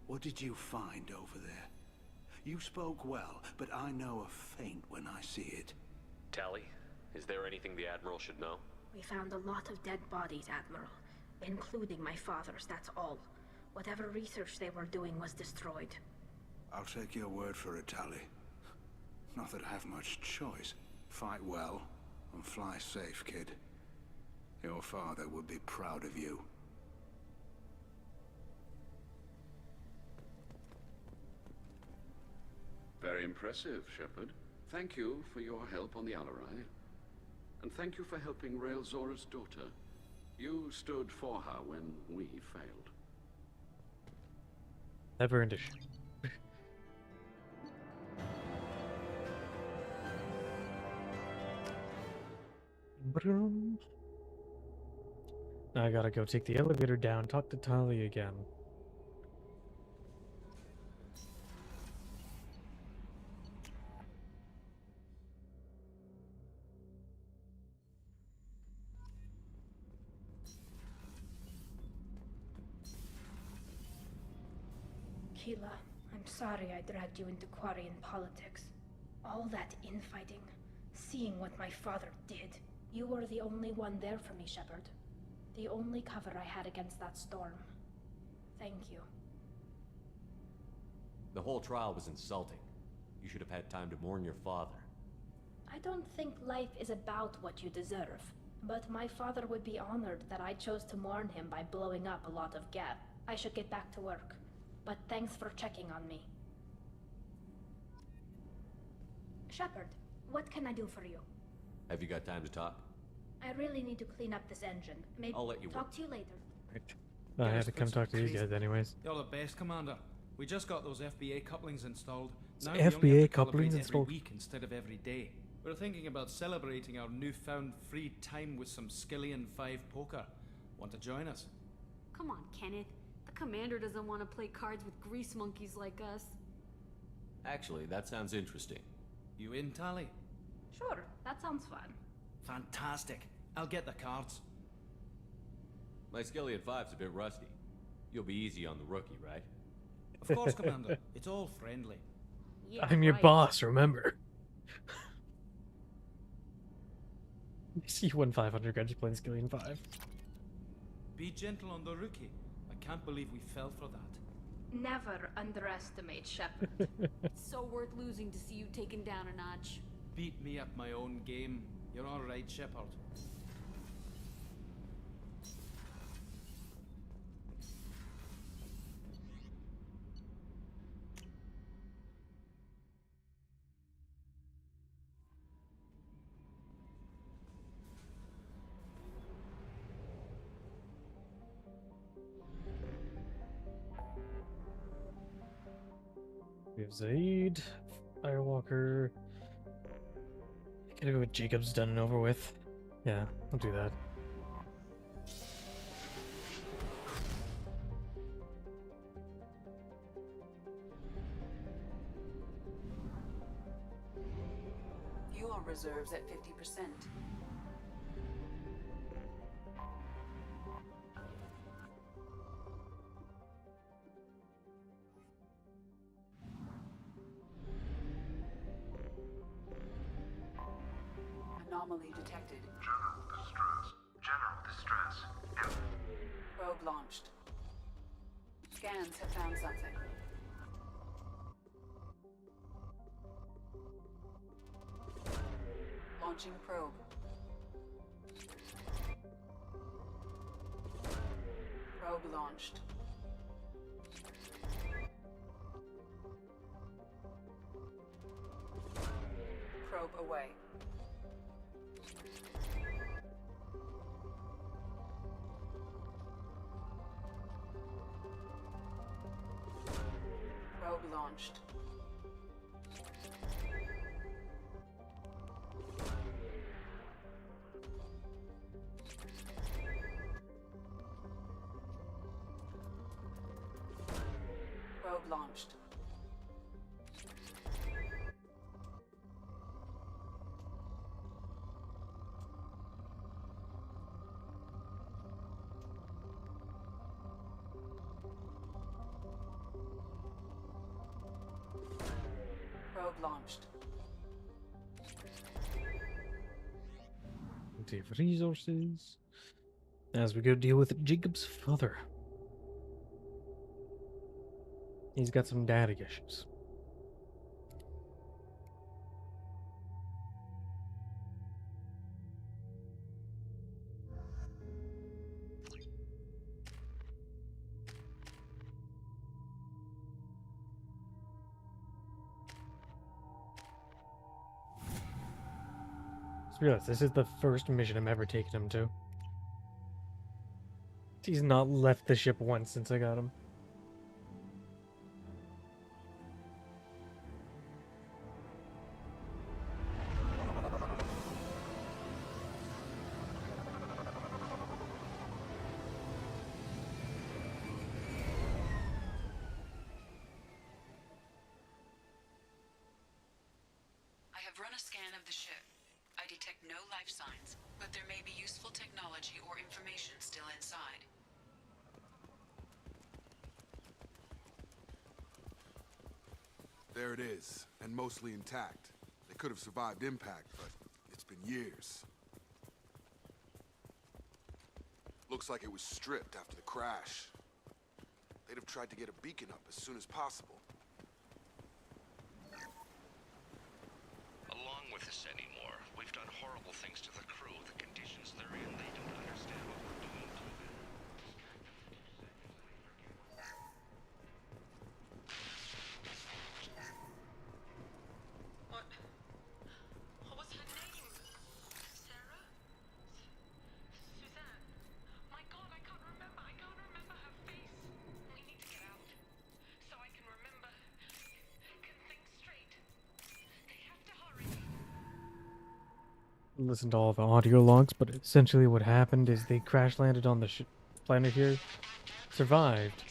what did you find over there? You spoke well, but I know a feint when I see it. Tali, is there anything the Admiral should know? We found a lot of dead bodies, Admiral. Including my father's, that's all. Whatever research they were doing was destroyed. I'll take your word for it, Tali. Not that I have much choice. Fight well, and fly safe, kid. Your father would be proud of you. Very impressive, Shepard. Thank you for your help on the Alarai. And thank you for helping Rael Zora's daughter. You stood for her when we failed. Never an issue. Now I gotta go take the elevator down, talk to Tali again. Kila, I'm sorry I dragged you into Quarian politics. All that infighting, seeing what my father did. You were the only one there for me, Shepard. The only cover I had against that storm. Thank you. The whole trial was insulting. You should have had time to mourn your father. I don't think life is about what you deserve, but my father would be honored that I chose to mourn him by blowing up a lot of gas. I should get back to work, but thanks for checking on me. Shepard, what can I do for you? Have you got time to talk? I really need to clean up this engine. Maybe I'll let you talk work. to you later. I had to come talk to these guys anyways. You're the best, Commander. We just got those FBA couplings installed. Now FBA we only have to couplings calibrate installed? every week instead of every day. We're thinking about celebrating our newfound free time with some Skillian 5 poker. Want to join us? Come on, Kenneth. The commander doesn't want to play cards with grease monkeys like us. Actually, that sounds interesting. You in, Tali? Sure, that sounds fun. Fantastic. I'll get the cards. My Skillian 5's a bit rusty. You'll be easy on the rookie, right? Of course, Commander. It's all friendly. Yeah, I'm your right. boss, remember? You won 500 credits playing Skillian 5. Be gentle on the rookie. I can't believe we fell for that. Never underestimate Shepard. It's so worth losing to see you taken down a notch. Beat me at my own game. You're all right, Shepard. We have Zaid, Firewalker. Gotta go with Jacob's done and over with. Yeah, I'll do that. Fuel reserves at 50%. Anomaly detected. General distress. Probe launched. Scans have found something. Launching probe. Probe launched. Probe away. Probe launched. Probe launched. Probe launched. Plenty of resources. As we go deal with Jacob's father. He's got some data issues. Just realize this is the first mission I'm ever taking him to. He's not left the ship once since I got him. I have run a scan of the ship. I detect no life signs, but there may be useful technology or information still inside. There it is, and mostly intact. They could have survived impact, but it's been years. Looks like it was stripped after the crash. They'd have tried to get a beacon up as soon as possible. Along with this anymore, we've done horrible things to the crew. The conditions they're in, they don't understand what we're doing to them. What was her name? Sarah? Suzanne? My God, I can't remember. I can't remember her face. We need to get out. So I can remember. Can think straight. They have to hurry. Listen to all the audio logs, but essentially what happened is they crash landed on the planet here, survived,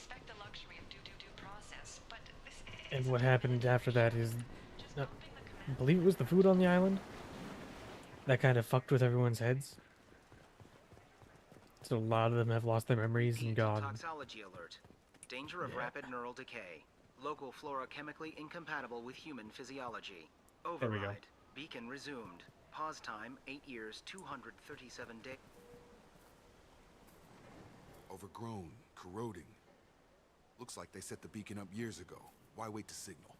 and what happened after that is, I believe it was the food on the island that kind of fucked with everyone's heads. So a lot of them have lost their memories and gone. Toxology alert. Danger of rapid neural decay. Local flora chemically incompatible with human physiology. There we go. Override. Beacon resumed. Pause time, 8 years, 237 days. Overgrown, corroding. Looks like they set the beacon up years ago. Why wait to signal?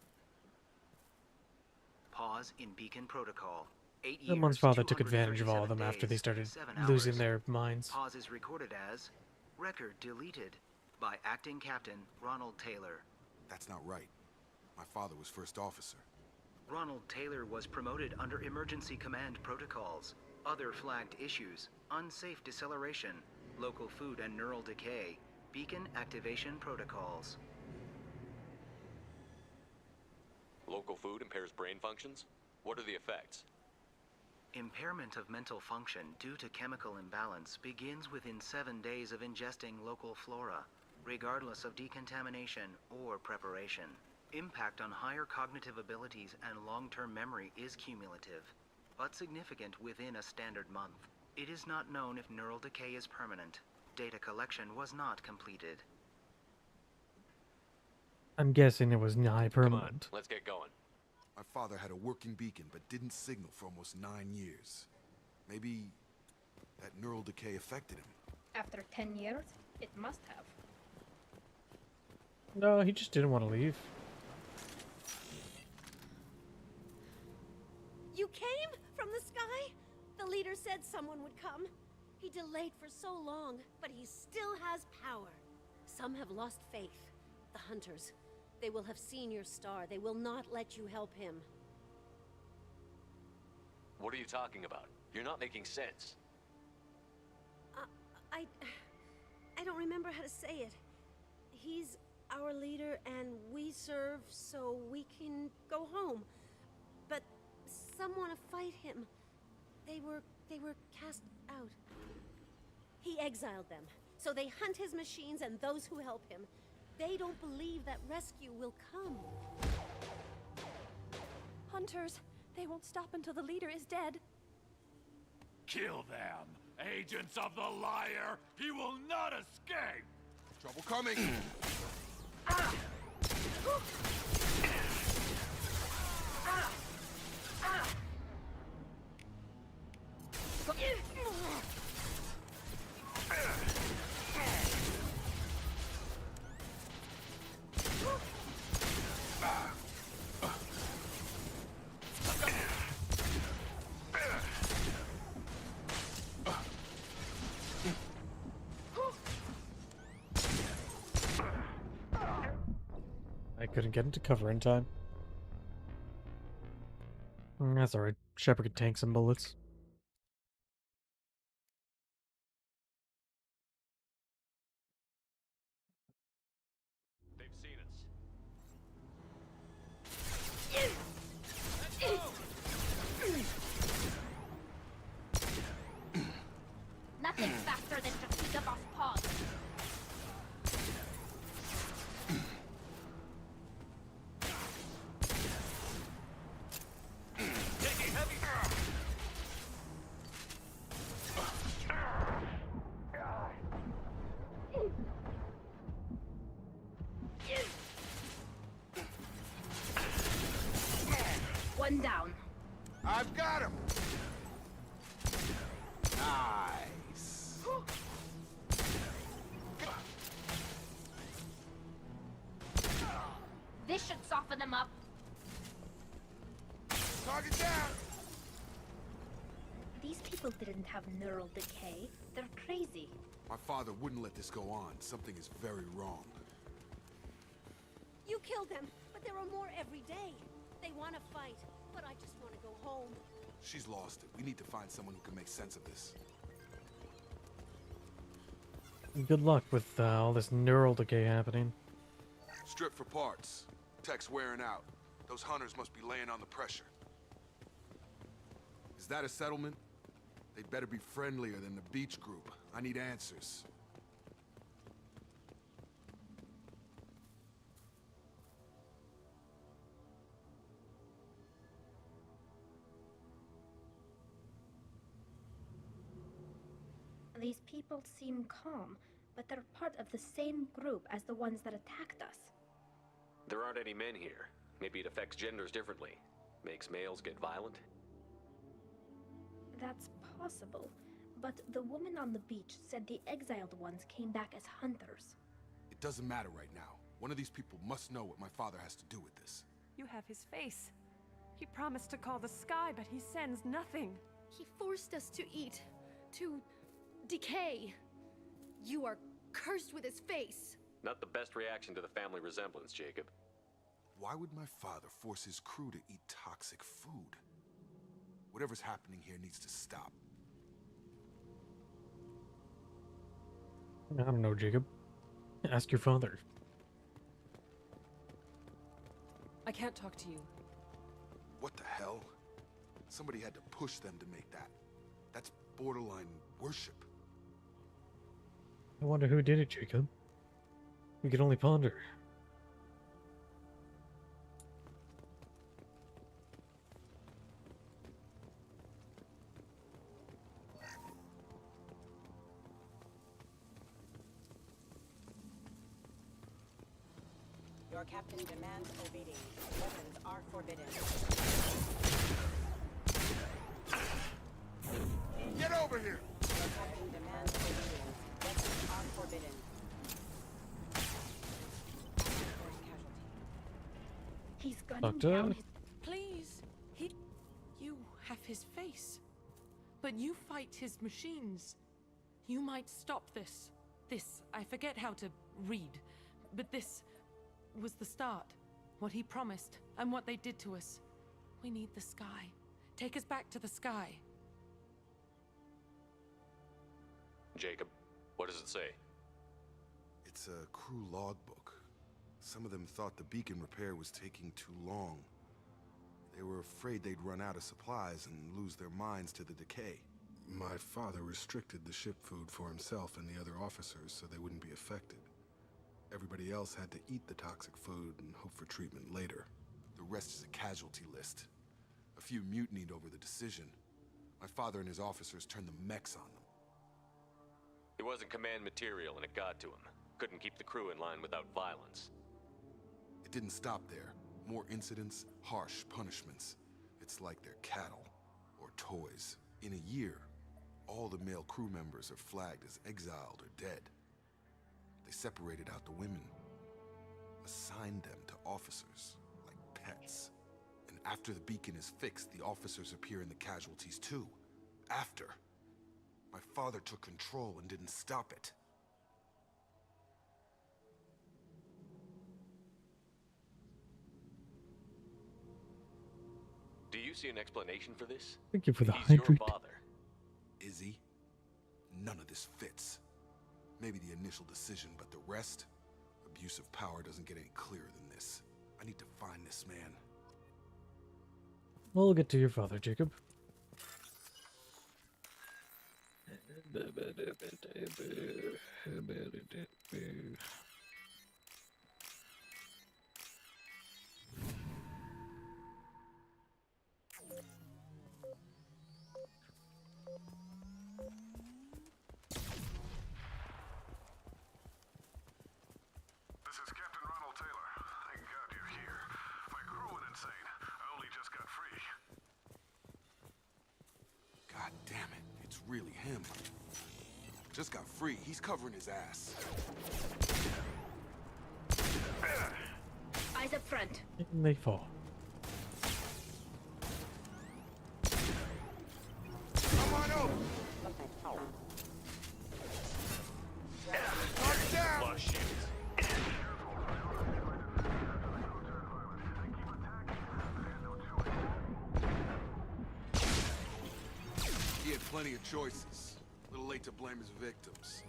Pause in beacon protocol. 8 years, Someone's father took advantage of all of them 237 after they days, started 7 losing hours. their minds. Pause is recorded as record deleted by acting captain Ronald Taylor. That's not right. My father was first officer. Ronald Taylor was promoted under emergency command protocols. Other flagged issues: unsafe deceleration, local food and neural decay, beacon activation protocols. Local food impairs brain functions? What are the effects? Impairment of mental function due to chemical imbalance begins within 7 days of ingesting local flora, regardless of decontamination or preparation. Impact on higher cognitive abilities and long-term memory is cumulative, but significant within a standard month. It is not known if neural decay is permanent. Data collection was not completed. I'm guessing it was nigh Come on, permanent. let's get going. My father had a working beacon, but didn't signal for almost 9 years. Maybe that neural decay affected him. After 10 years, it must have. No, he just didn't want to leave. You came from the sky? The leader said someone would come. He delayed for so long, but he still has power. Some have lost faith. The hunters. They will have seen your star. They will not let you help him. What are you talking about? You're not making sense. I don't remember how to say it. He's our leader and we serve so we can go home. But some want to fight him. They were cast out. He exiled them, so they hunt his machines and those who help him. They don't believe that rescue will come. Hunters, they won't stop until the leader is dead. Kill them! Agents of the liar! He will not escape! Trouble coming! I couldn't get into cover in time. That's alright. Shepard could tank some bullets. They've seen us. Nothing faster than Jessica Boss Paws. One down. I've got him! Nice. This should soften them up. Target down! These people didn't have neural decay. They're crazy. My father wouldn't let this go on. Something is very wrong. You killed them, but there are more every day. They want to fight, but I just want to go home. She's lost it. We need to find someone who can make sense of this. Good luck with all this neural decay happening. Strip for parts. Tech's wearing out. Those hunters must be laying on the pressure. Is that a settlement? They'd better be friendlier than the beach group. I need answers. These people seem calm, but they're part of the same group as the ones that attacked us. There aren't any men here. Maybe it affects genders differently. Makes males get violent. That's possible. But the woman on the beach said the exiled ones came back as hunters. It doesn't matter right now. One of these people must know what my father has to do with this. You have his face. He promised to call the sky, but he sends nothing. He forced us to eat, to decay. You are cursed with his face. Not the best reaction to the family resemblance, Jacob. Why would my father force his crew to eat toxic food? Whatever's happening here needs to stop. I don't know, Jacob. Ask your father. I can't talk to you. What the hell? Somebody had to push them to make that. That's borderline worship. I wonder who did it, Jacob. We could only ponder. Your captain demands obedience. Weapons are forbidden. Get over here! Your captain demands obedience. Weapons are forbidden. He's gunning Doctor? down his... Please. You have his face. But you fight his machines. You might stop this. This, I forget how to read. But this was the start. What he promised, and what they did to us. We need the sky. Take us back to the sky. Jacob, what does it say? It's a crew logbook. Some of them thought the beacon repair was taking too long. They were afraid they'd run out of supplies and lose their minds to the decay. My father restricted the ship food for himself and the other officers so they wouldn't be affected. Everybody else had to eat the toxic food and hope for treatment later. The rest is a casualty list. A few mutinied over the decision. My father and his officers turned the mechs on them. He wasn't command material and it got to him. Couldn't keep the crew in line without violence. It didn't stop there. More incidents, harsh punishments. It's like they're cattle or toys. In a year, all the male crew members are flagged as exiled or dead. They separated out the women, assigned them to officers, like pets. And after the beacon is fixed, the officers appear in the casualties too. After. My father took control and didn't stop it. Do you see an explanation for this? Thank you for the He's your hydrate. father. Is he? None of this fits. Maybe the initial decision, but the rest? Abuse of power doesn't get any clearer than this. I need to find this man. We'll get to your father, Jacob. This is Captain Ronald Taylor. Thank God you're here. My crew went insane. I only just got free. God damn it, it's really him. Just got free. He's covering his ass. Eyes up front. And they fall. Come on over! Knock down! Flush shields. He had plenty of choices. A little late to blame his victims.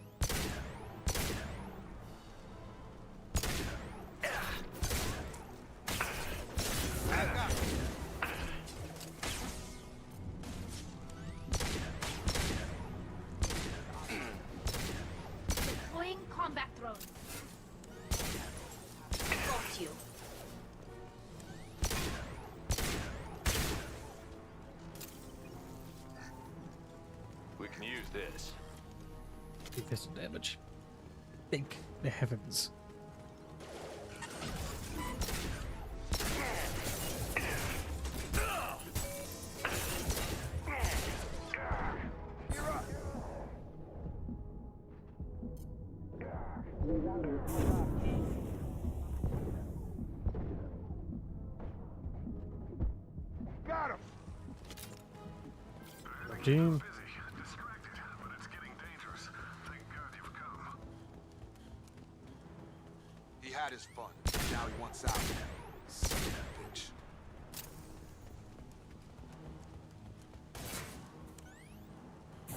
Deploying combat drone. Got you. We can use this. Take this damage. Thank the heavens. team. Distracted, but it's getting dangerous. Thank God you've come. He had his fun. Now he wants out. Son of a bitch.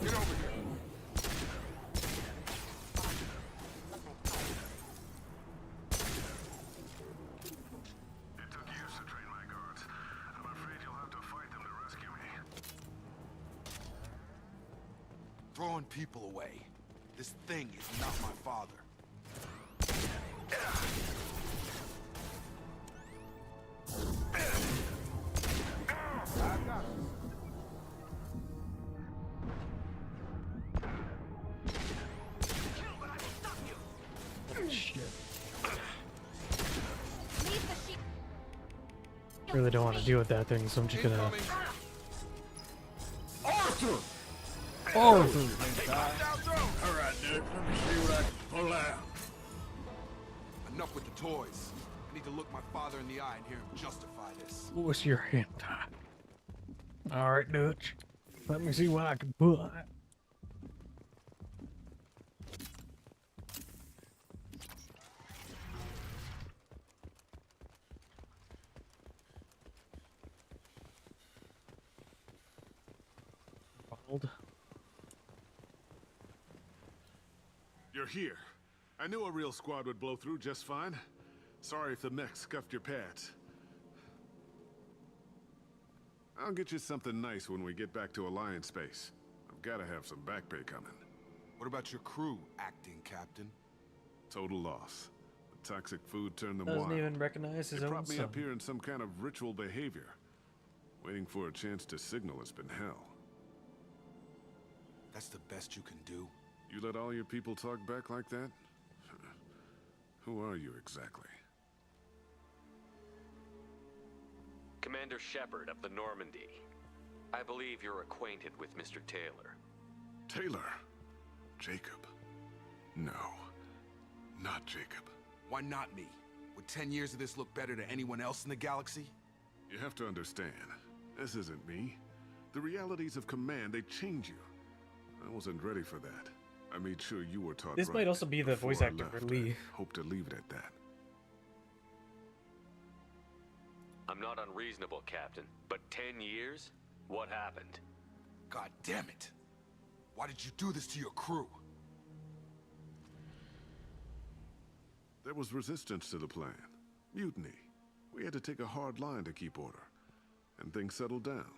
Get over here. It took years to train my guards. I'm afraid you'll have to fight them to rescue me. Throwing people away. This thing is not my father. Really don't want to deal with that thing, so I'm just gonna. Arthur! Arthur! Alright, Nick. Let me see what I can pull out. Enough with the toys. I need to look my father in the eye and hear him justify this. What's your hand tie? Alright, Dutch. Let me see what I can pull out. You're here. I knew a real squad would blow through just fine. Sorry if the mech scuffed your pads. I'll get you something nice when we get back to Alliance space. I've got to have some back pay coming. What about your crew, acting captain? Total loss. The toxic food turned them Doesn't wild. even recognize his They own propped me son. up here in some kind of ritual behavior. Waiting for a chance to signal has been hell. That's the best you can do? You let all your people talk back like that? Who are you exactly? Commander Shepard of the Normandy. I believe you're acquainted with Mr. Taylor. Taylor? Jacob? No. Not Jacob. Why not me? Would 10 years of this look better to anyone else in the galaxy? You have to understand, this isn't me. The realities of command, they change you. I wasn't ready for that. I made sure you were taught This right might also be the before voice I actor for left. Lee. I hope to leave it at that. I'm not unreasonable, Captain, but 10 years? What happened? God damn it! Why did you do this to your crew? There was resistance to the plan. Mutiny. We had to take a hard line to keep order. And things settled down.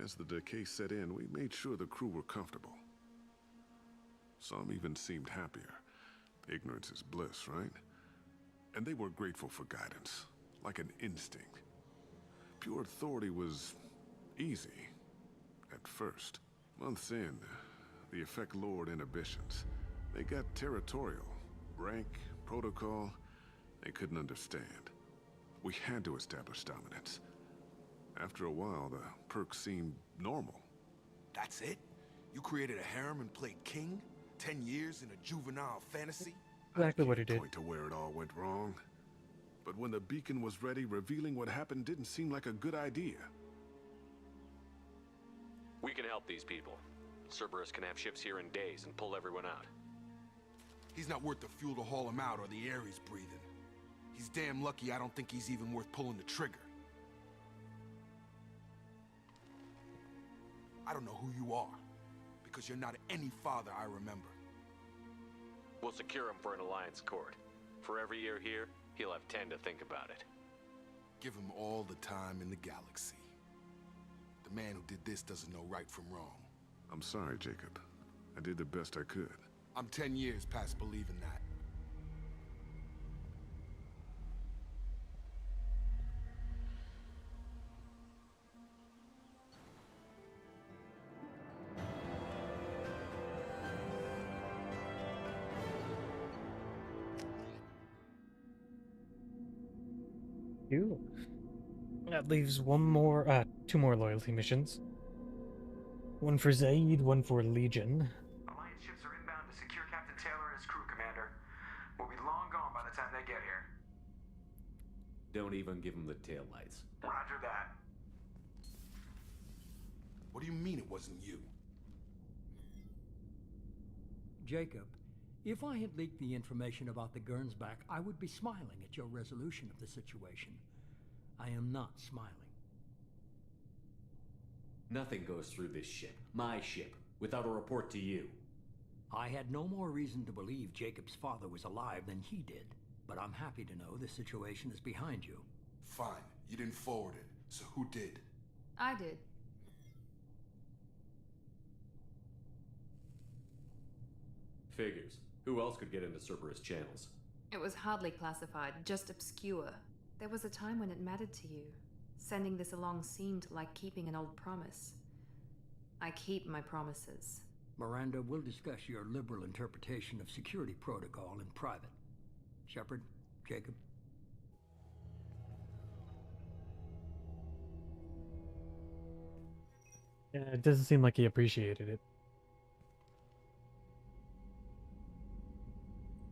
As the decay set in, we made sure the crew were comfortable. Some even seemed happier. Ignorance is bliss, right? And they were grateful for guidance, like an instinct. Pure authority was easy, at first. Months in, the effect lowered inhibitions. They got territorial. Rank, protocol, they couldn't understand. We had to establish dominance. After a while, the perks seemed normal. That's it? You created a harem and played king? 10 years in a juvenile fantasy? Exactly what he did. Point to where it all went wrong. But when the beacon was ready, revealing what happened didn't seem like a good idea. We can help these people. Cerberus can have ships here in days and pull everyone out. He's not worth the fuel to haul him out or the air he's breathing. He's damn lucky I don't think he's even worth pulling the trigger. I don't know who you are, because you're not any father I remember. We'll secure him for an Alliance court. For every year here, he'll have 10 to think about it. Give him all the time in the galaxy. The man who did this doesn't know right from wrong. I'm sorry, Jacob. I did the best I could. I'm 10 years past believing that. Cool. That leaves two more loyalty missions. One for Zaid, one for Legion. Alliance ships are inbound to secure Captain Taylor and his crew, Commander. We'll be long gone by the time they get here. Don't even give him the taillights. Roger that. What do you mean it wasn't you? Jacob, if I had leaked the information about the Gernsback, I would be smiling at your resolution of the situation. I am not smiling. Nothing goes through this ship, my ship, without a report to you. I had no more reason to believe Jacob's father was alive than he did, but I'm happy to know the situation is behind you. Fine, you didn't forward it, so who did? I did. Figures. Who else could get into Cerberus channels? It was hardly classified, just obscure. There was a time when it mattered to you. Sending this along seemed like keeping an old promise. I keep my promises. Miranda, we'll discuss your liberal interpretation of security protocol in private. Shepard, Jacob. Yeah, it doesn't seem like he appreciated it.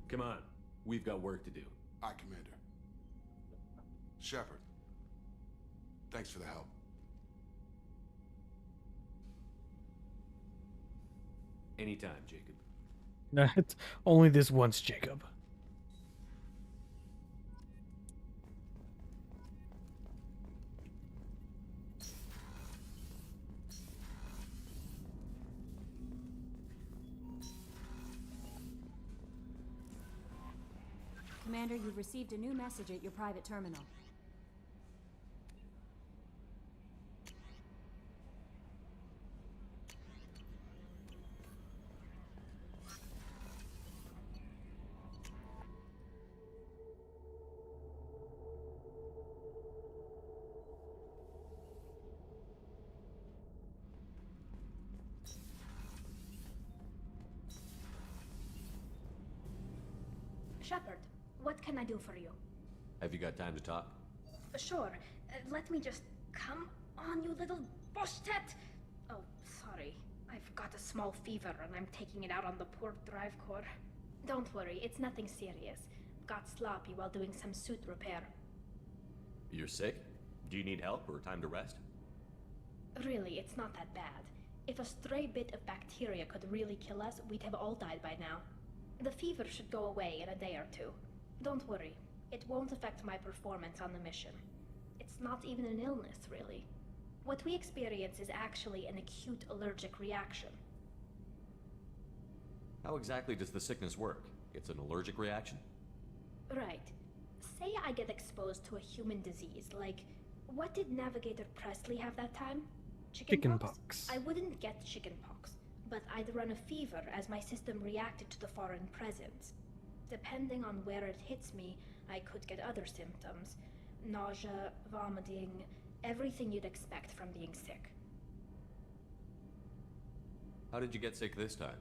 Come on, we've got work to do. Aye, Commander. Shepard, thanks for the help. Anytime, Jacob. Not only this once, Jacob. Commander, you've received a new message at your private terminal. Shepard, what can I do for you? Have you got time to talk? Sure. Let me just... Come on, you little boshtet! Oh, sorry. I've got a small fever and I'm taking it out on the poor drive core. Don't worry, it's nothing serious. Got sloppy while doing some suit repair. You're sick? Do you need help or time to rest? Really, it's not that bad. If a stray bit of bacteria could really kill us, we'd have all died by now. The fever should go away in a day or two. Don't worry, it won't affect my performance on the mission. It's not even an illness, really. What we experience is actually an acute allergic reaction. How exactly does the sickness work? It's an allergic reaction? Right. Say I get exposed to a human disease, like... What did Navigator Presley have that time? Chickenpox. I wouldn't get chickenpox, but I'd run a fever as my system reacted to the foreign presence. Depending on where it hits me, I could get other symptoms. Nausea, vomiting, everything you'd expect from being sick. How did you get sick this time?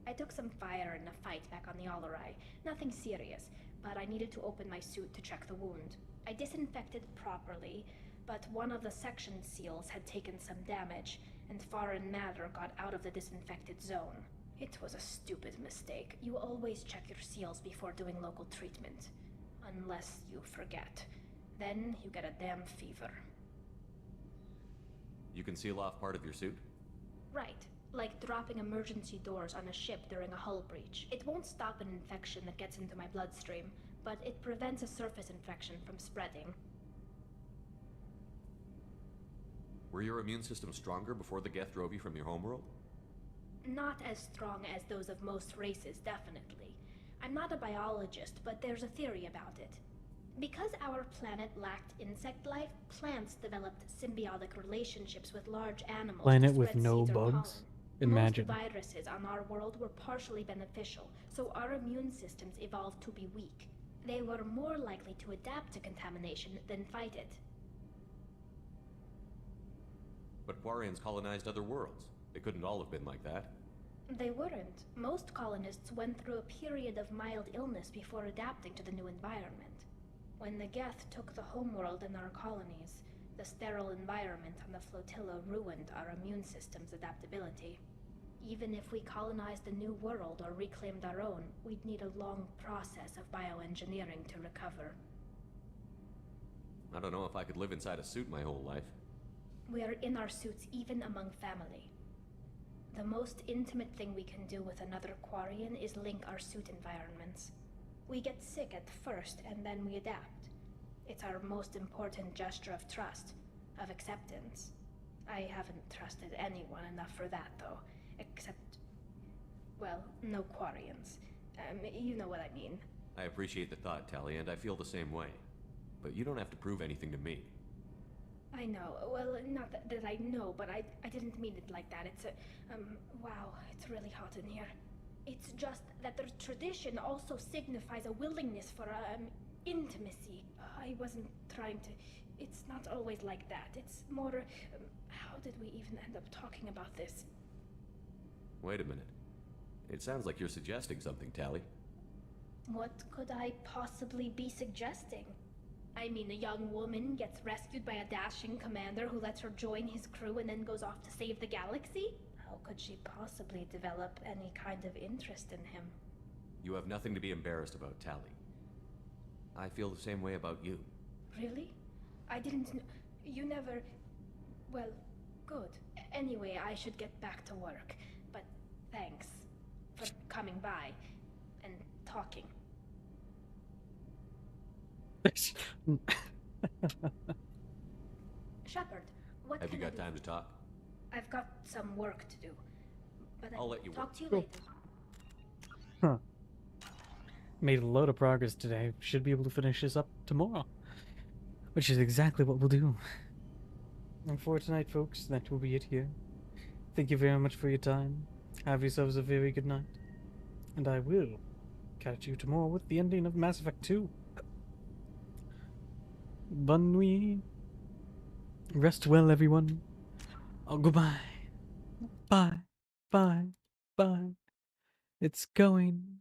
I took some fire in a fight back on the Allerai. Nothing serious, but I needed to open my suit to check the wound. I disinfected properly, but one of the section seals had taken some damage, and foreign matter got out of the disinfected zone. It was a stupid mistake. You always check your seals before doing local treatment. Unless you forget. Then you get a damn fever. You can seal off part of your suit? Right. Like dropping emergency doors on a ship during a hull breach. It won't stop an infection that gets into my bloodstream, but it prevents a surface infection from spreading. Were your immune system stronger before the Geth drove you from your homeworld? Not as strong as those of most races, definitely. I'm not a biologist, but there's a theory about it. Because our planet lacked insect life, plants developed symbiotic relationships with large animals. Planet to with spread no seeds or bugs? pollen. Imagine. Most viruses on our world were partially beneficial, so our immune systems evolved to be weak. They were more likely to adapt to contamination than fight it. But Quarians colonized other worlds. They couldn't all have been like that. They weren't. Most colonists went through a period of mild illness before adapting to the new environment. When the Geth took the homeworld and our colonies, the sterile environment on the flotilla ruined our immune system's adaptability. Even if we colonized a new world or reclaimed our own, we'd need a long process of bioengineering to recover. I don't know if I could live inside a suit my whole life. We are in our suits even among family. The most intimate thing we can do with another Quarian is link our suit environments. We get sick at first, and then we adapt. It's our most important gesture of trust, of acceptance. I haven't trusted anyone enough for that, though. Except, well, no Quarians. You know what I mean. I appreciate the thought, Tali, and I feel the same way. But you don't have to prove anything to me. I know. Well, not that I know, but I didn't mean it like that. It's a, wow, it's really hot in here. It's just that the tradition also signifies a willingness for, intimacy. I wasn't trying to... It's not always like that. It's more, how did we even end up talking about this? Wait a minute. It sounds like you're suggesting something, Tali. What could I possibly be suggesting? I mean, a young woman gets rescued by a dashing commander who lets her join his crew and then goes off to save the galaxy? How could she possibly develop any kind of interest in him? You have nothing to be embarrassed about, Tali. I feel the same way about you. Really? I didn't know. You never... Well, good. Anyway, I should get back to work. But thanks for coming by and talking. Shepard, what Have you can I got do? time to talk? I've got some work to do. But I'll let you talk work. to you Cool. later. Huh. Made a load of progress today. Should be able to finish this up tomorrow. Which is exactly what we'll do. And for tonight, folks, that will be it here. Thank you very much for your time. Have yourselves a very good night. And I will catch you tomorrow with the ending of Mass Effect 2. Bonne nuit. Rest well, everyone. Oh, goodbye. Bye. Bye. Bye. It's going.